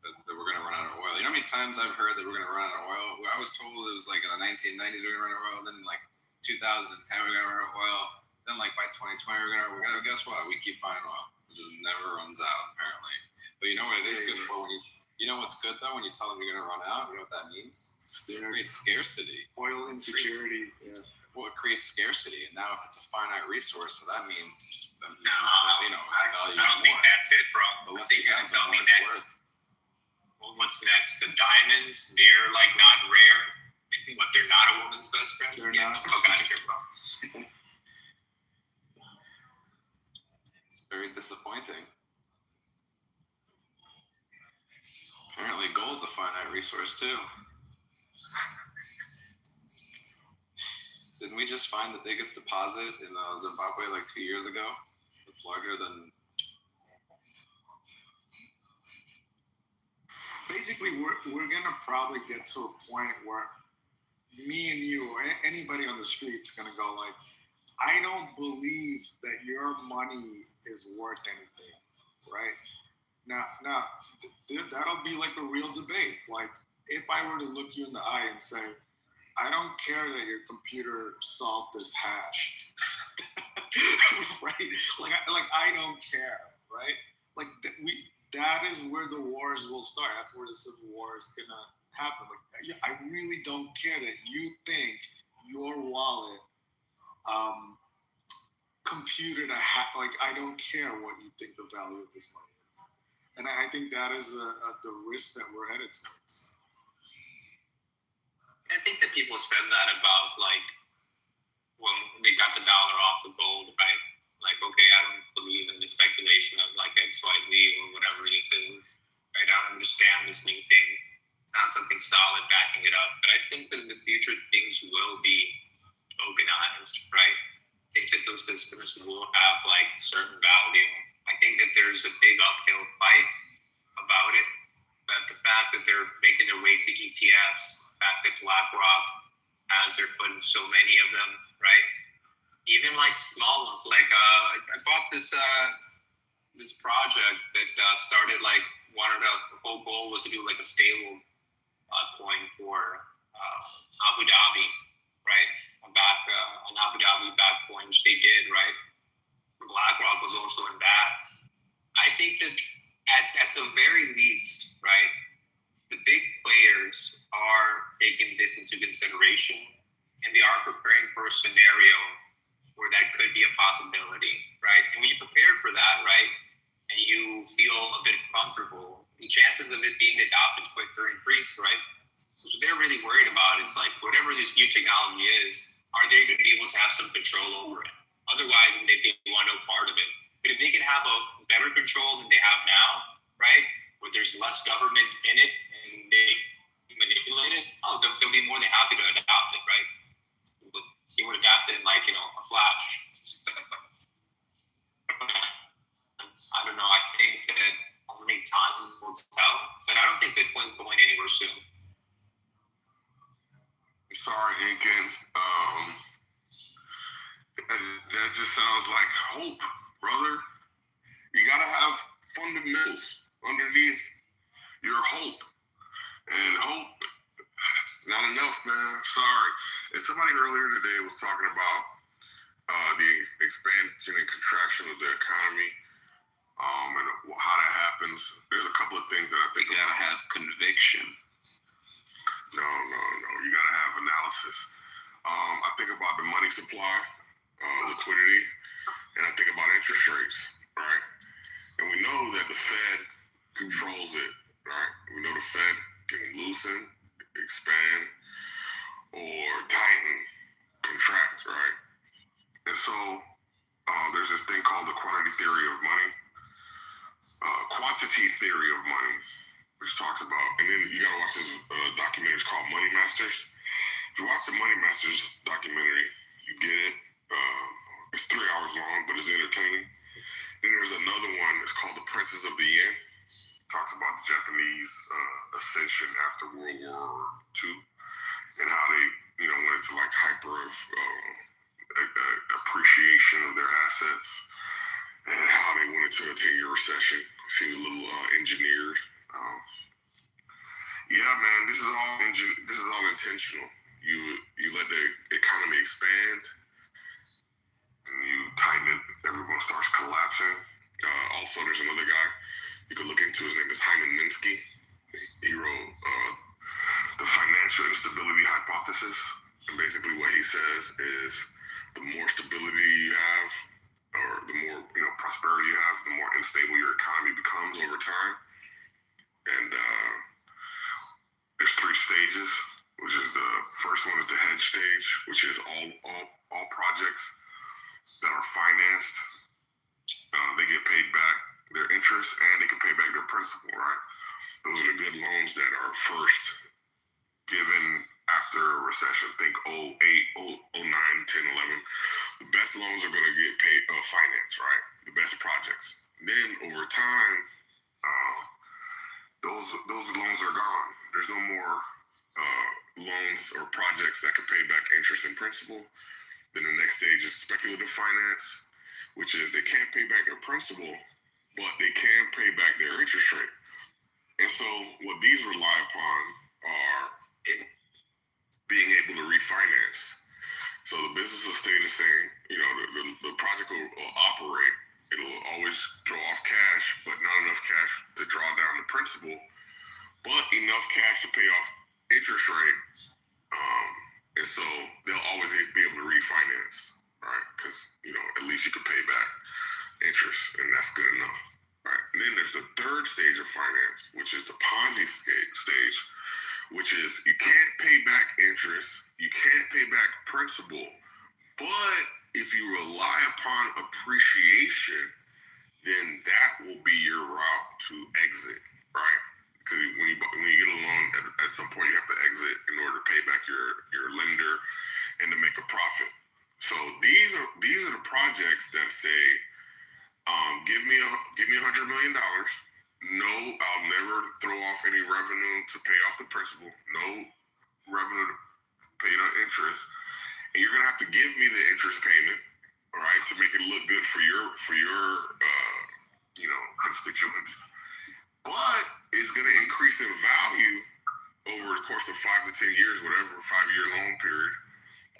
that we're going to run out of oil. You know how many times I've heard that we're going to run out of oil? I was told it was like in the 1990s we're going to run out of oil. Then like 2010 we're going to run out of oil. Then like by 2020 we're going to. Guess what? We keep finding oil. It just never runs out apparently. But you know what it is good for? You know what's good though when you tell them you're going to run out? You know what that means? It creates scarcity. Oil insecurity. Yeah. Well, it creates scarcity, and now if it's a finite resource, so that means I don't think that's it, bro. I think you're gonna tell me next. Well, what's next? The diamonds, they're like not rare, but they're not a woman's best friend. They're not. Fuck out of here, bro. It's very disappointing. Apparently, gold's a finite resource too. Didn't we just find the biggest deposit in Zimbabwe like 2 years ago? It's larger than... Basically, we're going to probably get to a point where me and you, or anybody on the street is going to go like, I don't believe that your money is worth anything, right? Now, that'll be like a real debate. Like, if I were to look you in the eye and say, I don't care that your computer solved this hash, right? Like I don't care, right? Like that is where the wars will start. That's where the civil war is gonna happen. Like, I really don't care that you think your wallet computed a hack. Like, I don't care what you think the value of this money is, and I think that is the risk that we're headed towards. I think that people said that about like when they got the dollar off the gold, right? Like, okay, I don't believe in the speculation of like XYZ or whatever this is, right? I don't understand this new thing. It's not something solid backing it up. But I think that in the future, things will be tokenized, right? I think that those systems will have like certain value. I think that there's a big uphill fight about it. But the fact that they're making their way to ETFs, the fact that BlackRock has their foot in so many of them, right? Even like small ones, like I bought this project that started like the whole goal was to do like a stable coin for Abu Dhabi, right? An Abu Dhabi back coin, which they did, right? BlackRock was also in that. I think that at the very least, right, the big players are taking this into consideration and they are preparing for a scenario where that could be a possibility, right? And when you prepare for that, right, and you feel a bit comfortable, the chances of it being adopted quicker increase, right? Because what they're really worried about is like whatever this new technology is, are they going to be able to have some control over it? Otherwise, they want no part of it. But if they can have a better control than they have now, right, where there's less government in it and they manipulate it, they'll be more than happy to adopt it, right? They would adapt it in like, a flash. I don't know. I think that only time will tell, but I don't think Bitcoin's going anywhere soon. Sorry, Incan. That just sounds like hope, brother. You gotta have fundamentals underneath your hope. And hope, it's not enough, man. Sorry. And somebody earlier today was talking about the expansion and contraction of the economy and how that happens. There's a couple of things that I think you gotta have conviction. No. You gotta have analysis. I think about the money supply, liquidity, and I think about interest rates, right? And we know that the Fed controls it, right? We know the Fed can loosen, expand, or tighten, contract, right? And so there's this thing called the quantity theory of money, quantity theory of money, which talks about, and then you gotta watch this documentary. It's called Money Masters. If you watch the Money Masters documentary, you get it. It's 3 hours long, but it's entertaining. Then there's another one that's called The Princes of the Yen. It talks about the Japanese ascension after World War II and how they, went into like hyper of appreciation of their assets and how they went into a 10-year recession. Seemed a little engineered. Yeah, man, this is all intentional. You let the economy expand, and you tighten it. Everyone starts collapsing. Also, there's another guy you could look into. His name is Hyman Minsky. He wrote the Financial Instability Hypothesis, and basically what he says is the more stability you have, or the more prosperity you have, the more unstable your economy becomes over time. And there's 3 stages, which is the first one is the hedge stage, which is all projects that are financed. They get paid back their interest and they can pay back their principal, right? Those are the good loans that are first given after a recession. Think 08, 09, 10, 11. The best loans are going to get paid financed, right? The best projects. Then over time, those loans are gone. There's no more loans or projects that can pay back interest and principal. Then the next stage is speculative finance, which is they can't pay back their principal, but they can pay back their interest rate. And so what these rely upon are being able to refinance. So the business will stay the same. The project will operate. It'll always throw off cash, but not enough cash to interest rate, and so they'll always be able to refinance, right? Because at least you can pay back interest, and that's good enough, right? And then there's the third stage of finance, which is the Ponzi stage, which is you can't pay back interest, you can't pay back principal, but if you rely upon appreciation, then that will be your route to exit, right? Because when you get a loan, at some point you have to exit in order to pay back your lender and to make a profit. So these are the projects that say, give me $100 million. No, I'll never throw off any revenue to pay off the principal. No revenue to pay the interest, and you're gonna have to give me the interest payment, all right, to make it look good for your constituents. But it's gonna increase in value over the course of 5 to 10 years, whatever, 5-year loan period,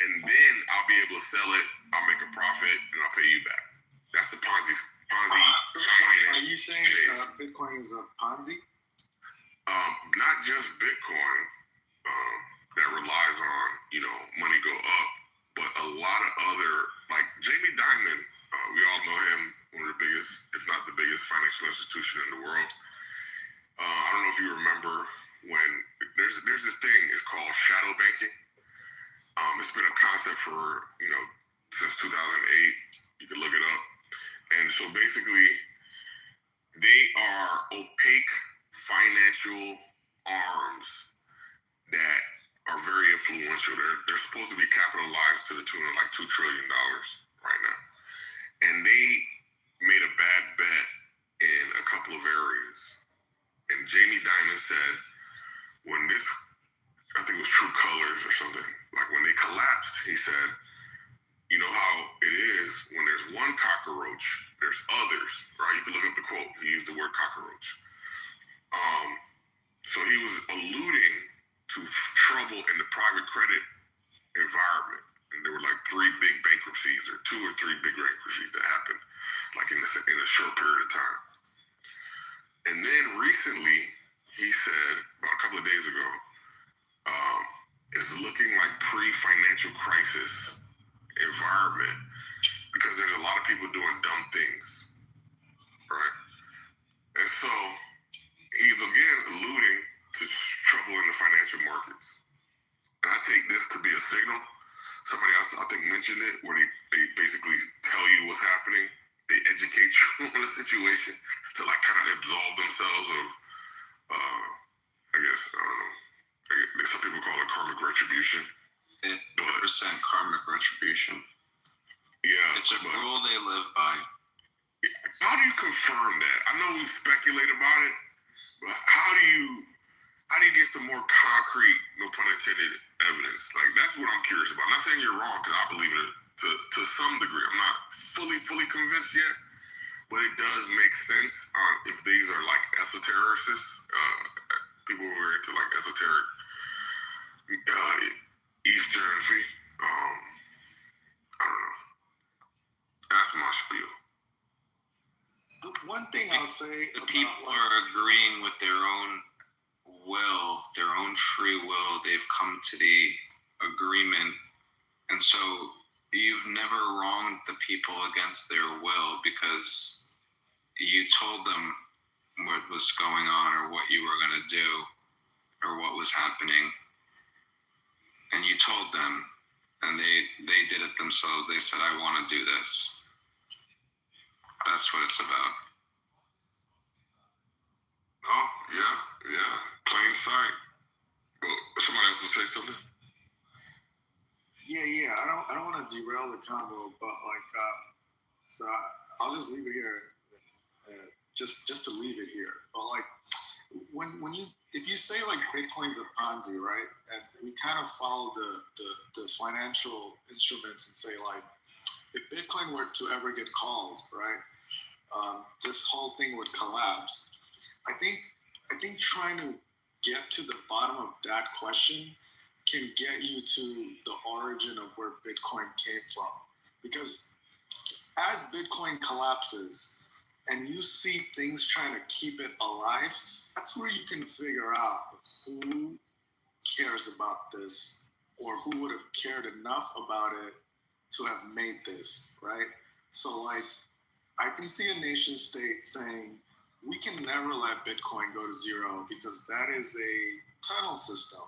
and then I'll be able to sell it. I'll make a profit, and I'll pay you back. That's the Ponzi. Are you saying Bitcoin is a Ponzi? Not just Bitcoin that relies on money go up, but a lot of other, like Jamie Dimon. We all know him, one of the biggest, if not the biggest, financial institution in the world. I don't know if you remember when there's this thing. It's called shadow banking. It's been a concept for since 2008. You can look it up. And so basically, they are opaque financial arms that are very influential. They're supposed to be capitalized to the tune of like $2 trillion right now. And they made a bad bet in a couple of areas. And Jamie Dimon said, when this, I think it was True Colors or something, like when they collapsed, he said, you know how it is when there's one cockroach, there's others, right? You can look up the quote. He used the word cockroach. So he was alluding to trouble in the private credit environment. And there were like 3 big bankruptcies, or 2 or 3 big bankruptcies that happened like in a short period of time. And then recently, he said, about a couple of days ago, it's looking like pre-financial crisis environment because there's a lot of people doing dumb things, right? And so he's again alluding to trouble in the financial markets. And I take this to be a signal. Somebody else, I think, mentioned it, where they basically tell you what's happening. They educate you on the situation to like kind of absolve themselves of, I guess, I don't know. Some people call it karmic retribution. 100% karmic retribution. Yeah. It's a rule they live by. How do you confirm that? I know we speculate about it, but how do you get some more concrete, no pun intended, evidence? Like, that's what I'm curious about. I'm not saying you're wrong, because I believe it to some degree. I'm not fully convinced yet, but it does make sense if these are like esotericists, people who are into like esoteric Eastern, I don't know. That's my spiel. The one thing I'll say, the people are agreeing with their own will, their own free will. They've come to the agreement, and so you've never wronged the people against their will because you told them what was going on or what you were going to do or what was happening, and you told them, and they did it themselves. They said, I want to do this. That's what it's about. Oh, yeah. Plain sight. Well, somebody else will say something? Yeah. I don't want to derail the convo, but like, so I'll just leave it here, just to leave it here. But like, if you say like Bitcoin's a Ponzi, right? And we kind of follow the financial instruments and say like, if Bitcoin were to ever get called, right, this whole thing would collapse. I think trying to get to the bottom of that question can get you to the origin of where Bitcoin came from. Because as Bitcoin collapses and you see things trying to keep it alive, that's where you can figure out who cares about this, or who would have cared enough about it to have made this, right? So like, I can see a nation state saying, we can never let Bitcoin go to zero because that is a tunnel system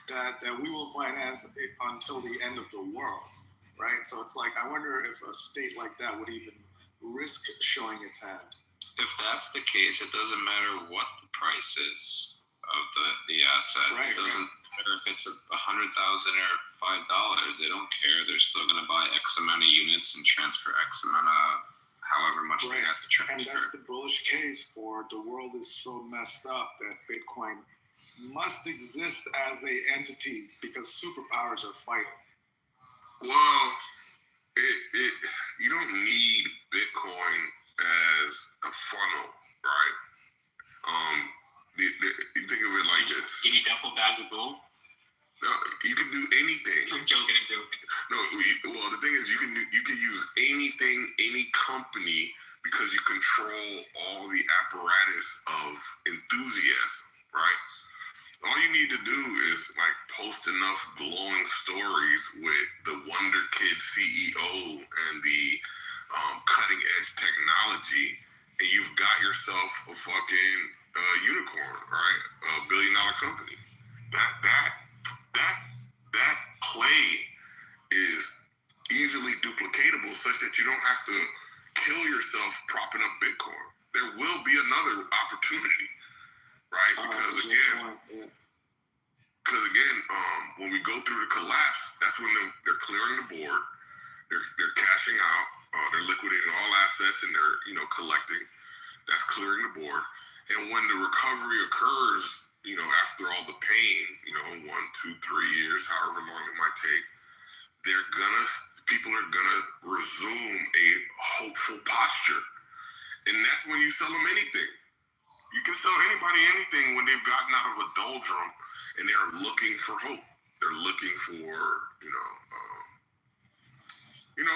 that we will finance it until the end of the world, right? So it's like, I wonder if a state like that would even risk showing its hand. If that's the case, it doesn't matter what the price is of the asset. Right, it doesn't matter if it's $100,000 or $5. They don't care. They're still going to buy X amount of units and transfer X amount of however much they have to transfer. And that's the bullish case for the world is so messed up that Bitcoin must exist as a entity because superpowers are fighting. Well, you don't need Bitcoin as a funnel, right? You think of it like this. You need duffel bags of gold? No, you can do anything. I'm joking. No, well, the thing is, you can use anything, any company, because you control all the apparatus of enthusiasm, right? All you need to do is like post enough glowing stories with the Wonder Kid CEO and the cutting edge technology, and you've got yourself a fucking unicorn, right? $1 billion company. That play is easily duplicatable, such that you don't have to kill yourself propping up Bitcoin. There will be another opportunity, right? Because again, when we go through the collapse, that's when they're clearing the board, they're cashing out, they're liquidating all assets, and they're collecting. That's clearing the board. And when the recovery occurs, after all the pain, 1, 2, 3 years, however long it might take, people are gonna resume a hopeful posture, and that's when you sell them anything. You can sell anybody anything when they've gotten out of a doldrum and they're looking for hope. They're looking for,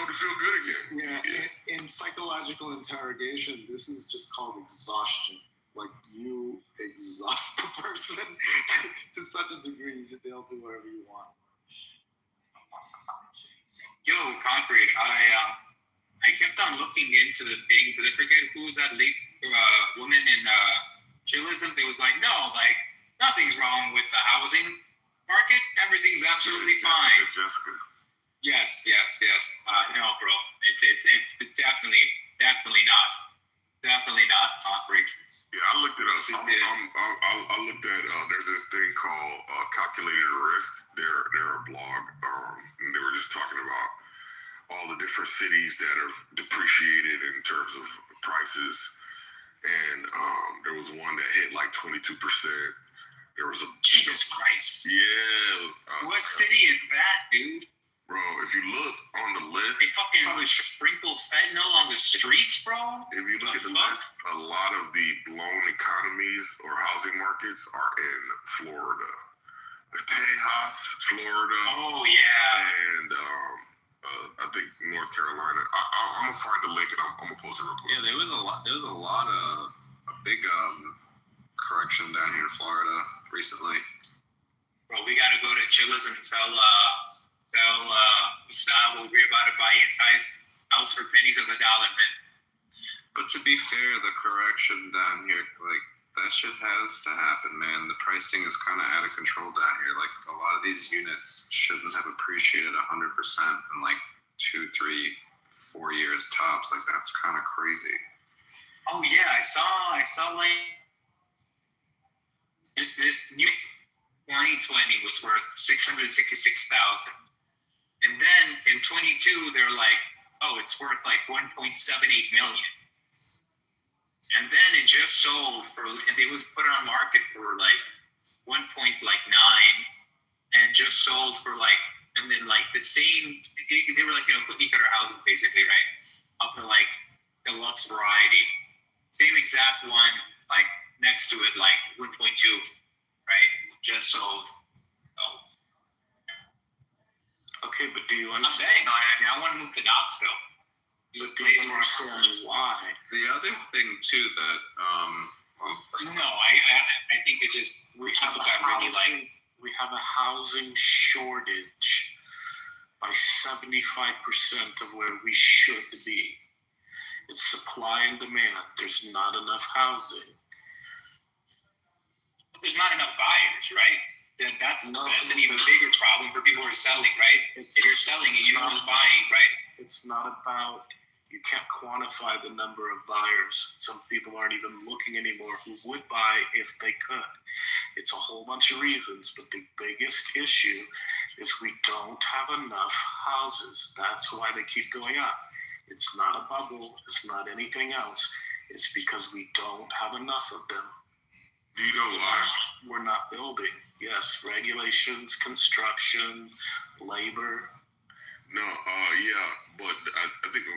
to feel good again. Yeah, in psychological interrogation, this is just called exhaustion. Like, you exhaust the person to such a degree that they'll do whatever you want. Yo, Concrete, I kept on looking into the thing, because I forget who was that late woman in Chillism. It was like, no, like, nothing's wrong with the housing market. Everything's absolutely fine. Jessica. Yes. No, bro. It's definitely not. Definitely not Concrete. Yeah, I looked it up. I looked at, there's this thing called Calculated Risk. They're a blog, and they were just talking about all the different cities that have depreciated in terms of prices. And there was one that hit like 22%. There was a Jesus Christ. Yeah. What city is that, dude? Bro, if you look on the list, they fucking sprinkle fentanyl on the streets, bro. If you look at the list, a lot of the blown economies or housing markets are in Florida. Tejas, Florida. Oh yeah. And I think North Carolina. I'm gonna find the link and I'm gonna post it real quick. Yeah, there was a lot of a big correction down here in Florida recently. Bro, we gotta go to Chillis and sell Gustavo. We're about to buy a size house for pennies of a dollar, man. But to be fair, the correction down here, like, that shit has to happen, man. The pricing is kind of out of control down here. Like, a lot of these units shouldn't have appreciated 100% in like 2, 3, 4 years tops. Like, that's kind of crazy. Oh yeah, I saw like this new 2020 was worth $666,000, and then in 22 they're like, oh, it's worth like 1.78 million. And then it just sold for, and it was put on market for like 1.9, and just sold for like, and then like the same, they were like, cookie cutter housing basically, right? Up to like deluxe variety. Same exact one, like next to it, like 1.2, right? Just sold. Okay, but do you understand? I'm saying, I want to move to Knoxville. But do you understand why? The other thing too that no, I think it's just people got really like we have a housing shortage by 75% of where we should be. It's supply and demand. There's not enough housing. There's not enough buyers, right? That's an even bigger problem for people who are selling, right? If you're selling and you know who's buying, right? It's not about, you can't quantify the number of buyers. Some people aren't even looking anymore who would buy if they could. It's a whole bunch of reasons, but the biggest issue is we don't have enough houses. That's why they keep going up. It's not a bubble. It's not anything else. It's because we don't have enough of them. Do you know why? We're not building. Yes, regulations, construction, labor. No, yeah, but I think,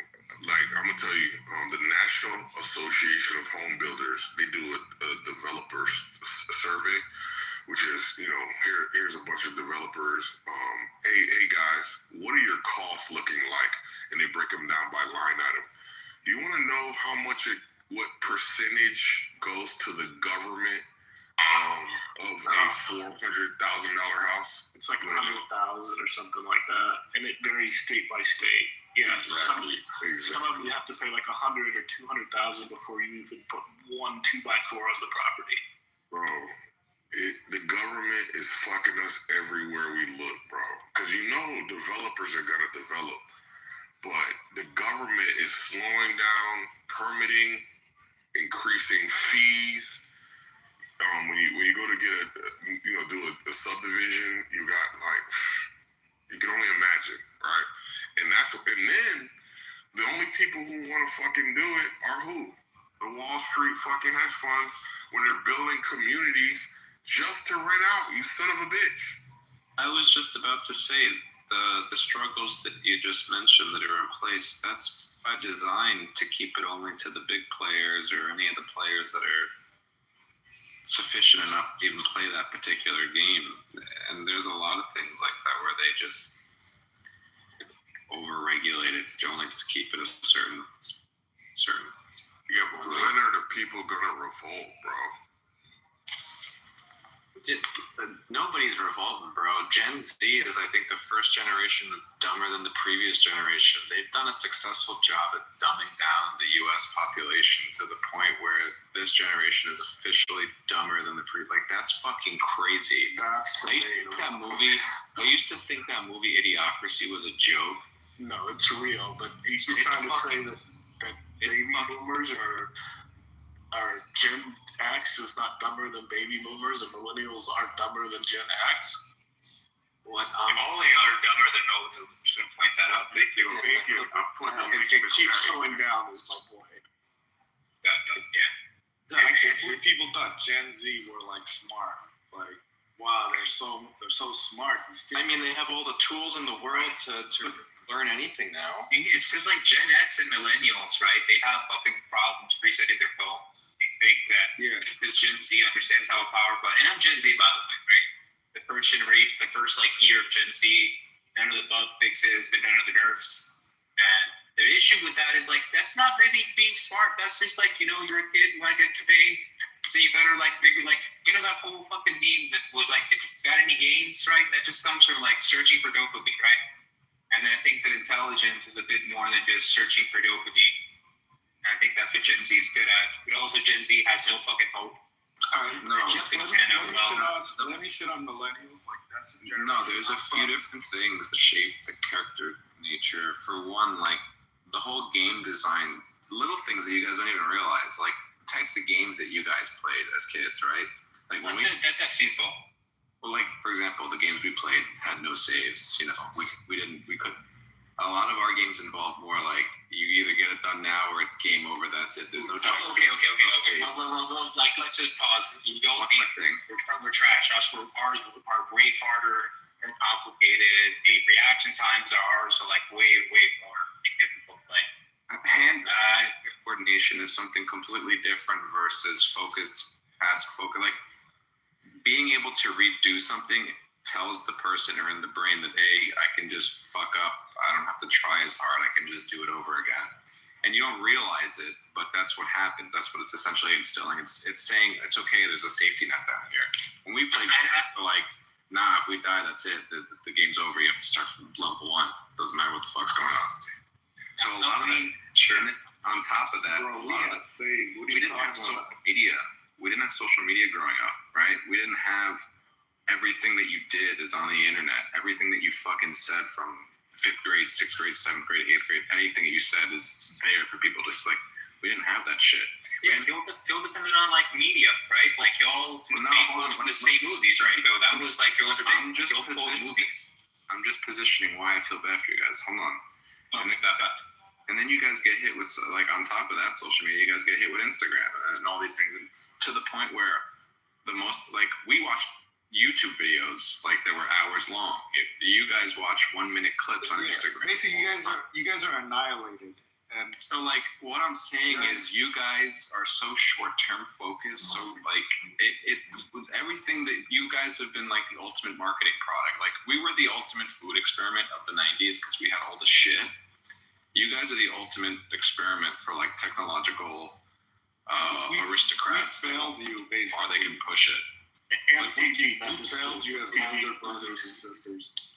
like, I'm gonna tell you, the National Association of Home Builders, they do a developers survey, which is, here's a bunch of developers. Hey guys, what are your costs looking like? And they break them down by line item. Do you want to know how much what percentage goes to the government of a $400,000 house? It's like 100,000 or something like that, and it varies state by state. Yeah, exactly. Some of them you have to pay like 100 or 200,000 before you even put 1 2x4 on the property. Bro, the government is fucking us everywhere we look, bro. Because developers are gonna develop, but the government is slowing down permitting, increasing fees. When you go to get do a subdivision, you got you can only imagine, right? And then the only people who want to fucking do it are who? The Wall Street fucking hedge funds, when they're building communities just to rent out. You son of a bitch. I was just about to say the struggles that you just mentioned that are in place. That's by design to keep it only to the big players or any of the players that are sufficient enough to even play that particular game. And there's a lot of things like that where they just over-regulate it to only just keep it a certain. Yeah, but when are the people gonna revolt, bro? Nobody's revolting, bro. Gen Z is, I think, the first generation that's dumber than the previous generation. They've done a successful job at dumbing down the U.S. population to the point where this generation is officially dumber than the previous. Like, that's fucking crazy. I used to think that movie Idiocracy was a joke. No, it's real, but he's trying to say that baby boomers are Gen X is not dumber than baby boomers, and millennials aren't dumber than Gen X. What? All of y'all are dumber than those who should point that out. It keeps going down, is my point. Yeah. I can't believe people thought Gen Z were smart. Wow, they're so smart. I mean, they have all the tools in the world to learn anything now. It's because Gen X and millennials, right? They have fucking problems resetting their phones. They think that because Gen Z understands how powerful. And I'm Gen Z, by the way, right? The first generation, the first year of Gen Z, none of the bug fixes, but none of the nerfs. And the issue with that is that's not really being smart. That's just you're a kid, you want to get entertained, so you better figure that whole fucking meme that was if you got any games, right? That just comes from searching for dopamine, right? And then I think that intelligence is a bit more than just searching for dopamine. And I think that's what Gen Z is good at. But also Gen Z has no fucking hope. Let me shit on millennials. That's no, there's a few different things that shape the character nature. For one, the whole game design, little things that you guys don't even realize, the types of games that you guys played as kids, right? That's FC's fault. Well, for example, the games we played had no saves. We couldn't. A lot of our games involved more you either get it done now or it's game over. That's it. There's no time. Okay. Well, let's just pause. You don't think we're trash. Ours are way harder and complicated. The reaction times are ours are way more difficult. Hand-eye coordination is something completely different versus task focus. Being able to redo something tells the person or in the brain that, hey, I can just fuck up. I don't have to try as hard. I can just do it over again. And you don't realize it, but that's what happens. That's what it's essentially instilling. It's saying it's okay. There's a safety net down here. When we played nah, if we die, that's it. The game's over. You have to start from level 1. Doesn't matter what the fuck's going on. So a lot of that. Sure. And then on top of that, Bro, we got saved. What are we you didn't have talking social about? media. We didn't have social media growing up, right? We didn't have everything that you did is on the internet. Everything that you fucking said from 5th grade, 6th grade, 7th grade, 8th grade, anything that you said is there for people. Just like, we didn't have that shit. Yeah, you're dependent on like media, right? Like y'all want to see movies, right? So that was like your movies. I'm just positioning why I feel bad for you guys. Hold on. And then you guys get hit with, like, on top of that social media, you guys get hit with Instagram and all these things, and to the point where the most, like, we watched YouTube videos like they were hours long. If you guys watch 1-minute clips on Instagram. Basically, you guys are annihilated. And so, like, what I'm saying is, you guys are so short-term focused. So, like, it with everything that you guys have been like the ultimate marketing product. Like, we were the ultimate food experiment of the '90s because we had all the shit. You guys are the ultimate experiment for like technological aristocrats. We failed you, basically. Or they can push it. And we failed you as older brothers and sisters.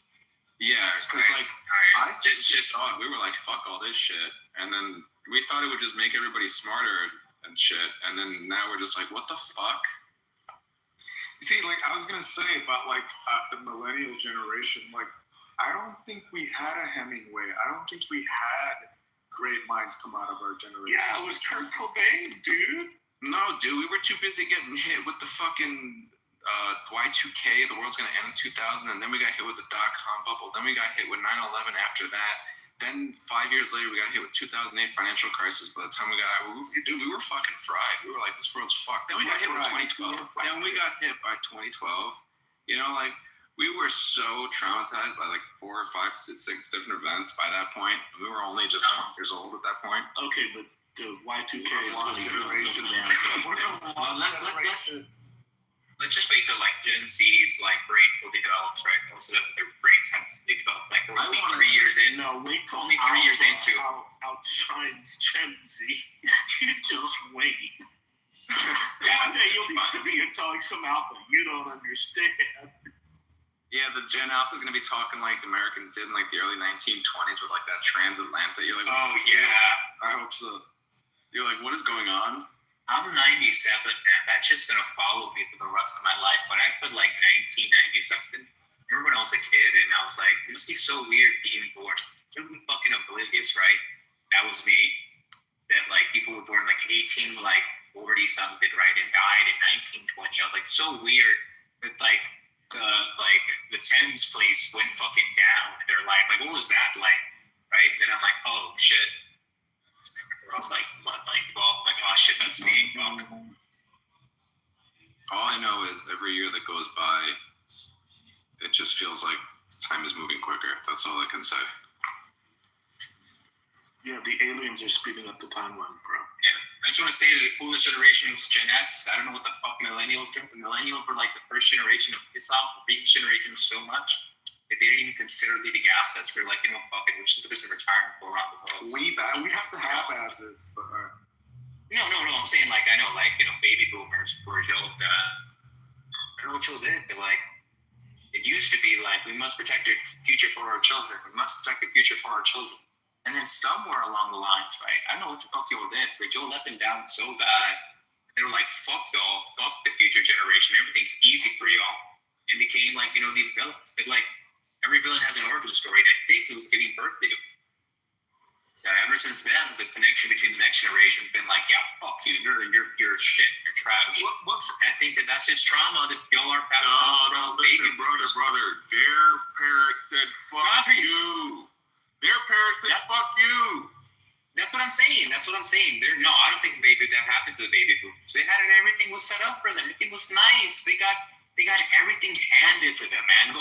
Yeah, because like I just thought we were like, fuck all this shit, and then we thought it would just make everybody smarter and shit, and then now we're just like, what the fuck? You see, like I was gonna say about like the millennial generation, like I don't think we had a Hemingway. I don't think we had great minds come out of our generation. Yeah, it was Kurt Cobain, dude. No, dude, we were too busy getting hit with the fucking Y2K, the world's gonna end in 2000, and then we got hit with the dot-com bubble, then we got hit with 9/11 after that, then 5 years later we got hit with 2008 financial crisis. By the time we got out, we were fucking fried. We were like, this world's fucked. Then we got hit with 2012. Then we got hit by 2012. You know, like, we were so traumatized by like 4 or 5, 6 different events by that point. We were only just 20 years old at that point. Okay, but the Y2K generation. Let's just wait till like Gen Z's like brain fully develops, right? Most of them, their brains haven't fully developed. Like we're only 3 years in. No, wait till only 3 years into. Outshines Gen Z. You just wait. One day you'll be sitting here telling some alpha you don't understand. Yeah, the Gen Alpha is going to be talking like Americans did in like the early 1920s with like that transatlantic. You're like, oh yeah, I hope so. You're like, what is going on? I'm 97, man. That shit's gonna follow me for the rest of my life. When I put like 1990 something, remember when I was a kid and I was like, it must be so weird being born. You're fucking oblivious, right? That was me. That like people were born like 18, like 40 something, right, and died in 1920. I was like, so weird. It's like the tens place went fucking down in their life. Like, what was that like? Right? And then I'm like, oh shit. I was like, oh shit, that's me. All I know is every year that goes by, it just feels like time is moving quicker. That's all I can say. Yeah, the aliens are speeding up the timeline, bro. Yeah, I just want to say that the coolest generation was Gen X. I don't know what the fuck millennials do. The millennials were like the first generation of hip hop. The generation was so much that they didn't even consider leaving assets. We're like, fuck it, we're just gonna do this in retirement, go around the world. We'd have to have assets, but No, I'm saying like, I know, like, baby boomers were told, I don't know what y'all did, but like, it used to be like, we must protect the future for our children. We must protect the future for our children. And then somewhere along the lines, right, I don't know what the fuck y'all did, but y'all let them down so bad. They were like, fuck y'all, fuck the future generation. Everything's easy for y'all. And became like, these villains. But like, every villain has an origin story, and I think it was giving birth to you. Ever since then, the connection between the next generation has been like, yeah, fuck you, you're shit, you're trash. I think that's his trauma that y'all are passing on. No, listen, brother. Their parents said, fuck you. Their parents said, fuck you. That's what I'm saying. I don't think that happened to the baby boomers. They had it, everything was set up for them. Everything was nice. They got everything handed to them, man.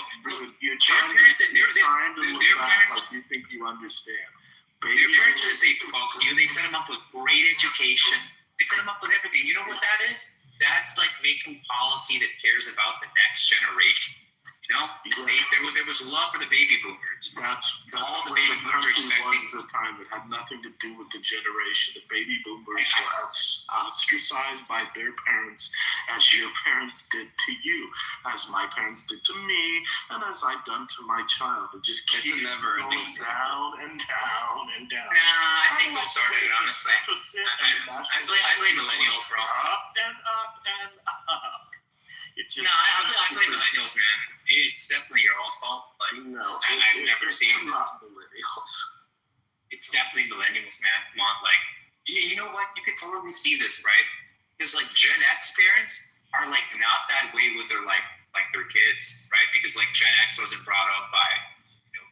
You're trying to look back like you think you understand. Their parents didn't say fuck you. They set them up with great education. They set them up with everything. You know what that is? That's like making policy that cares about the next generation. No, there was love for the baby boomers. That's all the when baby the boomers country was expecting. the time. It had nothing to do with the generation. The baby boomers were as ostracized by their parents as your parents did to you, as my parents did to me, and as I've done to my child. It just keeps going down and down and down. Nah, I think we started it, honestly. I blame millennials, bro. Up and up and up. I blame millennials, man. It's definitely your all's fault. But no, I've never seen. Not millennials. It's definitely millennials, man. Come on, like, you know what? You could totally see this, right? Because like Gen X parents are like not that way with their like their kids, right? Because like Gen X wasn't brought up by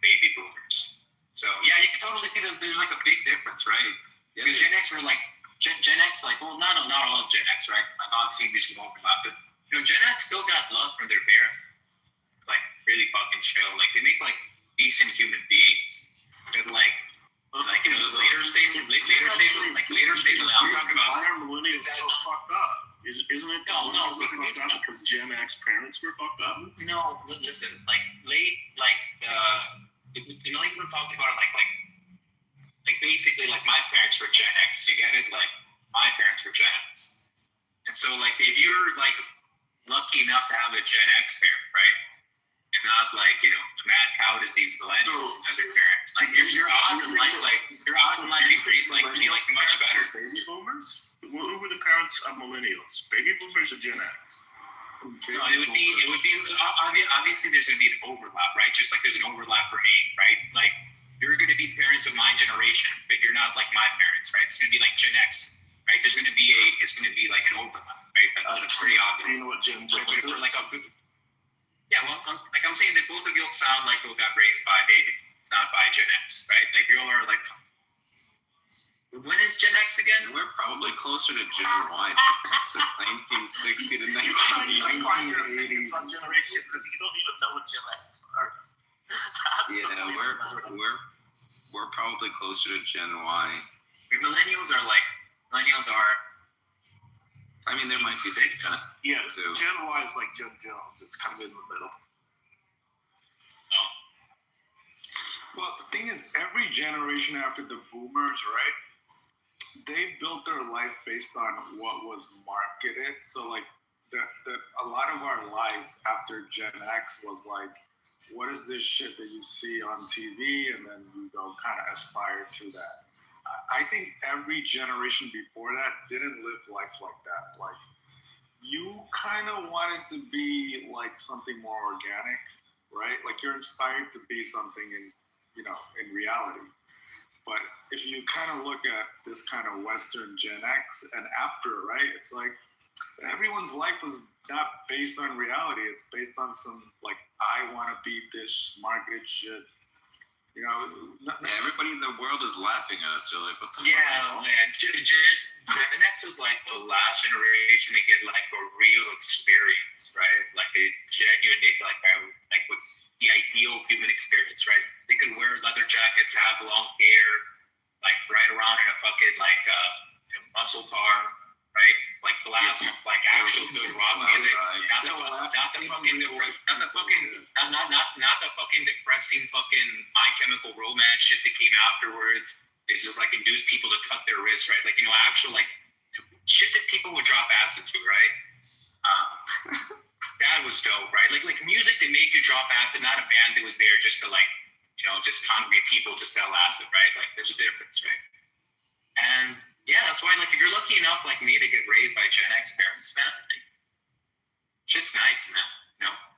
baby boomers. So yeah, you can totally see that there's like a big difference, right? Because Gen X were like Gen X, like, well, not all of Gen X, right? Like obviously there's some overlap, but Gen X still got love from their parents. Like really fucking chill. Like they make like decent human beings. But like later stable. I'm talking about. Why are millennials so fucked up? Isn't it? No, fucked up because Gen X parents were fucked up. No, listen. Like we're talking about like basically like my parents were Gen X. You get it? Like my parents were Gen X. And so like if you're like lucky enough to have a Gen X parent, right? And not like, mad cow disease millennials as a parent. Like your odds in life increase like much better. Baby boomers? Who were the parents of millennials? Baby boomers or Gen X? No, it would be obviously there's gonna be an overlap, right? Just like there's an overlap for me, right? Like you're gonna be parents of my generation, but you're not like my parents, right? It's gonna be like Gen X, right? It's gonna be like an overlap, right? That's pretty obvious. Do you know what Gen X is? Yeah, well, I'm saying that both of you sound like you got raised by baby, not by Gen X, right? Like you all are like. When is Gen X again? We're probably closer to Gen Y. So 1960 to 1980. Generations, and you don't even know what Gen X are. Yeah, we're probably closer to Gen Y. Millennials are. I mean, there might be too. Gen Y is like Jim Jones. It's kind of in the middle. Well, the thing is, every generation after the boomers, right? They built their life based on what was marketed. So, like, a lot of our lives after Gen X was like, what is this shit that you see on TV? And then you go kind of aspire to that. I think every generation before that didn't live life like that. Like, you kind of wanted to be like something more organic, right? Like you're inspired to be something in reality. But if you kind of look at this kind of Western Gen X and after, right? It's like everyone's life was not based on reality. It's based on some like, I want to be this marketed shit. Everybody in the world is laughing at us. They're like, what the fuck? Yeah, man. Gen X was like the last generation to get like a real experience, right? Like a genuine, like with the ideal human experience, right? They could wear leather jackets, have long hair, like ride around in a fucking like muscle car, right? Like blast, like actual good rock music, not the fucking depressing fucking My Chemical Romance shit that came afterwards. It's just like induce people to cut their wrists, right? Like actual like shit that people would drop acid to, right? That was dope, right? Like music that made you drop acid, not a band that was there just to like just congregate people to sell acid, right? Like there's a difference, right? And yeah, that's why, like, if you're lucky enough, like me, to get raised by Gen X parents, man, like, shit's nice, man.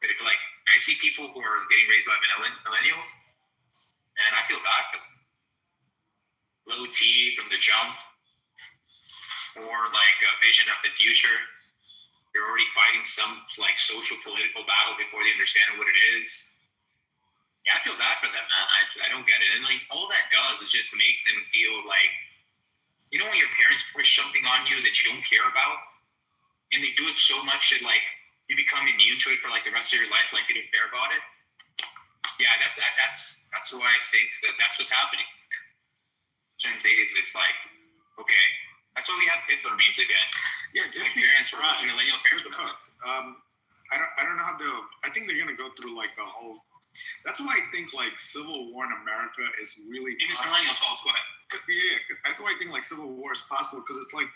But if, like, I see people who are getting raised by millennials, and I feel bad for them. Low T from The Jump, or, like, a vision of the future. They're already fighting some, like, social political battle before they understand what it is. Yeah, I feel bad for them, man. I don't get it. And, like, all that does is just makes them feel like, when your parents push something on you that you don't care about, and they do it so much that like you become immune to it for like the rest of your life, like you don't care about it. Yeah, that's why I think that's what's happening. Gen Z is just like, okay, that's why we have Hitler memes again. Yeah, my parents were millennial parents were cooked. I don't know how to. I think they're gonna go through like a whole. That's why I think like civil war in America is really. It's millennials' fault. Go ahead. Yeah, that's why I think like civil war is possible because it's like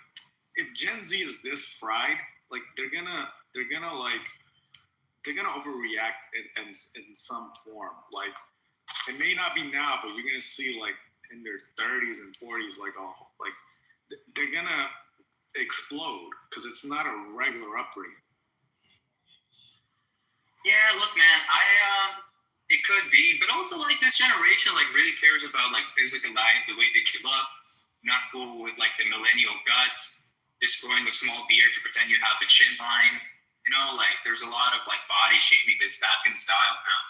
if Gen Z is this fried, like they're gonna overreact in some form. Like it may not be now, but you're gonna see like in their 30s and 40s, like they're gonna explode because it's not a regular upbringing. Yeah, look, man, it could be, but also like this generation like really cares about like physical life, the way they chill up, not cool with like the millennial guts, just growing a small beard to pretend you have a chin line. You know, like there's a lot of like body shaming that's back in style now.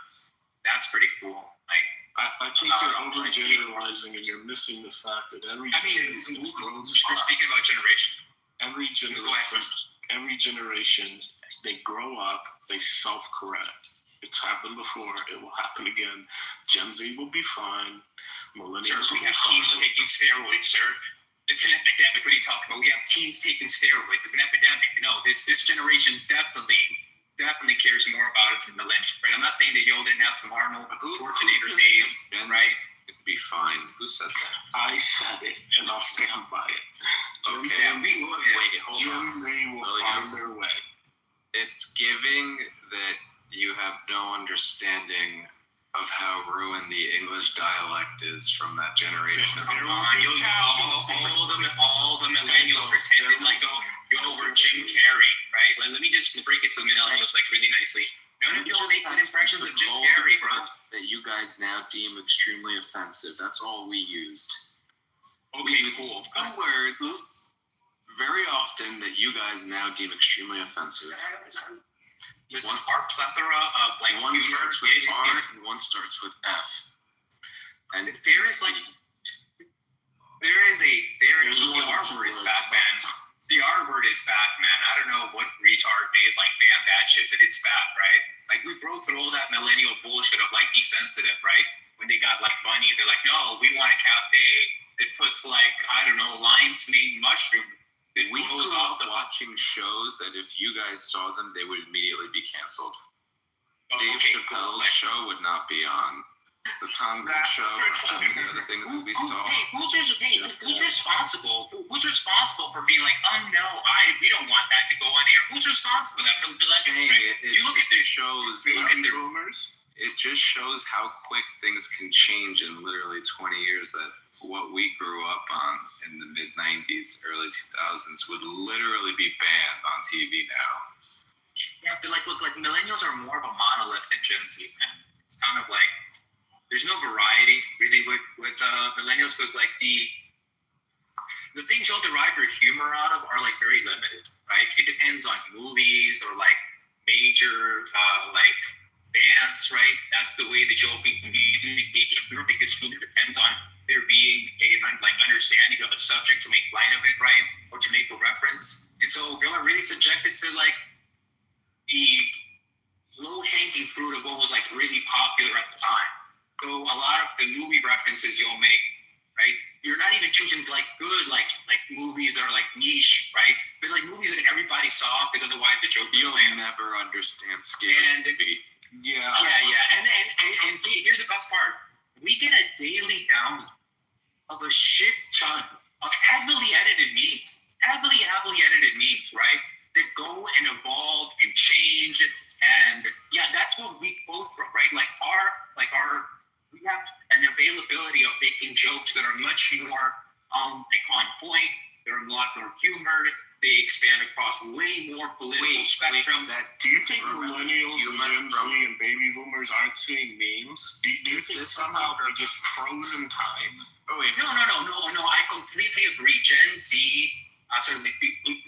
That's pretty cool. Like I think you're overgeneralizing and you're missing the fact that every generation grows up. We're speaking about generation. Every generation, they grow up, they self-correct. It's happened before. It will happen again. Gen Z will be fine. Millennials will be fine. We have teens taking steroids, sir. It's an epidemic. What are you talking about? We have teens taking steroids. It's an epidemic. You know, this generation definitely cares more about it than millennials, right? I'm not saying that y'all didn't have some Arnold Schwarzenegger days, right? It'd be fine. Who said that? I said it, and I'll stand by it. Okay. Gen Z will find their way. It's giving that you have no understanding of how ruined the English dialect is from that generation. All the millennials pretended like, oh, we're Jim Carrey, right? Like, let me just break it to the millennials like really nicely. None of y'all make good impressions of Jim Carrey, bro. That you guys now deem extremely offensive. That's all we used. Okay, cool. Good words. Very often that you guys now deem extremely offensive. Listen, our plethora of like one starts with R and one starts with F. And there is the R word is bad, man. The R word is bad, man. I don't know what retard made like ban that shit, but it's bad, right? Like we broke through all that millennial bullshit of like be sensitive, right? When they got like money, they're like, no, we want a cafe that puts like, I don't know, lion's mane mushroom. We grew up watching shows that if you guys saw them, they would immediately be canceled. Dave Chappelle's show would not be on. The Tom Green show, some of the other things that we saw. Who's responsible? Who's responsible for being like, oh no, we don't want that to go on air? Who's responsible for that? You look at the shows. You look at the rumors. It just shows how quick things can change in literally 20 years. That what we grew up on in the mid 90s, early 2000s would literally be banned on TV now. Yeah, but like, look, like millennials are more of a monolith than Gen Z, man. It's kind of like there's no variety really with millennials, because like the things you'll derive your humor out of are like very limited, right? It depends on movies or like major like bands, right? That's the way that you'll be communicating humor, because humor depends on there being a like understanding of a subject to make light of it, right? Or to make a reference. And so you're really subjected to like the low-hanging fruit of what was like really popular at the time. So a lot of the movie references you'll make, right? You're not even choosing like good like movies that are like niche, right? But like movies that everybody saw, because otherwise the joke would You'll never understand scary movie. Yeah. And here's the best part. We get a daily download of a shit ton of heavily edited memes, right? That go and evolve and change, and yeah, that's what we both from, right? We have an availability of making jokes that are much more like on point. They're a lot more humor. They expand across way more political spectrum. Do you think millennials and Gen Z and baby boomers aren't seeing memes? Do you think somehow they're just frozen time? No. I completely agree. Gen Z, certainly,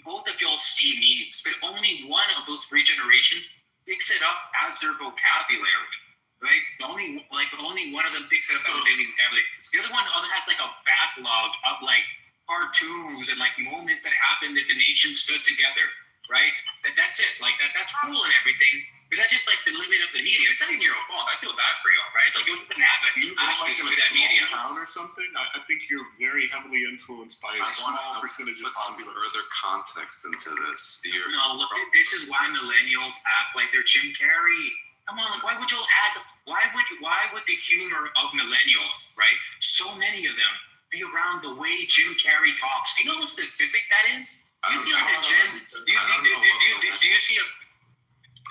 both of y'all see memes, but only one of those three generations picks it up as their vocabulary, right? Only one of them picks it up as their daily vocabulary. The other one has like a backlog of like cartoons and like moments that happened that the nation stood together, right? That's it. Like that's cool and everything, but that's just like the limit of the media. It's not even your own fault. I feel bad for y'all, right? Like you didn't have access to that media. Town or something? I think you're very very heavily influenced by a small percentage of put some population. further context into this. No, look, this is why millennials act like they're Jim Carrey. Come on, like, why would the humor of millennials, right? So many of them be around the way Jim Carrey talks. Do you know how specific that is? Do you feel like a Jim? Do you see a?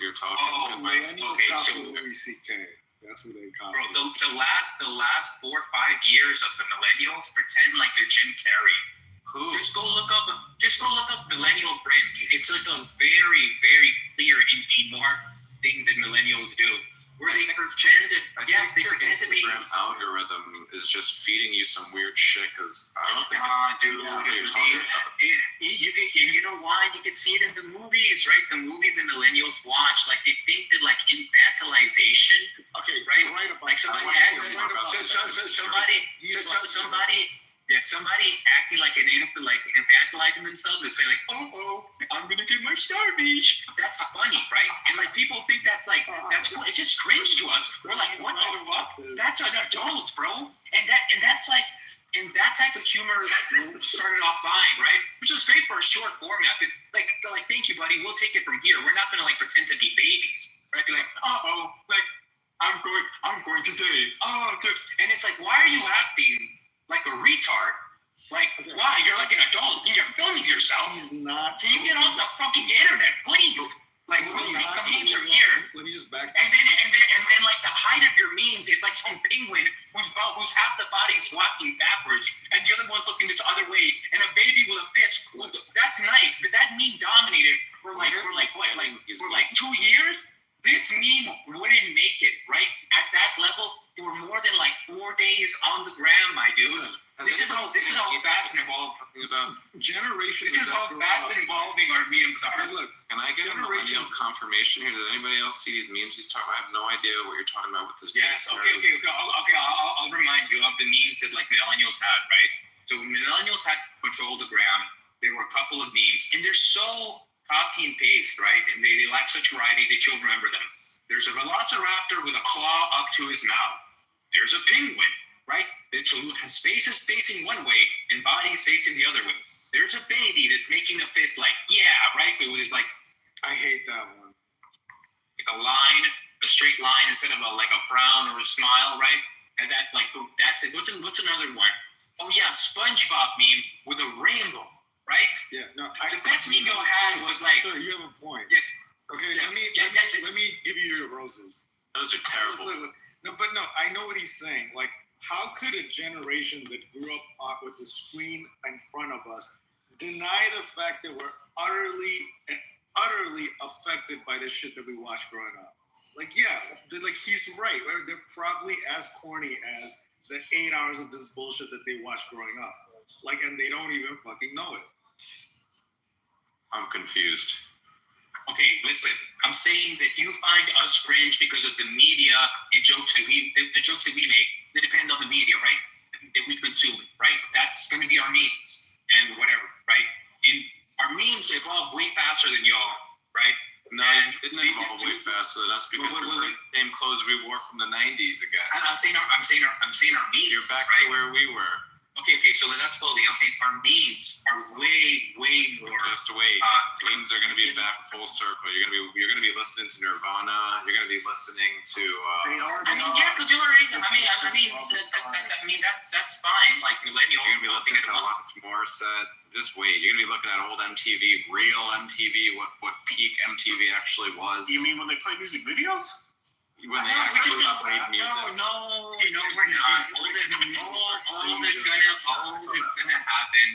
You're talking. Oh, millennials okay, so Louis C.K. That's what they call bro, it. the last 4 or 5 years of the millennials pretend like they're Jim Carrey. Who? Just go look up millennial cringe. It's like a very, very clear and demorphed thing that millennials do, where they pretend to. Yes, they pretend to be. Instagram algorithm is just feeding you some weird shit because I don't think. Dude, you know why? You can see it in the movies, right? The movies that millennials watch, like they think that like infantilization. Okay, right? Like somebody acting like infantilizing themselves is like, oh, I'm gonna get my starfish. That's funny, right? And like people think that's cool. It's just cringe to us. We're like, what the fuck? That's an adult, bro. And that type of humor started off fine, right? Which was great for a short format. But like, thank you, buddy. We'll take it from here. We're not gonna like pretend to be babies, right? They're like, like I'm going today. And it's like, why are you acting like a retard? Like, why? You're like an adult. You're filming yourself. He's not. Can you get off the fucking internet, please? Like, the memes are here. Let me just back. And then, like the height of your memes is like some penguin whose half the body's walking backwards, and the other one's looking this other way, and a baby with a fist. That's nice, but that meme dominated for like 2 years. This meme wouldn't make it, right? At that level, for more than like 4 days on the gram, my dude. This is how fast and evolving. Generations. This is how fast and evolving our memes are. Look, can I get a millennial confirmation here? Does anybody else see these memes he's talking about? I have no idea what you're talking about with this. Yes. Okay. I'll remind you of the memes that like millennials had, right? So when millennials had control of the gram, there were a couple of memes, and they're so copy and paste, right? And they lack such variety that you'll remember them. There's a velociraptor with a claw up to his mouth. There's a penguin, right? That's space is facing one way and body is facing the other way. There's a baby that's making a fist like, yeah, right? But it was like, I hate that one. Like a straight line instead of a frown or a smile, right? And that's it. What's another one? Oh yeah, SpongeBob meme with a rainbow. Right? Yeah. No. The best meme I had was like. Sir, you have a point. Yes. Okay. Yes. Let me give you your roses. Those are terrible. Look. No, I know what he's saying. Like, how could a generation that grew up with the screen in front of us deny the fact that we're utterly affected by the shit that we watched growing up? Like, yeah, he's right. They're probably as corny as the 8 hours of this bullshit that they watched growing up. Like, and they don't even fucking know it. I'm confused. Okay, listen. I'm saying that you find us cringe because of the media and jokes that the jokes that we make. They depend on the media, right? That we consume, right? That's going to be our memes and whatever, right? And our memes evolve way faster than y'all, right? No, it didn't evolve way faster than us because we're wearing the same clothes we wore from the 90s again. I'm saying our memes. You're back right? to where we were. Okay, so that's slowly. I'm saying our memes are way more. Just wait. Memes are going to be back full circle. You're going to be listening to Nirvana. You're going to be listening to. Yeah, but you're right. That's fine. Like millennial. You're going to be listening to lots more set. Just wait. You're going to be looking at old MTV, real MTV, what peak MTV actually was. You mean when they play music videos? When they actually played music. No, we're not. All that's gonna happen.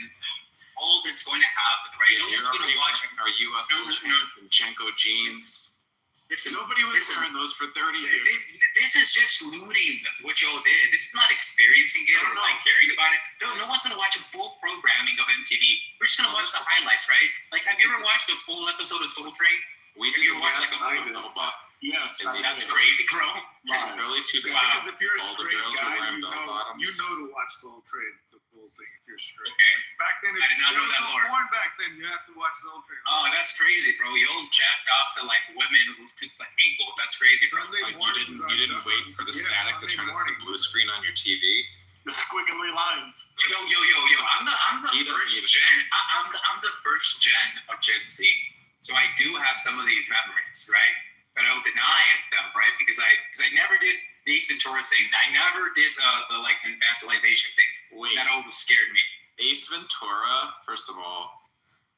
All that's going to happen, right? Yeah, you're already watching our UFO pants and Jenko jeans. Listen, nobody was wearing those for 30 years. This is just looting what y'all did. This is not experiencing it or like caring about it. No one's gonna watch a full programming of MTV. We're just gonna watch the highlights, right? Like, have you ever watched a full episode of Soul Train? We did. Watch like a full Yes, that's crazy, bro. Early 2000s. Because if you're a all the straight girls guy, were wearing bell bottoms. you know to watch Soul Train, the full thing, if you're straight. Okay. Back then, I did not know that, Lord. Born back then, you had to watch Soul Train. Oh, that's crazy, bro. You'll jacked off to like women who fits the ankle. That's crazy, bro. You didn't wait for the static to turn into the blue screen on your TV. The squiggly lines. Yo. I'm the first gen. I'm the first gen of Gen Z. So I do have some of these memories, right? But I will deny them, right? Because I never did the Ace Ventura thing. I never did the like infantilization thing. Wait. That always scared me. Ace Ventura, first of all,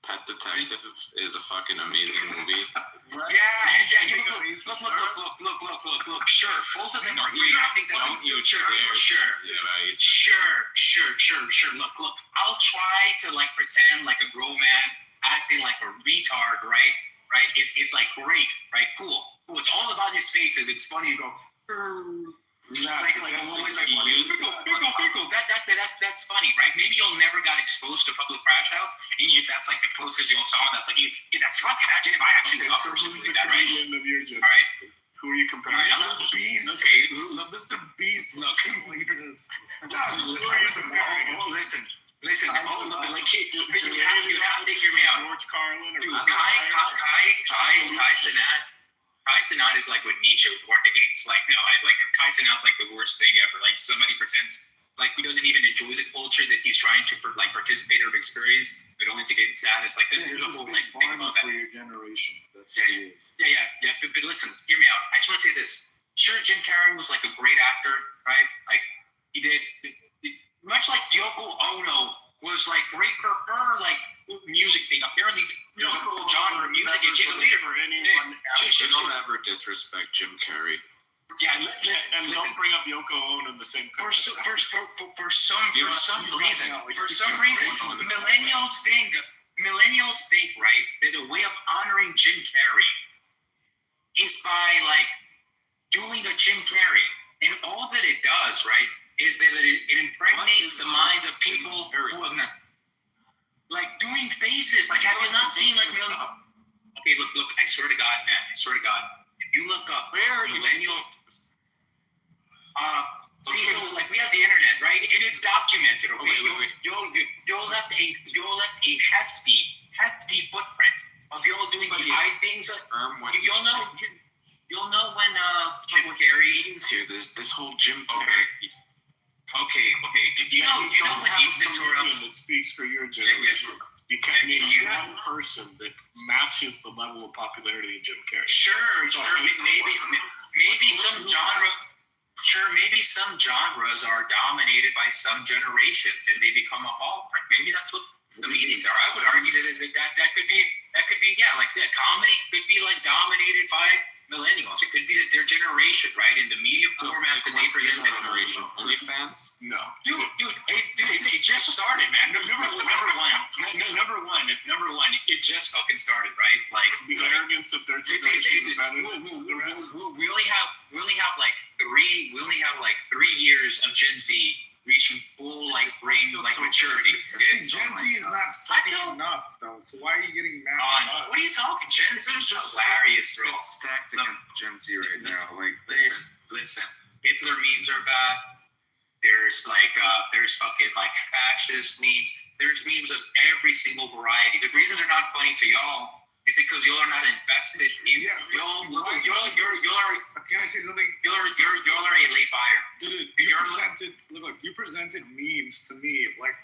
Pet Detective is a fucking amazing movie. Right? Yeah. Look. Sure, both of them are great. I think that's Sure. Look. I'll try to like pretend like a grown man acting like a retard, right? Right? It's like great, right? Cool. It's all about his faces. It's funny. You go. Like a woman, like pickle. That's funny, right? Maybe you'll never got exposed to public crash outs, and that's like the closest you'll saw. That's like, that's not tragic if I actually saw a person do that, right? All right. Who are you comparing? I'm the Beast. Okay, Mr. Beast. Look. Listen. Oh, look, like you have to hear me out. George Carlin or Dude, Kai Cenat is like what Nietzsche warned against. Like, Kai Cenat's like the worst thing ever. Like, somebody pretends like he doesn't even enjoy the culture that he's trying to like participate or experience, but only to get status. Like, there's a whole like thing about that. For your generation. That's what it is. Yeah. But listen, hear me out. I just want to say this. Sure, Jim Carrey was like a great actor, right? Like, he did much like Yoko Ono was like great for her like music thing. Apparently, there's a whole genre of music, and she's a leader for anyone. Don't ever disrespect Jim Carrey. Yeah, and don't bring up Yoko Ono in the same. For some reason, millennials think, right, that the way of honoring Jim Carrey is by like doing a Jim Carrey, and all that it does, right, is that it impregnates the minds of people who have not, like doing faces. Like, have you not seen like Okay, look. I swear to God, man. If you look up millennial. So like we have the internet, right? And it's documented. Okay, you'll left a hefty footprint of y'all doing the eye things. You'll know when Jim Carrey here. This whole Jim Carrey. Okay. You know when Ace Ventura that speaks for your generation. You can't name one person that matches the level of popularity of Jim Carrey. Sure. Maybe some genre. Sure, maybe some genres are dominated by some generations, and they become a hallmark. Maybe that's what the meanings are. I would argue that could be like that. Comedy could be like dominated by millennials. It could be that their generation, right, in the media formats that they present. Generation OnlyFans? No. Dude, it just started, man. Number one, it just fucking started, right? Like the arrogance of their generation is better than the rest. We only have like 3 years of Gen Z reaching full like brain like maturity. See, Gen Z is not funny enough though. So why are you getting mad? What are you talking? Gen Z is hilarious, bro. It's stacked against Gen Z right now. Like, listen. Hitler memes are back. There's fucking like fascist memes. There's memes of every single variety. The reason they're not funny to y'all is because y'all are not invested in y'all. Can I say something? Y'all are a late buyer. Dude, you presented memes to me like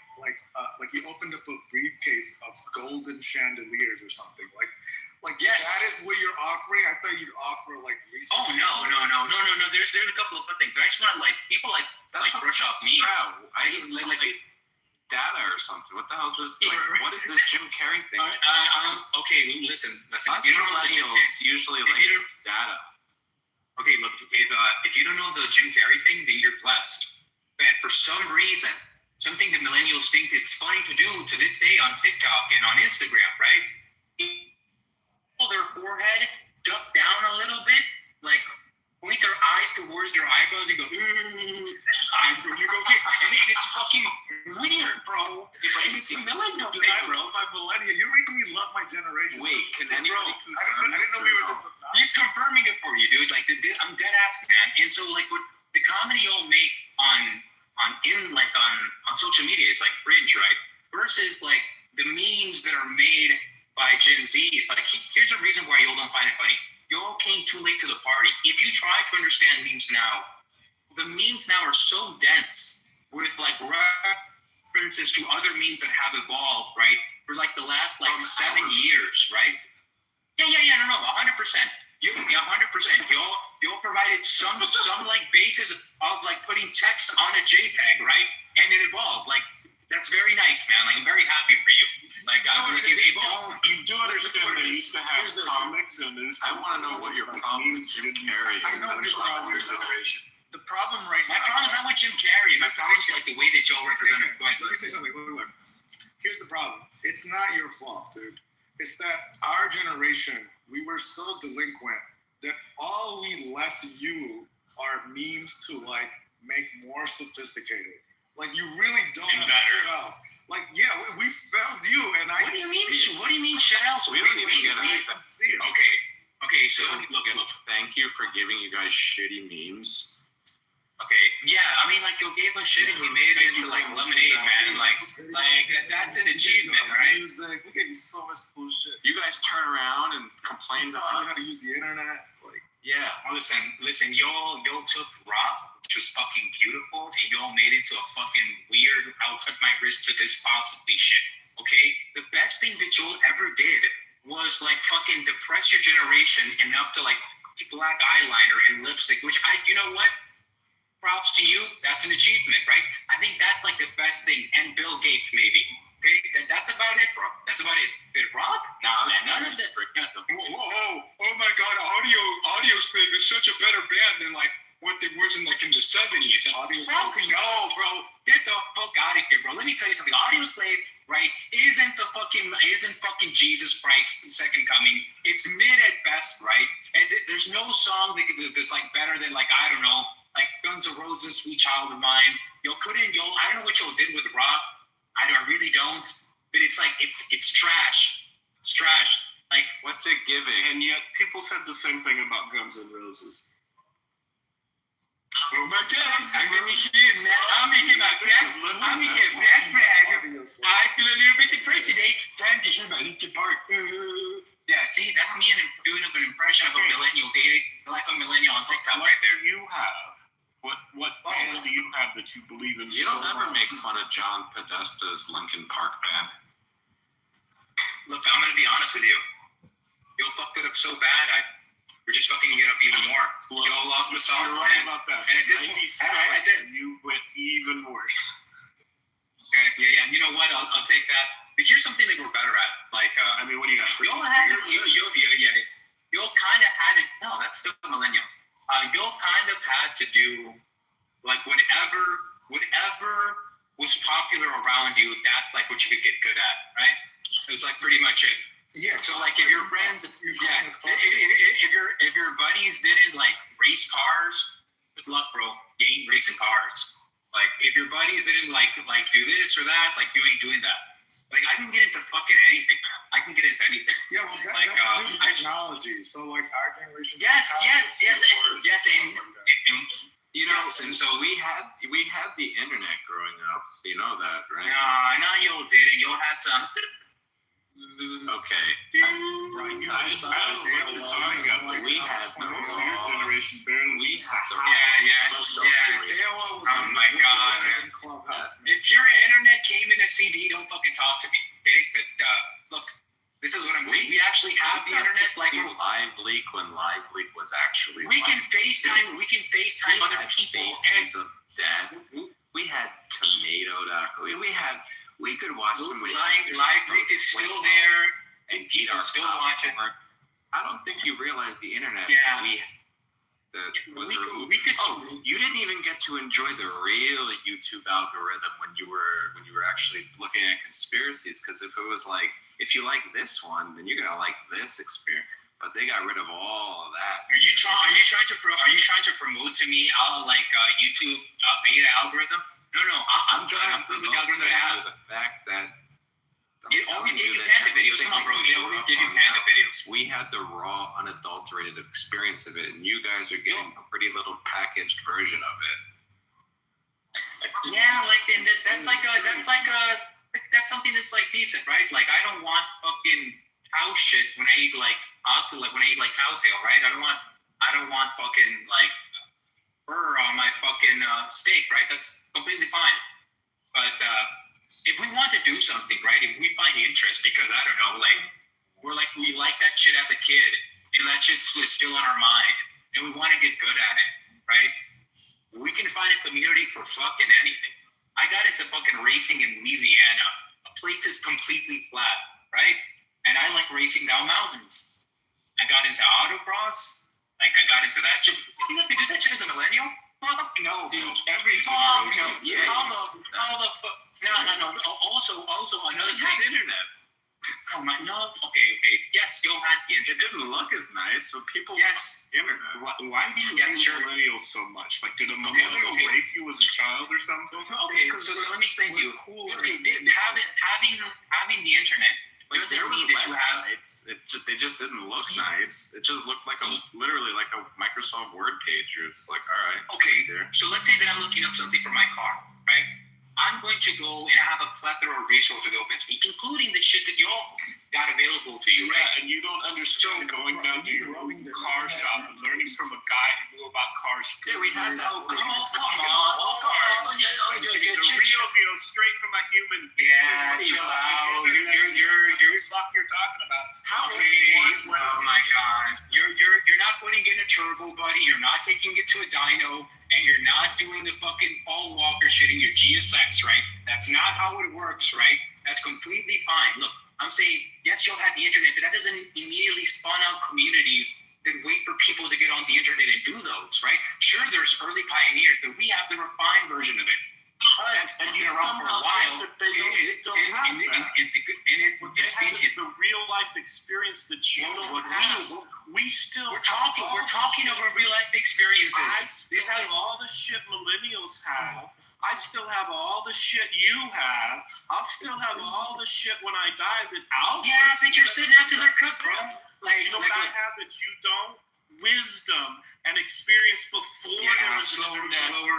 you opened up a briefcase of golden chandeliers or something. Like yes. That is what you're offering. I thought you'd offer like research. Oh no. There's a couple of good things. I just want like people like brush off me. Like data or something. What the hell is this? Like, what is this Jim Carrey thing? Okay, listen. If you don't know the Jim Carrey, usually like data. Okay, look. If you don't know the Jim Carrey thing, then you're blessed. But for some reason, something that millennials think it's funny to do to this day on TikTok and on Instagram, right? Pull their forehead, duck down a little bit, like point their eyes towards their eyebrows and go, and it's fucking weird, bro. And it's a millennial thing, bro. My millennial. You're making me love my generation. Wait, can anybody confirm I didn't know we were just. He's confirming it for you, dude. Like, I'm dead ass, man. And so, like, what the comedy you'll make on social media is like fringe, right? Versus like the memes that are made by Gen Z. It's like, here's a reason why y'all don't find it funny. Y'all came too late to the party. If you try to understand memes now, the memes now are so dense with like references to other memes that have evolved, right? For like the last like 7 years, right? Yeah, no, 100%. You 100%. Y'all provided some like basis of like putting text on a JPEG, right? And it evolved. Like that's very nice, man. Like I'm very happy for you. Like it evolved. You do understand they used to have comics and news. I want to know what your problem is, Jim Carrey. I know your problem. Your generation. The problem right My now. problem is not with Jim Carrey. My problem is like the way that Joe represented. Let me say something. Look. Here's the problem. It's not your fault, dude. It's that our generation, we were so delinquent that all we left you are memes to like make more sophisticated. Like you really don't have shit else. Like yeah, we found you, and I. What do you mean? What do you mean shit else? We don't even get anything. Okay. So look. Thank you for giving you guys shitty memes. Okay, yeah, I mean, like, you gave us shit and we made it into, like, lemonade, man. Like that's an achievement, right? Music, we gave you so much cool shit. You guys turn around and complain to us. How to use the internet. Like, yeah. Listen, y'all took rock, which was fucking beautiful, and y'all made it to a fucking weird, I'll cut my wrist to this possibly shit, okay? The best thing that y'all ever did was, like, fucking depress your generation enough to, like, black eyeliner and lipstick, which you know what? Props to you. That's an achievement, right? I think that's like the best thing. And Bill Gates, maybe. Okay, that's about it, bro. That's about it. Did it rock? Nah, man, none of it. Oh my God, Audio Slave is such a better band than like what it was in like in the 70s. No, bro. Get the fuck out of here, bro. Let me tell you something. Audio Slave, right, isn't fucking Jesus Christ the second coming. It's mid at best, right? And there's no song that's like better than like I don't know. Like Guns N' Roses, Sweet Child of Mine. I don't know what y'all did with rock. I really don't. But it's like it's trash. It's trash. Like what's it giving? And yet people said the same thing about Guns N' Roses. Oh my God! I'm gonna hear my black flag. I feel a little bit afraid today. Time to hear my Linkin Park. Yeah, see, that's me doing an impression of a millennial dating, like a millennial on TikTok right there. You have. What band do you have that you believe in? You don't ever make fun of John Podesta's Linkin Park band. Look, I'm gonna be honest with you. Y'all fucked it up so bad. We're just fucking it up even more. Y'all lost the sauce. You're right about that. And I did. You went even worse. Okay, yeah. You know what? I'll take that. But here's something that we're better at. Like, I mean, what do you got? Y'all had it. Y'all kind of had it. No, that's still millennial. Y'all kind of had to do like whatever was popular around you. That's like what you could get good at, right? It was like pretty much it. Yeah. So like if your friends, if your buddies didn't like race cars, good luck, bro. You ain't racing cars. Like if your buddies didn't like do this or that, like you ain't doing that. Like I can get into fucking anything, man. I can get into anything. Yeah, well, that's technology. So like our generation. Yes, and you know, and so we had the internet growing up. You know that, right? No, y'all didn't. Y'all had some. Okay. Right, guys. I don't know what you're talking about. We had the your generation barely. We had the Oh my God. If your internet came in a CD, don't fucking talk to me, okay? But look, this is what I'm saying. We actually have the internet, like Live Leak when Live Leak was actually. We can FaceTime other people. Faces of death. We had tomato.com. We could watch somebody. Live Leak is still there, and eat our still watch it. I don't think you realize the internet. Yeah. We could. You didn't even get to enjoy the real YouTube algorithm when you were actually looking at conspiracies. Because if it was like, if you like this one, then you're gonna like this experience. But they got rid of all of that. Are you trying to promote to me YouTube beta algorithm? No. I'm trying to promote the fact that it always gave you panda videos. Come on, bro. It always gave you panda videos. We had the raw, unadulterated experience of it, and you guys are getting a pretty little packaged version of it. Yeah, that's something that's like decent, right? Like I don't want fucking cow shit when I eat when I eat cowtail, right? I don't want fucking like fur on my fucking steak, right? That's completely fine. But if we want to do something, right? If we find interest, because I don't know, like we like that shit as a kid, that shit's still on our mind, and we want to get good at it, right? We can find a community for fucking anything. I got into fucking racing in Louisiana, a place that's completely flat, right? And I like racing down mountains. I got into autocross. Like, I got into that shit. You know, they did that shit as a millennial? No. Dude, everything. Yeah. How the fuck? No. Also, another thing. had internet. Oh my, no. Okay. Yes, still had the internet. It didn't look as nice, but people Yes. internet. Why do you hate millennials so much? Like, did a millennial rape you as a child or something? Okay, so let me explain to you. Okay, having the internet Like, doesn't there was mean that you have. they just didn't look nice. It just looked like literally like a Microsoft Word page. You're just like, all right. Okay, so let's say that I'm looking up something for my car, right? I'm going to go and have a plethora of resources open to me, including the shit that y'all got available to you, right? Yeah, and you don't understand going down to your own car shop and learning from a guy who knew about cars. Yeah, we had that. The real deal, straight from a human. Yeah, chill out. You're fuck you're talking about. Oh my god. You're not putting in a turbo, buddy. You're not taking it to a dyno, and you're not doing the fucking Paul Walker shit in your GSX, right? That's not how it works, right? That's completely fine. Look, I'm saying, yes, you'll have the internet, but that doesn't immediately spawn out communities that wait for people to get on the internet and do those, right? Sure, there's early pioneers, but we have the refined version of it. And you around for a while. That they don't still have that. It's the real life experience that you don't have. We're talking over real life experiences. I still have all the shit millennials have. I still have all the shit you have. I'll still have all the shit when I die that I'll. Yeah, but you're sitting after they're cooked, bro. Like, you know what I have that you don't? Wisdom and experience before. Slower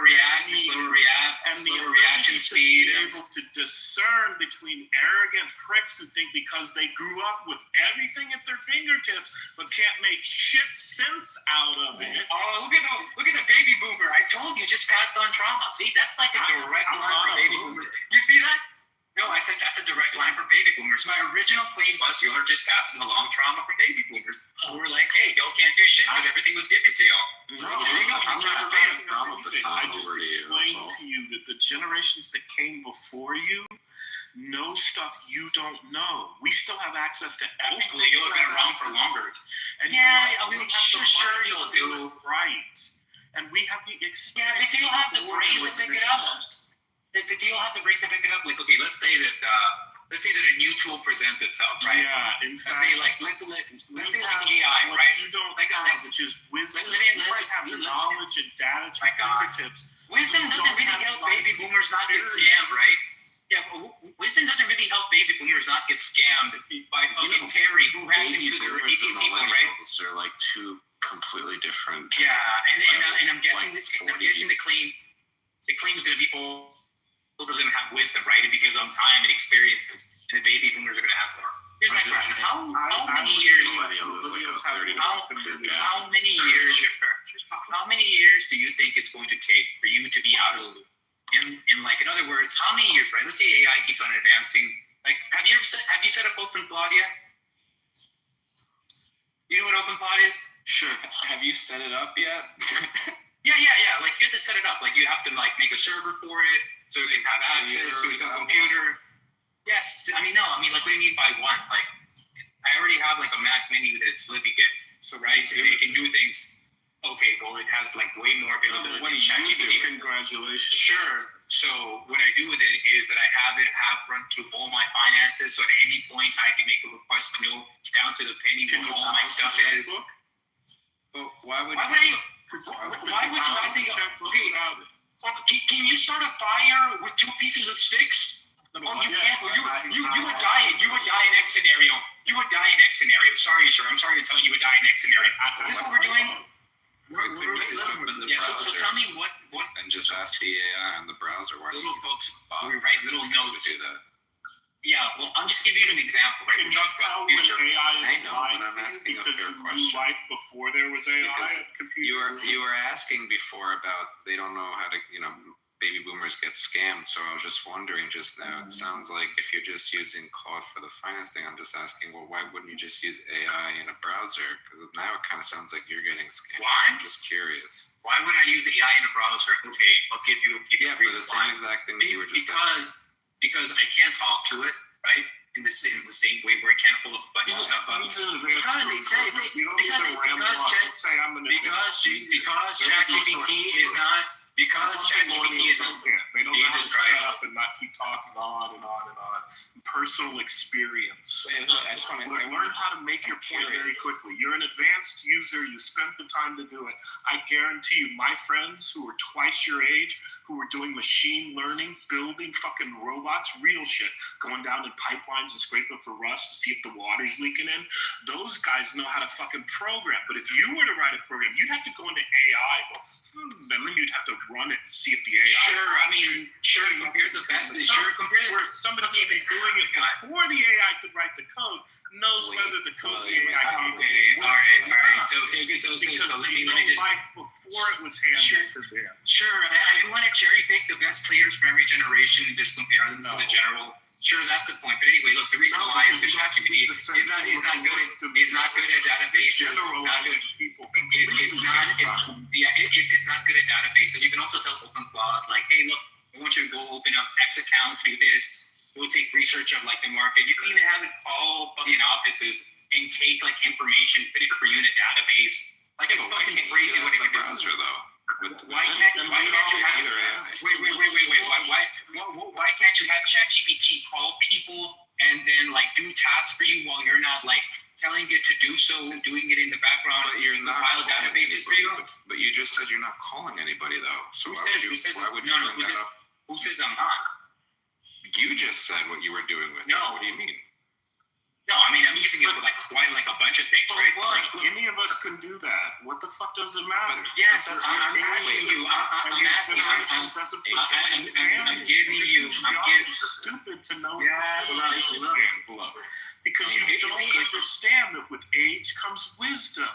reaction speed. Be able to discern between arrogant pricks who think because they grew up with everything at their fingertips but can't make shit sense out of it. Oh, look at the baby boomer. I told you, just passed on trauma. See, that's like a direct line for baby boomers. You see that? No, I said that's a direct line for baby boomers. My original claim was y'all are just passing along trauma for baby boomers. Who were like, hey, y'all can't do shit because everything was given to y'all. I just explained to you that the generations that came before you know stuff you don't know. We still have access to everything. Hopefully, you'll have been around for longer. And sure you'll do. Right. And we have the experience. Yeah, but you'll have the brain to pick it up. But you'll have the brain to pick it up. Like, okay, let's say that a new tool presents itself, right? Yeah, in fact. Let's say like AI, right? You don't have, which is wisdom. You might have the knowledge and data at your fingertips. Wisdom doesn't really help baby boomers not get scammed, right? Yeah, but wisdom doesn't really help baby boomers not get scammed by fucking Terry, who ran into their AT&T phone, right? They're like two completely different. Yeah, and I'm guessing the claim is going to be both of them have wisdom, right? Because on time and experiences, and the baby boomers are going to have more. Here's my question: How many years do you think it's going to take for you to be out of the loop? In other words, how many years, right? Let's say AI keeps on advancing. Like, have you set up OpenPlot yet? You know what OpenPlot is? Sure. Have you set it up yet? Yeah. Like, you have to set it up. Like, you have to make a server for it so it can have access to its own computer. Yes. Like, what do you mean by one? Like, I already have like a Mac Mini with its Libby kit, right? So it can do things. Okay, well, it has like way more availability. What do you do? Congratulations. Sure. So what I do with it is that I have run through all my finances. So at any point, I can make a request to know down to the penny what all my stuff is. But why would you? Why would you? I think. Okay, can you start a fire with 2 pieces of sticks? You would die in X scenario. You would die in X scenario. Sorry, sir. I'm sorry to tell you would die in X scenario. Is this what we're doing? So tell me what. And just ask the AI on the browser. Why little books. We write little notes. Do that. Yeah, well, I'm just giving you an example, right? Can you tell when AI I is know, lying but I'm to you asking a because fair you knew question. life before there was AI Because and computers? you were asking before about they don't know how to, baby boomers get scammed. So I was just wondering just now, it sounds like if you're just using Claude for the finance thing, I'm just asking, well, why wouldn't you just use AI in a browser? Because now it kind of sounds like you're getting scammed. Why? I'm just curious. Why would I use AI in a browser? Okay, I'll give you Yeah, a for reason the same why. exact thing that you were just Because I can't talk to it, right? In the same way where I can't pull up a bunch of stuff up. Because ChatGPT is not. Because ChatGPT is not. They don't know how to shut up and not keep talking on and on and on. Personal experience. I just want to learn how to make your point very quickly. You're an advanced user. You spent the time to do it. I guarantee you, my friends who are twice your age, who are doing machine learning, building fucking robots, real shit, going down in pipelines and scraping for rust to see if the water's leaking in. Those guys know how to fucking program. But if you were to write a program, you'd have to go into AI, and then you'd have to run it and see if the AI. Compare the best. Where somebody even doing it before the AI could write the code knows whether the code the AI came in. All right. So let me just. Life before it was handed to them. Sure, I want to cherry pick the best players from every generation and just compare them to the general. Sure, that's the point. But anyway, look, the reason why is because ChatGPT is not good at databases. It's not good at databases. So you can also tell OpenCloud, like, hey, look, I want you to go open up X account, do this. We'll take research of like the market. You can even have it call fucking offices and take like information, put it for you in a database. Like it's fucking crazy what it can do. Browser though. Why can't you have why can't you have ChatGPT call people and then like do tasks for you while you're not like telling it to do so, doing it in the background? But you're not compile databases for you. But you just said you're not calling anybody though. So why would you bring that up? Who says I'm not? You just said what you were doing with it. What do you mean? No, I mean I'm using it for like a bunch of things, right? Any of us can do that. What the fuck does it matter? Yes, I'm asking you. I'm giving you. Stupid to know. Because you don't understand that with age comes wisdom.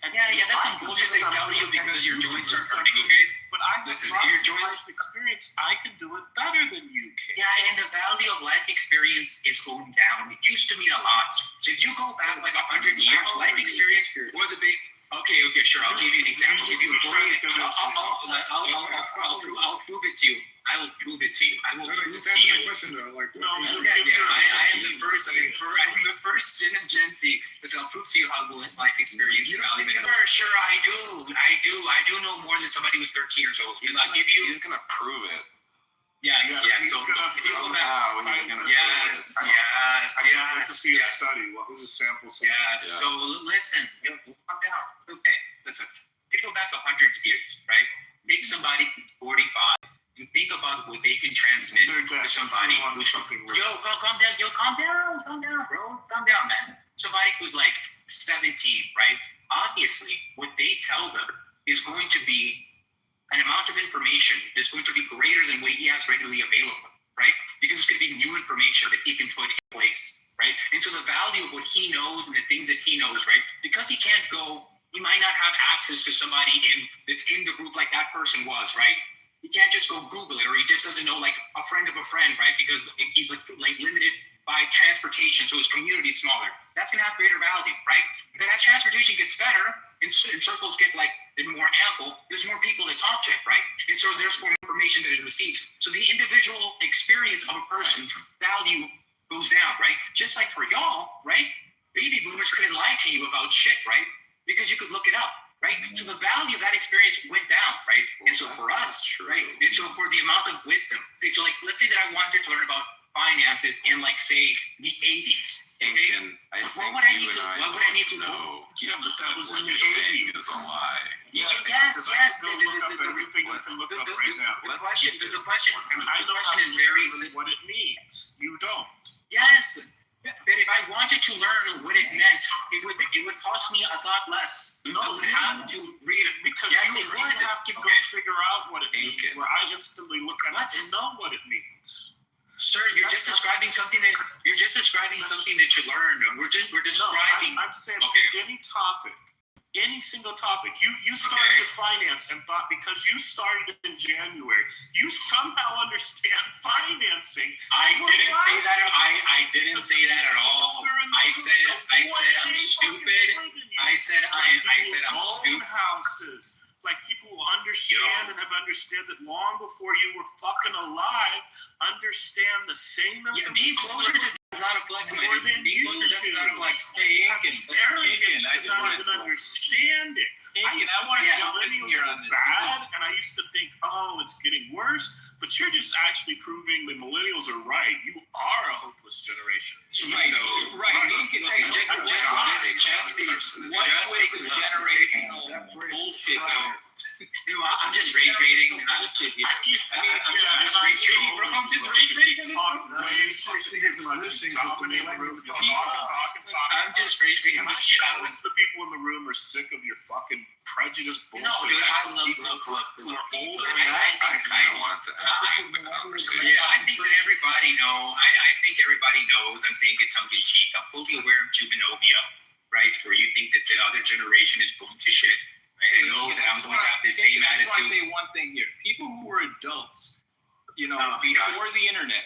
That's some bullshit they tell you because your joints are hurting, okay? But I have life experience. I can do it better than you can. Yeah, and the value of life experience is going down. It used to mean a lot. So if you go back like 100 years, life experience was a big. Okay, sure. I'll give you an example. If you I'll prove it to you. I will prove it to you. I am the first Gen Z. So I'll prove to you how life experience value. Sure, I do know more than somebody who's 13 years old. I'll give you. He's gonna prove it. Yes. So somehow he's gonna yes. To see a study. What was the sample size? Yes. So listen, calm down. Okay, listen. If you go back 100 years, right? Take somebody 45. You think about what they can transmit to somebody who's calm down, bro. Calm down, man. Somebody who's like 17, right? Obviously, what they tell them is going to be an amount of information that's going to be greater than what he has readily available, right? Because it's going to be new information that he can put in place, right? And so the value of what he knows and the things that he knows, right? Because he can't go, he might not have access to somebody that's in the group like that person was, right? He can't just go Google it, or he just doesn't know like a friend of a friend, right? Because he's like limited by transportation, so his community is smaller. That's going to have greater value, right? Then as transportation gets better and circles get like more ample, there's more people to talk to, right? And so there's more information that is received. So the individual experience of a person's value goes down, right? Just like for y'all, right? Baby boomers couldn't lie to you about shit, right? Because you could look it up, right? So the value of that experience went down, right? And so for us, right? And so for the amount of wisdom, okay, so like let's say that I wanted to learn about finances in like say the 80s. Okay? What would I need to know? Yeah, but that was in the 80s. Is a lie. Yes. Look up everything you can look up right now. The question is very simple. What it means. You don't. Yes. But if I wanted to learn what it meant, it would cost me a lot less. No, I would have to read it. Because you would have to go figure out what it means. Where I instantly look at it and know what it means. Sir, you're just describing something that you learned. We're describing. No, I'm saying okay. any topic, any single topic. You started with finance and thought because you started in January, you somehow understand financing. I didn't say that. I didn't say that at all. I said I'm stupid. I said I'm stupid. Houses. Like people who understand and have understood that long before you were fucking alive, understand the same information. Yeah, being closer to not a flex, my dude. Being closer to not a flex. Hey, Incan, I just wanted to understand it. Incan, I want to jump in here on this. Bad, and I used to think, oh, it's getting worse. But you're just actually proving the millennials are right. You are a hopeless generation. Right. Incan, just with the generational bullshit though. No, I'm just rage baiting. I'm just rage baiting, bro. I'm just rage baiting. I'm just rage baiting the shit out of the people in the room are sick of your fucking prejudice bullshit. No, dude, I love people who are older. I kind of want to have the conversation. Yeah, I think that everybody knows. I'm saying it tongue in cheek. I'm fully aware of Juvenovia, right? Where you think that the other generation is boom to shit. I know that I'm going to have the same attitude. I just want to say one thing here. People who were adults, before the internet,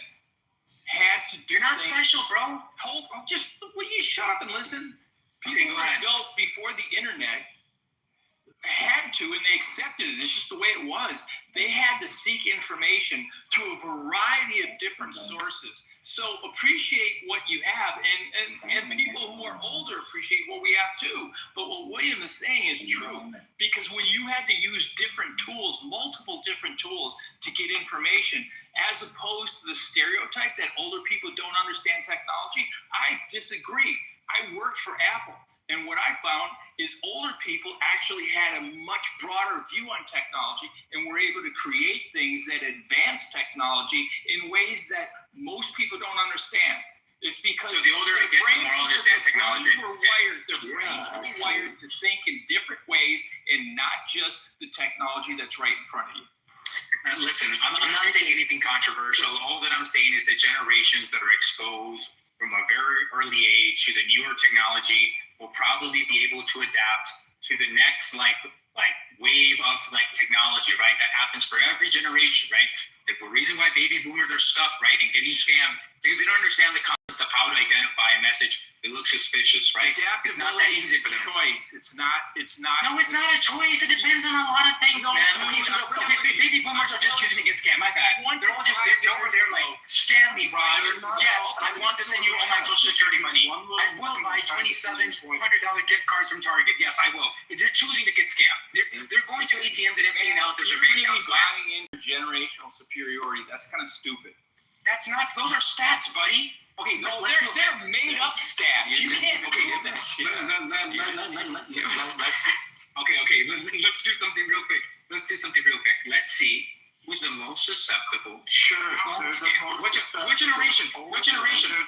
had to. You're not special, bro. Will you shut up and listen? People who were adults before the internet had to, and they accepted it. It's just the way it was. They had to seek information through a variety of different sources. So appreciate what you have, and people who are older appreciate what we have too. But what William is saying is true, because when you had to use different tools, multiple different tools to get information, as opposed to the stereotype that older people don't understand technology, I disagree. I worked for Apple, and what I found is older people actually had a much broader view on technology and were able to create things that advance technology in ways that most people don't understand. It's because the older I get, the more I understand technology. Their brains were wired to think in different ways and not just the technology that's right in front of you. Listen, I'm not saying anything controversial. All that I'm saying is that generations that are exposed from a very early age to the newer technology will probably be able to adapt to the next wave of technology, right? That happens for every generation, right? The reason why baby boomers are stuck, right, and getting scammed, they don't understand the concept of how to identify a message that looks suspicious, right? It's not that easy for them. Choice. It's not. No, it's not a choice. It depends on a lot of things, man. Baby boomers are just choosing to get scammed. My bad. They're all just over there scam me, Raj. Yes, I want to send you all my Social Security money. I will buy $2,700 gift cards from Target. Yes, I will. They're choosing to get scammed. They're going to ATMs and emptying out their bank accounts. Buying into generational superiority. That's kind of stupid. That's not. Those are stats, buddy. Okay, no, they're made up stats. You can't prove that shit. Okay. Let's do something real quick. Let's see who's the most susceptible. Sure. Which generation?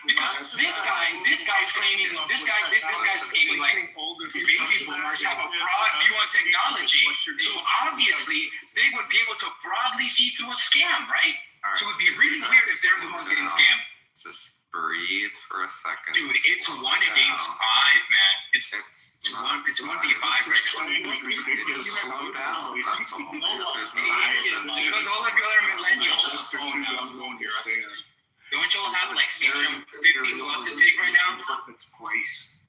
Because this guy's claiming like baby boomers have a broad view on technology. So obviously they would be able to broadly see through a scam, right? So it would be really weird if they're the ones getting scammed. Just breathe for a second. Dude, it's 1 against 5, man. It's 1v5 right now. Slow down. That's all. Because all of you are millennials. Don't y'all have 50 plus to take right now? Its place.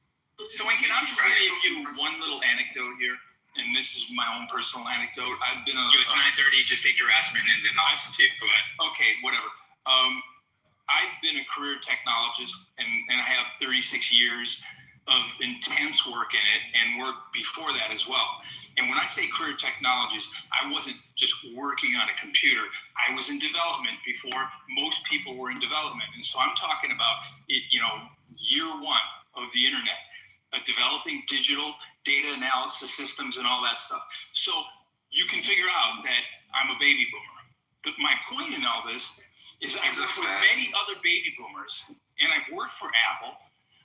So, Incan, I'm just going to give you one little anecdote here. And this is my own personal anecdote. I've been it's 9:30. Just take your aspirin and then I'll listen to you. Go ahead. Okay, whatever. I've been a career technologist, and I have 36 years of intense work in it, and work before that as well. And when I say career technologist, I wasn't just working on a computer. I was in development before most people were in development. And so I'm talking about it, year one of the internet, developing digital data analysis systems and all that stuff. So you can figure out that I'm a baby boomer. But my point in all this is I worked with many other baby boomers, and I've worked for Apple.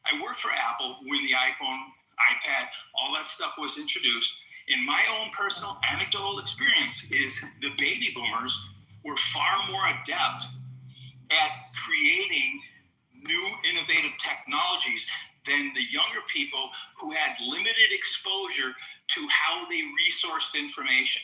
I worked for Apple when the iPhone, iPad, all that stuff was introduced. And my own personal anecdotal experience is the baby boomers were far more adept at creating new innovative technologies than the younger people who had limited exposure to how they resourced information.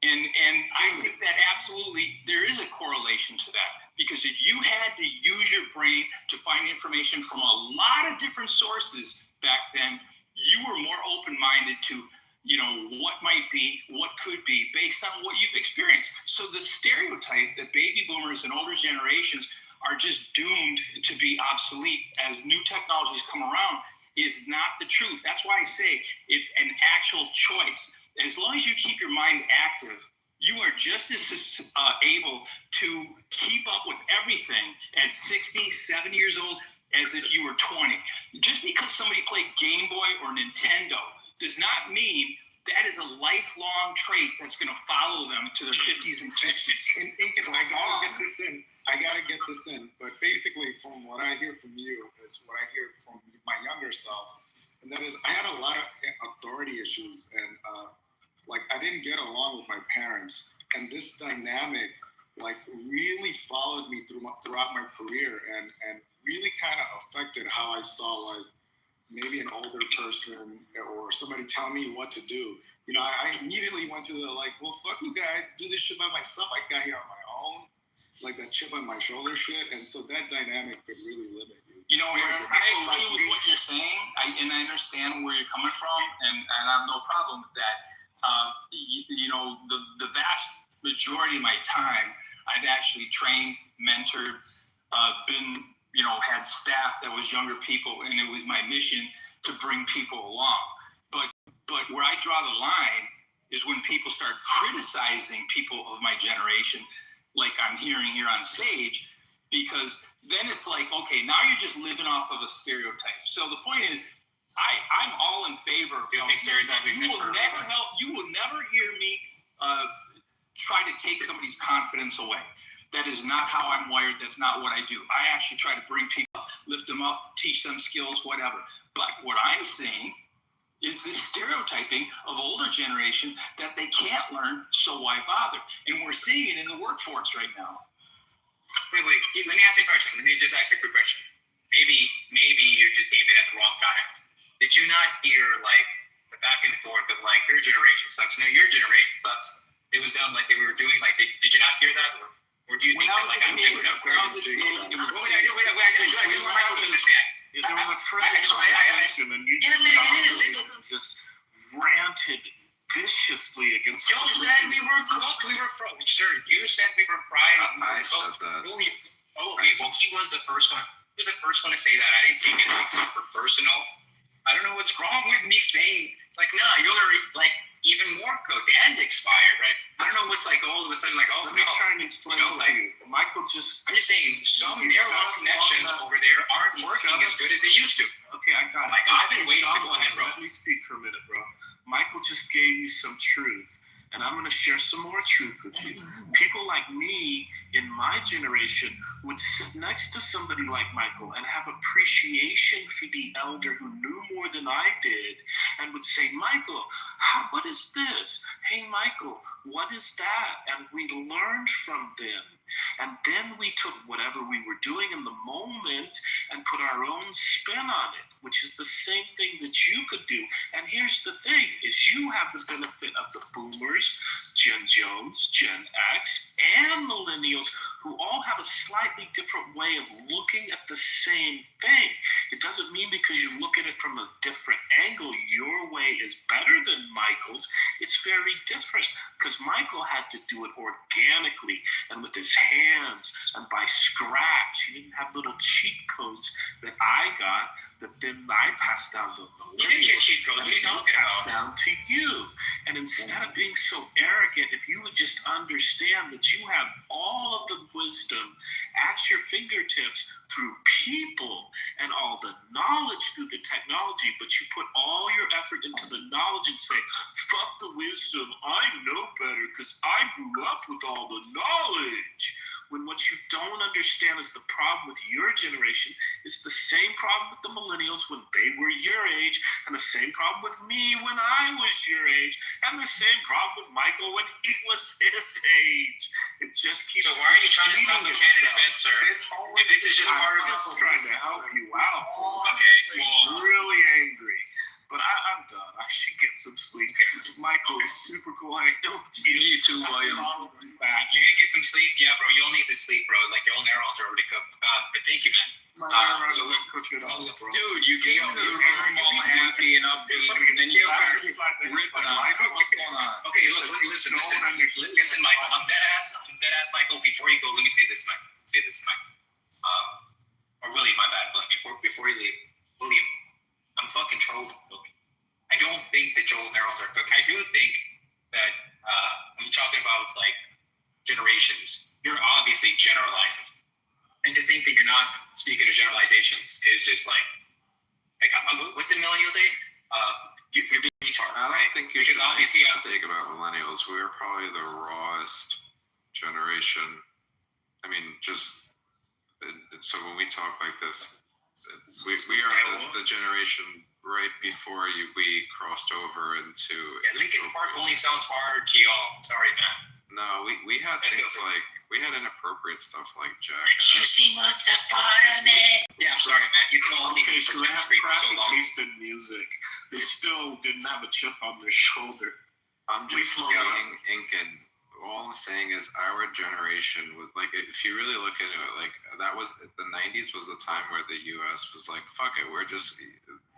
And I think that absolutely there is a correlation to that, because if you had to use your brain to find information from a lot of different sources back then, you were more open-minded to, you know, what might be, what could be, based on what you've experienced. So the stereotype that baby boomers and older generations are just doomed to be obsolete as new technologies come around is not the truth. That's why I say it's an actual choice. As long as you keep your mind active, you are just as able to keep up with everything at 60, 70 years old as if you were 20. Just because somebody played Game Boy or Nintendo does not mean that is a lifelong trait that's going to follow them to their 50s and 60s. And Incan, I gotta get this in. But basically, from what I hear from you is what I hear from my younger self, and that is I had a lot of authority issues, and like I didn't get along with my parents, and this dynamic like really followed me throughout my career, and really kind of affected how I saw like maybe an older person or somebody telling me what to do. You know, I immediately went to the like, well, fuck you guys, do this shit by myself. I got here on my own, like that chip on my shoulder shit, and so that dynamic could really limit you. You know, I agree with what you're saying, and I understand where you're coming from, and I have no problem with that. You know, the vast majority of my time, I've actually trained, mentored, been, you know, had staff that was younger people, and it was my mission to bring people along. But where I draw the line is when people start criticizing people of my generation, like I'm hearing here on stage, because then it's like, okay, now you're just living off of a stereotype. So the point is, I'm all in favor of stereotypes. You will never hear me try to take somebody's confidence away. That is not how I'm wired. That's not what I do. I actually try to bring people up, lift them up, teach them skills, whatever. But what I'm saying is this stereotyping of older generation that they can't learn, so why bother? And we're seeing it in the workforce right now. Wait. Let me ask you a question. Let me just ask you a quick question. Maybe you just gave it at the wrong time. Did you not hear like the back and forth of like your generation sucks? No, your generation sucks. It was done like they were doing. Like, did you not hear that? Or do you think that like I'm doing that? I just want Michael to understand. There was a phrase and you just ranted viciously against. You said we were cooked. Sir, you said we were fried. I said that. Okay, well, he was the first one. He was the first one to say that. I didn't take it like super personal. I don't know what's wrong with me saying like, nah, you're like even more cooked and expired, right? I don't know what's like all of a sudden like, oh, let me try and explain to you. Michael just. I'm just saying some neural connections over there aren't working as good as they used to. Okay, I got it. Like, I've been waiting to go ahead, bro. Let me speak for a minute, bro. Michael just gave you some truth, and I'm going to share some more truth with you. People like me in my generation would sit next to somebody like Michael and have appreciation for the elder who knew more than I did, and would say, Michael, what is this? Hey, Michael, what is that? And we learned from them. And then we took whatever we were doing in the moment and put our own spin on it, which is the same thing that you could do. And here's the thing, is you have the benefit of the boomers, Gen Jones, Gen X, and millennials, who all have a slightly different way of looking at the same thing. It doesn't mean because you look at it from a different angle, your way is better than Michael's. It's very different, because Michael had to do it organically and with his hands and by scratch. He didn't have little cheat codes that I got that then I passed down to millennials. You didn't get cheat codes. What are you talking about? Down to you. And instead of being so arrogant, if you would just understand that you have all of the wisdom at your fingertips through people and all the knowledge through the technology, but you put all your effort into the knowledge and say, fuck the wisdom, I know better because I grew up with all the knowledge. when what you don't understand is the problem with your generation is the same problem with the millennials when they were your age, and the same problem with me when I was your age, and the same problem with Michael when he was his age. It just keeps. So why are you trying to stop the canon event, sir? If this is just part of I'm trying to help you out. Okay, I'm really angry. But I'm done. I should get some sleep. Michael is super cool. I know you too, William. You're gonna get some sleep, yeah, bro. You'll need the sleep, bro. Like your own neurons are already cooked. But thank you, man. Dude, you came to the room all happy and upbeat, and then you started ripping on. What's going on? Okay, look, listen, Michael. I'm dead ass, Michael. Before you go, let me say this, Mike. Or William, my bad. But before you leave, William, I'm fucking trolling. I don't think that Joel neurons are cooked. I do think that when you're talking about like generations, you're obviously generalizing. And to think that you're not speaking of generalizations is just like what the millennials say? You're being retarded, I don't right? think you because should make obviously a mistake about millennials. We are probably the rawest generation. I mean, just so when we talk like this, we are the generation right before we crossed over into. Yeah, Linkin Park only sounds hard to y'all. Sorry, man. No, we had things like we had inappropriate stuff like Jack. You see what's a part of me? Yeah, I'm sorry, man. You can only okay, be so for they have so crappy long. taste in music. They still didn't have a chip on their shoulder. I'm just saying, Incan. All I'm saying is our generation was like, if you really look into it, like that was the 90s was the time where the U.S. was like, fuck it, we're just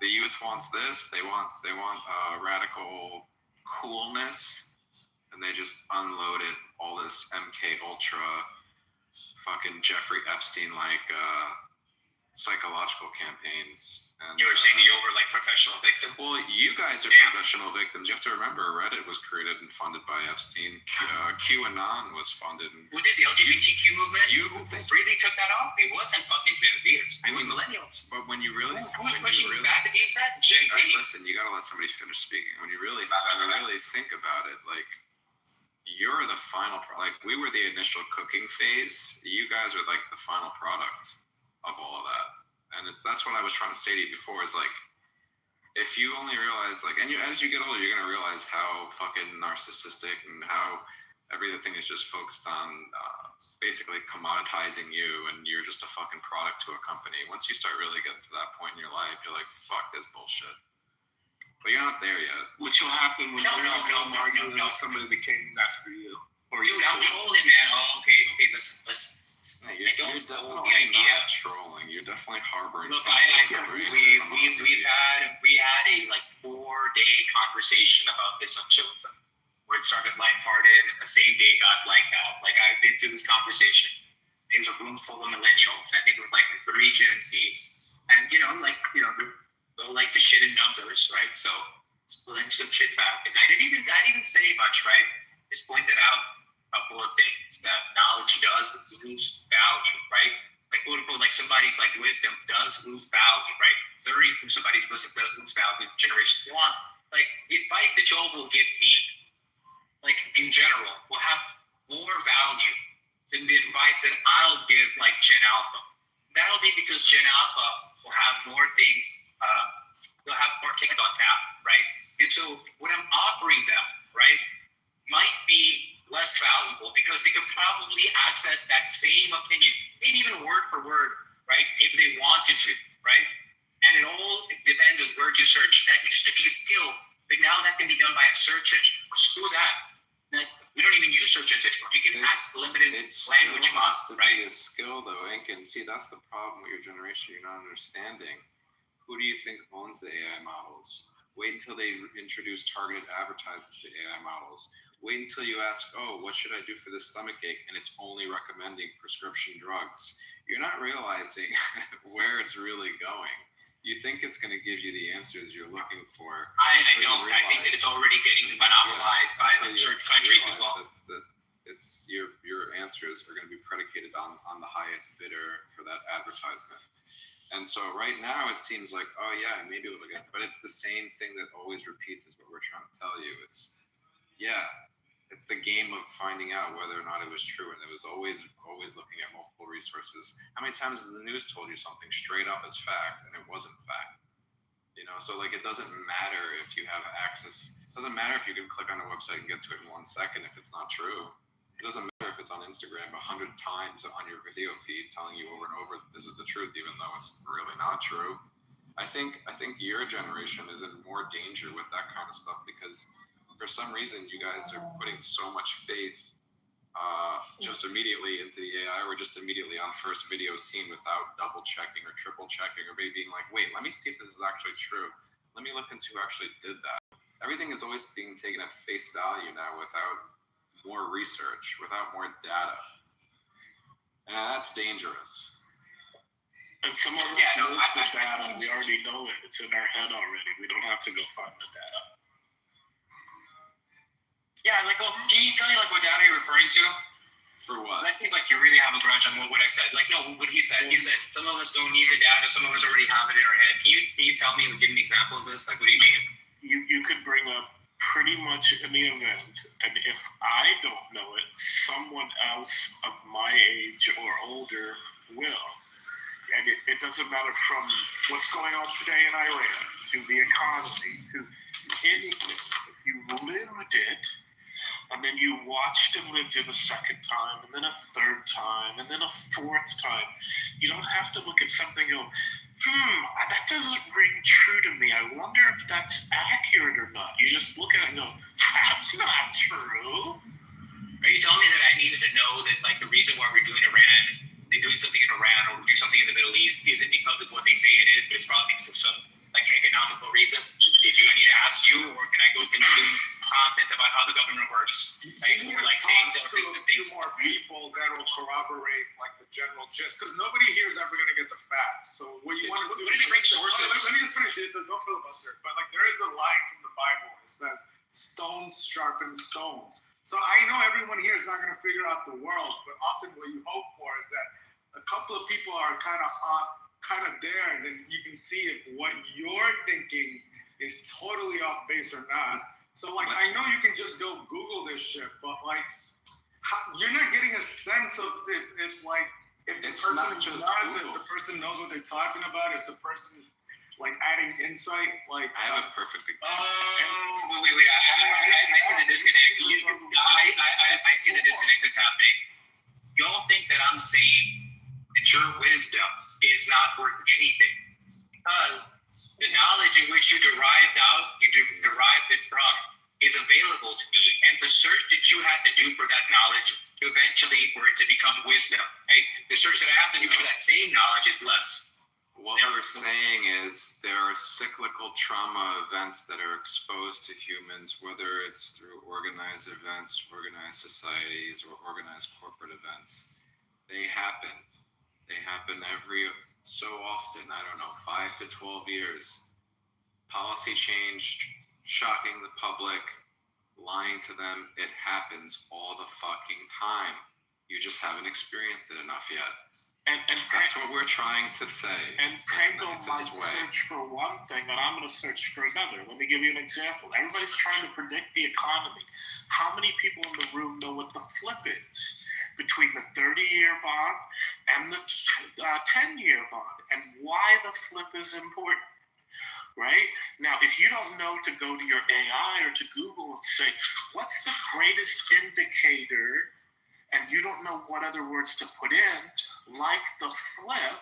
the youth wants this. They want radical coolness, and they just unloaded all this MK Ultra, fucking Jeffrey Epstein like psychological campaigns. And, you were saying you were like professional victims. Well, you guys are professional victims. You have to remember, Reddit was created and funded by Epstein. QAnon was funded. Who did the LGBTQ movement? You really took that off? It wasn't fucking Gen Zers. It was millennials. But when you really, who's pushing back against that? Gen Z. Listen, you gotta let somebody finish speaking. When you really, think about it, like you're the final. Like we were the initial cooking phase. You guys are like the final product of all of that. And that's what I was trying to say to you before is like, if you only realize like, and as you get older, you're going to realize how fucking narcissistic and how everything is just focused on basically commoditizing you and you're just a fucking product to a company. Once you start really getting to that point in your life, you're like, fuck this bullshit. But you're not there yet. Which will happen when you're arguing with somebody that came after you. Or dude, I'm trolling, man. Oh, okay, listen. You're definitely not trolling. You're definitely harboring. Look, we had a like 4-day conversation about this on Chillism, where it started lighthearted, and the same day got like I've been through this conversation. It was a room full of millennials. I think it was like 3 Gen Zs, and they'll like to shit in numbers, right? So splitting some shit back, and I didn't even say much, right? Just pointed out a couple of things that knowledge does lose value, right? Like quote unquote, like somebody's like wisdom does lose value, right? Learning from somebody's wisdom does lose value. Generation 1, like the advice that Joel will give me, like in general, will have more value than the advice that I'll give like Gen Alpha. That'll be because Gen Alpha will have more things, they'll have more kick on tap, right? And so what I'm offering them, right, might be less valuable because they could probably access that same opinion, maybe even word for word, right, if they wanted to, right? And it all depends on where you search. That used to be a skill, but now that can be done by a search engine. Screw that. We don't even use search engine anymore. You can ask limited language models, right? It has to be a skill, though, Ink. And see, that's the problem with your generation. You're not understanding. Who do you think owns the AI models? Wait until they introduce targeted advertising to the AI models. Wait until you ask, oh, what should I do for this stomach ache? And it's only recommending prescription drugs. You're not realizing where it's really going. You think it's going to give you the answers you're looking for. I don't. I think that it's already getting monopolized by the certain countries as well. That it's your answers are going to be predicated on the highest bidder for that advertisement. And so right now it seems like, oh yeah, maybe we'll get, but it's the same thing that always repeats is what we're trying to tell you. It's, yeah, it's the game of finding out whether or not it was true, and it was always looking at multiple resources. How many times has the news told you something straight up as fact and it wasn't fact? So like it doesn't matter if you have access. It doesn't matter if you can click on a website and get to it in 1 second if it's not true. It doesn't matter if it's on Instagram 100 times on your video feed telling you over and over that this is the truth, even though it's really not true. I think your generation is in more danger with that kind of stuff because for some reason you guys are putting so much faith just immediately into the AI, or just immediately on first video seen without double checking or triple checking, or maybe being like, wait, let me see if this is actually true. Let me look into who actually did that. Everything is always being taken at face value now without more research, without more data. And that's dangerous. And some of us know the data, we already know it. It's in our head already. We don't have to go find the data. Yeah, like, can you tell me, like, what data you're referring to? For what? I think, like, you really have a grudge on what I said. Like, no, what he said. He said some of us don't need the data. Some of us already have it in our head. Can you tell me, give me an example of this? Like, what do you mean? You could bring up pretty much any event, and if I don't know it, someone else of my age or older will. And it doesn't matter from what's going on today in Iran to the economy to anything. If you lived it, and then you watched and lived it a second time, and then a third time, and then a fourth time, you don't have to look at something and go, that doesn't ring true to me. I wonder if that's accurate or not. You just look at it and go, that's not true. Are you telling me that I needed to know that, like, the reason why we're doing Iran, they're doing something in Iran or do something in the Middle East, isn't because of what they say it is, but it's probably because of some, like, economical reason? Do I need to ask you, or can I go consume content about how the government works? Or, like, things that are a few more people that will corroborate, like, the general gist, because nobody here is ever going to get the facts. So what you want to do... What do they bring sources? Let me just finish it. Don't filibuster. But, like, there is a line from the Bible that says, stones sharpen stones. So I know everyone here is not going to figure out the world, but often what you hope for is that a couple of people are kind of there, and then you can see if what you're thinking is totally off base or not. So, like, I know you can just go Google this shit, but, like, you're not getting a sense of it. It's like, if the person nods, if the person knows what they're talking about, if the person is, like, adding insight, like... I have a perfect example. Wait. I see the disconnect. I see the disconnect that's happening. Y'all think that I'm saying that your wisdom is not worth anything because the knowledge in which you derived it from is available to me, and the search that you had to do for that knowledge eventually for it to become wisdom, right? The search that I have to do for that same knowledge is less. What we're saying is there are cyclical trauma events that are exposed to humans, whether it's through organized events, organized societies, or organized corporate events. They happen. They happen every so often, 5 to 12 years. Policy change, shocking the public, lying to them, it happens all the fucking time. You just haven't experienced it enough yet. And that's what we're trying to say. And Tango might search for one thing, and I'm going to search for another. Let me give you an example. Everybody's trying to predict the economy. How many people in the room know what the flip is between the 30-year bond and the 10-year bond, and why the flip is important? Right? Now, if you don't know to go to your AI or to Google and say, what's the greatest indicator, and you don't know what other words to put in, like the flip,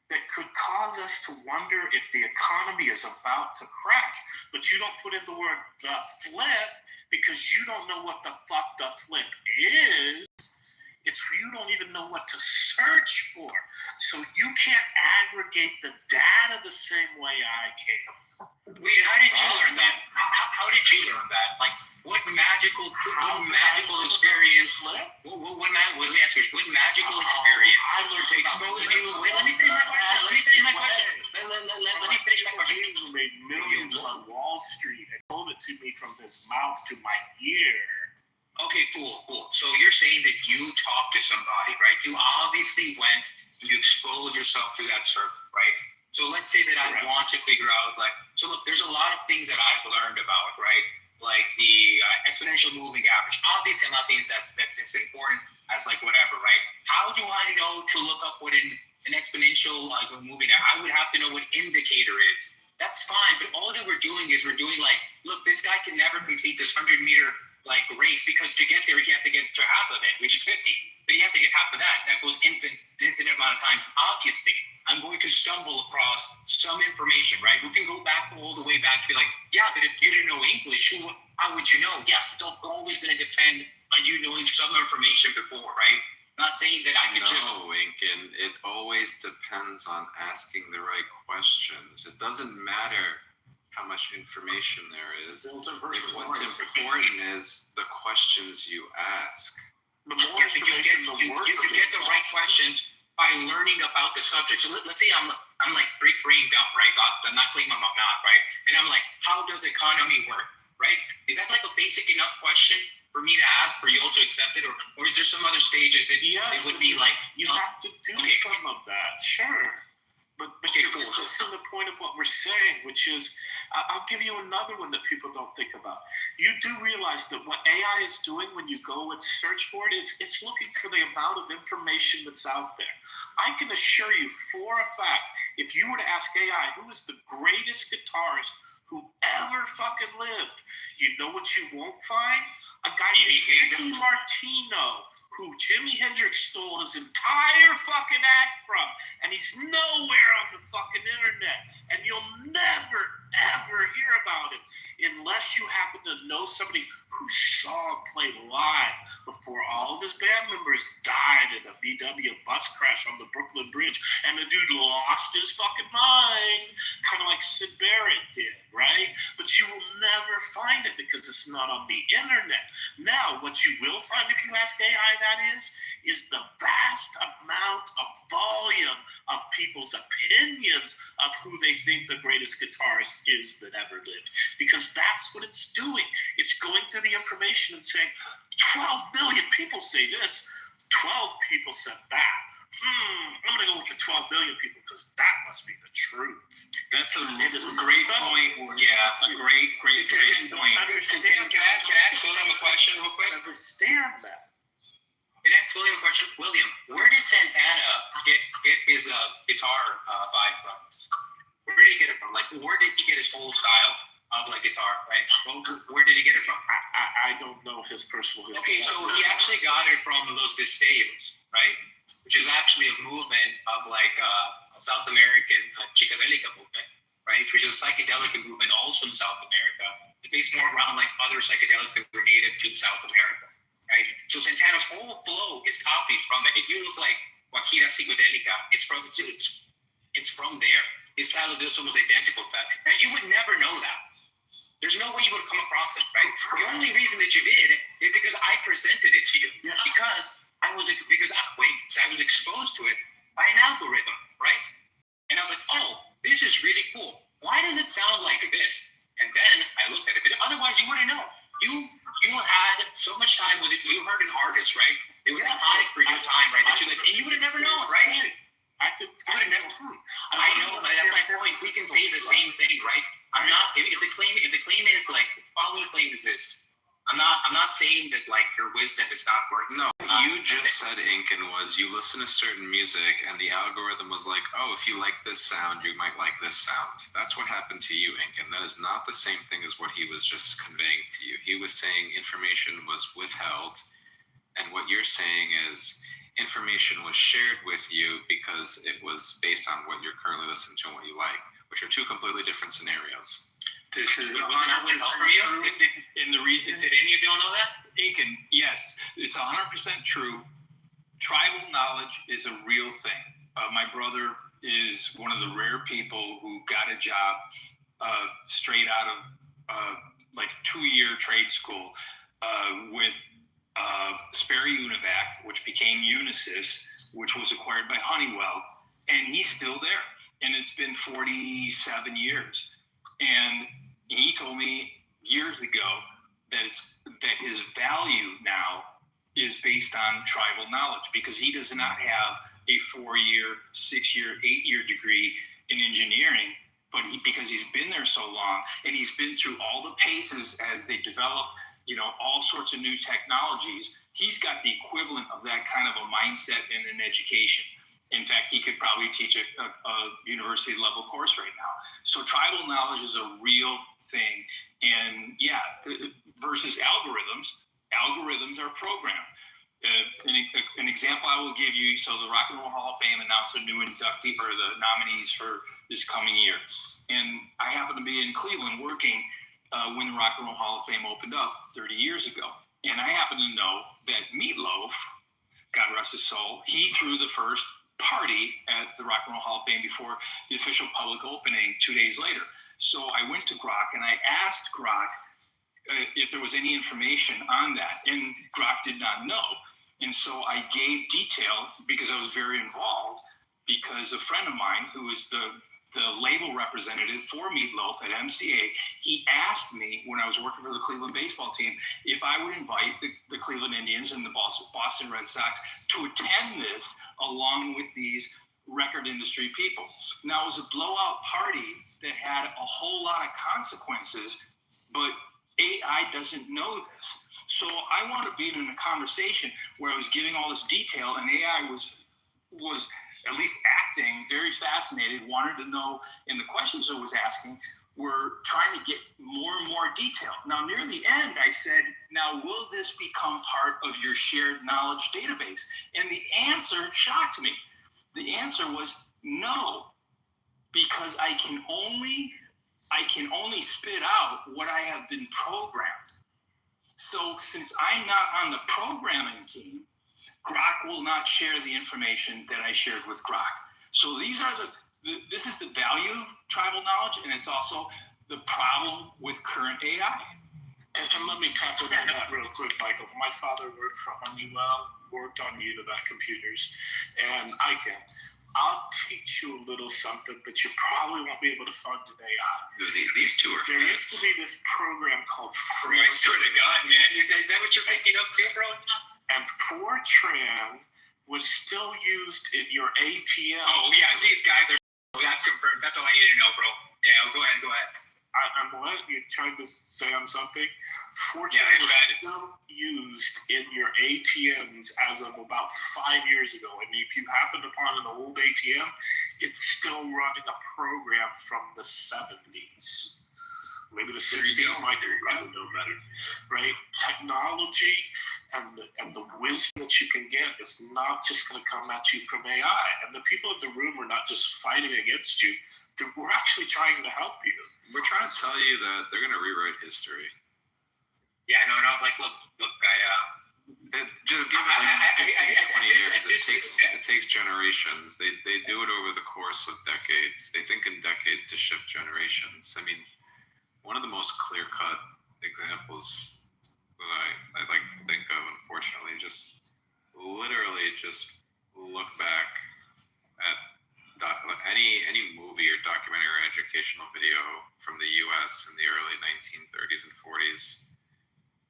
that could cause us to wonder if the economy is about to crash, but you don't put in the word the flip because you don't know what the fuck the flip is. It's you don't even know what to search for. So you can't aggregate the data the same way I can. Wait, how did you learn that? How did you learn that? Like, what magical experience? Let me ask you, what magical experience exposed you? Wait, let me finish my question. Let me finish my question. Who made millions on Wall Street and told it to me from his mouth to my ear. Okay, cool. So you're saying that you talked to somebody, right? You obviously went and you exposed yourself to that server, right? So let's say that I want to figure out, like, so look, there's a lot of things that I've learned about, right? like the exponential moving average. Obviously, I'm not saying that's it's important as like whatever, right? How do I know to look up what an exponential like moving average? I would have to know what indicator is. That's fine, but all that we're doing is we're doing like, look, this guy can never complete this 100-meter like race because to get there he has to get to half of it, which is 50. But you have to get half of that. That goes an infinite amount of times. Obviously, I'm going to stumble across some information, right? We can go back all the way back to be like, yeah, but if you didn't know English, how would you know? Yes, it's always going to depend on you knowing some information before, right? Not saying that I could just. No, Incan, it always depends on asking the right questions. It doesn't matter how much information there is. What's important is the questions you ask. The more information, the worse. You can get the right questions by learning about the subject. So let's say I'm like brain dumb, right? I'm not claiming I'm not, right? And I'm like, how does the economy work, right? Is that like a basic enough question for me to ask for you all to accept it, or is there some other stages that it would be like you have to do some of that, sure. But you're missing the point of what we're saying, which is, I'll give you another one that people don't think about. You do realize that what AI is doing when you go and search for it is it's looking for the amount of information that's out there. I can assure you for a fact, if you were to ask AI, who is the greatest guitarist who ever fucking lived, you know what you won't find? A guy named Ricky Martino, who Jimi Hendrix stole his entire fucking act from, and he's nowhere on the fucking internet, and you'll never, ever hear about him unless you happen to know somebody who saw him play live before all of his band members died in a VW bus crash on the Brooklyn Bridge, and the dude lost his fucking mind, kind of like Sid Barrett did, right? But you will never find it because it's not on the internet. Now, what you will find if you ask AI that is the vast amount of volume of people's opinions of who they think the greatest guitarist is that ever lived. Because that's what it's doing. It's going through the information and saying, 12 billion people say this, 12 people said that. I'm going to go with the 12 billion people because that must be the truth. That's a great point. Yeah, a great point. Can I ask William a question real quick? Understand that. Can I ask William a question? William, where did Santana get his guitar vibe from? Where did he get it from? Like, where did he get his whole style of like guitar, right? Where did he get it from? I don't know his personal history. Okay, so he actually got it from Los Destellos, right? Which is actually a movement of like a South American psychedelic movement, right? Which is a psychedelic movement also in South America. It's based more around like other psychedelics that were native to South America, right? So Santana's whole flow is copied from it. If you look like Guajira Psicodelica, it's from there. His style of this almost identical to that. Now you would never know that. There's no way you would have come across it, right? The only reason that you did is because I presented it to you. Yes. Because I was exposed to it by an algorithm, right? And I was like, oh, this is really cool. Why does it sound like this? And then I looked at it. But otherwise, you wouldn't know. You had so much time with it. You heard an artist, right? It was iconic for your time, right? That you like, and you would have never known, right? I would have never. I know, but that's my point. We can say the same thing, right? I'm not. If the claim is like, following claim is this. I'm not saying that like your wisdom is not worth it. No, you just said, Incan, was you listen to certain music and the algorithm was like, oh, if you like this sound, you might like this sound. That's what happened to you, Incan. That is not the same thing as what he was just conveying to you. He was saying information was withheld, and what you're saying is information was shared with you because it was based on what you're currently listening to and what you like, which are two completely different scenarios. This is was not withheld from you? And the reason, did any of y'all know that? Incan, yes, it's 100% true. Tribal knowledge is a real thing. My brother is one of the rare people who got a job straight out of like 2-year trade school with Sperry Univac, which became Unisys, which was acquired by Honeywell, and he's still there. And it's been 47 years. And he told me years ago that his value now is based on tribal knowledge because he does not have a 4-year, 6-year, 8-year degree in engineering, but because he's been there so long and he's been through all the paces as they develop, all sorts of new technologies, he's got the equivalent of that kind of a mindset in an education. In fact, he could probably teach a university level course right now. So tribal knowledge is a real thing. And versus algorithms are programmed. An example I will give you, so the Rock and Roll Hall of Fame announced a new inductee or the nominees for this coming year. And I happened to be in Cleveland working when the Rock and Roll Hall of Fame opened up 30 years ago. And I happen to know that Meatloaf, God rest his soul, he threw the first party at the Rock and Roll Hall of Fame before the official public opening 2 days later. So I went to Grok and I asked Grok if there was any information on that, and Grok did not know. And so I gave detail because I was very involved, because a friend of mine who is the label representative for Meatloaf at MCA, he asked me when I was working for the Cleveland baseball team if I would invite the Cleveland Indians and the Boston Red Sox to attend this along with these record industry people. Now, it was a blowout party that had a whole lot of consequences, but AI doesn't know this. So I wanted to be in a conversation where I was giving all this detail and AI was at least acting very fascinated, wanted to know, and the questions I was asking were trying to get more and more detail. Now, near the end, I said, now, will this become part of your shared knowledge database? And the answer shocked me. The answer was no, because I can only spit out what I have been programmed. So since I'm not on the programming team, Grok will not share the information that I shared with Grok. So these are this is the value of tribal knowledge, and it's also the problem with current AI. And let me tap into that real quick, Michael. My father worked for Honeywell, worked on Univac computers, and I'll teach you a little something that you probably won't be able to fund in AI. These two are There used to be this program called I swear to God, man. Is that what you're making up too, bro? And Fortran was still used in your ATM. Oh, yeah, these guys are... That's confirmed. That's all I need to know, bro. Yeah, go ahead. I'm what? You're trying to say on something? Fortran was still used in your ATMs as of about 5 years ago. And if you happen upon an old ATM, it's still running a program from the 70s. Maybe the 60s, Mike, you probably know better, right? Technology and the wisdom that you can get is not just going to come at you from AI. And the people in the room are not just fighting against you. We're actually trying to help you. We're trying to tell you that they're going to rewrite history. Yeah, no, like, look, just give it 15, 20 years. It takes generations. They do it over the course of decades. They think in decades to shift generations. I mean, one of the most clear-cut examples that I like to think of, unfortunately, just literally just look back at any movie or documentary or educational video from the U.S. in the early 1930s and 40s.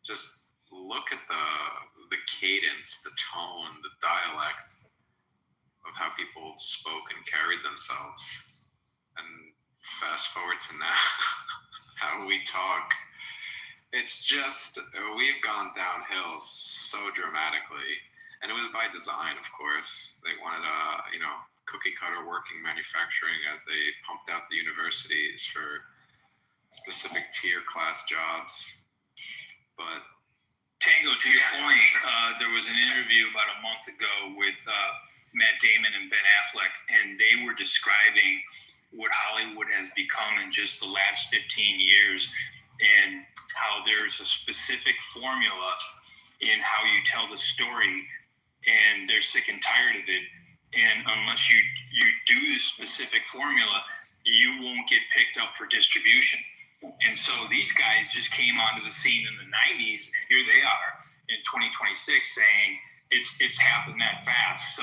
Just look at the cadence, the tone, the dialect of how people spoke and carried themselves, and fast forward to now, how we talk. It's just, we've gone downhill so dramatically, and it was by design, of course. They wanted cookie cutter working manufacturing as they pumped out the universities for specific tier class jobs. But Tango, to your point, there was an interview about a month ago with Matt Damon and Ben Affleck, and they were describing what Hollywood has become in just the last 15 years, and how there's a specific formula in how you tell the story, and they're sick and tired of it. And unless you do this specific formula, you won't get picked up for distribution. And so these guys just came onto the scene in the 90s, and here they are in 2026 saying it's happened that fast. So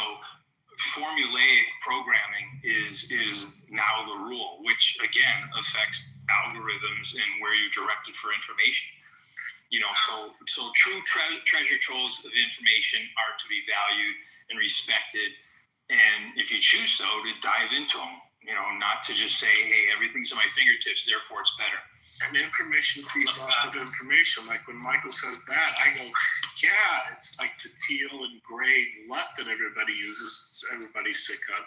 formulaic programming is now the rule, which again affects algorithms and where you're directed for information. So true treasure troves of information are to be valued and respected, and if you choose so, to dive into them. not to just say, hey, everything's at my fingertips, therefore it's better. And information feeds off of information. Like when Michael says that, I go, yeah, it's like the teal and gray LUT that everybody uses, everybody's sick of.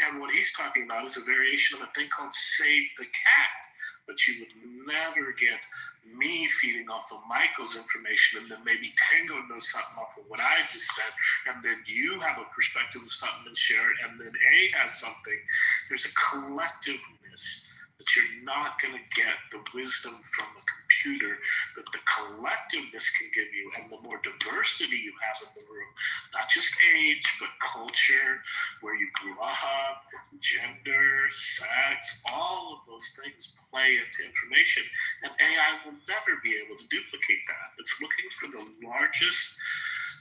And what he's talking about is a variation of a thing called Save the Cat. But you would never get me feeding off of Michael's information, and then maybe Tango knows something off of what I just said, and then you have a perspective of something and share it, and then A has something. There's a collectiveness that you're not going to get the wisdom from the computer that the collectiveness can give you, and the more diversity you have in the room, not just age, but culture, where you grew up, gender, sex, all of those things play into information, and AI will never be able to duplicate that. It's looking for the largest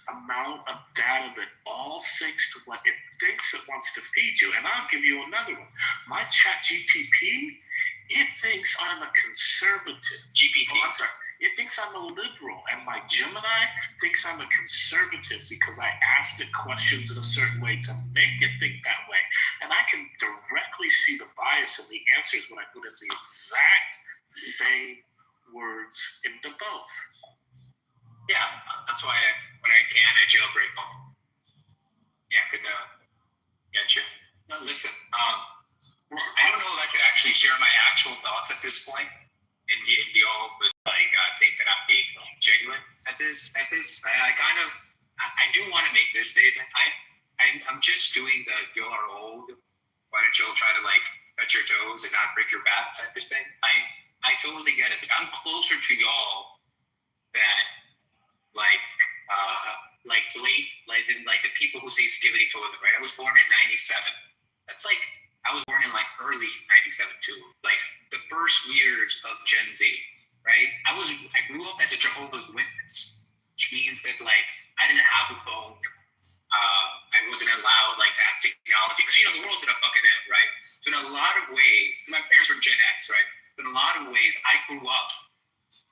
amount of data that all syncs to what it thinks it wants to feed you. And I'll give you another one. My ChatGTP, it thinks I'm a conservative. GPT. Oh, I'm sorry. It thinks I'm a liberal. And my Gemini thinks I'm a conservative because I asked it questions in a certain way to make it think that way. And I can directly see the bias in the answers when I put in the exact same words into both. Yeah, that's why when I can, I jailbreak them. Yeah, could get you. No, listen, I don't know if I could actually share my actual thoughts at this point, and you all would think that I'm being genuine at this. I do want to make this statement. I'm just doing the "you are old, why don't you try to touch your toes and not break your back" type of thing. I totally get it. I'm closer to y'all than the people who say skibbity toilet, right? I was born in 97. That's I was born in early 97 too. The first years of Gen Z, right? I grew up as a Jehovah's Witness, which means that I didn't have a phone. I wasn't allowed to have technology because the world's in a fucking end, right? So in a lot of ways, my parents were Gen X, right? But in a lot of ways, I grew up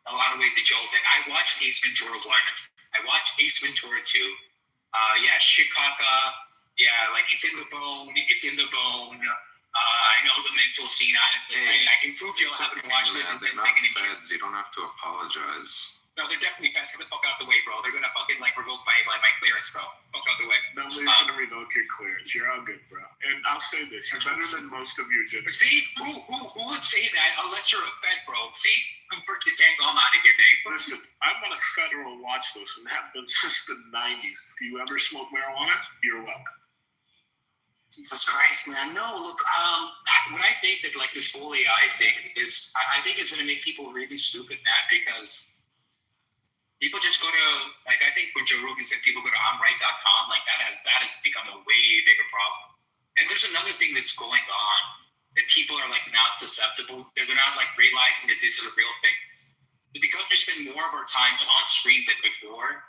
a lot of ways that Joel did. I watched Ace Ventura 1. I watched Ace Ventura 2. Chicago. Yeah, it's in the bone. It's in the bone. I know the mental scene on it. I can prove you'll have to watch this in 10 seconds. Feds. You don't have to apologize. No, they're definitely feds. Get the fuck out the way, bro. They're gonna fucking revoke my clearance, bro. Fuck out the way. Nobody's gonna revoke your clearance. You're all good, bro. And I'll say this: you're better than most of your generation. See, who would say that unless you're a fed, bro? See, I'm freaking tango. I'm out of here, Dave. Listen, I'm on a federal watch list, and that been since the 90s. If you ever smoke marijuana, you're welcome. Jesus Christ, man. No, look, what I think that this whole AI thing is, I think it's going to make people really stupid, man, because people just go to, I think when Joe Rogan said people go to imright.com, that has become a way bigger problem. And there's another thing that's going on that people are not susceptible. They're not realizing that this is a real thing. But because we spend more of our time on screen than before,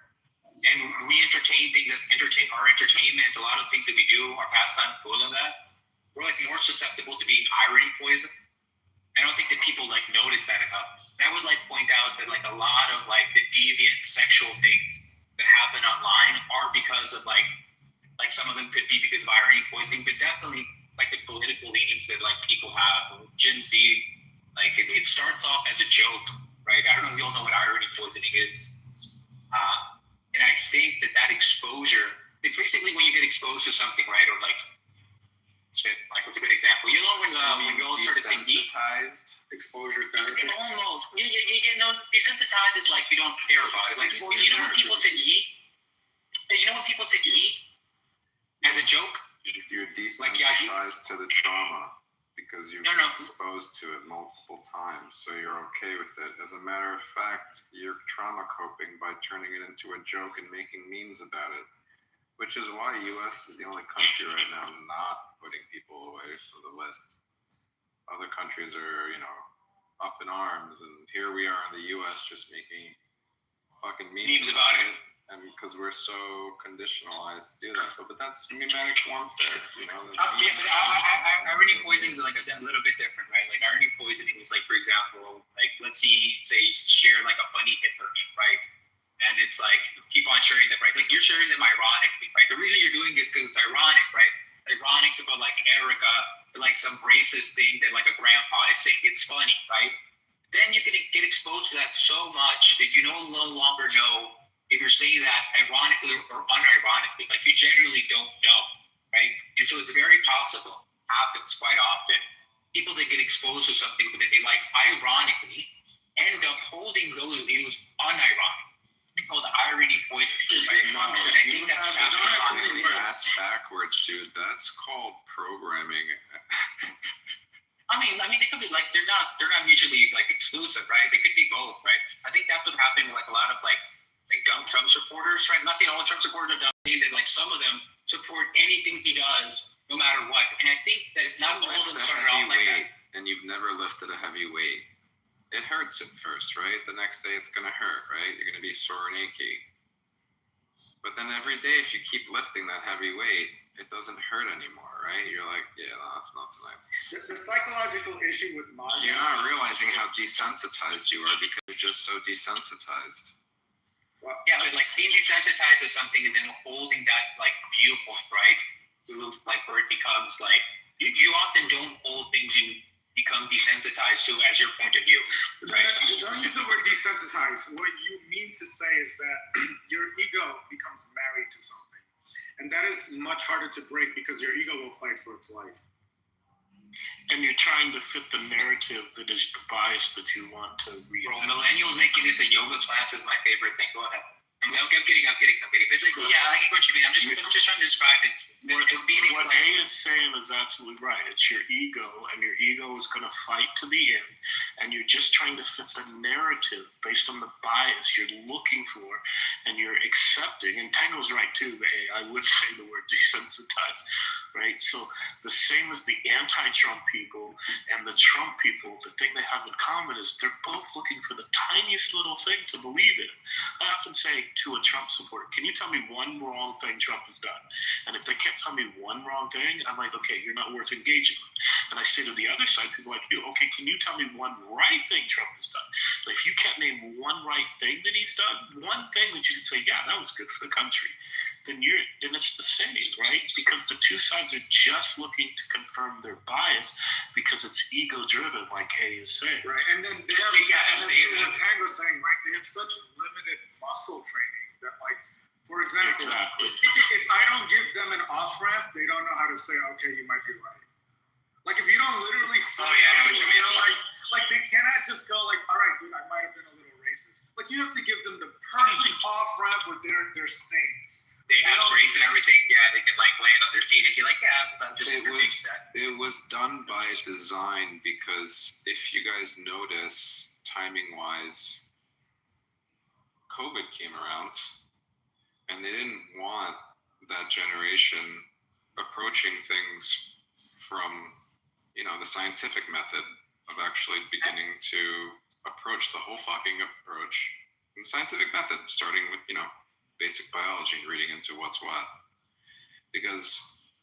and we entertain things as our entertainment, a lot of things that we do, our pastime, all of that, we're more susceptible to being irony poisoned. I don't think that people notice that enough. And I would point out that a lot of the deviant sexual things that happen online are because of some of them could be because of irony poisoning, but definitely the political leanings that people have. Gen Z, it starts off as a joke, right? I don't know if you all know what irony poisoning is. And I think that exposure, it's basically when you get exposed to something, right? Or what's a good example? You know when you all started saying geek? Exposure therapy. Almost. Desensitized is you don't care about it. You know when people say geek? You know when people say geek as a joke? You're desensitized to the trauma because you've been exposed to it multiple times, so you're okay with it. As a matter of fact, you're trauma coping by turning it into a joke and making memes about it, which is why U.S. is the only country right now not putting people away from the list. Other countries are, up in arms, and here we are in the U.S. just making fucking memes about it. And because we're so conditionalized to do that, but that's mimetic warfare, Yeah, but irony poisoning is a little bit different, right? Irony poisoning is for example, let's say you share a funny Hitler meme, right? And it's keep on sharing that, right? You're sharing them ironically, right? The reason you're doing this is because it's ironic, right? Ironic to go Erica like some racist thing that like a grandpa is saying. It's funny, right? Then you're gonna get exposed to that so much that you no longer know if you're saying that ironically or unironically. Like you generally don't know, right? And so it's very possible, happens quite often. People that get exposed to something that they like ironically end up holding those views unironic. It's called irony poisoning, right? No, And I think that's happening ass backwards, dude. That's called programming. I mean, they could be like they're not mutually like exclusive, right? They could be both, right? I think that's what happened with like a lot of like dumb Trump supporters, right? I'm not saying all Trump supporters are dumb, saying that like some of them support anything he does, no matter what. And I think that not all of them started off like that. And you've never lifted a heavy weight. It hurts at first, right? The next day it's gonna hurt, right? You're gonna be sore and achy. But then every day, if you keep lifting that heavy weight, it doesn't hurt anymore, right? You're like, yeah, no, that's not tonight. The psychological issue with MAGA. You're not realizing how desensitized you are because you're just so desensitized. Well, yeah, but like being desensitized to something and then holding that like viewpoint, right? Like where it becomes like you often don't hold things you become desensitized to as your point of view. Right? Don't use the word desensitized. What you mean to say is that your ego becomes married to something. And that is much harder to break because your ego will fight for its life. And you're trying to fit the narrative that is the bias that you want to read. Bro, millennials making this a yoga class is my favorite thing. Go ahead. I'm kidding. It's like, yeah, I get what you mean. I'm just trying to describe it. What A is saying is absolutely right. It's your ego, and your ego is going to fight to the end, and you're just trying to fit the narrative based on the bias you're looking for, and you're accepting. And Tango's right too. I would say the word desensitized, right? So the same as the anti-Trump people and the Trump people, the thing they have in common is they're both looking for the tiniest little thing to believe in. I often say to a Trump supporter, can you tell me one wrong thing Trump has done? And if they can't tell me one wrong thing, I'm like, okay, you're not worth engaging with. And I say to the other side, people like you, okay, can you tell me one right thing Trump has done? But if you can't name one right thing that he's done, one thing that you can say, yeah, that was good for the country, then it's the same, right? Because the two sides are just looking to confirm their bias because it's ego driven, like A is saying. Right, and then they have, what Tango's saying, right? They have such limited muscle training that, like, for example, if I don't give them an off ramp, they don't know how to say, okay, you might be right. Like if you don't literally, like they cannot just go like, all right, dude, I might have been a little racist. Like you have to give them the perfect off ramp with their saints. They have grace and everything. Yeah, they can like land on their feet and be like, yeah, I'm just It was done by design because if you guys notice, timing wise, COVID came around and they didn't want that generation approaching things from, the scientific method of actually beginning to approach the whole fucking approach. The scientific method, starting with, basic biology and reading into what's what. Because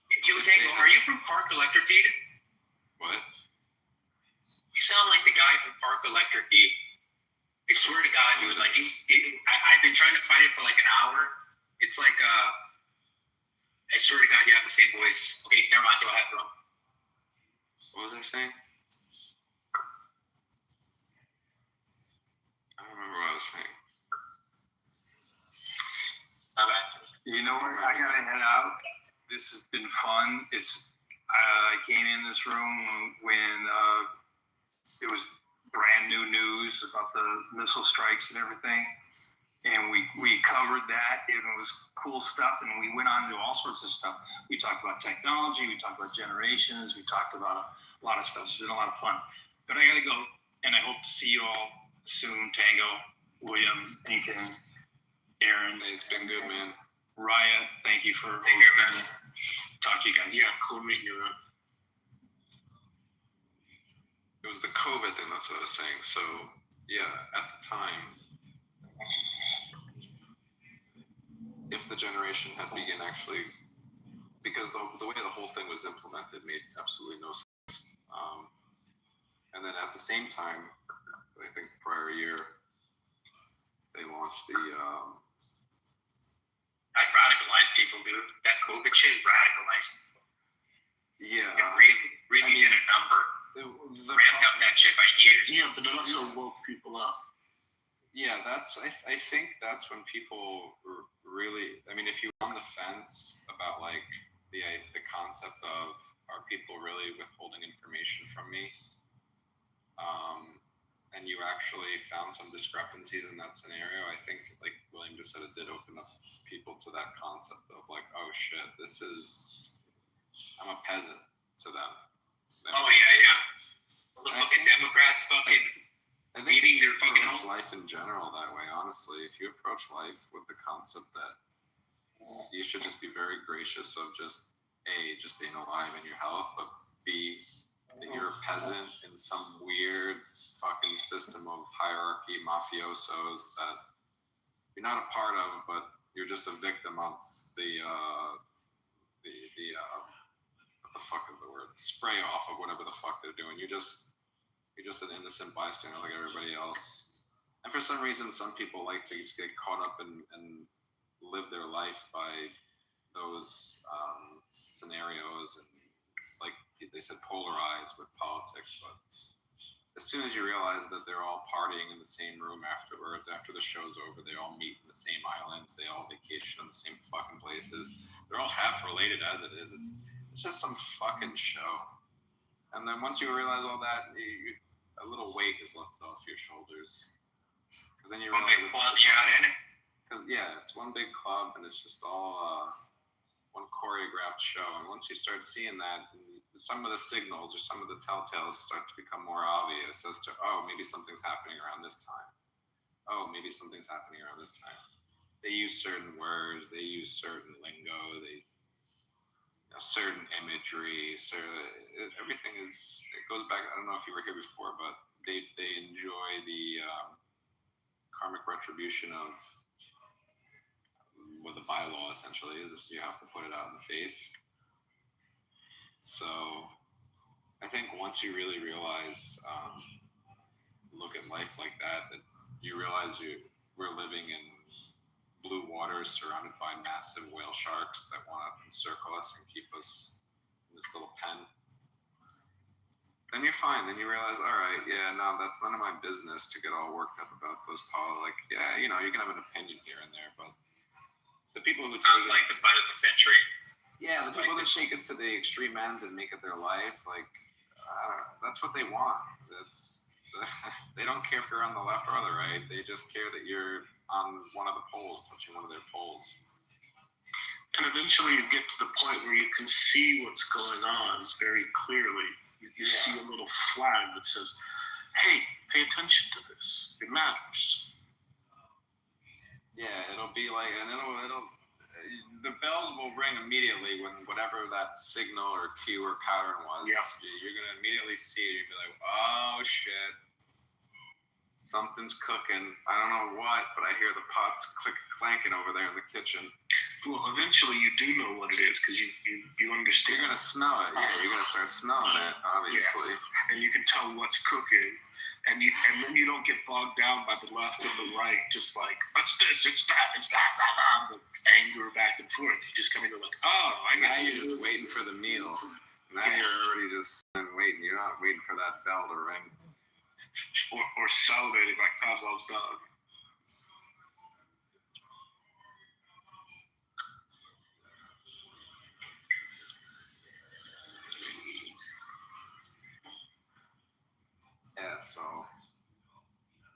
are you from Park Electric, dude? What? You sound like the guy from Park Electric, dude. I swear to God, dude. Like, I've been trying to find it for like an hour. It's like, I swear to God, you have the same voice. Okay, never mind. Go ahead, bro. What was I saying? I don't remember what I was saying. You know what? I gotta head out. This has been fun. I came in this room when it was brand new news about the missile strikes and everything, and we covered that. And it was cool stuff, and we went on to all sorts of stuff. We talked about technology. We talked about generations. We talked about a lot of stuff. It's been a lot of fun. But I gotta go, and I hope to see you all soon. Tango, William, Lincoln, Aaron. It's been good, man. Raya, thank you for hosting. Talk to you guys. Yeah, cool meeting you, man. It was the COVID thing, that's what I was saying. So, yeah, at the time, if the generation had begun actually, because the way the whole thing was implemented made absolutely no sense. And then at the same time, I think the prior year, they launched the... That radicalized people, dude. That COVID shit radicalized people. Yeah. It really did a number. Ramped up that shit by years. Yeah, but it also woke people up. Yeah, I think that's when people really. I mean, if you're on the fence about like the concept of are people really withholding information from me, and you actually found some discrepancies in that scenario, I think, like William just said, it did open up people to that concept of like, oh shit, I'm a peasant to them. Oh yeah. The fucking Democrats fucking leaving their fucking home. Life in general that way, honestly. If you approach life with the concept that you should just be very gracious of just A, just being alive in your health, but B, that you're a peasant in some weird fucking system of hierarchy, mafiosos that you're not a part of, but you're just a victim of the what the fuck is the word? Spray off of whatever the fuck they're doing. You're just an innocent bystander like everybody else. And for some reason, some people like to just get caught up and live their life by those scenarios and, like they said, polarized with politics. But as soon as you realize that they're all partying in the same room afterwards, after the show's over, they all meet in the same islands, they all vacation in the same fucking places. They're all half related as it is. It's just some fucking show. And then once you realize all that, a little weight is lifted off your shoulders. Because then you realize it's one big club and it's just all one choreographed show. And once you start seeing that, some of the signals or some of the telltales start to become more obvious as to, oh, maybe something's happening around this time. Oh, maybe something's happening around this time. They use certain words, they use certain lingo, certain imagery, everything it goes back. I don't know if you were here before, but they enjoy the karmic retribution of what the bylaw essentially is you have to put it out in the face. So I think once you really realize, look at life like that you realize we're living in blue waters surrounded by massive whale sharks that want to encircle us and keep us in this little pen. Then you're fine. Then you realize, all right, yeah, no, that's none of my business to get all worked up about those politics. Yeah, you can have an opinion here and there, but the people who take it, like the fight of the century. Yeah, the people that take it to the extreme ends and make it their life, like that's what they want. They don't care if you're on the left or the right. They just care that you're on one of the poles, touching one of their poles. And eventually you get to the point where you can see what's going on very clearly. You see a little flag that says, hey, pay attention to this. It matters. Yeah, it'll be like, and the bells will ring immediately when whatever that signal or cue or pattern was. Yeah. You're going to immediately see it. You'll be like, oh, shit. Something's cooking. I don't know what, but I hear the pots clanking over there in the kitchen. Well, eventually you do know what it is because you understand. You're going to smell it. Yeah, you're going to start smelling it, obviously. Yeah. And you can tell what's cooking. And then you don't get bogged down by the left and the right, just like, it's this, it's that, blah, blah, the anger back and forth. You just kind of go like, oh, I got you. Now you're just waiting for the meal. Now you're already just waiting. You're not waiting for that bell to ring. Or salivating like Pavlov's dog. Yeah, so,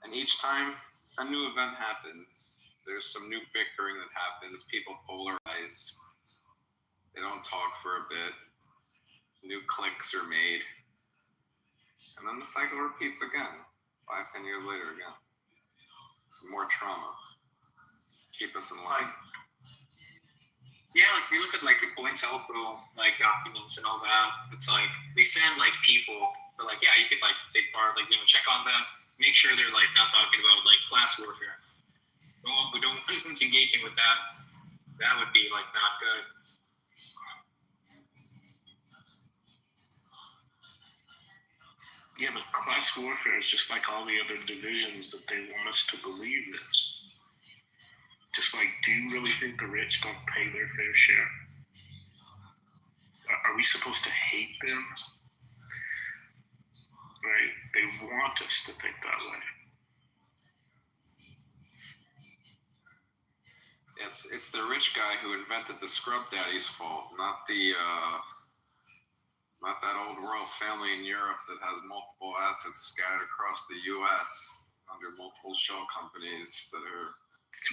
and each time a new event happens, there's some new bickering that happens, people polarize, they don't talk for a bit, new cliques are made, and then the cycle repeats again, 5-10 years later again. Some more trauma. Keep us in line. Yeah, like if you look at like the COINTELPRO like documents and all that, it's like they send like people. They're like, yeah, you could like take part, like check on them, make sure they're like not talking about like class warfare. Don't engaging with that. That would be like not good. Yeah, but class warfare is just like all the other divisions that they want us to believe in. Just like, do you really think the rich don't pay their fair share? Are we we supposed to hate them? Right? They want us to think that way. It's the rich guy who invented the scrub daddy's fault, not that old royal family in Europe that has multiple assets scattered across the U.S. under multiple shell companies that are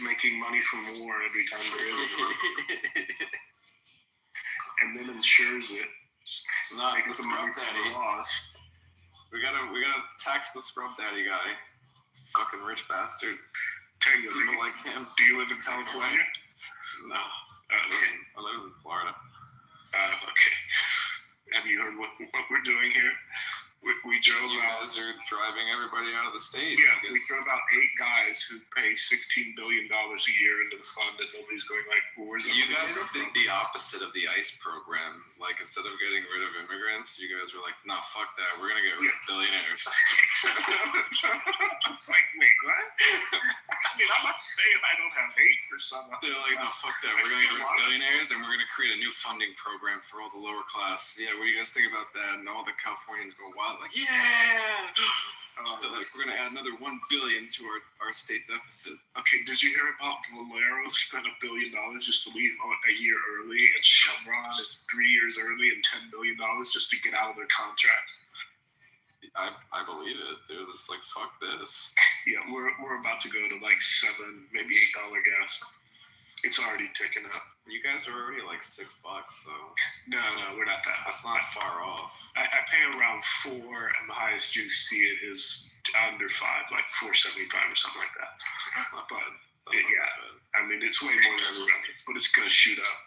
making money from war every time there is one. And then insures it. Not Making the some money scrub from daddy. the loss. We gotta tax the scrub daddy guy. Fucking rich bastard. Tango, People like him. Do you live in California? No. Okay. I live in Florida. Okay. Have you heard what we're doing here? We drove You out. guys are driving everybody out of the state. Yeah, we drove out 8 guys who pay $16 billion a year into the fund that nobody's going like, well, where's the You money guys come did from? the opposite of the ICE program. Like, instead of getting rid of immigrants, you guys were like, nah, fuck that. We're going to get rid of billionaires. It's like, wait, what? I mean, I'm not saying I don't have hate for someone. They're like, no, fuck that. We're going to get rid of billionaires, and we're going to create a new funding program for all the lower class. Yeah, what do you guys think about that? And all the Californians go wild. Like, yeah! So, like, we're going to add another $1 billion to our state deficit. Okay, did you hear about Valero spent $1 billion just to leave a year early, and Chevron is 3 years early and $10 billion just to get out of their contracts? I believe it. They're just like, fuck this. Yeah, we're about to go to like $7, maybe $8 gas. It's already ticking up. You guys are already like $6, so no, we're not that. That's not far off. I pay around 4, and the highest you see it is under 5, like 4.75 or something like that. That's not bad. I mean, it's way more than everything, but it's gonna shoot up.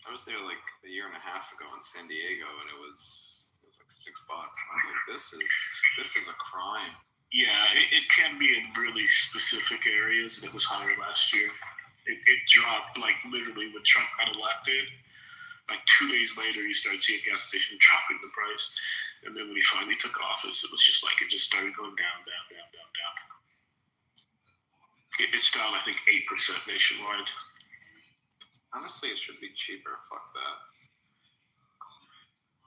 I was there like a year and a half ago in San Diego, and it was like $6. I'm like, this is a crime. Yeah, it can be in really specific areas, and it was higher last year. It dropped like literally when Trump got elected. Like 2 days later, you started seeing gas stations dropping the price, and then when he finally took office, it was just like it just started going down. It's down, I think, 8% nationwide. Honestly, it should be cheaper. Fuck that.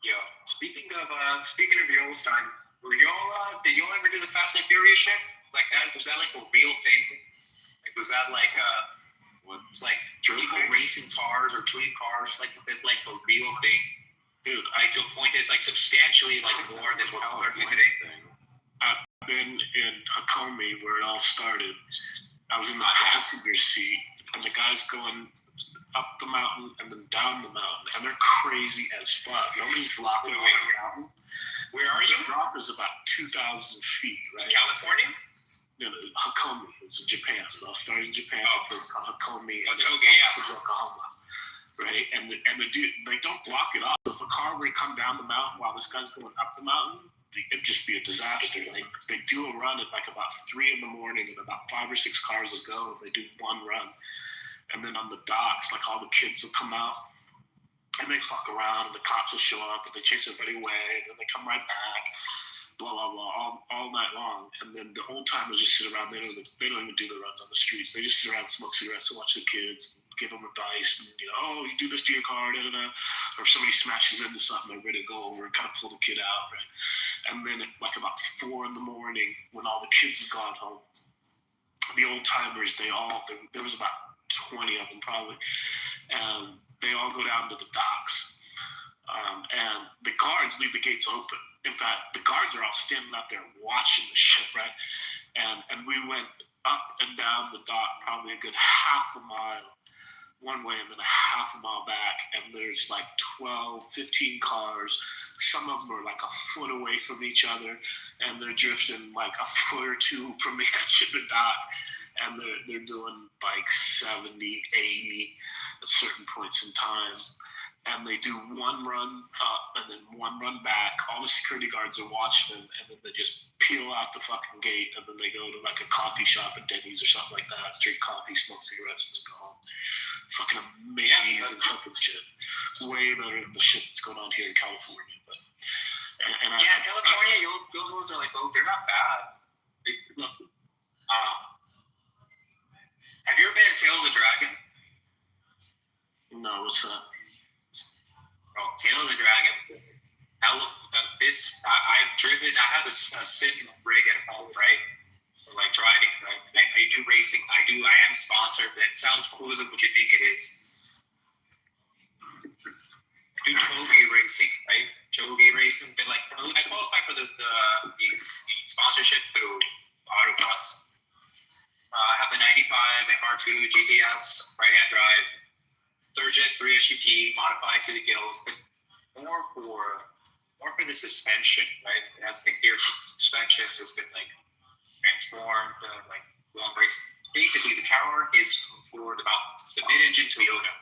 Yo, speaking of the old time, did y'all ever do the Fast and Furious shit? Like that? Was that like a real thing? Like, was that like what was like people racing cars or tuning cars like a real thing? Dude, like to a point that's like substantially like more than what we're doing today. I've been in Hakomi where it all started. I was in the passenger seat, and the guy's going up the mountain and then down the mountain, and they're crazy as fuck. Nobody's blocking away the mountain. Where are you? The drop is about 2,000 feet, right? California? No, Hakomi. It's in Japan. It all started in Japan. It's called Hakomi. Yokohama. Right? And the dude, they don't block it off. If a car were to come down the mountain while this guy's going up the mountain, it'd just be a disaster. They do a run at like about 3 in the morning, and about 5 or 6 cars will go. They do one run. And then on the docks, like all the kids will come out and they fuck around, and the cops will show up, and they chase everybody away, and then they come right back, blah, blah, blah, all night long. And then the old timers just sit around. They don't even do the runs on the streets. They just sit around, smoke cigarettes, and watch the kids, give them advice, and, oh, you do this to your car, da-da-da. Or if somebody smashes into something, they're ready to go over and kind of pull the kid out, right? And then at like about 4 in the morning, when all the kids have gone home, the old timers, there was about 20 of them probably, and they all go down to the docks, and the guards leave the gates open. In fact, the guards are all standing out there watching the shit, right? And we went up and down the dock probably a good half a mile one way and then a half a mile back, and there's like 12, 15 cars. Some of them are like a foot away from each other, and they're drifting like a foot or 2 from the edge of the dock. And they're doing like 70, 80 at certain points in time. And they do one run up and then one run back. All the security guards are watching them, and then they just peel out the fucking gate, and then they go to like a coffee shop at Denny's or something like that, drink coffee, smoke cigarettes, and then go home. Fucking amazing fucking shit. Way better than the shit that's going on here in California. But California, those roads are like, they're not bad. Look, have you ever been to Tail of the Dragon? No, what's that? Bro, Tail of the Dragon. I've driven. I have a sim rig at home, right? For like driving, right? I do racing. I am sponsored. That sounds cooler than what you think it is. I do Jogi racing, right? Jogi racing. But like, I qualify for the sponsorship through Autocross. I have a 95 FR2 GTS right-hand drive, third gen 3 SUT modified to the gills, but more for the suspension, right? It has the gear suspension has been like transformed, like well embraced. Basically, the power is for it's a mid-engine Toyota,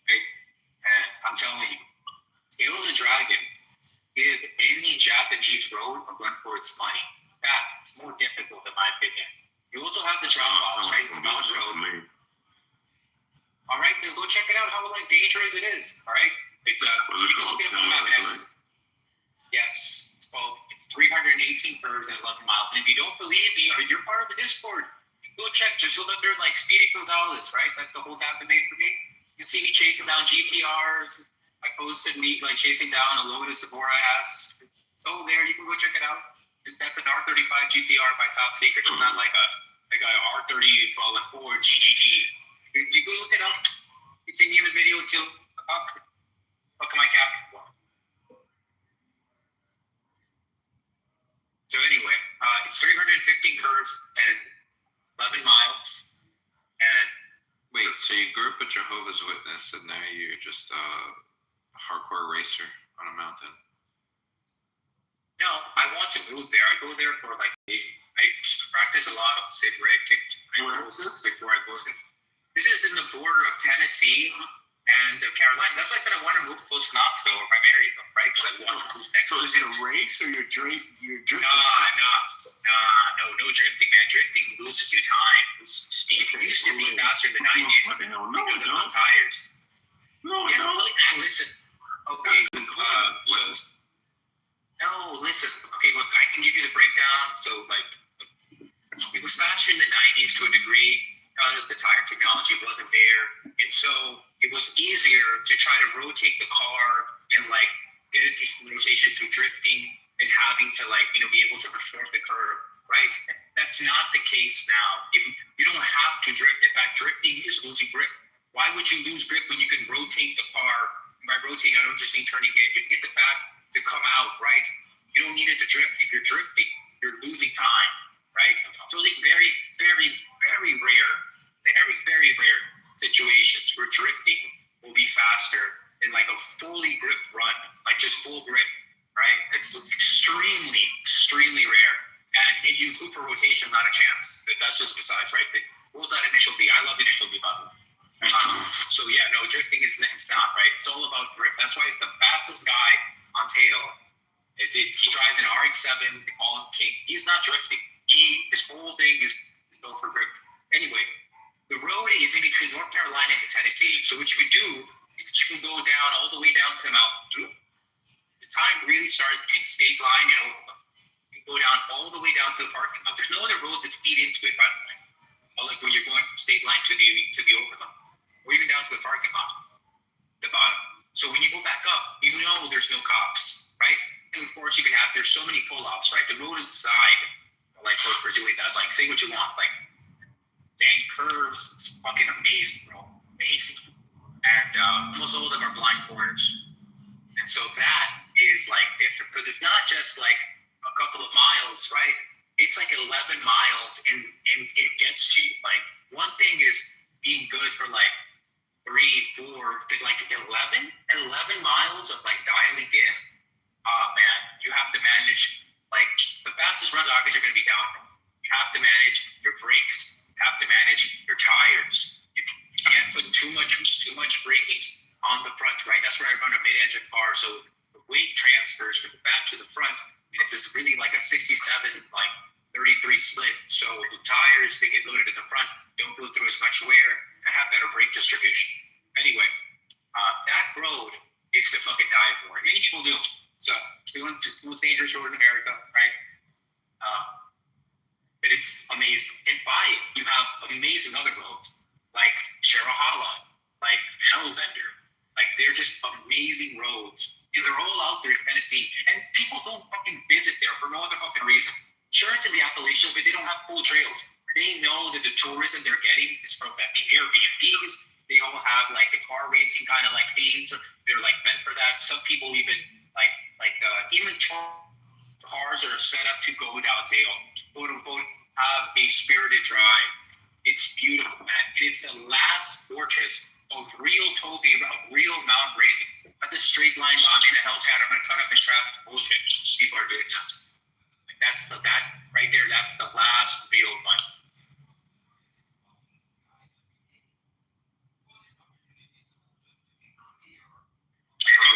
right? And I'm telling you, Tail of the Dragon, give any Japanese road a run for its money. In fact, it's more difficult in my opinion. You also have the drop box, right? It's a mountain road. All right, then go check it out. How dangerous it is. All right, you can look it up on the map. Yes, it's called 318 curves and 11 miles. And if you don't believe me, or you're part of the Discord, go check. Just look under Speedy Gonzalez, right? That's the whole tab they made for me. You can see me chasing down GTRs. I posted me chasing down a Lotus Evora S. It's over there. You can go check it out. That's an R35 GTR by Top Secret. It's not like a R30 Ford GGG. You go look it up. It's in the video too. Look at my cap. So anyway, it's 315 curves and 11 miles. And wait, so you grew up a Jehovah's Witness and now you're just a hardcore racer on a mountain? No, I want to move there. I go there for I practice a lot of sim rig. Where is this? Before I go there. This is in the border of Tennessee and Carolina. That's why I said I want to move close to Knoxville if I marry them, right? Because I want to move next. So is it a race or you're drifting? No drifting, man. Drifting loses you time. It used to be faster in the 90s because of no tires. Listen. Okay. Listen. Okay, look, I can give you the breakdown. So, it was faster in the 90s to a degree because the tire technology wasn't there. And so it was easier to try to rotate the car and get it to rotation through drifting and having to be able to perform the curve, right? That's not the case now. If you don't have to drift. In fact, drifting is losing grip. Why would you lose grip when you can rotate the car? And by rotating, I don't just mean turning it. You can get the back to come out, right? You don't need it to drift. If you're drifting, you're losing time, right? So very, very, very rare situations where drifting will be faster than a fully gripped run, just full grip, right? It's extremely, extremely rare. And if you include for rotation, not a chance. But that's just besides, right? What was that initial B? I love initial B button. So yeah, no, drifting is not, right? It's all about grip. That's why the fastest guy on Tail he drives an RX-7, they call him King. He's not drifting. His whole thing is built for grip. Anyway, the road is in between North Carolina and Tennessee. So what you can do is that you can go down all the way down to the mountain. The time really starts between State Line and Oklahoma. You can go down all the way down to the parking lot. There's no other road that's feed into it, by the way. When you're going from State Line to the Oklahoma, or even down to the parking lot, the bottom. So when you go back up, there's no cops, right? And of course, there's so many pull-offs, right? The road is designed for doing that. Say what you want, dang curves, it's fucking amazing, bro. Amazing. And almost all of them are blind corners. And so that is different because it's not just a couple of miles, right? It's 11 miles and it gets to you. One thing is being good for 3, 4, but 11 miles of dialing in. Oh man, you have to manage the fastest run obviously are going to be downhill. You have to manage your brakes. You have to manage your tires. You can't put too much braking on the front, right? That's where I run a mid-engine car, so the weight transfers from the back to the front, and it's just really a 67, 33 split. So the tires they get loaded at the front don't go through as much wear and have better brake distribution. Anyway, that road is to fucking die for. Many people do. So it's the most dangerous road in America, right? But it's amazing. And by it, you have amazing other roads like Sharahala, Hellbender. They're just amazing. amazing roads, and they're all out there to kind of see. And people don't fucking visit there for no other fucking reason. Sure, it's in the Appalachians, but they don't have full trails. They know that the tourism they're getting is from the Airbnbs. They all have like the car racing kind of like themes. They're like meant for that. Some people even even cars are set up to go down to quote unquote have a spirited drive. It's beautiful, man. And it's the last fortress of real Toby, of real mountain racing. Not the straight line bombing the Hellcat. I'm gonna cut up the traffic bullshit people are doing now. Like that right there, that's the last real one.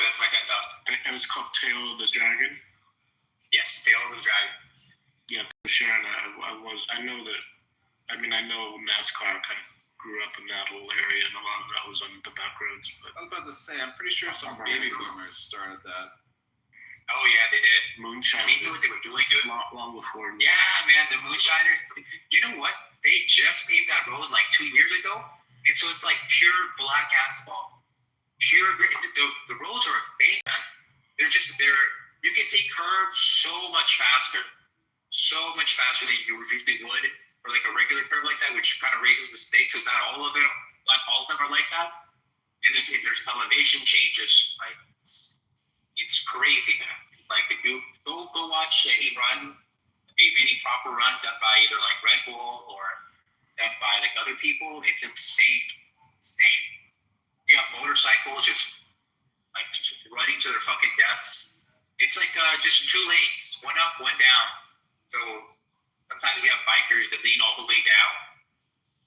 That's like a tough. And it's called Tail of the Dragon? Yes, Tail of the Dragon. Yeah, for sure. And I know that, I know NASCAR kind of grew up in that whole area, and a lot of that was on the back roads. But I was about to say, I'm pretty sure some baby boomers started that. Oh yeah, they did. Moonshine. They knew what they were doing, dude. Long before. Yeah, man, the Moonshiners. You know what? They just paved that road like 2 years ago, and so it's like pure black asphalt. Pure grit. The roads are bang, man. They're. You can take curves so much faster than you usually would for like a regular curve like that, which kind of raises mistakes. Is not all of it. Not all of them are like that. And then there's elevation changes. Like it's crazy, man. Like if you go watch any proper run done by either like Red Bull or done by like other people, it's insane. It's insane. You got motorcycles just running to their fucking deaths. It's like just 2 lanes, one up, one down. So sometimes you have bikers that lean all the way down,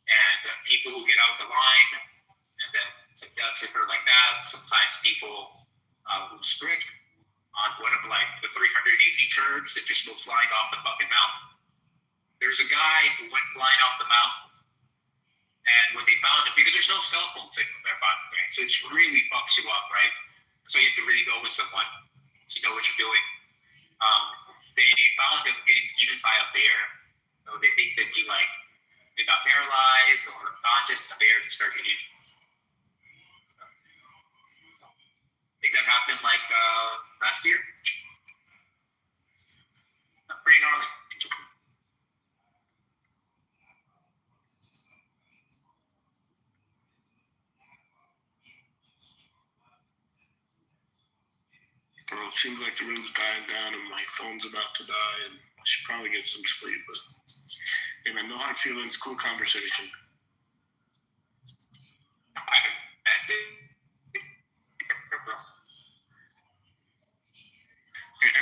and people who get out the line, and then some deaths occur like that. Sometimes people who strict on one of like the 380 curves that just go flying off the fucking mountain. There's a guy who went flying off the mountain. And when they found him, because there's no cell phone signal there, by the way, so it really fucks you up, right? So you have to really go with someone to know what you're doing. They found him getting eaten by a bear. So they think that he got paralyzed or unconscious. The bear just started eating. So, I think that happened last year. Pretty gnarly. Bro, it seems like the room's dying down and my phone's about to die, and I should probably get some sleep. But hey man, no hard feelings, cool conversation.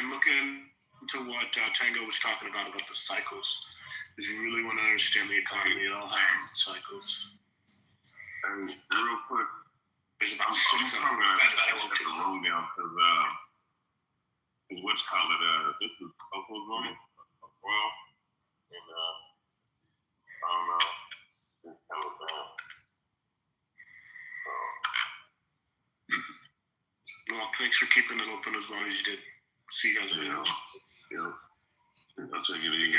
And looking into what Tango was talking about the cycles. If you really want to understand the economy, it all happens in cycles. And real quick, there's about 6 of them. That's why I won't take the room down because what's called it? This is Buffalo's room. Well, and I don't know. It's kind of bad. Well, thanks for keeping it open as long as you did. See you guys later. Yeah. I'll take it easy.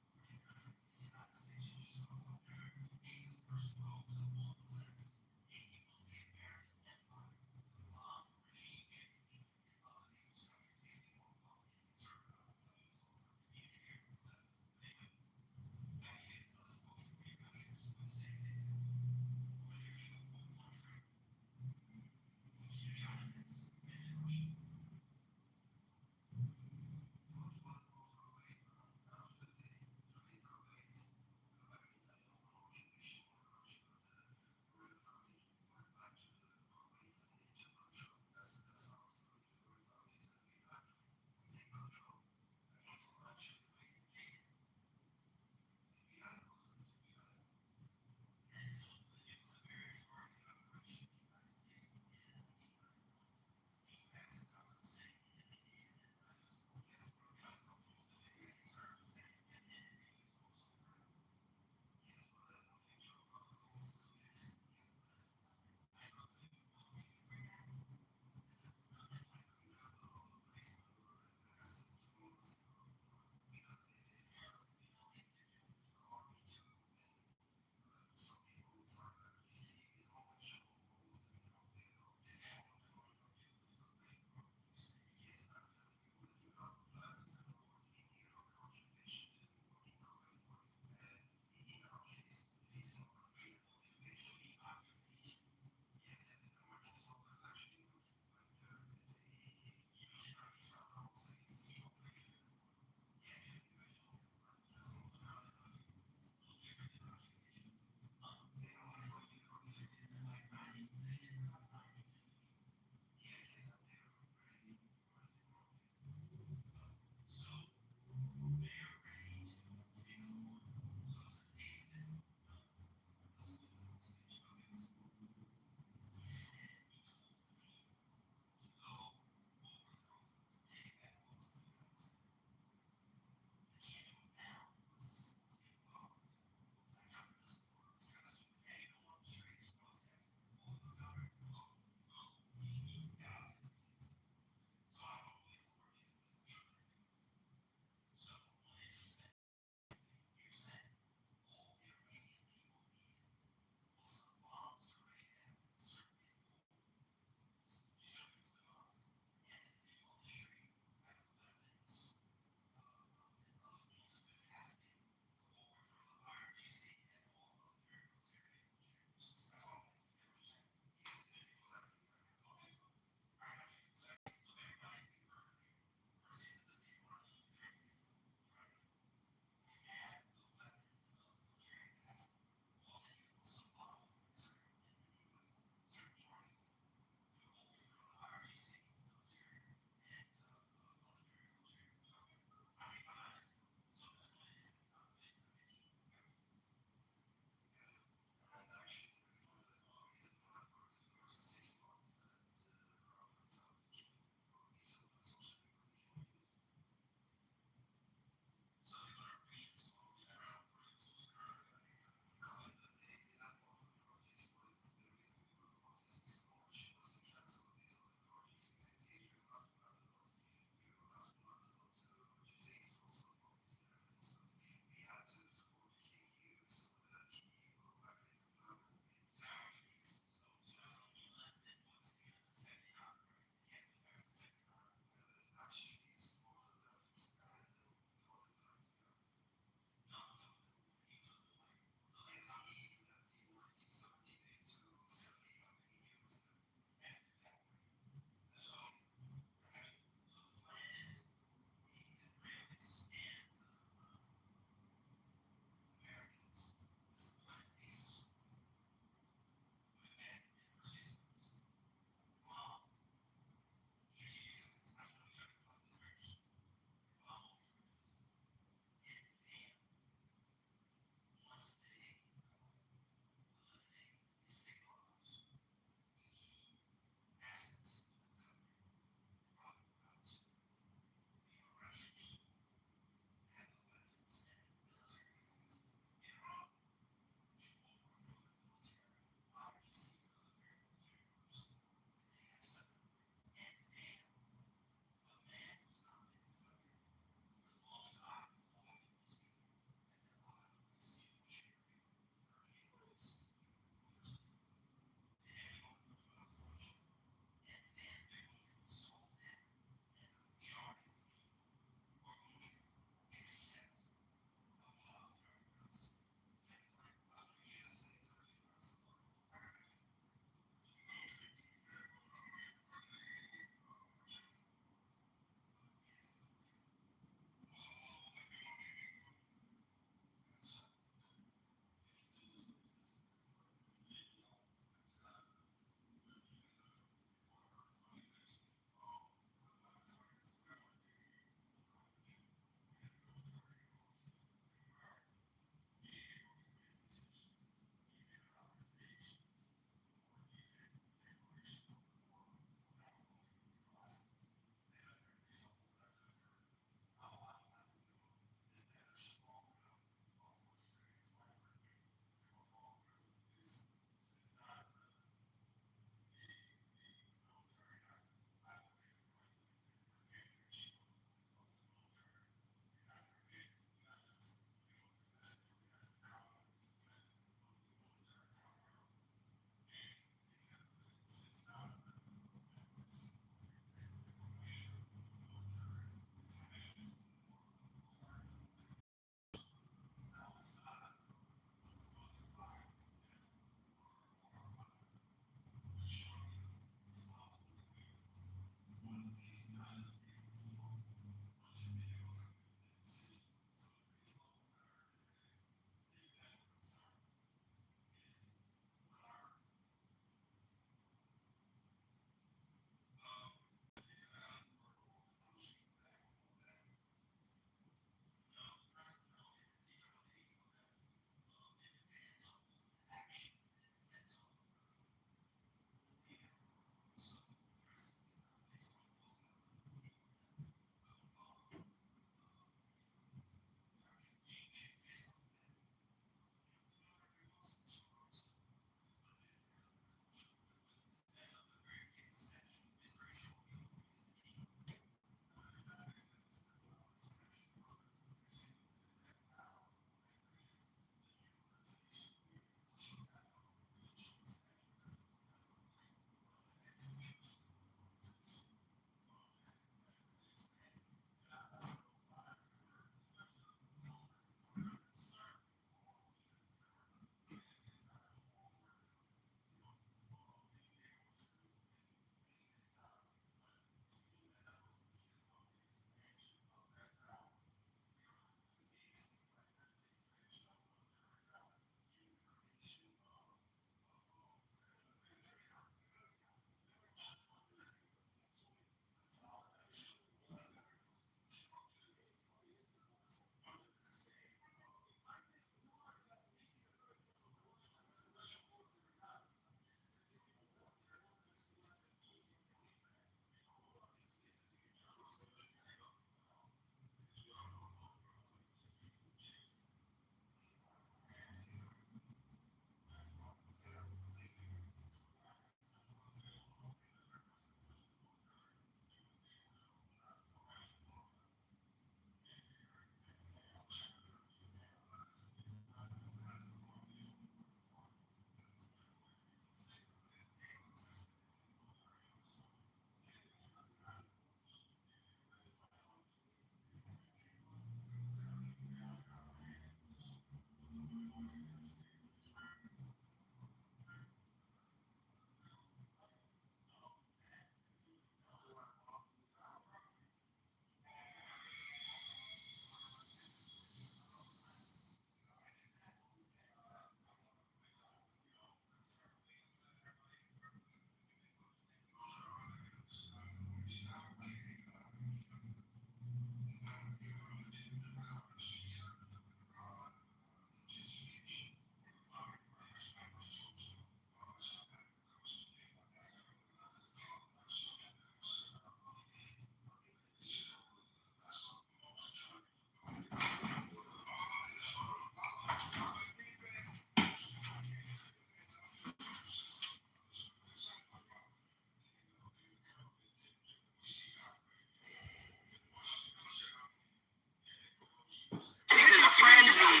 He's in a frenzy.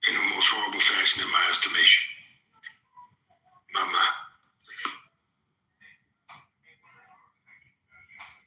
In the most horrible fashion, in my estimation.